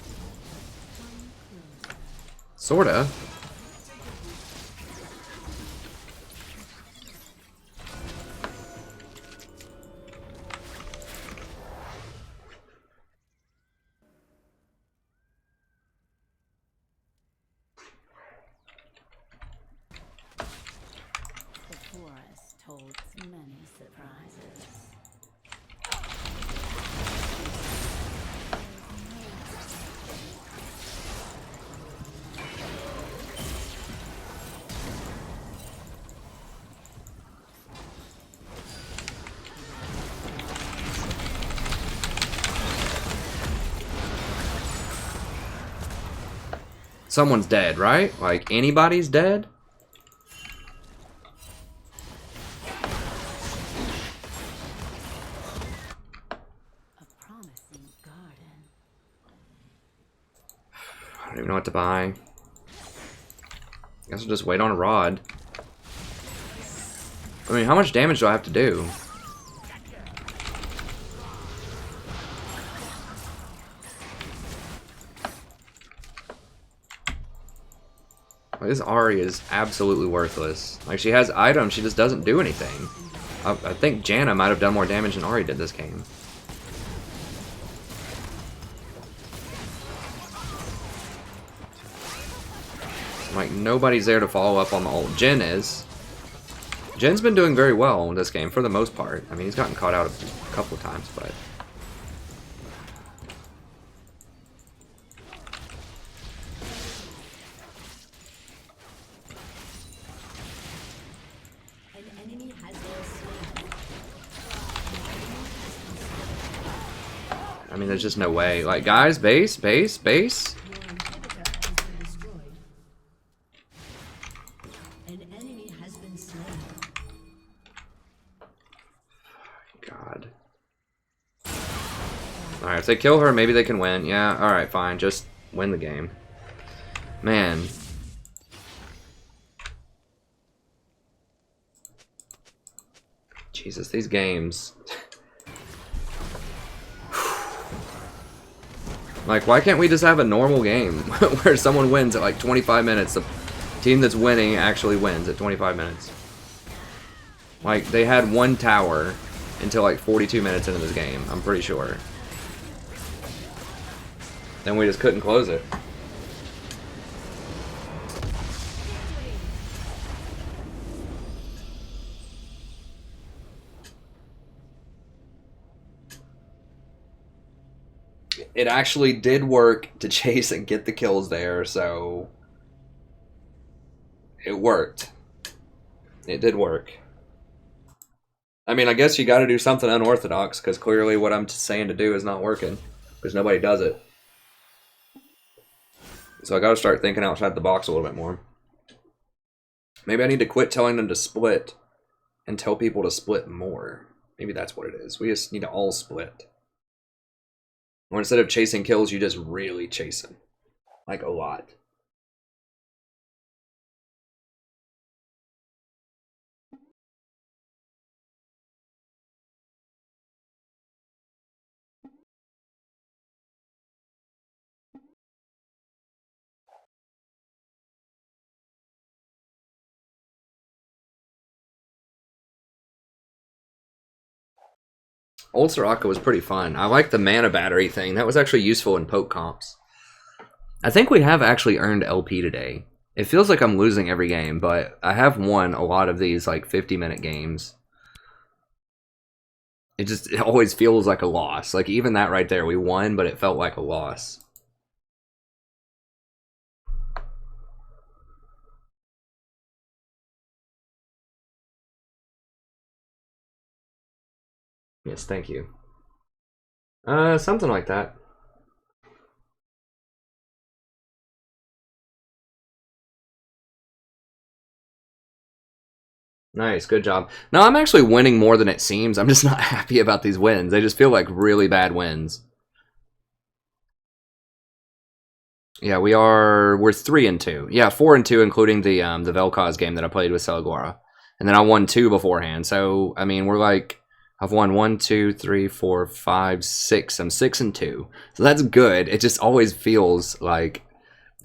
Sorta. The forest holds many surprises. Someone's dead, right? Like, anybody's dead? A promising garden. I don't even know what to buy. Guess I'll just wait on a rod. I mean, how much damage do I have to do? Like, this Ahri is absolutely worthless. Like, she has items, she just doesn't do anything. I think Janna might have done more damage than Ahri did this game. Like, nobody's there to follow up on the ult. Jhin is. Jin's been doing very well in this game, for the most part. I mean, he's gotten caught out a couple of times, but... An enemy has been slain. I mean, there's just no way. Like, guys, base, base, base. Your inhibitor has been destroyed. An enemy has been slain. God. Alright, if they kill her, maybe they can win. Yeah, alright, fine. Just win the game. Man. Jesus, these games. Like, why can't we just have a normal game where someone wins at like 25 minutes? The team that's winning actually wins at 25 minutes. Like, they had one tower until like 42 minutes into this game, I'm pretty sure. Then we just couldn't close it. It actually did work to chase and get the kills there, so it worked. It did work. I mean, I guess you got to do something unorthodox, because clearly what I'm saying to do is not working, because nobody does it. So I got to start thinking outside the box a little bit more. Maybe I need to quit telling them to split and tell people to split more. Maybe that's what it is. We just need to all split. Or instead of chasing kills, you just really chase them. Like a lot. Old Soraka was pretty fun. I like the mana battery thing. That was actually useful in poke comps. I think we have actually earned LP today. It feels like I'm losing every game, but I have won a lot of these like 50-minute games. It always feels like a loss. Like even that right there, we won, but it felt like a loss. Yes, thank you. Something like that. Nice, good job. No, I'm actually winning more than it seems. I'm just not happy about these wins. They just feel like really bad wins. Yeah, we're 3-2. Yeah, 4-2, including the Vel'Koz game that I played with Celaguara. And then I won 2 beforehand. So, I mean, we're like, I've won 1, 2, 3, 4, 5, 6. I'm 6-2. So that's good. It just always feels like,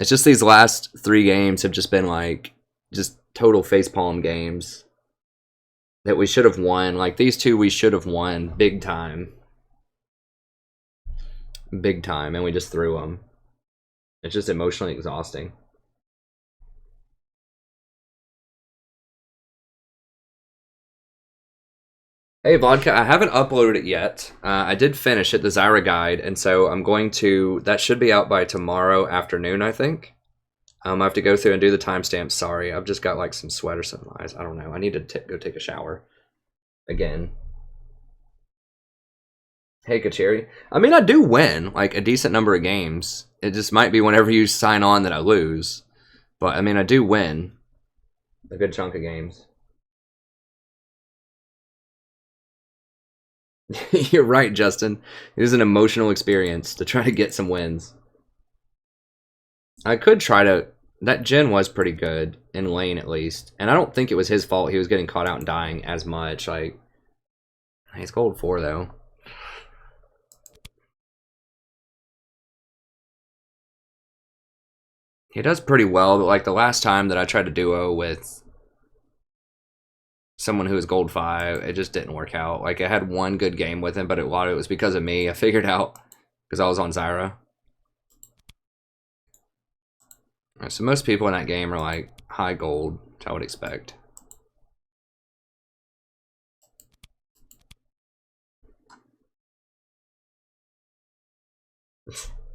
it's just these last 3 games have just been like, just total facepalm games that we should have won. Like these 2 we should have won big time. Big time, and we just threw them. It's just emotionally exhausting. Hey Vodka, I haven't uploaded it yet. I did finish it, the Zyra guide, and so I'm going to, that should be out by tomorrow afternoon, I think. I have to go through and do the timestamps. Sorry, I've just got like some sweat or some eyes. I don't know. I need to go take a shower again. Hey Kacheri. I mean, I do win like a decent number of games. It just might be whenever you sign on that I lose. But I mean, I do win a good chunk of games. You're right, Justin. It is an emotional experience to try to get some wins. I could try to... That Jhin was pretty good, in lane at least. And I don't think it was his fault he was getting caught out and dying as much. Like, he's gold 4 though. He does pretty well, but like the last time that I tried to duo with someone who was gold 5, it just didn't work out. Like, I had one good game with him, but a lot of it was because of me. I figured out because I was on Zyra. Right, so most people in that game are like high gold, which I would expect.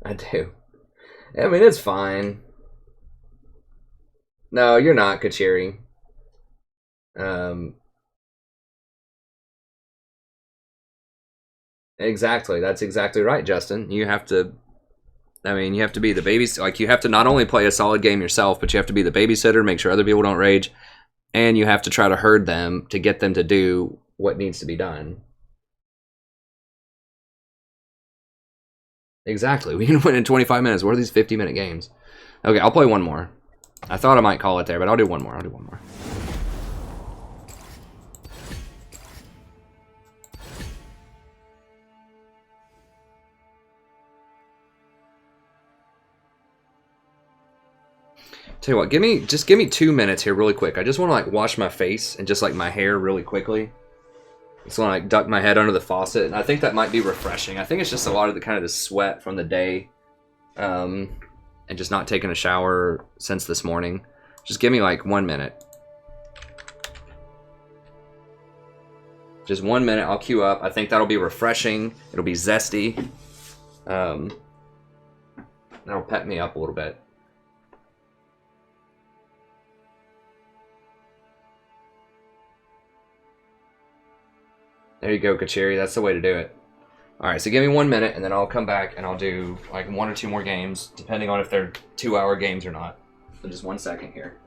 I do. I mean, it's fine. No, you're not, Kachiri. Exactly. That's exactly right, Justin. You have to... I mean, you have to be the babysitter. Like, you have to not only play a solid game yourself, but you have to be the babysitter, make sure other people don't rage, and you have to try to herd them to get them to do what needs to be done. Exactly. We can win in 25 minutes. What are these 50-minute games? Okay, I'll play one more. I thought I might call it there, but I'll do one more. I'll do one more. Tell you what, just give me 2 minutes here really quick. I just want to like wash my face and just like my hair really quickly. Just want to like duck my head under the faucet, and I think that might be refreshing. I think it's just a lot of the kind of the sweat from the day, and just not taking a shower since this morning. Just give me like 1 minute. Just 1 minute, I'll queue up. I think that'll be refreshing. It'll be zesty. That'll pep me up a little bit. There you go, Kachiri. That's the way to do it. Alright, so give me 1 minute, and then I'll come back and I'll do like 1 or 2 more games, depending on if they're 2-hour games or not. So just 1 second here.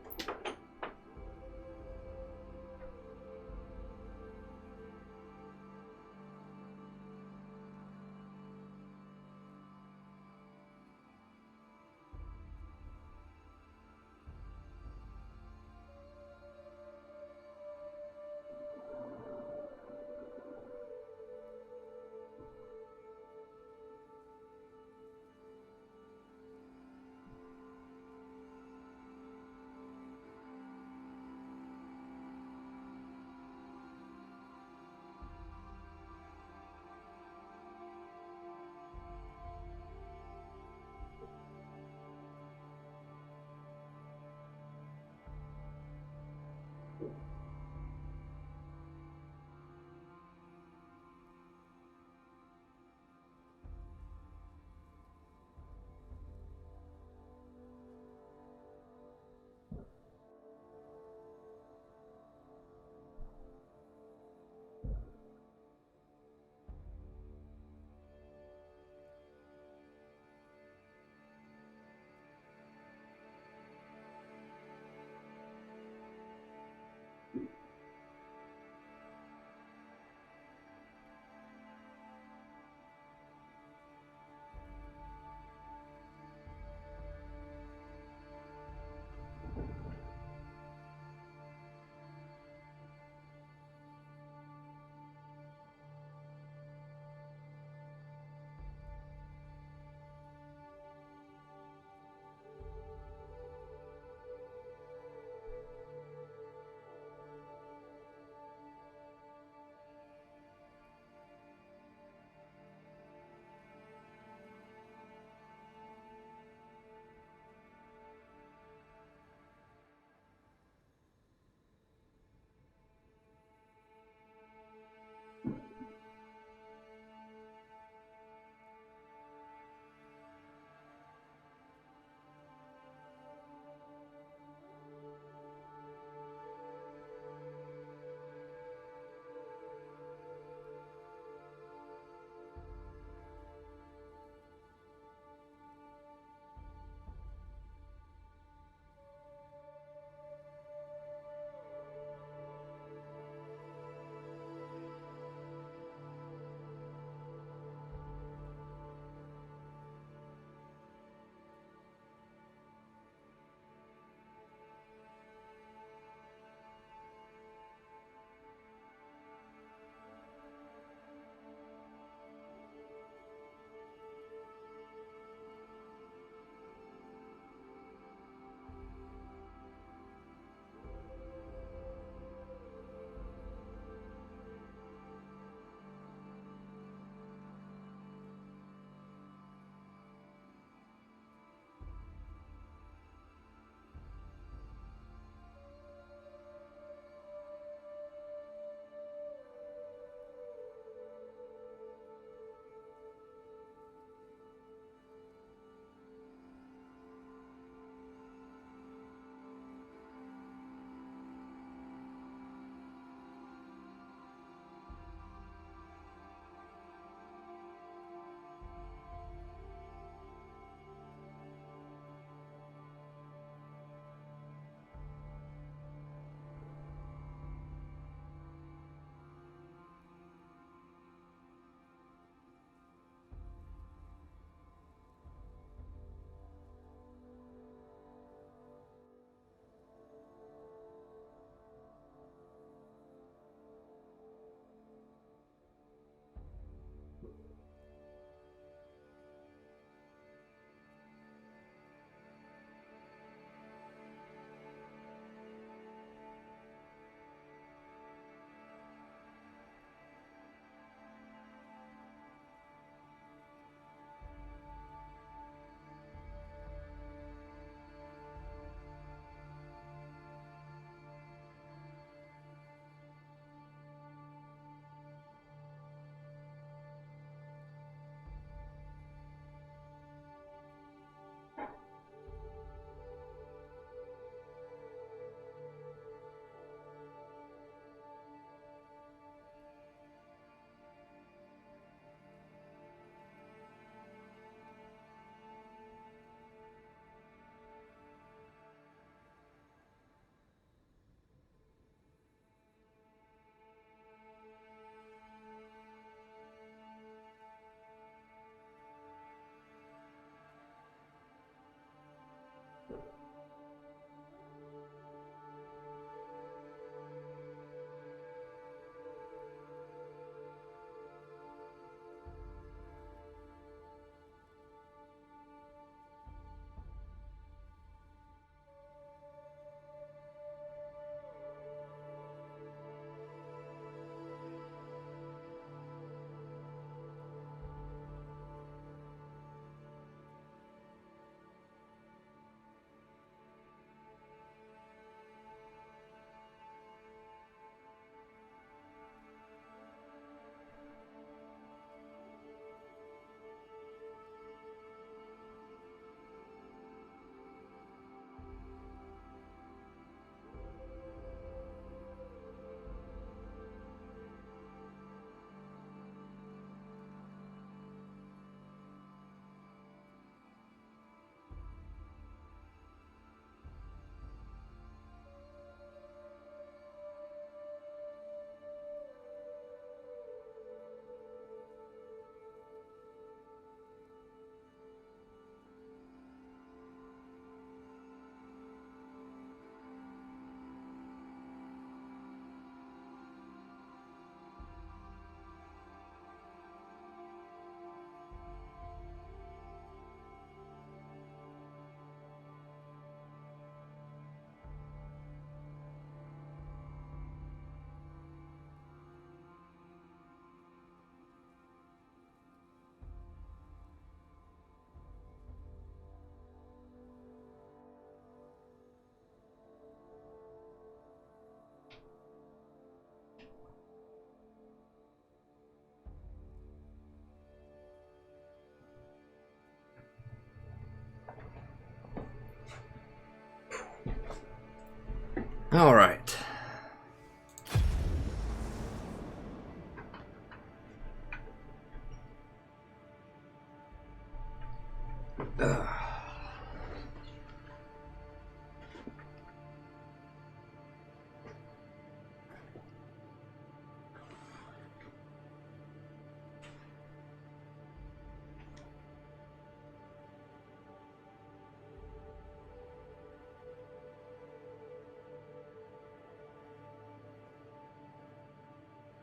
All right.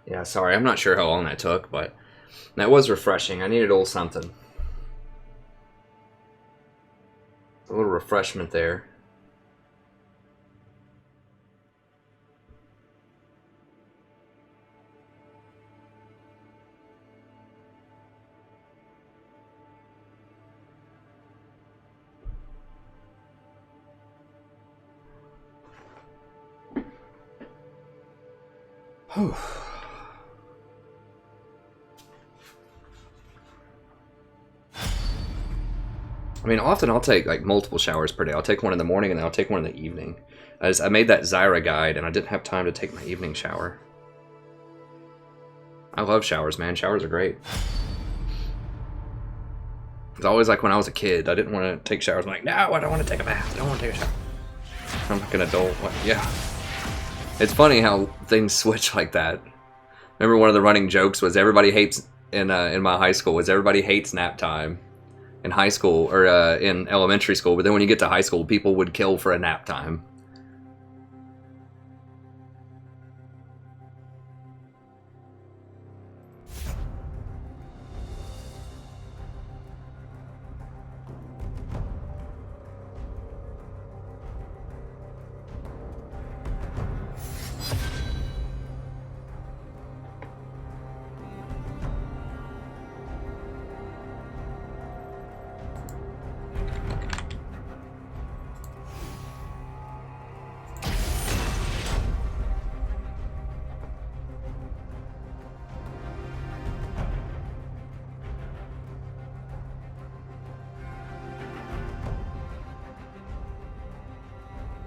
Yeah, sorry, I'm not sure how long that took, but that was refreshing. I needed a little something. A little refreshment there. Whew. I mean, often I'll take like multiple showers per day. I'll take one in the morning and then I'll take one in the evening. I made that Zyra guide and I didn't have time to take my evening shower. I love showers, man. Showers are great. It's always like when I was a kid, I didn't want to take showers. I'm like, no, I don't want to take a bath. I don't want to take a shower. I'm like an adult. What? Yeah. It's funny how things switch like that. Remember one of the running jokes was everybody hates, in my high school, was everybody hates nap time. In high school, or in elementary school, but then when you get to high school, people would kill for a nap time.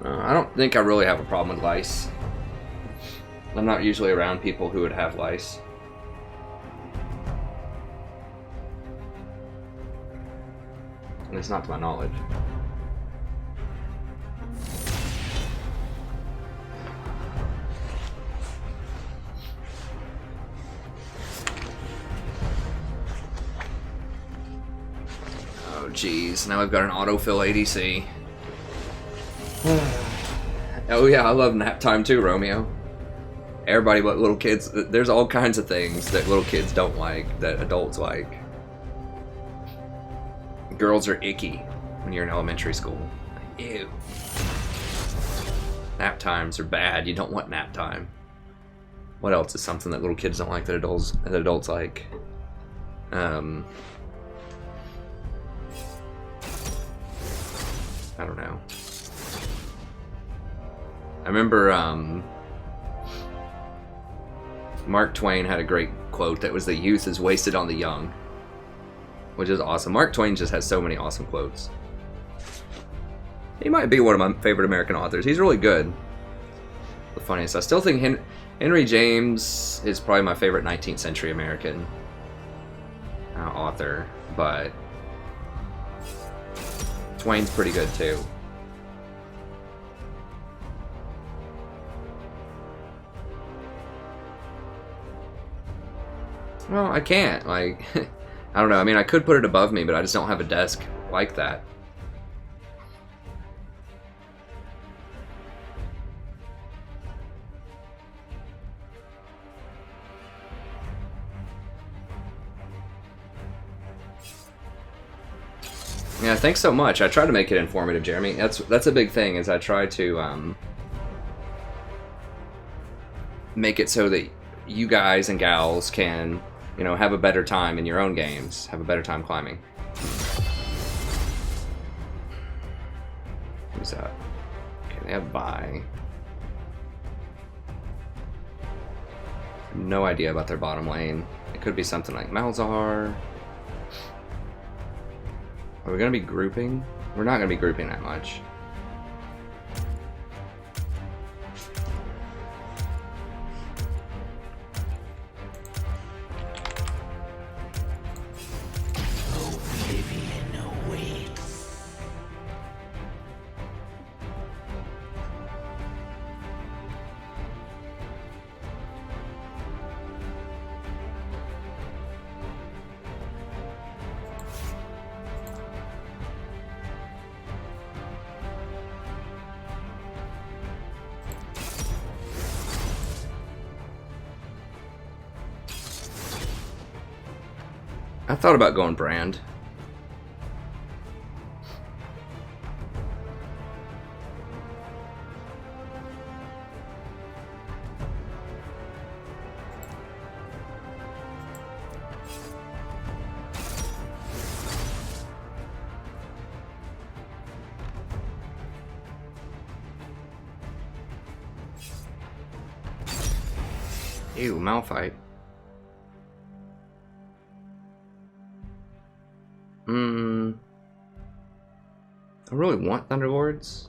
I don't think I really have a problem with lice. I'm not usually around people who would have lice. At least not to my knowledge. Oh geez, now I've got an autofill ADC. Oh yeah, I love nap time too, Romeo. Everybody but little kids. There's all kinds of things that little kids don't like that adults like. Girls are icky when you're in elementary school. Ew. Nap times are bad. You don't want nap time. What else is something that little kids don't like that adults like? I don't know. I remember Mark Twain had a great quote that was, "The youth is wasted on the young," which is awesome. Mark Twain just has so many awesome quotes. He might be one of my favorite American authors. He's really good. The funniest. I still think Henry James is probably my favorite 19th century American author, but Twain's pretty good too. Well, I can't, like, I don't know, I mean, I could put it above me, but I just don't have a desk like that. Yeah, thanks so much. I try to make it informative, Jeremy. That's a big thing, is I try to make it so that you guys and gals can, you know, have a better time in your own games, have a better time climbing. Who's that? Okay, they have Vi. No idea about their bottom lane. It could be something like Malzahar. Are we gonna be grouping? We're not gonna be grouping that much. I thought about going Brand. Ew, Malphite. I really want Thunderlords.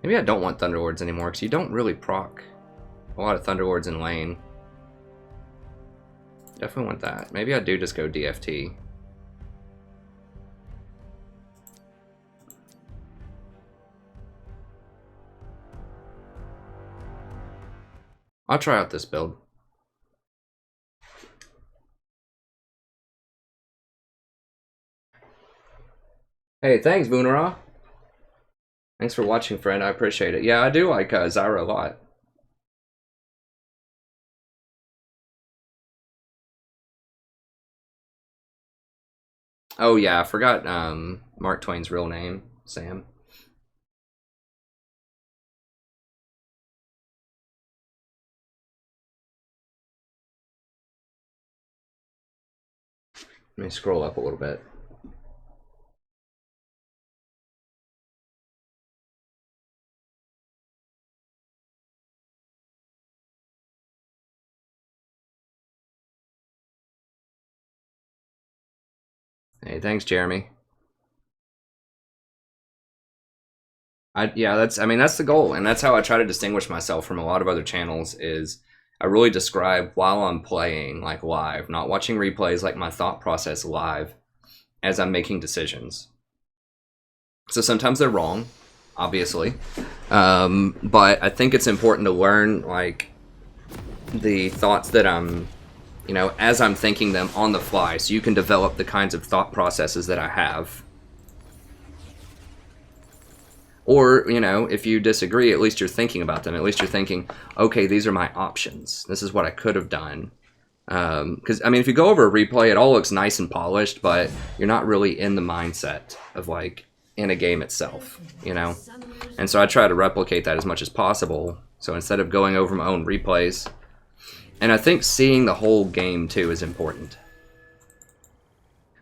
Maybe I don't want Thunderlords anymore, because you don't really proc a lot of Thunderlords in lane. Definitely want that. Maybe I do just go DFT. I'll try out this build. Hey, thanks, Vunara. Thanks for watching, friend. I appreciate it. Yeah, I do like Zyra a lot. Oh yeah, I forgot Mark Twain's real name, Sam. Let me scroll up a little bit. Hey, thanks, Jeremy. Yeah, that's the goal, and that's how I try to distinguish myself from a lot of other channels. Is I really describe while I'm playing, like live, not watching replays, like my thought process live as I'm making decisions. So sometimes they're wrong, obviously, but I think it's important to learn like the thoughts that I'm, you know, as I'm thinking them on the fly, so you can develop the kinds of thought processes that I have. Or, you know, if you disagree, at least you're thinking about them. At least you're thinking, okay, these are my options. This is what I could have done. Because, I mean, if you go over a replay, it all looks nice and polished, but you're not really in the mindset of, like, in a game itself, you know? And so I try to replicate that as much as possible. So instead of going over my own replays, and I think seeing the whole game, too, is important.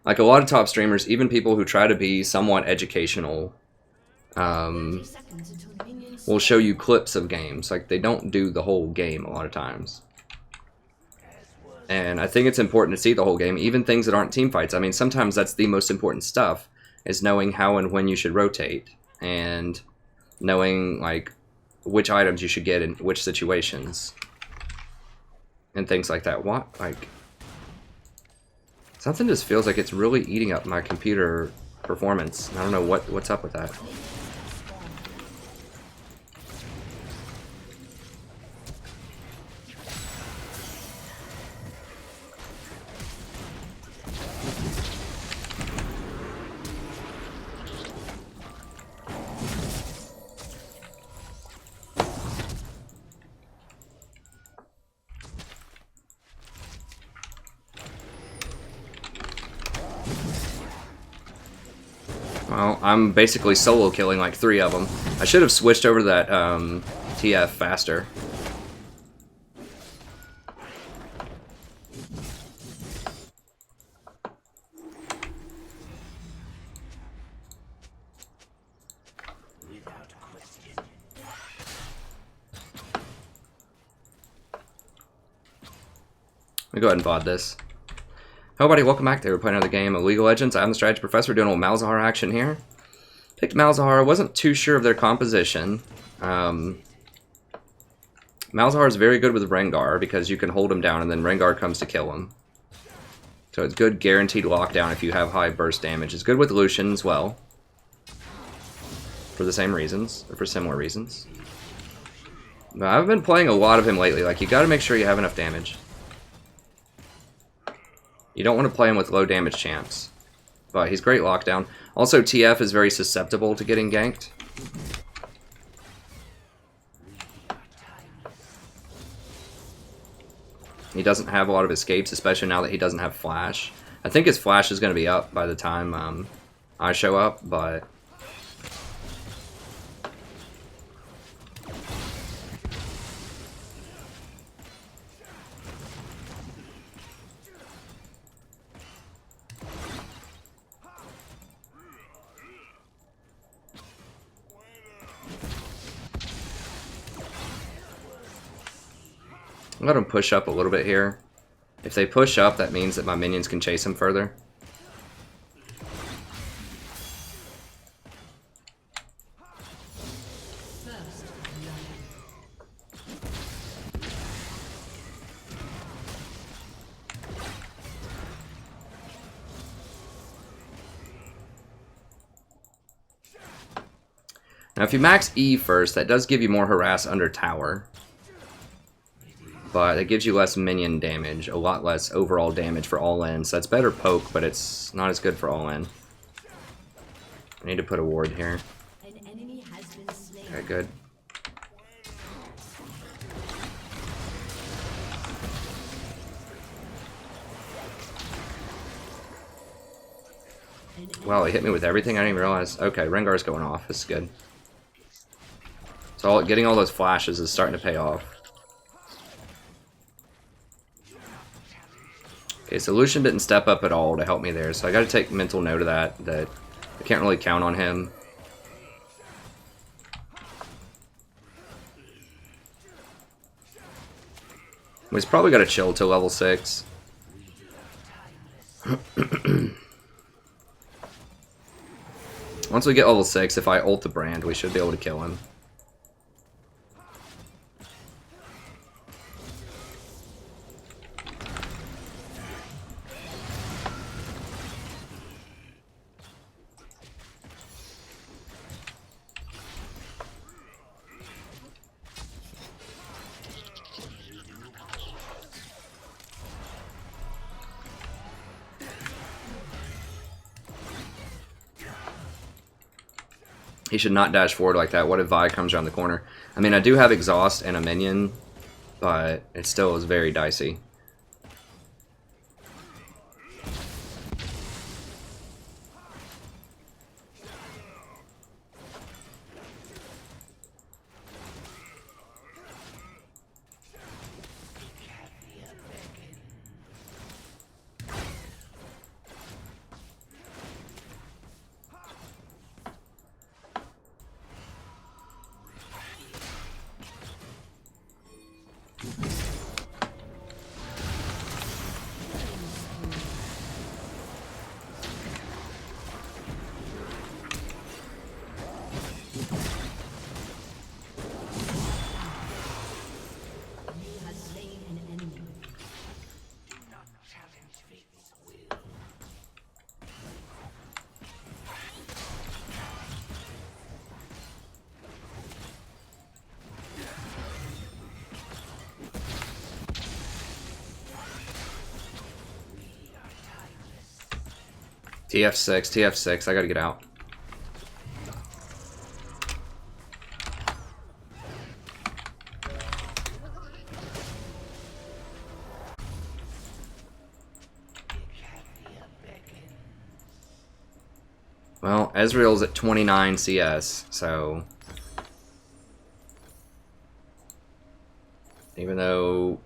Like, a lot of top streamers, even people who try to be somewhat educational, will show you clips of games. Like, they don't do the whole game a lot of times. And I think it's important to see the whole game, even things that aren't team fights. I mean, sometimes that's the most important stuff, is knowing how and when you should rotate, and knowing, like, which items you should get in which situations, and things like that. What? Like, something just feels like it's really eating up my computer performance. I don't know what's up with that. Well, I'm basically solo killing like 3 of them. I should have switched over to that TF faster. Let me go ahead and VOD this. Hello buddy, welcome back. We're playing another game of League of Legends. I'm the strategy professor doing a little Malzahar action here. Picked Malzahar, wasn't too sure of their composition. Malzahar is very good with Rengar because you can hold him down and then Rengar comes to kill him. So it's good guaranteed lockdown if you have high burst damage. It's good with Lucian as well. For the same reasons, or for similar reasons. But I've been playing a lot of him lately. Like, you gotta make sure you have enough damage. You don't want to play him with low damage champs. But he's great lockdown. Also, TF is very susceptible to getting ganked. He doesn't have a lot of escapes, especially now that he doesn't have flash. I think his flash is going to be up by the time I show up, but... Let him push up a little bit here. If they push up, that means that my minions can chase him further. Now if you max E first, that does give you more harass under tower. But it gives you less minion damage, a lot less overall damage for all-in. So that's better poke, but it's not as good for all-in. I need to put a ward here. An enemy has been slain. Okay, good. Wow, he hit me with everything? I didn't even realize. Okay, Rengar's going off. This is good. So getting all those flashes is starting to pay off. Okay, so Lucian didn't step up at all to help me there, so I gotta take mental note of that I can't really count on him. He's probably gotta chill till level 6. Once we get level 6, if I ult the brand, we should be able to kill him. He should not dash forward like that. What if Vi comes around the corner? I mean, I do have exhaust and a minion, but it still is very dicey. TF6, TF6, I gotta get out. Well, Ezreal's at 29 CS, so... Even though...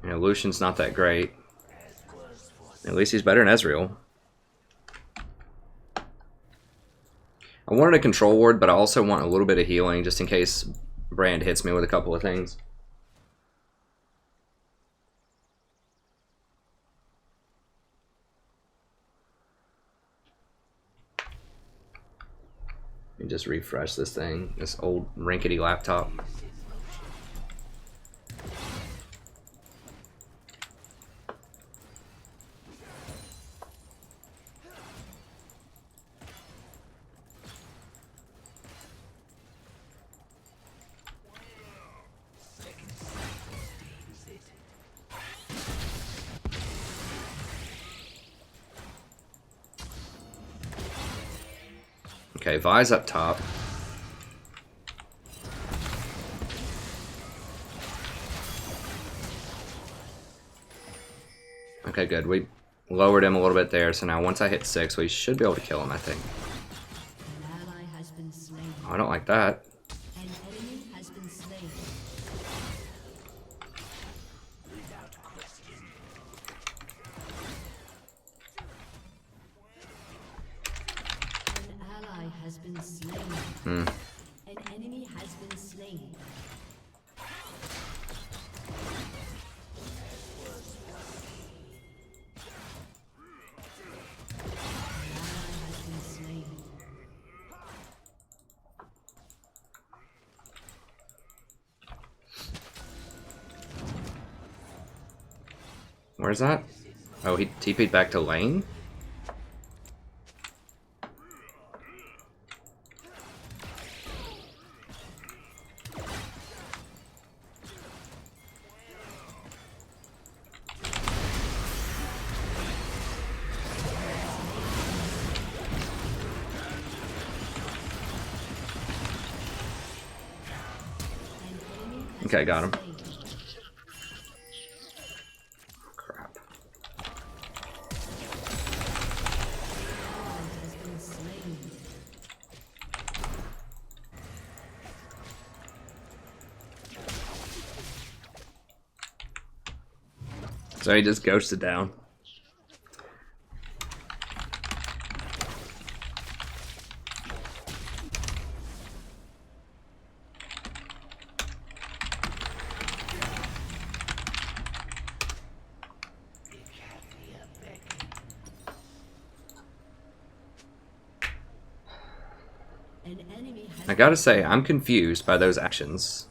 You know, Lucian's not that great. At least he's better than Ezreal. I wanted a control ward, but I also want a little bit of healing just in case Brand hits me with a couple of things. Let me just refresh this thing, this old rinkety laptop. Okay, Vi's up top. Okay, good. We lowered him a little bit there, so now once I hit 6, we should be able to kill him, I think. An ally has been slain. Oh, I don't like that. An enemy has been slain. An ally has been slain. Hmm. An enemy has been slain. An ally has been slain. Where's that? Oh, he TP'd back to lane? An enemy has Okay, been got him. slain. Crap. Ally has been slain. So he just ghosted down. An enemy has I gotta say, I'm confused by those actions.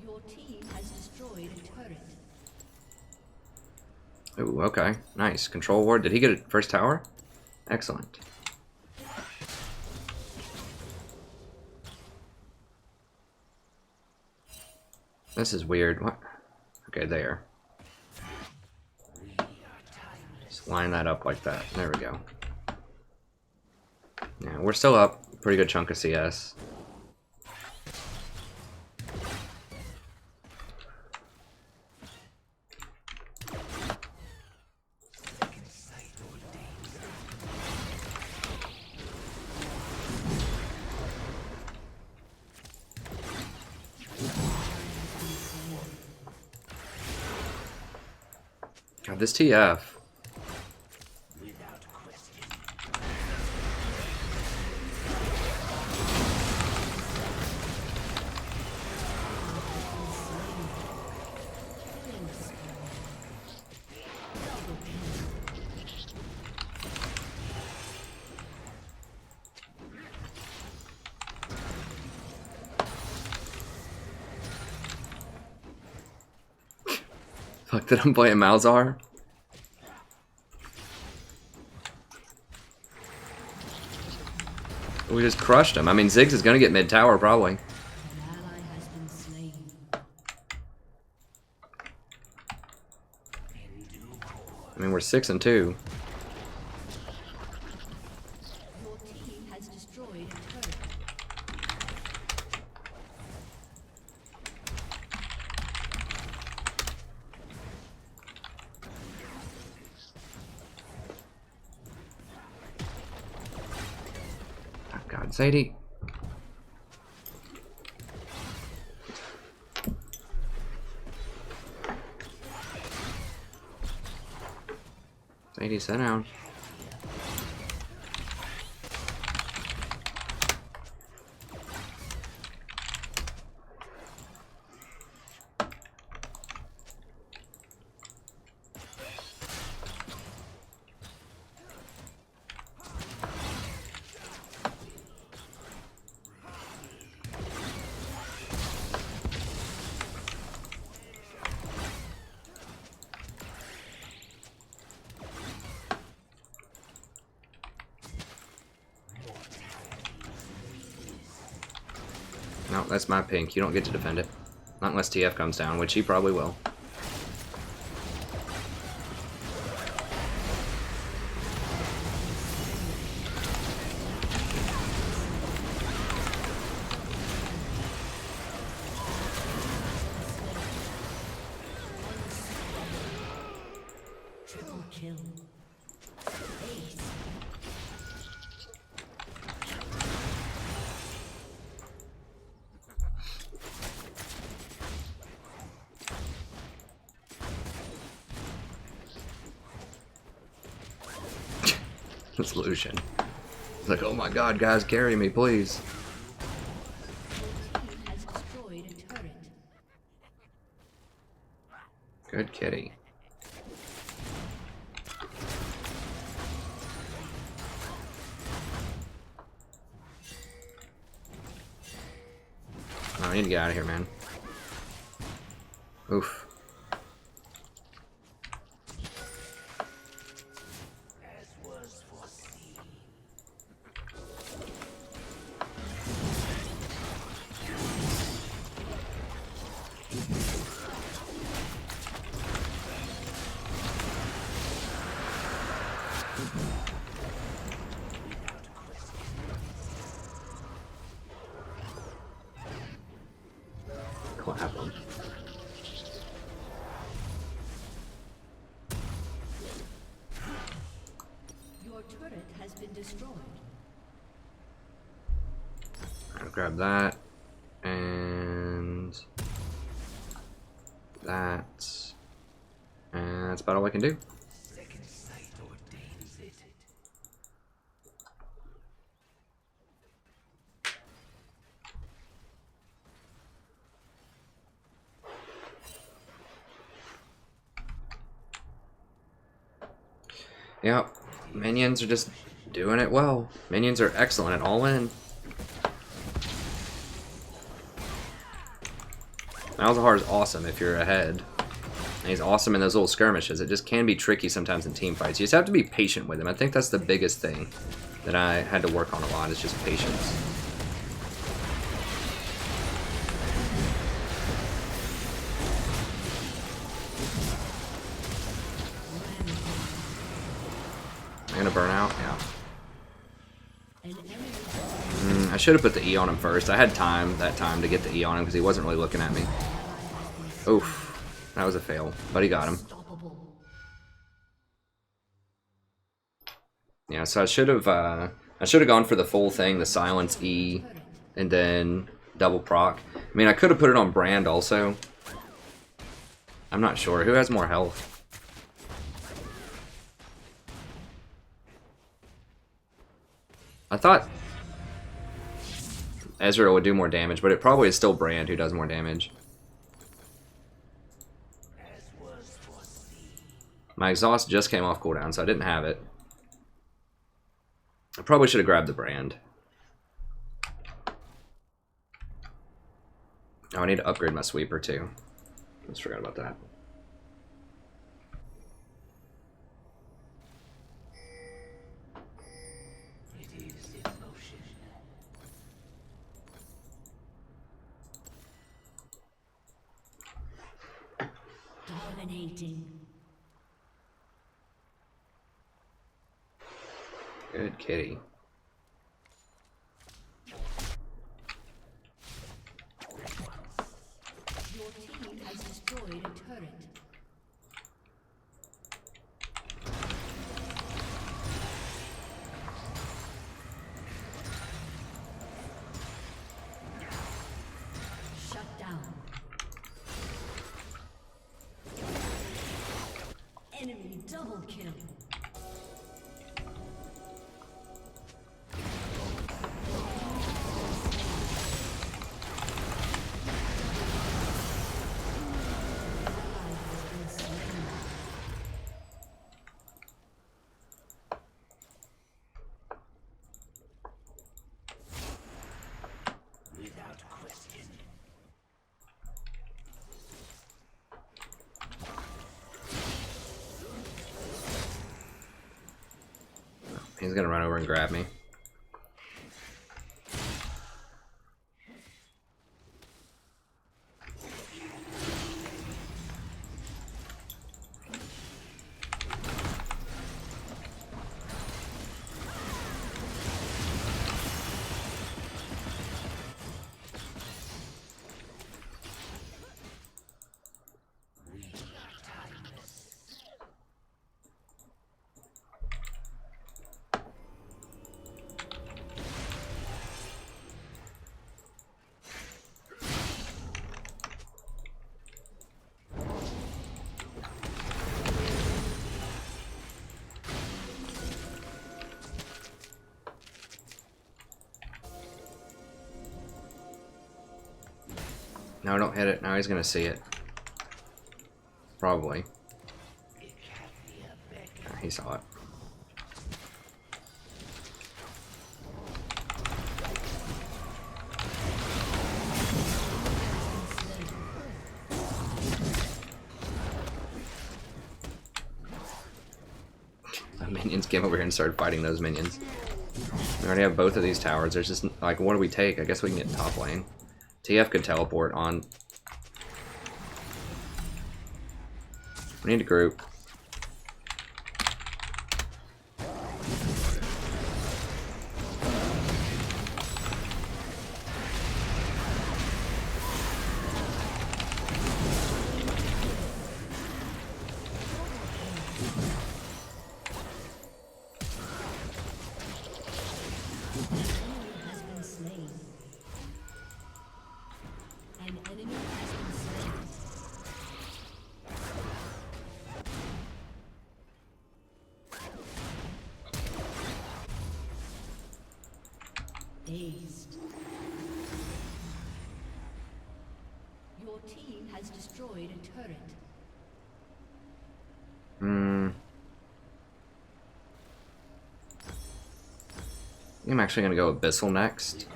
Your team has destroyed a turret. Ooh, okay. Nice. Control ward. Did he get a first tower? Excellent. This is weird. What? Okay, there. Just line that up like that. There we go. Yeah, we're still up. Pretty good chunk of CS. God, this TF. Fuck, did I play a Malzahar? We just crushed him. I mean, Ziggs is gonna get mid tower probably. An ally has been slain. I mean, we're 6-2. Your team has destroyed a turret. Oh, God, Zadie. Zadie, sit down. No, that's my pink. You don't get to defend it. Not unless TF comes down, which he probably will. kill. Ace. It's Lucian. It's like, oh my god, guys, carry me, please. Team has destroyed a turret. Good kitty. Oh, I need to get out of here, man. Oof. Clap him. Your turret has been destroyed. I'll grab that. And that. And that's about all I can do. Second sight ordains it. Yep. Minions are just doing it well. Minions are excellent at all in. Malzahar is awesome if you're ahead. And he's awesome in those little skirmishes. It just can be tricky sometimes in team fights. You just have to be patient with him. I think that's the biggest thing that I had to work on a lot, is just patience. I'm gonna burn out? Yeah. An enemy I should have put the E on him first. I had that time to get the E on him because he wasn't really looking at me. Oof. That was a fail, but he got him. unstoppable. Yeah, so I should have gone for the full thing, the silence E, and then double proc. I mean, I could have put it on Brand also. I'm not sure. Who has more health? I thought Ezreal would do more damage, but it probably is still Brand who does more damage. My exhaust just came off cooldown, so I didn't have it. I probably should have grabbed the Brand. Oh, I need to upgrade my sweeper too. Just forgot about that. It is in motion. Dominating. Good kitty. Your team has destroyed a turret. Shut down. Enemy double kill. Without question. He's gonna run over and grab me. No, don't hit it. Now he's gonna see it. Probably. Oh, he saw it. The minions came over here and started fighting those minions. We already have both of these towers. There's just, like, what do we take? I guess we can get top lane. TF could teleport on. We need a group. Has been slain. An enemy has been slain. Dazed. Your team has destroyed a turret. I'm actually gonna go Abyssal next.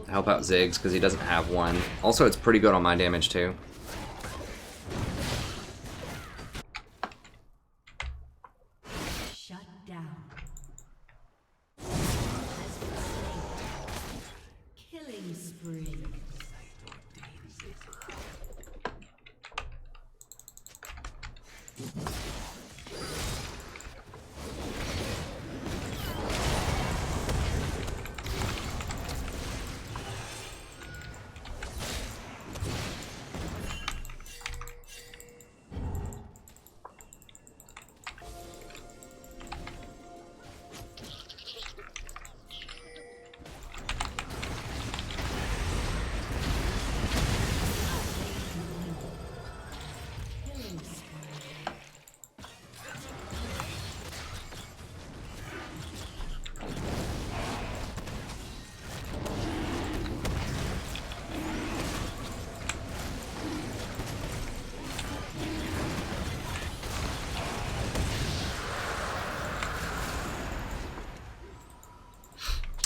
To help out Ziggs, because he doesn't have one. Also, it's pretty good on my damage, too. Shut down. Has been slain. Killing spree. Killing spree.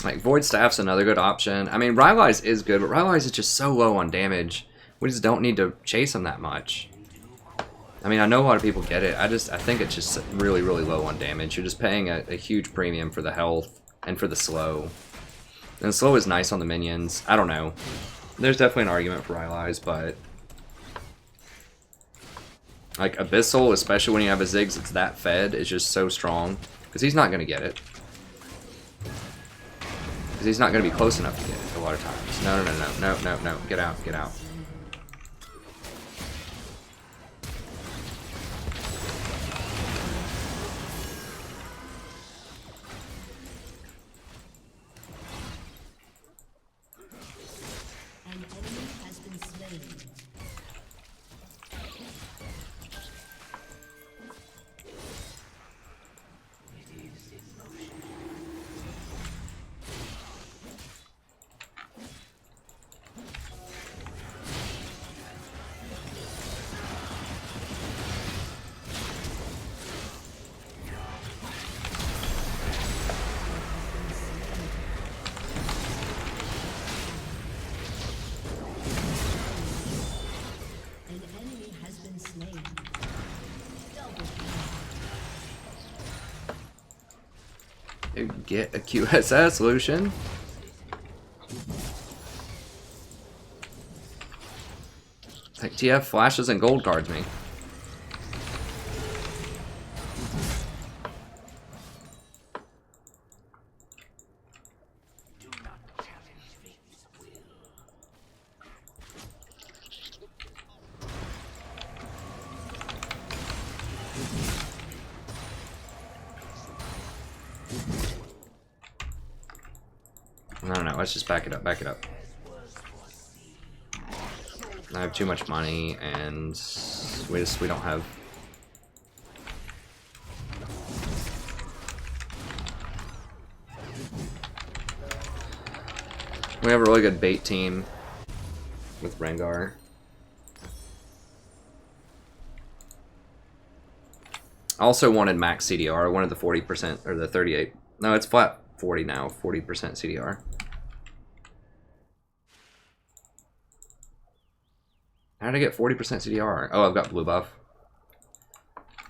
Like, Void Staff's another good option. I mean, Rylai's is good, but Rylai's is just so low on damage. We just don't need to chase him that much. I mean, I know a lot of people get it. I think it's just really, really low on damage. You're just paying a huge premium for the health and for the slow. And slow is nice on the minions. I don't know. There's definitely an argument for Rylai's, but... like, Abyssal, especially when you have a Ziggs that's that fed, is just so strong. Because he's not going to get it. Because he's not going to be close enough to get it a lot of times. No, no, no, no, no, no, no. Get out, get out. An enemy has been slain. An enemy has been slain. Double kill. You get a QSS, Lucian. Like, TF flashes and gold cards me. No, no, let's just back it up, back it up. I have too much money, and we don't have... We have a really good bait team. with Rengar. I also wanted max CDR. I wanted the 40% or the 38. No, it's flat 40 now. 40% CDR. How did I get 40% CDR? Oh, I've got blue buff.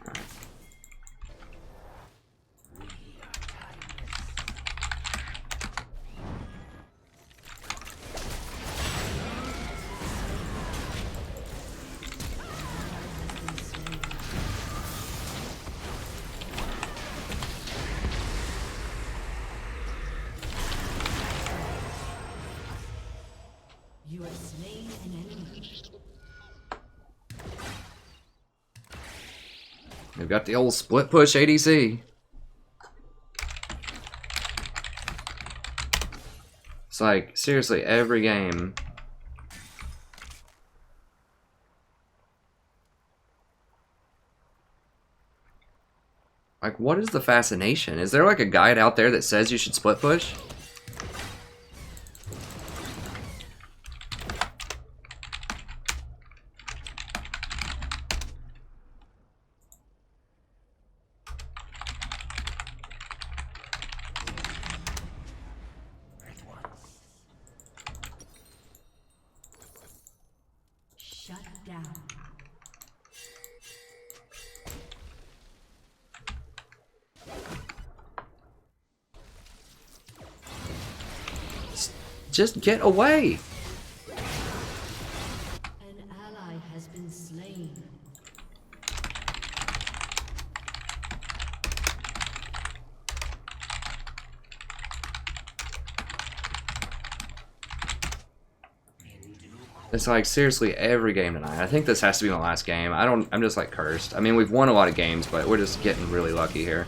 Alright. You have slain an enemy. We've got the old split push ADC. It's like, seriously, every game. Like, what is the fascination? Is there like a guide out there that says you should split push? Shut down. Just get away! An ally has been slain. It's like, seriously, every game tonight. I think this has to be my last game. I'm just like cursed. I mean, we've won a lot of games, but we're just getting really lucky here.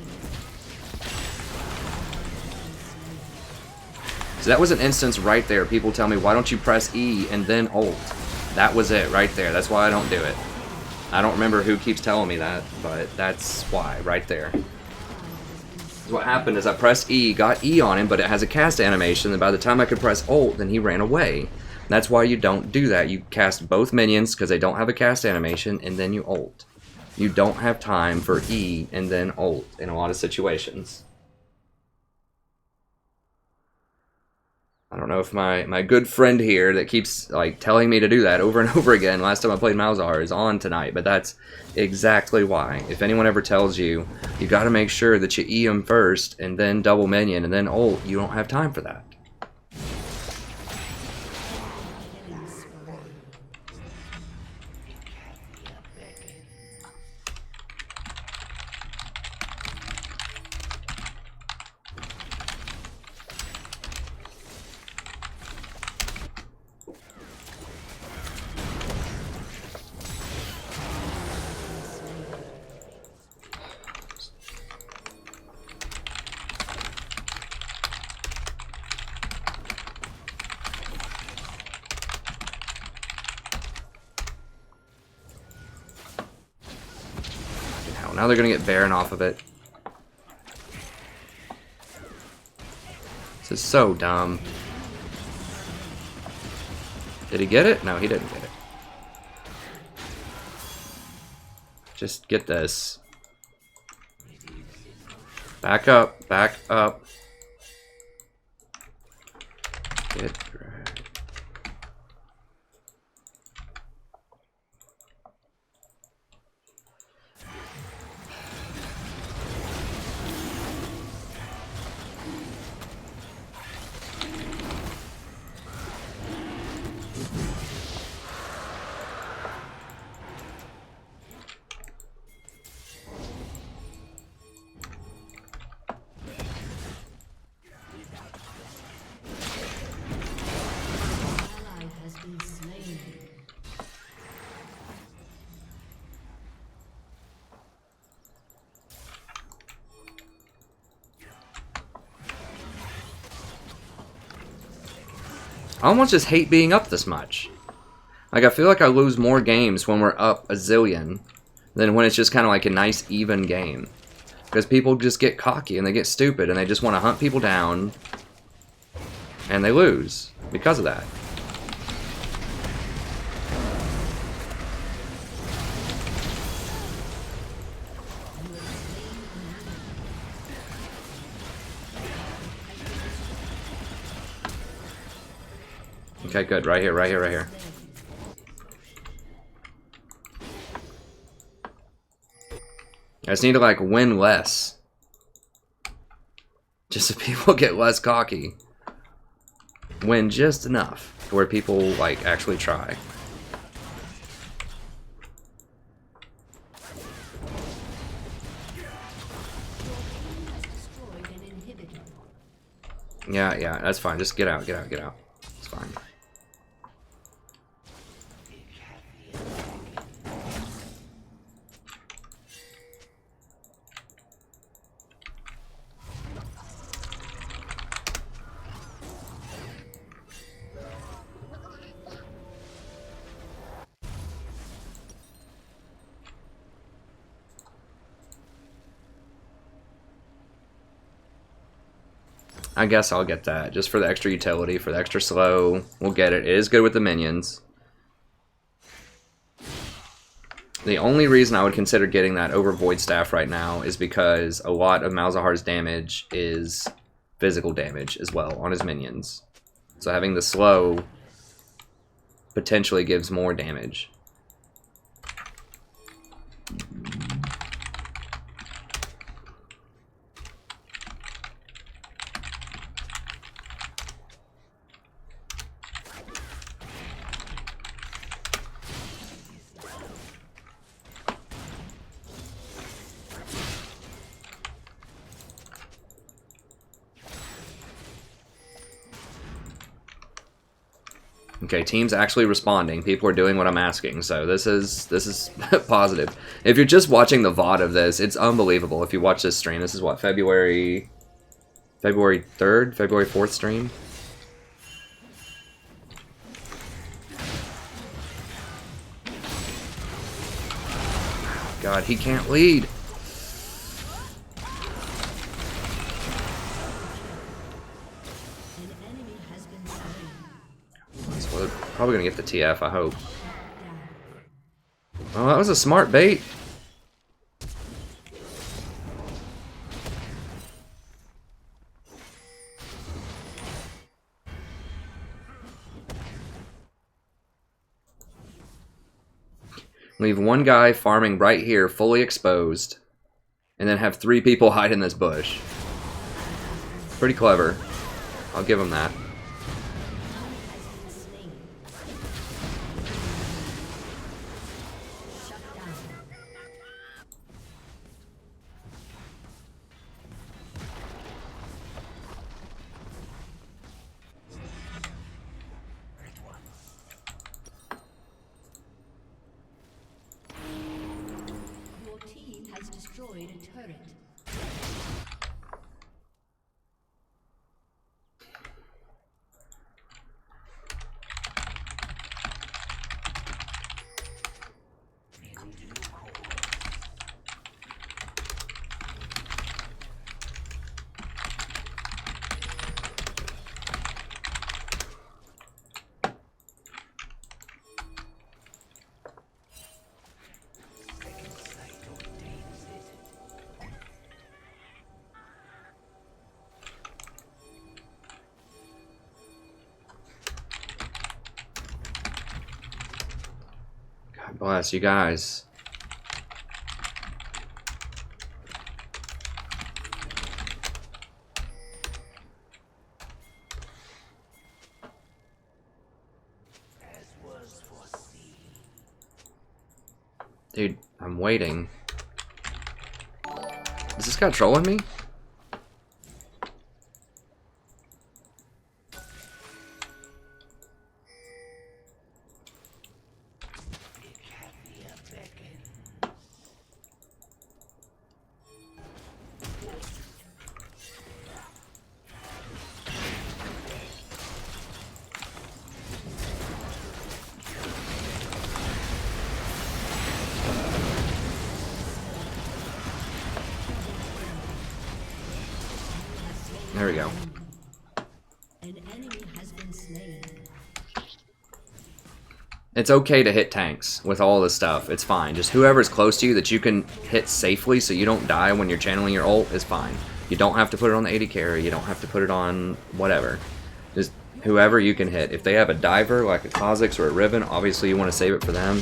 So that was an instance right there. People tell me, why don't you press E and then ult? That was it right there. That's why I don't do it. I don't remember who keeps telling me that, but that's why, right there. What happened is I pressed E, got E on him, but it has a cast animation, and by the time I could press ult, then he ran away. That's why you don't do that. You cast both minions because they don't have a cast animation, and then you ult. You don't have time for E and then ult in a lot of situations. I don't know if my good friend here that keeps like telling me to do that over and over again, last time I played Malzahar, is on tonight, but that's exactly why. If anyone ever tells you, you gotta make sure that you E him first, and then double minion, and then ult, you don't have time for that. Now they're gonna get Baron off of it. This is so dumb. Did he get it? No, he didn't get it. Just get this. Back up, back up. Get dragged. Ally has been slain. I almost just hate being up this much. Like, I feel like I lose more games when we're up a zillion than when it's just kind of like a nice, even game. Because people just get cocky and they get stupid and they just want to hunt people down and they lose because of that. Okay, good. Right here, right here, right here. I just need to, like, win less. Just so people get less cocky. Win just enough to where people, like, actually try. Yeah, yeah, that's fine. Just get out, get out, get out. It's fine. I guess I'll get that, just for the extra utility, for the extra slow. We'll get it. It is good with the minions. The only reason I would consider getting that over Void Staff right now is because a lot of Malzahar's damage is physical damage as well on his minions. So having the slow potentially gives more damage. Okay, team's actually responding. People are doing what I'm asking, so this is positive. If you're just watching the VOD of this, it's unbelievable. If you watch this stream, this is what, February 3rd, February 4th stream. God, he can't lead. So we're probably gonna get the TF, I hope. Oh, that was a smart bait. Leave one guy farming right here, fully exposed, and then have 3 people hide in this bush. Pretty clever. I'll give him that. Your team has destroyed a turret. God bless you guys. Dude, I'm waiting. Is this guy trolling me? There we go. An enemy has been slain. It's okay to hit tanks with all this stuff. It's fine. Just whoever's close to you that you can hit safely so you don't die when you're channeling your ult is fine. You don't have to put it on the AD carry. You don't have to put it on whatever. Just whoever you can hit. If they have a diver like a Kha'Zix or a Riven, obviously you want to save it for them.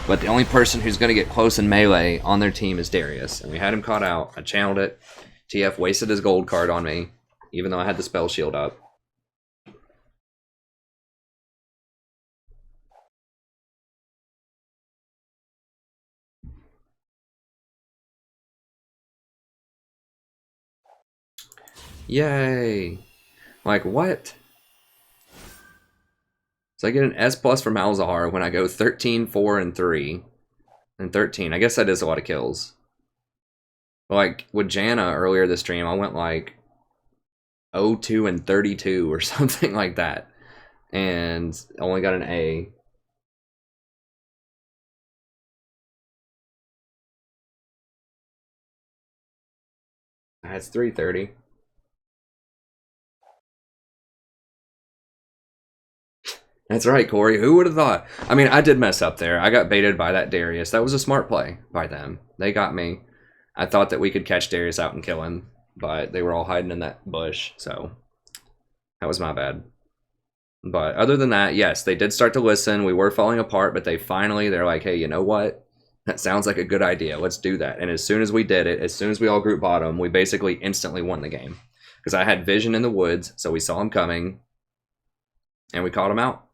But the only person who's going to get close in melee on their team is Darius. And we had him caught out. I channeled it. TF wasted his gold card on me, even though I had the spell shield up. Yay! Like, what? So I get an S plus for Malzahar when I go 13, 4, and 3. And 13. I guess that is a lot of kills. Like, with Janna earlier this stream, I went like 0-2 and 32 or something like that. And only got an A. That's 330. That's right, Corey. Who would have thought? I mean, I did mess up there. I got baited by that Darius. That was a smart play by them. They got me. I thought that we could catch Darius out and kill him, but they were all hiding in that bush, so that was my bad. But other than that, yes, they did start to listen. We were falling apart, but they're like, hey, you know what? That sounds like a good idea. Let's do that. And as soon as we did it, as soon as we all group bottom, we basically instantly won the game. Because I had vision in the woods, so we saw him coming, and we caught him out.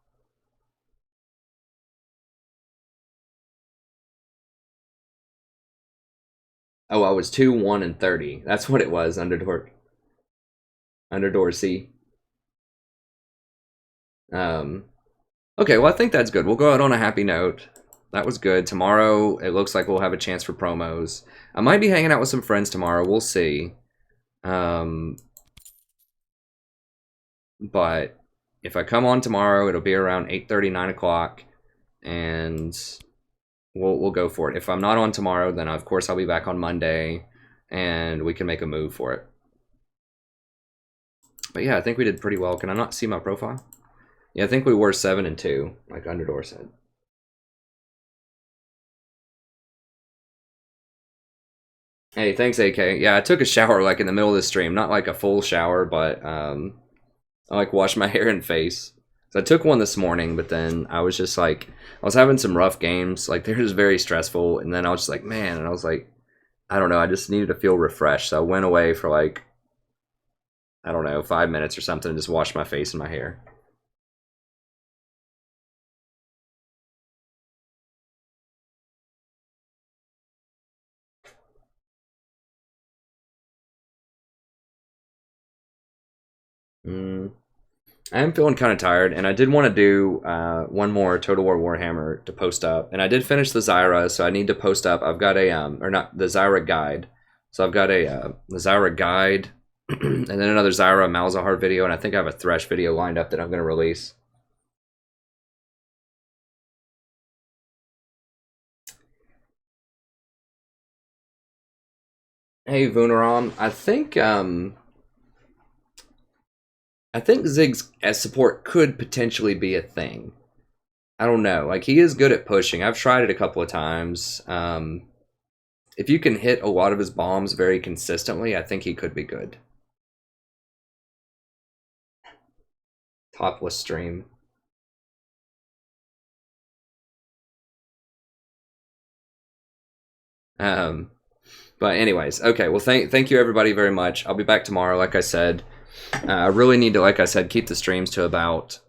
Oh, I was 2, 1, and 30. That's what it was, Underdoor C. Okay, well, I think that's good. We'll go out on a happy note. That was good. Tomorrow, it looks like we'll have a chance for promos. I might be hanging out with some friends tomorrow. We'll see. But if I come on tomorrow, it'll be around 8:30, 9 o'clock, and we'll go for it. If I'm not on tomorrow, then of course I'll be back on Monday, and we can make a move for it. But yeah, I think we did pretty well. Can I not see my profile? Yeah, I think we were 7 and 2, like Underdoor said. Hey, thanks, AK. Yeah, I took a shower like in the middle of the stream, not like a full shower, but I like washed my hair and face. So I took one this morning, but then I was just like, I was having some rough games. Like, they're just very stressful. And then I was just like, man, and I was like, I don't know, I just needed to feel refreshed. So I went away for like, I don't know, 5 minutes or something, and just washed my face and my hair. I am feeling kind of tired, and I did want to do one more Total War Warhammer to post up, and I did finish the Zyra, so I need to post up. I've got a or not the Zyra guide, so I've got a the Zyra guide, and then another Zyra Malzahar video, and I think I have a Thresh video lined up that I'm going to release. Hey Vunaram, I think Ziggs as support could potentially be a thing. I don't know. Like, he is good at pushing. I've tried it a couple of times. If you can hit a lot of his bombs very consistently, I think he could be good. Topless stream. But anyways, okay. Well, thank you everybody very much. I'll be back tomorrow, like I said. I really need to, like I said, keep the streams to about,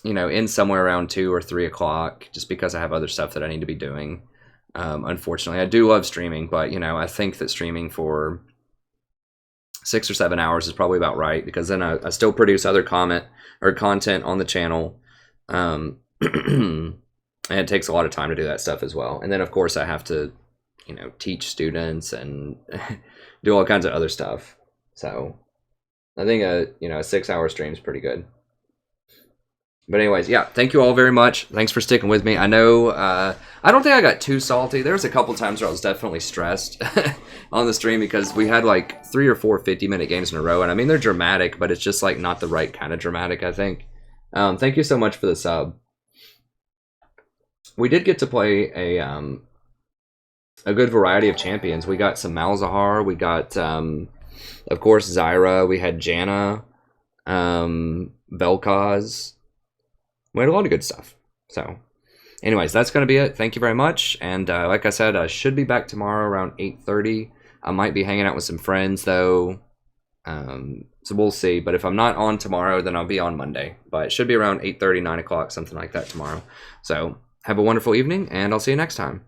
in somewhere around 2 or 3 o'clock, just because I have other stuff that I need to be doing. Unfortunately, I do love streaming, but, I think that streaming for 6 or 7 hours is probably about right, because then I still produce other content on the channel. And it takes a lot of time to do that stuff as well. And then, of course, I have to, teach students and do all kinds of other stuff. So I think a 6-hour stream is pretty good. But anyways, yeah, thank you all very much. Thanks for sticking with me. I know I don't think I got too salty. There was a couple times where I was definitely stressed on the stream, because we had like 3 or 4 50-minute games in a row, and I mean, they're dramatic, but it's just like not the right kind of dramatic, I think. Thank you so much for the sub. We did get to play a good variety of champions. We got some Malzahar. We got, of course, Zyra. We had Janna. Vel'Koz. We had a lot of good stuff. So, anyways, that's going to be it. Thank you very much. And like I said, I should be back tomorrow around 8:30. I might be hanging out with some friends, though. So we'll see. But if I'm not on tomorrow, then I'll be on Monday. But it should be around 8:30, 9 o'clock, something like that tomorrow. So have a wonderful evening, and I'll see you next time.